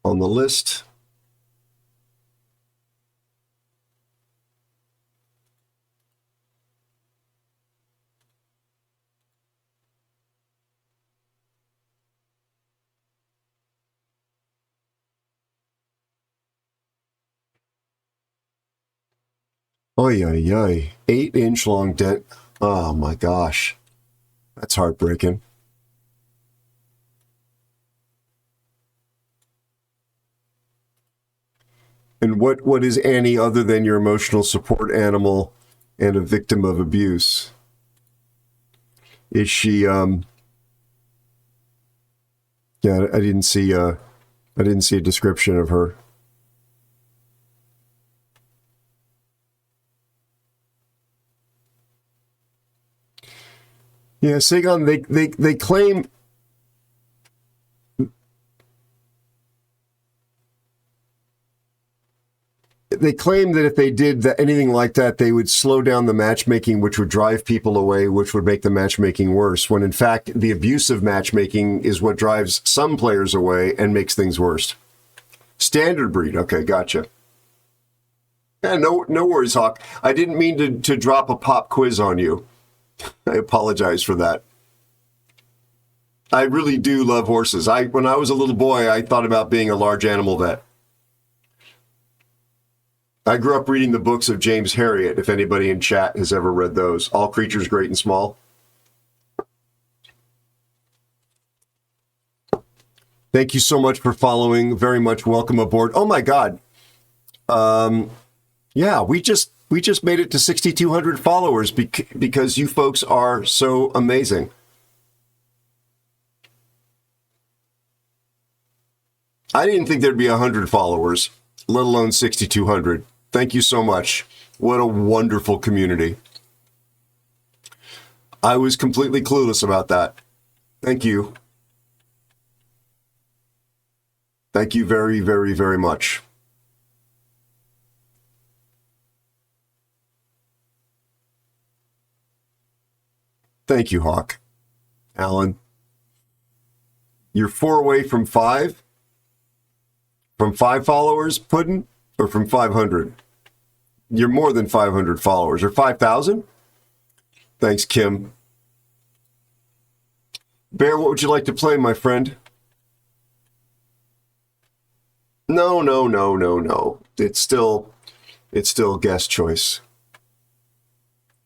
on the list. Oy, oy, oy. 8-inch long dent. Oh my gosh. That's heartbreaking. And what is Annie other than your emotional support animal and a victim of abuse? Is she yeah, I didn't see a description of her. Yeah, Sagan, they claim that if they did anything like that, they would slow down the matchmaking, which would drive people away, which would make the matchmaking worse, when in fact, the abuse of matchmaking is what drives some players away and makes things worse. Standard breed. Okay, gotcha. Yeah, no worries, Hawk. I didn't mean to drop a pop quiz on you. I apologize for that. I really do love horses. When I was a little boy, I thought about being a large animal vet. I grew up reading the books of James Herriot, if anybody in chat has ever read those. All Creatures Great and Small. Thank you so much for following. Very much welcome aboard. Oh my God. Yeah, we just made it to 6,200 followers because you folks are so amazing. I didn't think there'd be 100 followers, let alone 6,200. Thank you so much. What a wonderful community. I was completely clueless about that. Thank you. Thank you very, very, very much. Thank you, Hawk. Alan. You're 4 away from 5? From 5 followers, Puddin'? Or from 500? You're more than 500 followers. Or 5,000? Thanks, Kim. Bear, what would you like to play, my friend? No. It's still guest choice.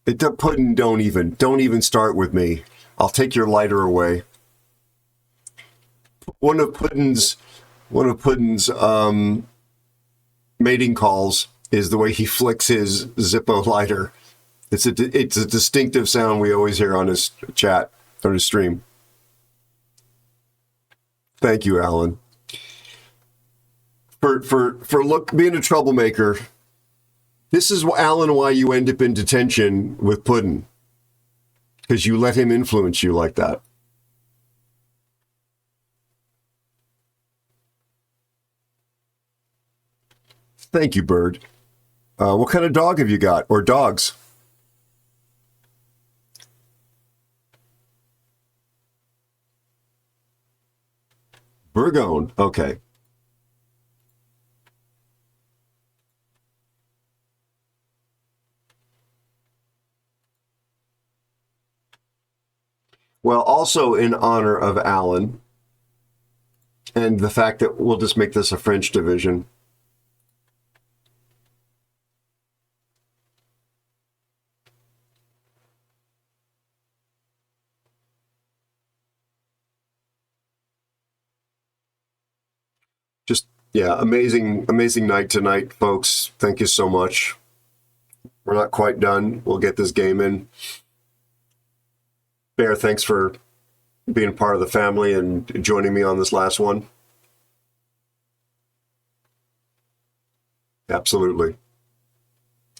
Puddin', don't even start with me. I'll take your lighter away. One of Puddin's mating calls is the way he flicks his Zippo lighter. It's a distinctive sound we always hear on his chat, on his stream. Thank you, Alan. For being a troublemaker. This is, Alan, why you end up in detention with Puddin'. Because you let him influence you like that. Thank you, Bird. What kind of dog have you got? Or dogs? Burgone. Okay. Well, also in honor of Alan, and the fact that we'll just make this a French division. Just, yeah, amazing night tonight, folks. Thank you so much. We're not quite done. We'll get this game in. Bear, thanks for being part of the family and joining me on this last one. Absolutely.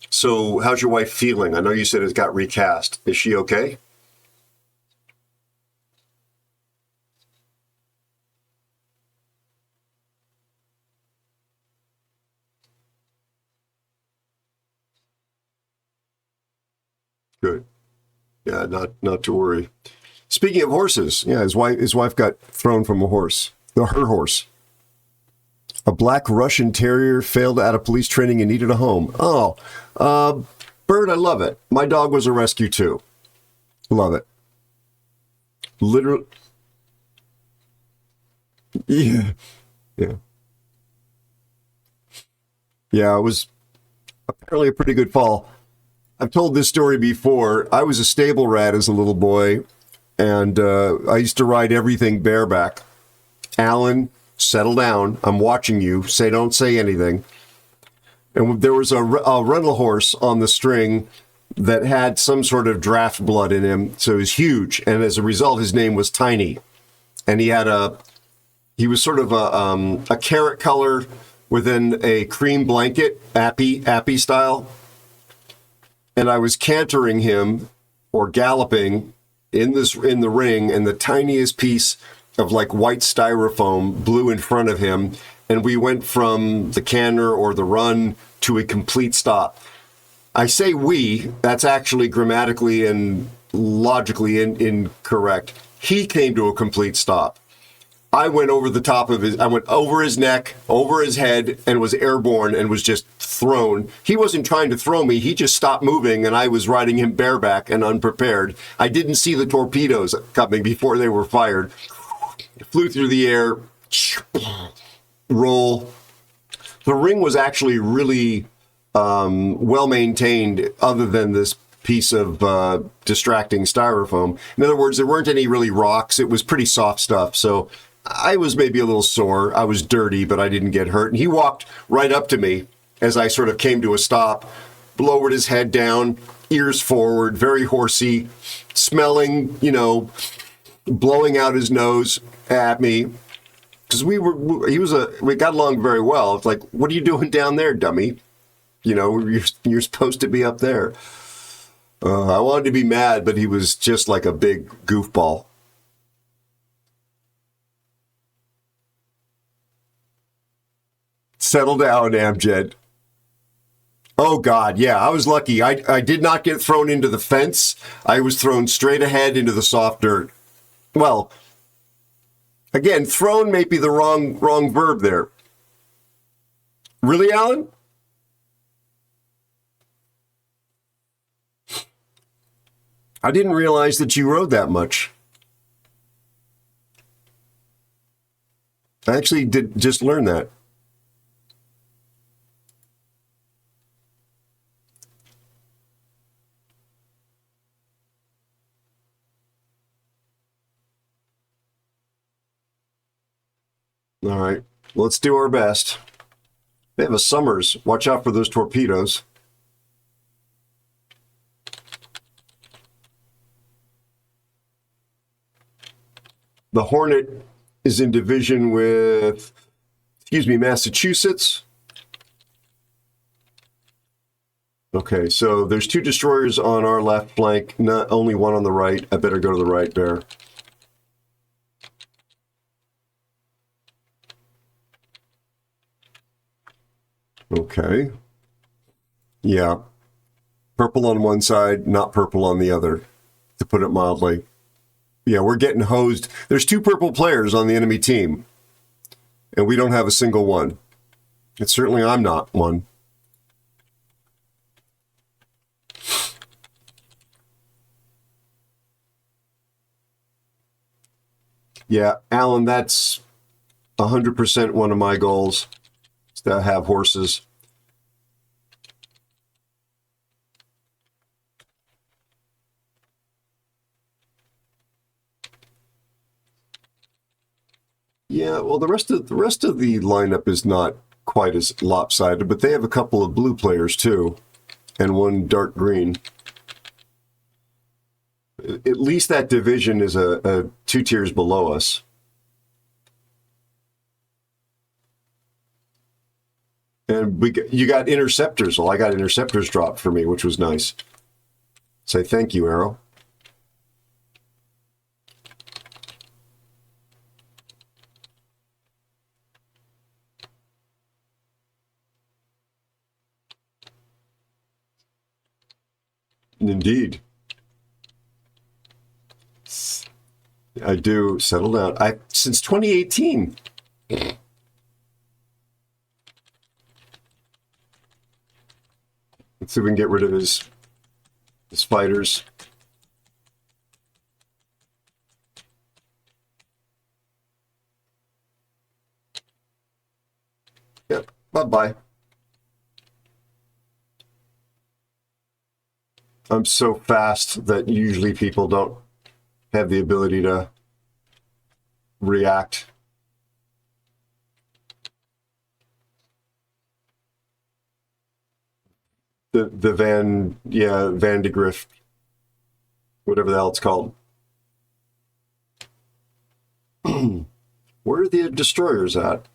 So how's your wife feeling? I know you said it got recast. Is she okay? Good. Yeah, not to worry. Speaking of horses, yeah, his wife got thrown from a horse. Her horse. A black Russian terrier failed out of police training and needed a home. Oh, Bird, I love it. My dog was a rescue too. Love it. Literally. Yeah. Yeah. Yeah, it was apparently a pretty good fall. I've told this story before. I was a stable rat as a little boy, and I used to ride everything bareback. Alan, settle down. I'm watching you. Don't say anything. And there was a rental horse on the string that had some sort of draft blood in him, so he was huge. And as a result, his name was Tiny. And he was sort of a carrot color within a cream blanket, appy style. And I was cantering him or galloping in the ring, and the tiniest piece of like white styrofoam blew in front of him, and we went from the canter or the run to a complete stop. I say we, that's actually grammatically and logically incorrect. He came to a complete stop. I went over the top of I went over his neck, over his head, and was airborne and was just thrown. He wasn't trying to throw me. He just stopped moving, and I was riding him bareback and unprepared. I didn't see the torpedoes coming before they were fired. Flew through the air, roll. The ring was actually really well maintained, other than this piece of distracting styrofoam. In other words, there weren't any really rocks. It was pretty soft stuff. So I was maybe a little sore. I was dirty, but I didn't get hurt. And he walked right up to me as I sort of came to a stop, lowered his head down, ears forward, very horsey, smelling, blowing out his nose at me. Because we got along very well. It's like, what are you doing down there, dummy? You're supposed to be up there. I wanted to be mad, but he was just like a big goofball. Settle down, Amjad. Oh, God, yeah, I was lucky. I did not get thrown into the fence. I was thrown straight ahead into the soft dirt. Well, again, thrown may be the wrong verb there. Really, Alan? I didn't realize that you rode that much. I actually did just learn that. All right, let's do our best. They have a Summers. Watch out for those torpedoes. The Hornet is in division with, Massachusetts. Okay, so there's 2 destroyers on our left flank, not only one on the right. I better go to the right, Bear. Okay. Yeah. Purple on one side, not purple on the other, to put it mildly. Yeah, we're getting hosed. There's 2 purple players on the enemy team, and we don't have a single one. And certainly I'm not one. Yeah, Alan, that's 100% one of my goals, is to have horses. Yeah, well, the rest of the lineup is not quite as lopsided, but they have a couple of blue players too, and one dark green. At least that division is a 2 tiers below us. And you got interceptors. Well, I got interceptors dropped for me, which was nice. Say thank you, Aero. Indeed. I do. Settle down. Since 2018. Let's see if we can get rid of his fighters. Yep. Bye-bye. I'm so fast that usually people don't have the ability to react. The Van de Grift, whatever the hell it's called. Where are the destroyers at?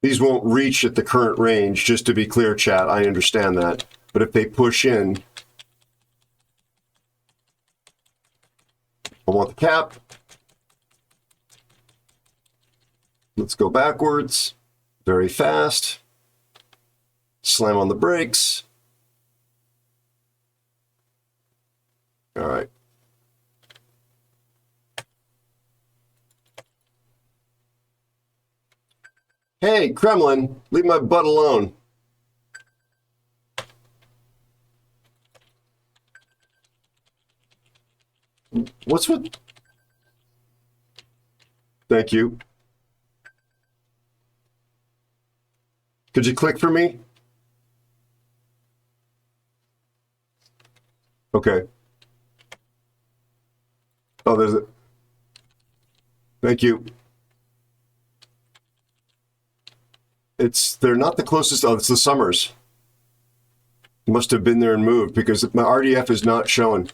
These won't reach at the current range, just to be clear, chat. I understand that. But if they push in, I want the cap. Let's go backwards. Very fast. Slam on the brakes. All right. Hey, Kremlin, leave my butt alone. What's with... Thank you. Could you click for me? Okay. Oh, there's a... Thank you. They're not the closest. Oh, it's the Summers. Must have been there and moved because my RDF is not showing.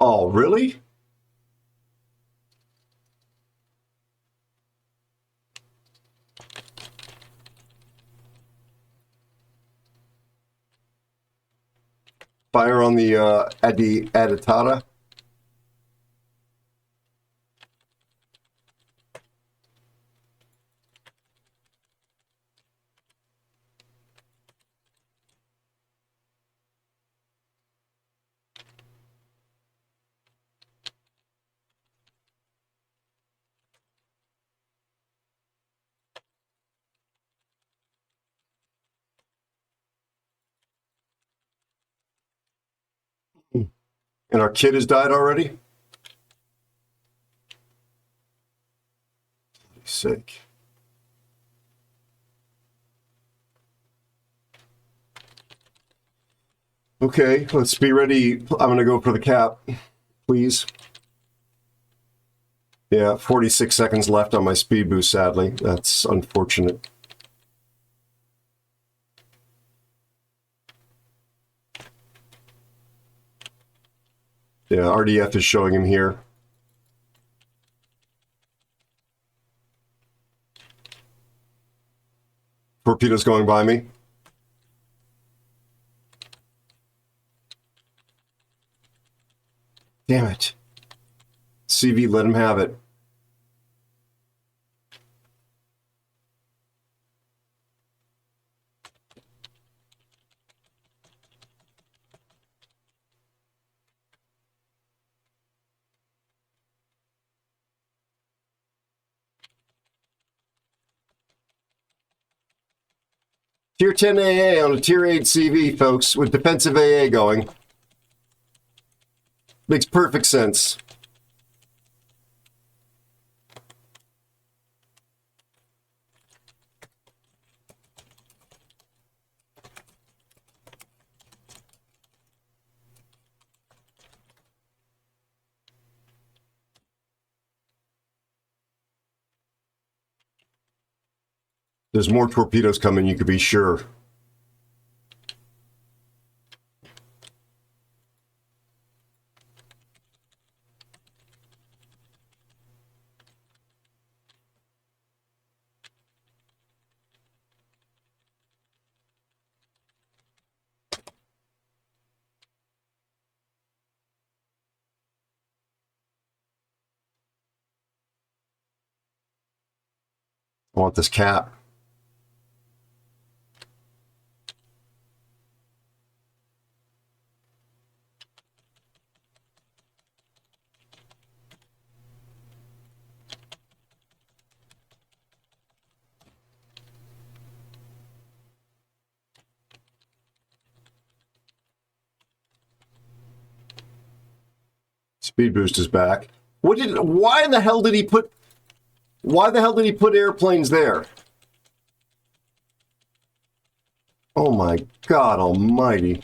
Oh, really? Fire on the Aditata. And our kid has died already? Sick. Okay, let's be ready. I'm going to go for the cap, please. Yeah, 46 seconds left on my speed boost, sadly. That's unfortunate. Yeah, RDF is showing him here. Torpedoes going by me. Damn it. CV, let him have it. Tier 10 AA on a Tier 8 CV, folks, with defensive AA going. Makes perfect sense. There's more torpedoes coming, you could be sure. I want this cap. Speed boost is back. Why the hell did he put airplanes there? Oh my God almighty.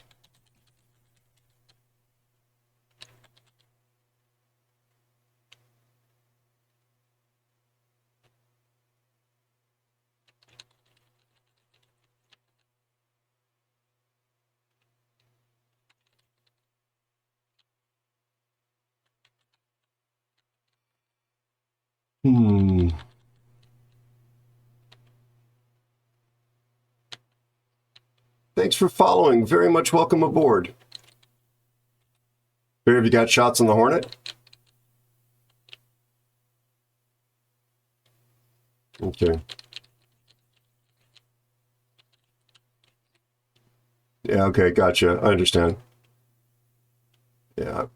Thanks for following. Very much welcome aboard. Bear, have you got shots on the Hornet? Okay. Yeah, okay, gotcha. I understand. Yeah,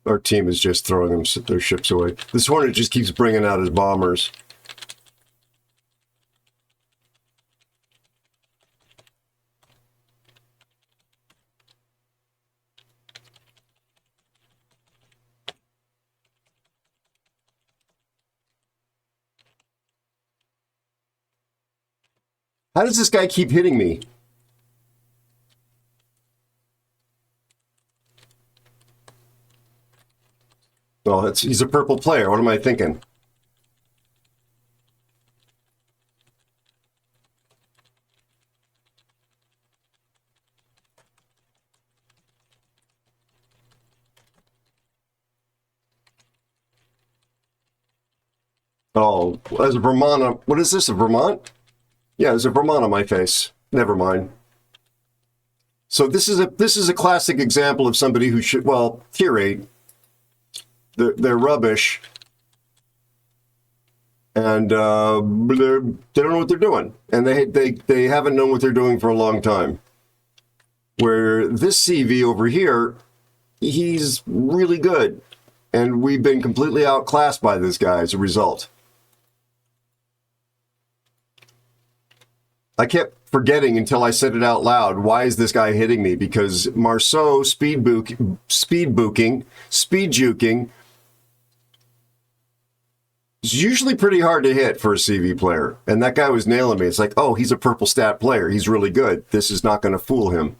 our team is just throwing their ships away. This Hornet just keeps bringing out his bombers. How does this guy keep hitting me? Well, he's a purple player. What am I thinking? Oh, as a Vermont. What is this, a Vermont? Yeah, there's a Vermont on my face. Never mind. So this is a classic example of somebody who should, well, Tier 8. They're rubbish. And they don't know what they're doing. And they haven't known what they're doing for a long time. Where this CV over here, he's really good. And we've been completely outclassed by this guy as a result. I kept forgetting until I said it out loud. Why is this guy hitting me? Because Marceau speed juking is usually pretty hard to hit for a CV player. And that guy was nailing me. It's like, oh, he's a purple stat player. He's really good. This is not going to fool him.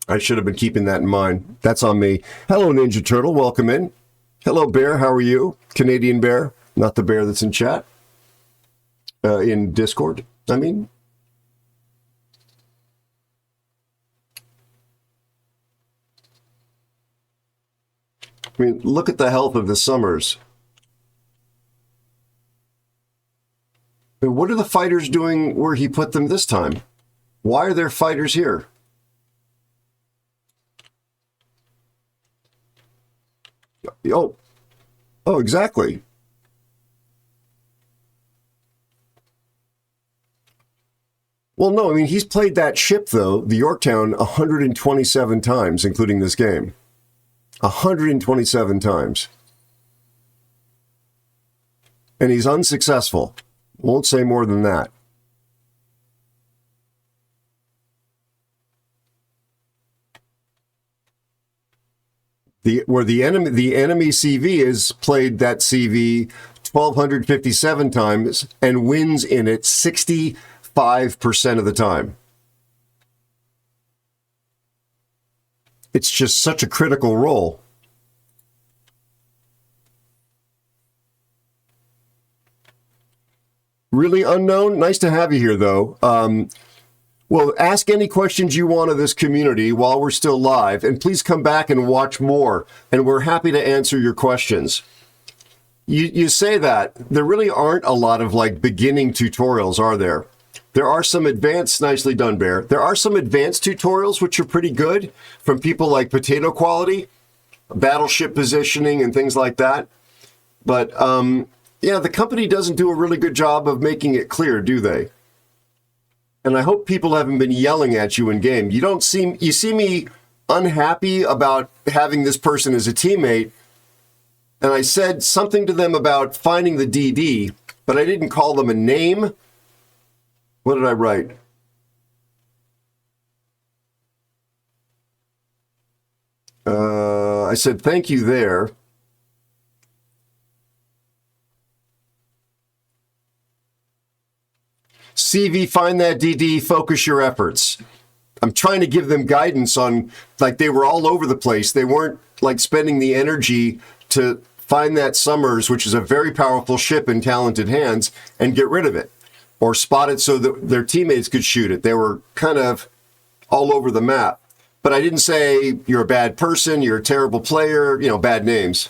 I should have been keeping that in mind. That's on me. Hello, Ninja Turtle. Welcome in. Hello, Bear. How are you? Canadian Bear, not the bear that's in chat. In Discord, I mean. I mean, look at the health of the Summers. I mean, what are the fighters doing where he put them this time? Why are there fighters here? Oh, exactly. Well, no, I mean, he's played that ship, though, the Yorktown, 127 times, including this game. 127 times. And he's unsuccessful. Won't say more than that. Where the enemy CV has played that CV 1,257 times and wins in it 65% of the time. It's just such a critical role. Really unknown? Nice to have you here, though. Well, ask any questions you want of this community while we're still live, and please come back and watch more, and we're happy to answer your questions. You say that. There really aren't a lot of, like, beginning tutorials, are there? There are some advanced, nicely done, Bear. There are some advanced tutorials which are pretty good from people like Potato Quality, battleship positioning, and things like that. But, yeah, the company doesn't do a really good job of making it clear, do they? And I hope people haven't been yelling at you in game. You see me unhappy about having this person as a teammate, and I said something to them about finding the DD, but I didn't call them a name. What did I write? I said thank you there. CV, find that DD, focus your efforts. I'm trying to give them guidance on, like, they were all over the place. They weren't, like, spending the energy to find that Summers, which is a very powerful ship in talented hands, and get rid of it. Or spot it so that their teammates could shoot it. They were kind of all over the map. But I didn't say you're a bad person, you're a terrible player, bad names.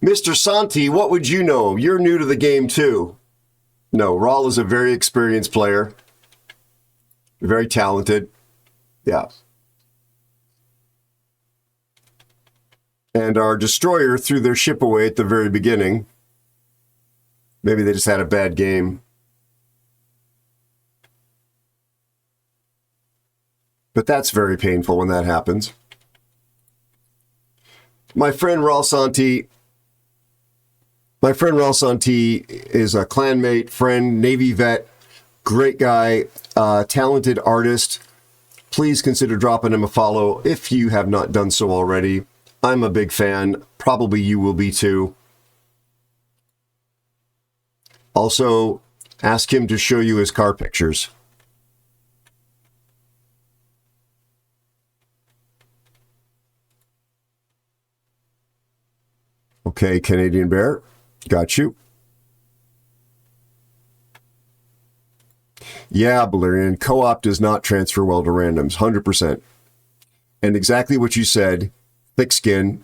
Mr. Santi, what would you know? You're new to the game, too. No, Raul is a very experienced player. Very talented. Yeah. And our destroyer threw their ship away at the very beginning. Maybe they just had a bad game. But that's very painful when that happens. My friend Raul Santi is a clanmate, friend, Navy vet, great guy, talented artist. Please consider dropping him a follow if you have not done so already. I'm a big fan. Probably you will be too. Also, ask him to show you his car pictures. Okay, Canadian Bear. Got you. Yeah, Balerian, co-op does not transfer well to randoms, 100%. And exactly what you said, thick skin.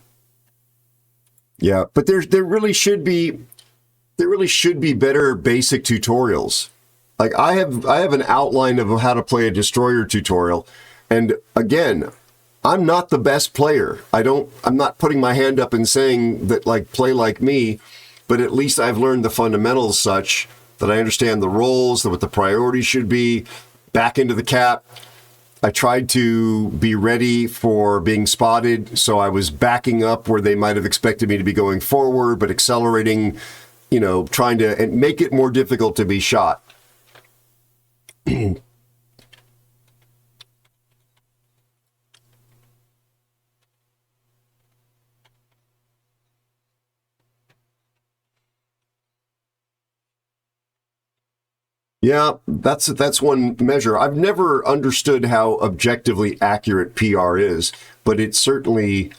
Yeah, but there really should be better basic tutorials. Like I have an outline of how to play a destroyer tutorial, and again, I'm not the best player. I'm not putting my hand up and saying that, like, play like me, but at least I've learned the fundamentals such that I understand the roles, what the priorities should be, back into the cap. I tried to be ready for being spotted, so I was backing up where they might have expected me to be going forward, but accelerating, trying to make it more difficult to be shot. Yeah, that's one measure. I've never understood how objectively accurate PR is, but it certainly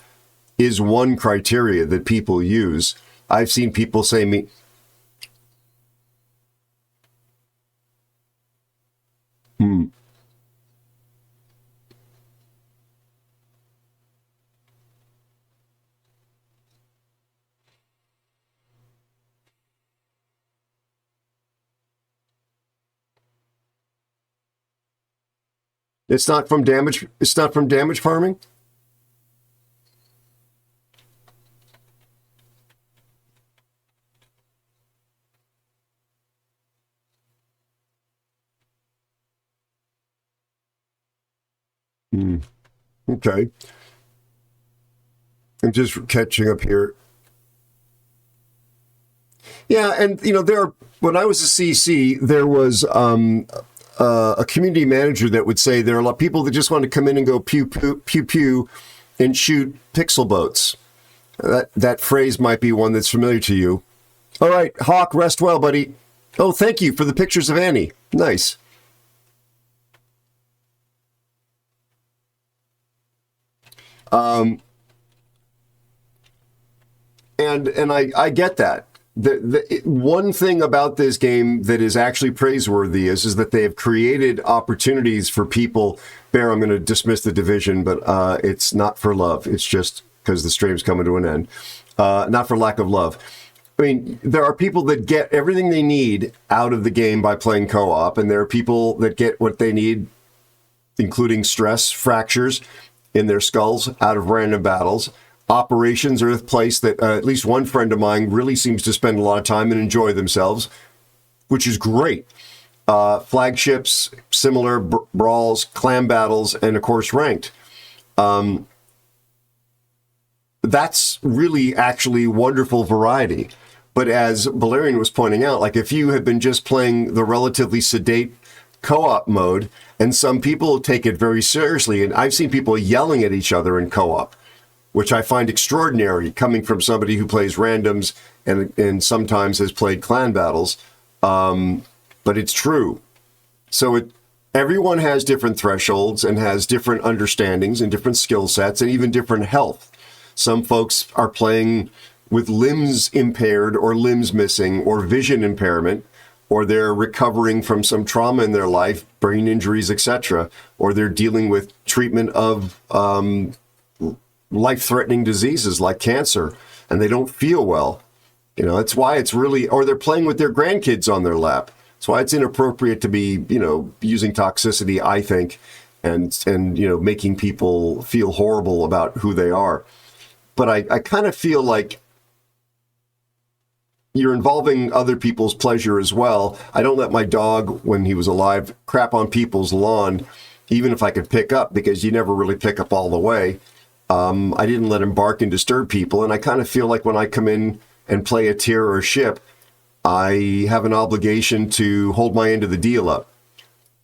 is one criteria that people use. I've seen people say me. It's not from damage. It's not from damage farming. Okay. I'm just catching up here. Yeah, and when I was a CC, there was a community manager that would say there are a lot of people that just want to come in and go pew pew pew pew and shoot pixel boats. That phrase might be one that's familiar to you. All right, Hawk, rest well, buddy. Oh, thank you for the pictures of Annie. Nice. And I get that. The one thing about this game that is actually praiseworthy is that they have created opportunities for people. Bear, I'm going to dismiss the division, but it's not for love. It's just because the stream's coming to an end. Not for lack of love. I mean, there are people that get everything they need out of the game by playing co-op, and there are people that get what they need, including stress fractures in their skulls out of random battles. Operations are a place that at least one friend of mine really seems to spend a lot of time and enjoy themselves, which is great. Flagships, similar brawls, clan battles, and of course ranked. That's really actually wonderful variety. But as Valerian was pointing out, like if you had been just playing the relatively sedate co-op mode, and some people take it very seriously, and I've seen people yelling at each other in co-op, which I find extraordinary coming from somebody who plays randoms and sometimes has played clan battles. But it's true. So everyone has different thresholds and has different understandings and different skill sets and even different health. Some folks are playing with limbs impaired or limbs missing or vision impairment, or they're recovering from some trauma in their life, brain injuries, etc., or they're dealing with treatment of life-threatening diseases like cancer, and they don't feel well. That's why it's really, or they're playing with their grandkids on their lap. That's why it's inappropriate to be, using toxicity, I think, and making people feel horrible about who they are. But I kind of feel like you're involving other people's pleasure as well. I don't let my dog, when he was alive, crap on people's lawn, even if I could pick up, because you never really pick up all the way. I didn't let him bark and disturb people, and I kind of feel like when I come in and play a tier or a ship, I have an obligation to hold my end of the deal up.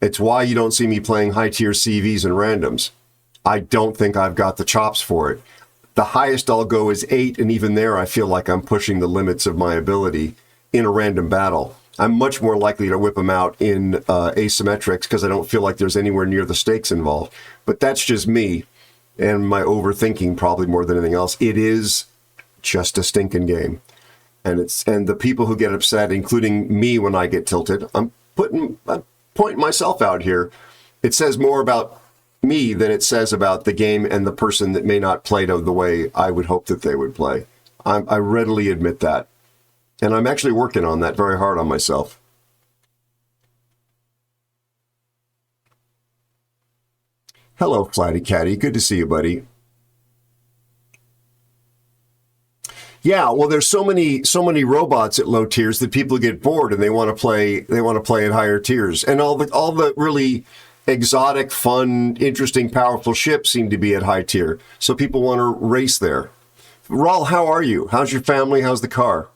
It's why you don't see me playing high-tier CVs and randoms. I don't think I've got the chops for it. The highest I'll go is 8, and even there I feel like I'm pushing the limits of my ability in a random battle. I'm much more likely to whip them out in asymmetrics because I don't feel like there's anywhere near the stakes involved. But that's just me and my overthinking probably more than anything else. It is just a stinking game. And the people who get upset, including me when I get tilted, I'm pointing myself out here. It says more about me than it says about the game and the person that may not play the way I would hope that they would play. I readily admit that. And I'm actually working on that very hard on myself. Hello, Flatty Catty. Good to see you, buddy. Yeah, well, there's so many robots at low tiers that people get bored and they want to play at higher tiers. And all the really exotic, fun, interesting, powerful ships seem to be at high tier. So people want to race there. Raul, how are you? How's your family? How's the car?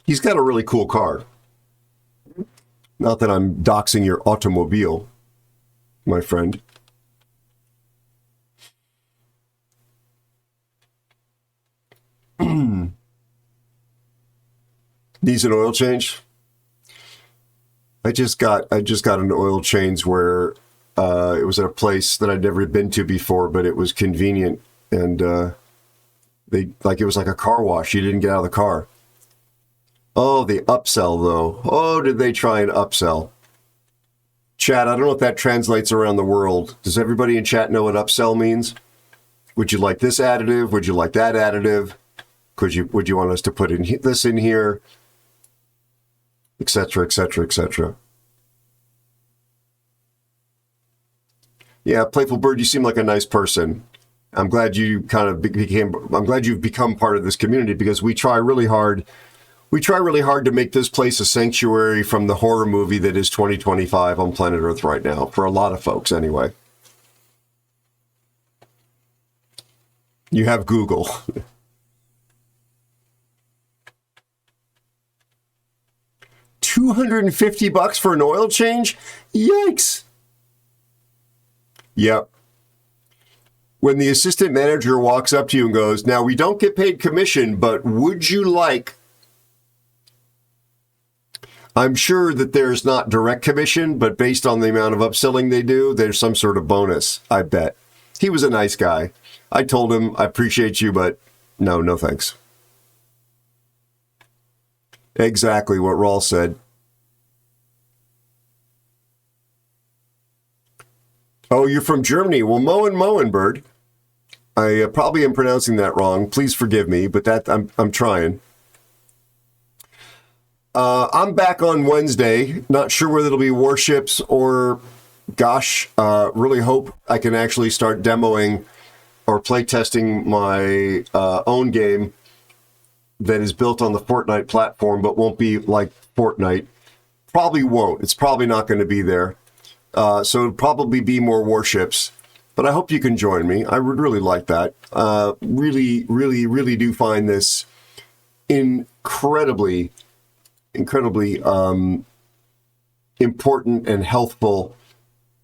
He's got a really cool car. Not that I'm doxing your automobile, my friend. Needs an oil change? I just got an oil change where it was at a place that I'd never been to before, but it was convenient, and it was like a car wash. You didn't get out of the car. Oh, the upsell, though. Oh, did they try and upsell? Chat, I don't know if that translates around the world. Does everybody in chat know what upsell means? Would you like this additive? Would you like that additive? Would you want us to put this in here? etc., etc., etc. Yeah, Playful Bird, you seem like a nice person. I'm glad you kind of I'm glad you've become part of this community, because we try really hard. We try really hard to make this place a sanctuary from the horror movie that is 2025 on planet Earth right now, for a lot of folks anyway. You have Google. $250 for an oil change? Yikes. Yep. When the assistant manager walks up to you and goes, now we don't get paid commission, but would you like... I'm sure that there's not direct commission, but based on the amount of upselling they do, there's some sort of bonus, I bet. He was a nice guy. I told him, I appreciate you, but no thanks. Exactly what Rawl said. Oh, you're from Germany. Well, Moen, Bird. I probably am pronouncing that wrong. Please forgive me, but that I'm trying. I'm back on Wednesday. Not sure whether it'll be Warships or, gosh, really hope I can actually start demoing or playtesting my own game that is built on the Fortnite platform, but won't be like Fortnite. Probably won't. It's probably not going to be there. So it'll probably be more Warships. But I hope you can join me. I would really like that. Really do find this incredibly important and healthful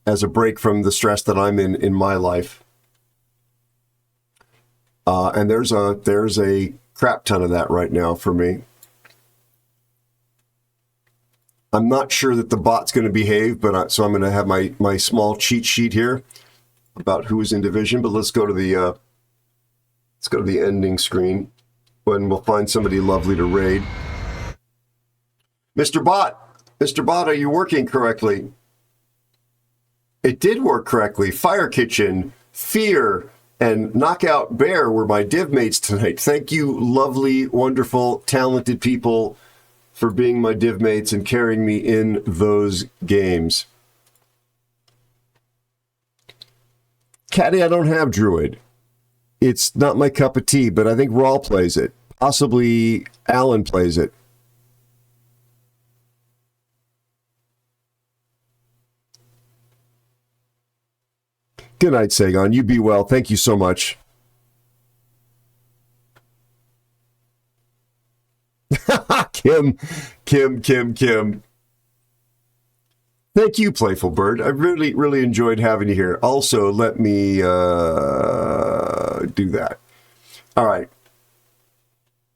as a break from the stress that I'm in my life. And there's a crap ton of that right now for me. I'm not sure that the bot's going to behave, but so I'm going to have my small cheat sheet here about who is in division. But let's go to the ending screen when we'll find somebody lovely to raid. Mr. Bot, are you working correctly? It did work correctly. Fire Kitchen, Fear, and Knockout Bear were my div mates tonight. Thank you, lovely, wonderful, talented people, for being my div mates and carrying me in those games. Caddy, I don't have Druid. It's not my cup of tea, but I think Rawl plays it. Possibly Alan plays it. Good night, Sagon. You be well. Thank you so much. Kim. Thank you, Playful Bird. I really enjoyed having you here. Also, let me do that. All right.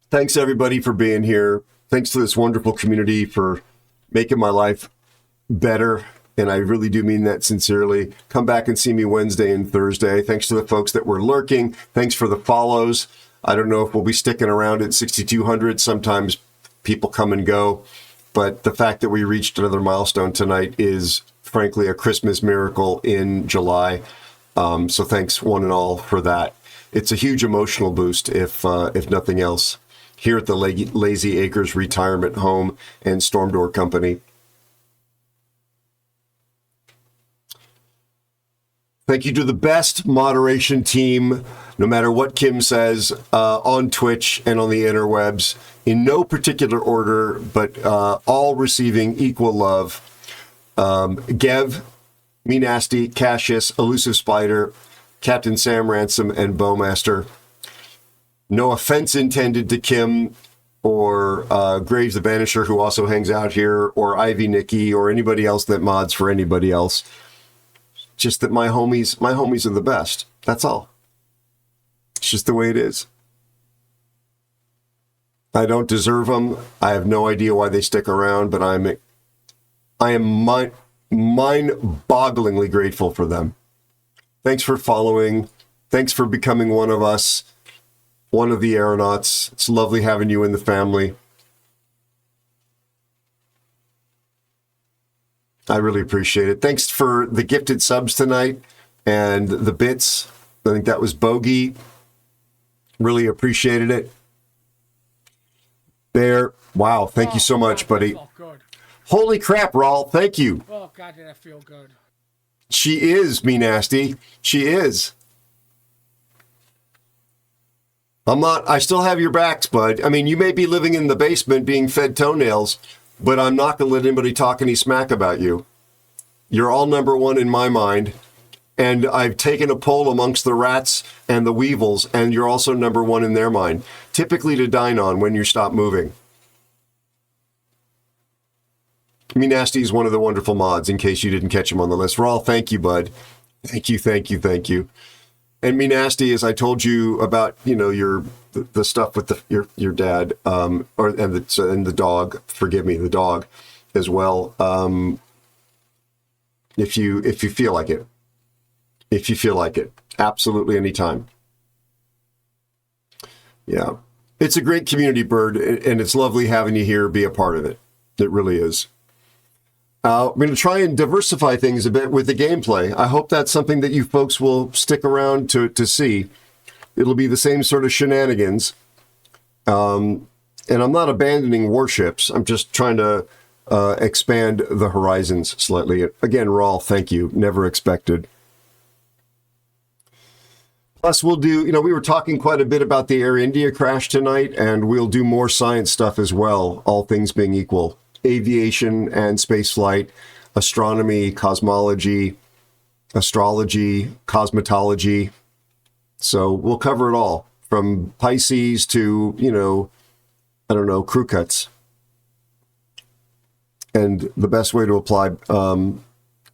Thanks, everybody, for being here. Thanks to this wonderful community for making my life better. And I really do mean that sincerely. Come back and see me Wednesday and Thursday. Thanks to the folks that were lurking. Thanks for the follows. I don't know if we'll be sticking around at 6,200. Sometimes people come and go. But the fact that we reached another milestone tonight is, frankly, a Christmas miracle in July. So thanks one and all for that. It's a huge emotional boost, if nothing else, here at the Lazy Acres Retirement Home and Storm Door Company. Thank you to the best moderation team, no matter what Kim says, on Twitch and on the interwebs, in no particular order, but all receiving equal love. Gev, Me Nasty, Cassius, Elusive Spider, Captain Sam Ransom, and Bowmaster. No offense intended to Kim or Graves the Banisher, who also hangs out here, or Ivy Nikki, or anybody else that mods for anybody else. Just that my homies are the best. That's all. It's just the way it is. I don't deserve them. I have no idea why they stick around, but I am mind-bogglingly grateful for them. Thanks for following. Thanks for becoming one of us, one of the aeronauts. It's lovely having you in the family. I really appreciate it. Thanks for the gifted subs tonight and the bits. I think that was Bogey. Really appreciated it. Bear, wow, thank you so much, buddy. Holy crap, Raul. Thank you. Oh, God, did that feel good. She is, me nasty. She is. I still have your backs, bud. I mean, you may be living in the basement being fed toenails, but I'm not going to let anybody talk any smack about you. You're all number one in my mind. And I've taken a poll amongst the rats and the weevils, and you're also number one in their mind. Typically to dine on when you stop moving. Me Nasty is one of the wonderful mods, in case you didn't catch him on the list. Raul, thank you, bud. Thank you, thank you, thank you. And Me Nasty, as I told you about, the stuff with your dad, and the dog. Forgive me, the dog, as well. If you feel like it. If you feel like it, absolutely anytime. Yeah, it's a great community, Bird, and it's lovely having you here be a part of it. It really is. We're going to try and diversify things a bit with the gameplay. I hope that's something that you folks will stick around to see. It'll be the same sort of shenanigans. And I'm not abandoning warships. I'm just trying to expand the horizons slightly. Again, Raul, thank you. Never expected. Plus, we'll do, we were talking quite a bit about the Air India crash tonight, and we'll do more science stuff as well, all things being equal. Aviation and spaceflight, astronomy, cosmology, astrology, cosmetology. So we'll cover it all, from Pisces to, crew cuts. And the best way to apply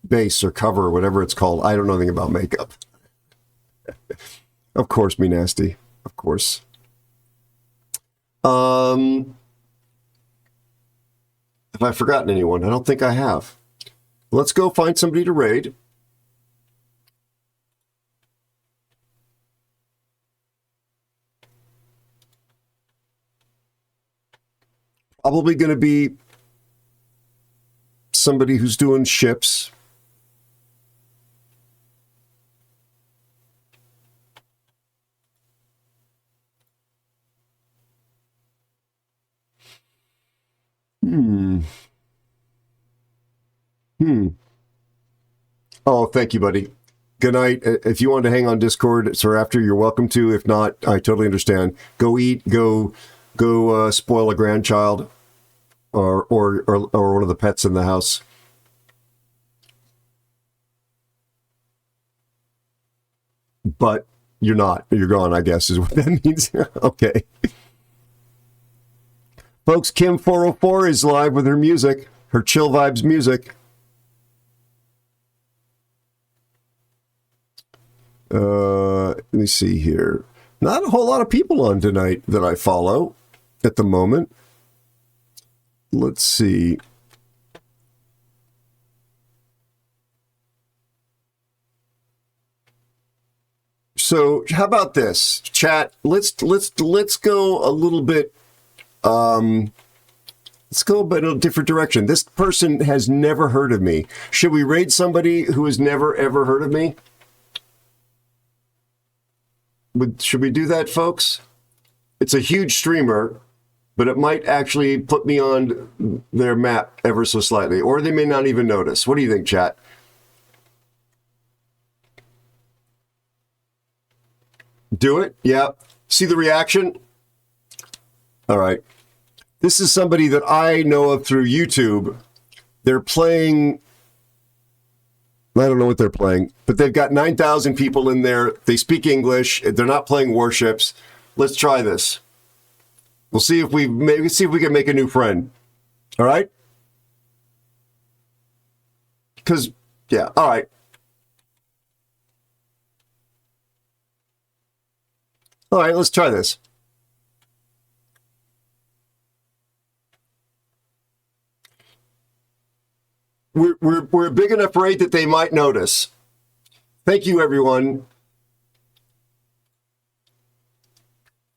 base or cover, or whatever it's called. I don't know anything about makeup. Of course, Me Nasty. Of course. Have I forgotten anyone? I don't think I have. Let's go find somebody to raid. Probably going to be somebody who's doing ships. Oh, thank you, buddy. Good night. If you want to hang on Discord, sir, after, you're welcome to. If not, I totally understand. Go eat. Go spoil a grandchild, or one of the pets in the house. But you're not. You're gone, I guess, is what that means. Okay. Folks, Kim 404 is live with her music, her Chill Vibes music. Let me see here. Not a whole lot of people on tonight that I follow at the moment. Let's see. So, how about this, chat? Let's go a little bit. Let's go a a different direction. This person has never heard of me. Should we raid somebody who has never, ever heard of me? Should we do that, folks? It's a huge streamer, but it might actually put me on their map ever so slightly, or they may not even notice. What do you think, chat? Do it? Yeah. See the reaction? All right. This is somebody that I know of through YouTube. They're playing, I don't know what they're playing, but they've got 9,000 people in there. They speak English. They're not playing warships. Let's try this. We'll see if we can make a new friend. All right? Because, yeah, all right. All right, let's try this. We're a big enough raid that they might notice. Thank you, everyone.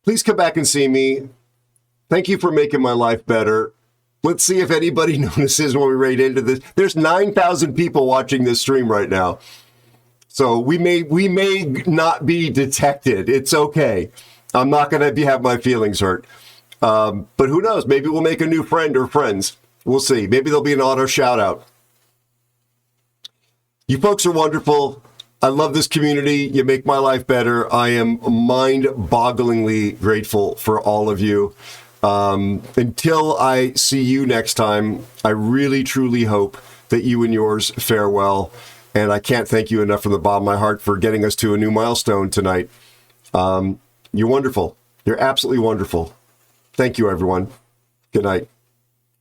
Please come back and see me. Thank you for making my life better. Let's see if anybody notices when we raid into this. There's 9,000 people watching this stream right now. So we may not be detected. It's okay. I'm not going to have my feelings hurt. But who knows? Maybe we'll make a new friend or friends. We'll see. Maybe there'll be an auto shout out. You folks are wonderful. I love this community. You make my life better. I am mind-bogglingly grateful for all of you. Until I see you next time, I really, truly hope that you and yours fare well. And I can't thank you enough from the bottom of my heart for getting us to a new milestone tonight. You're wonderful. You're absolutely wonderful. Thank you, everyone. Good night.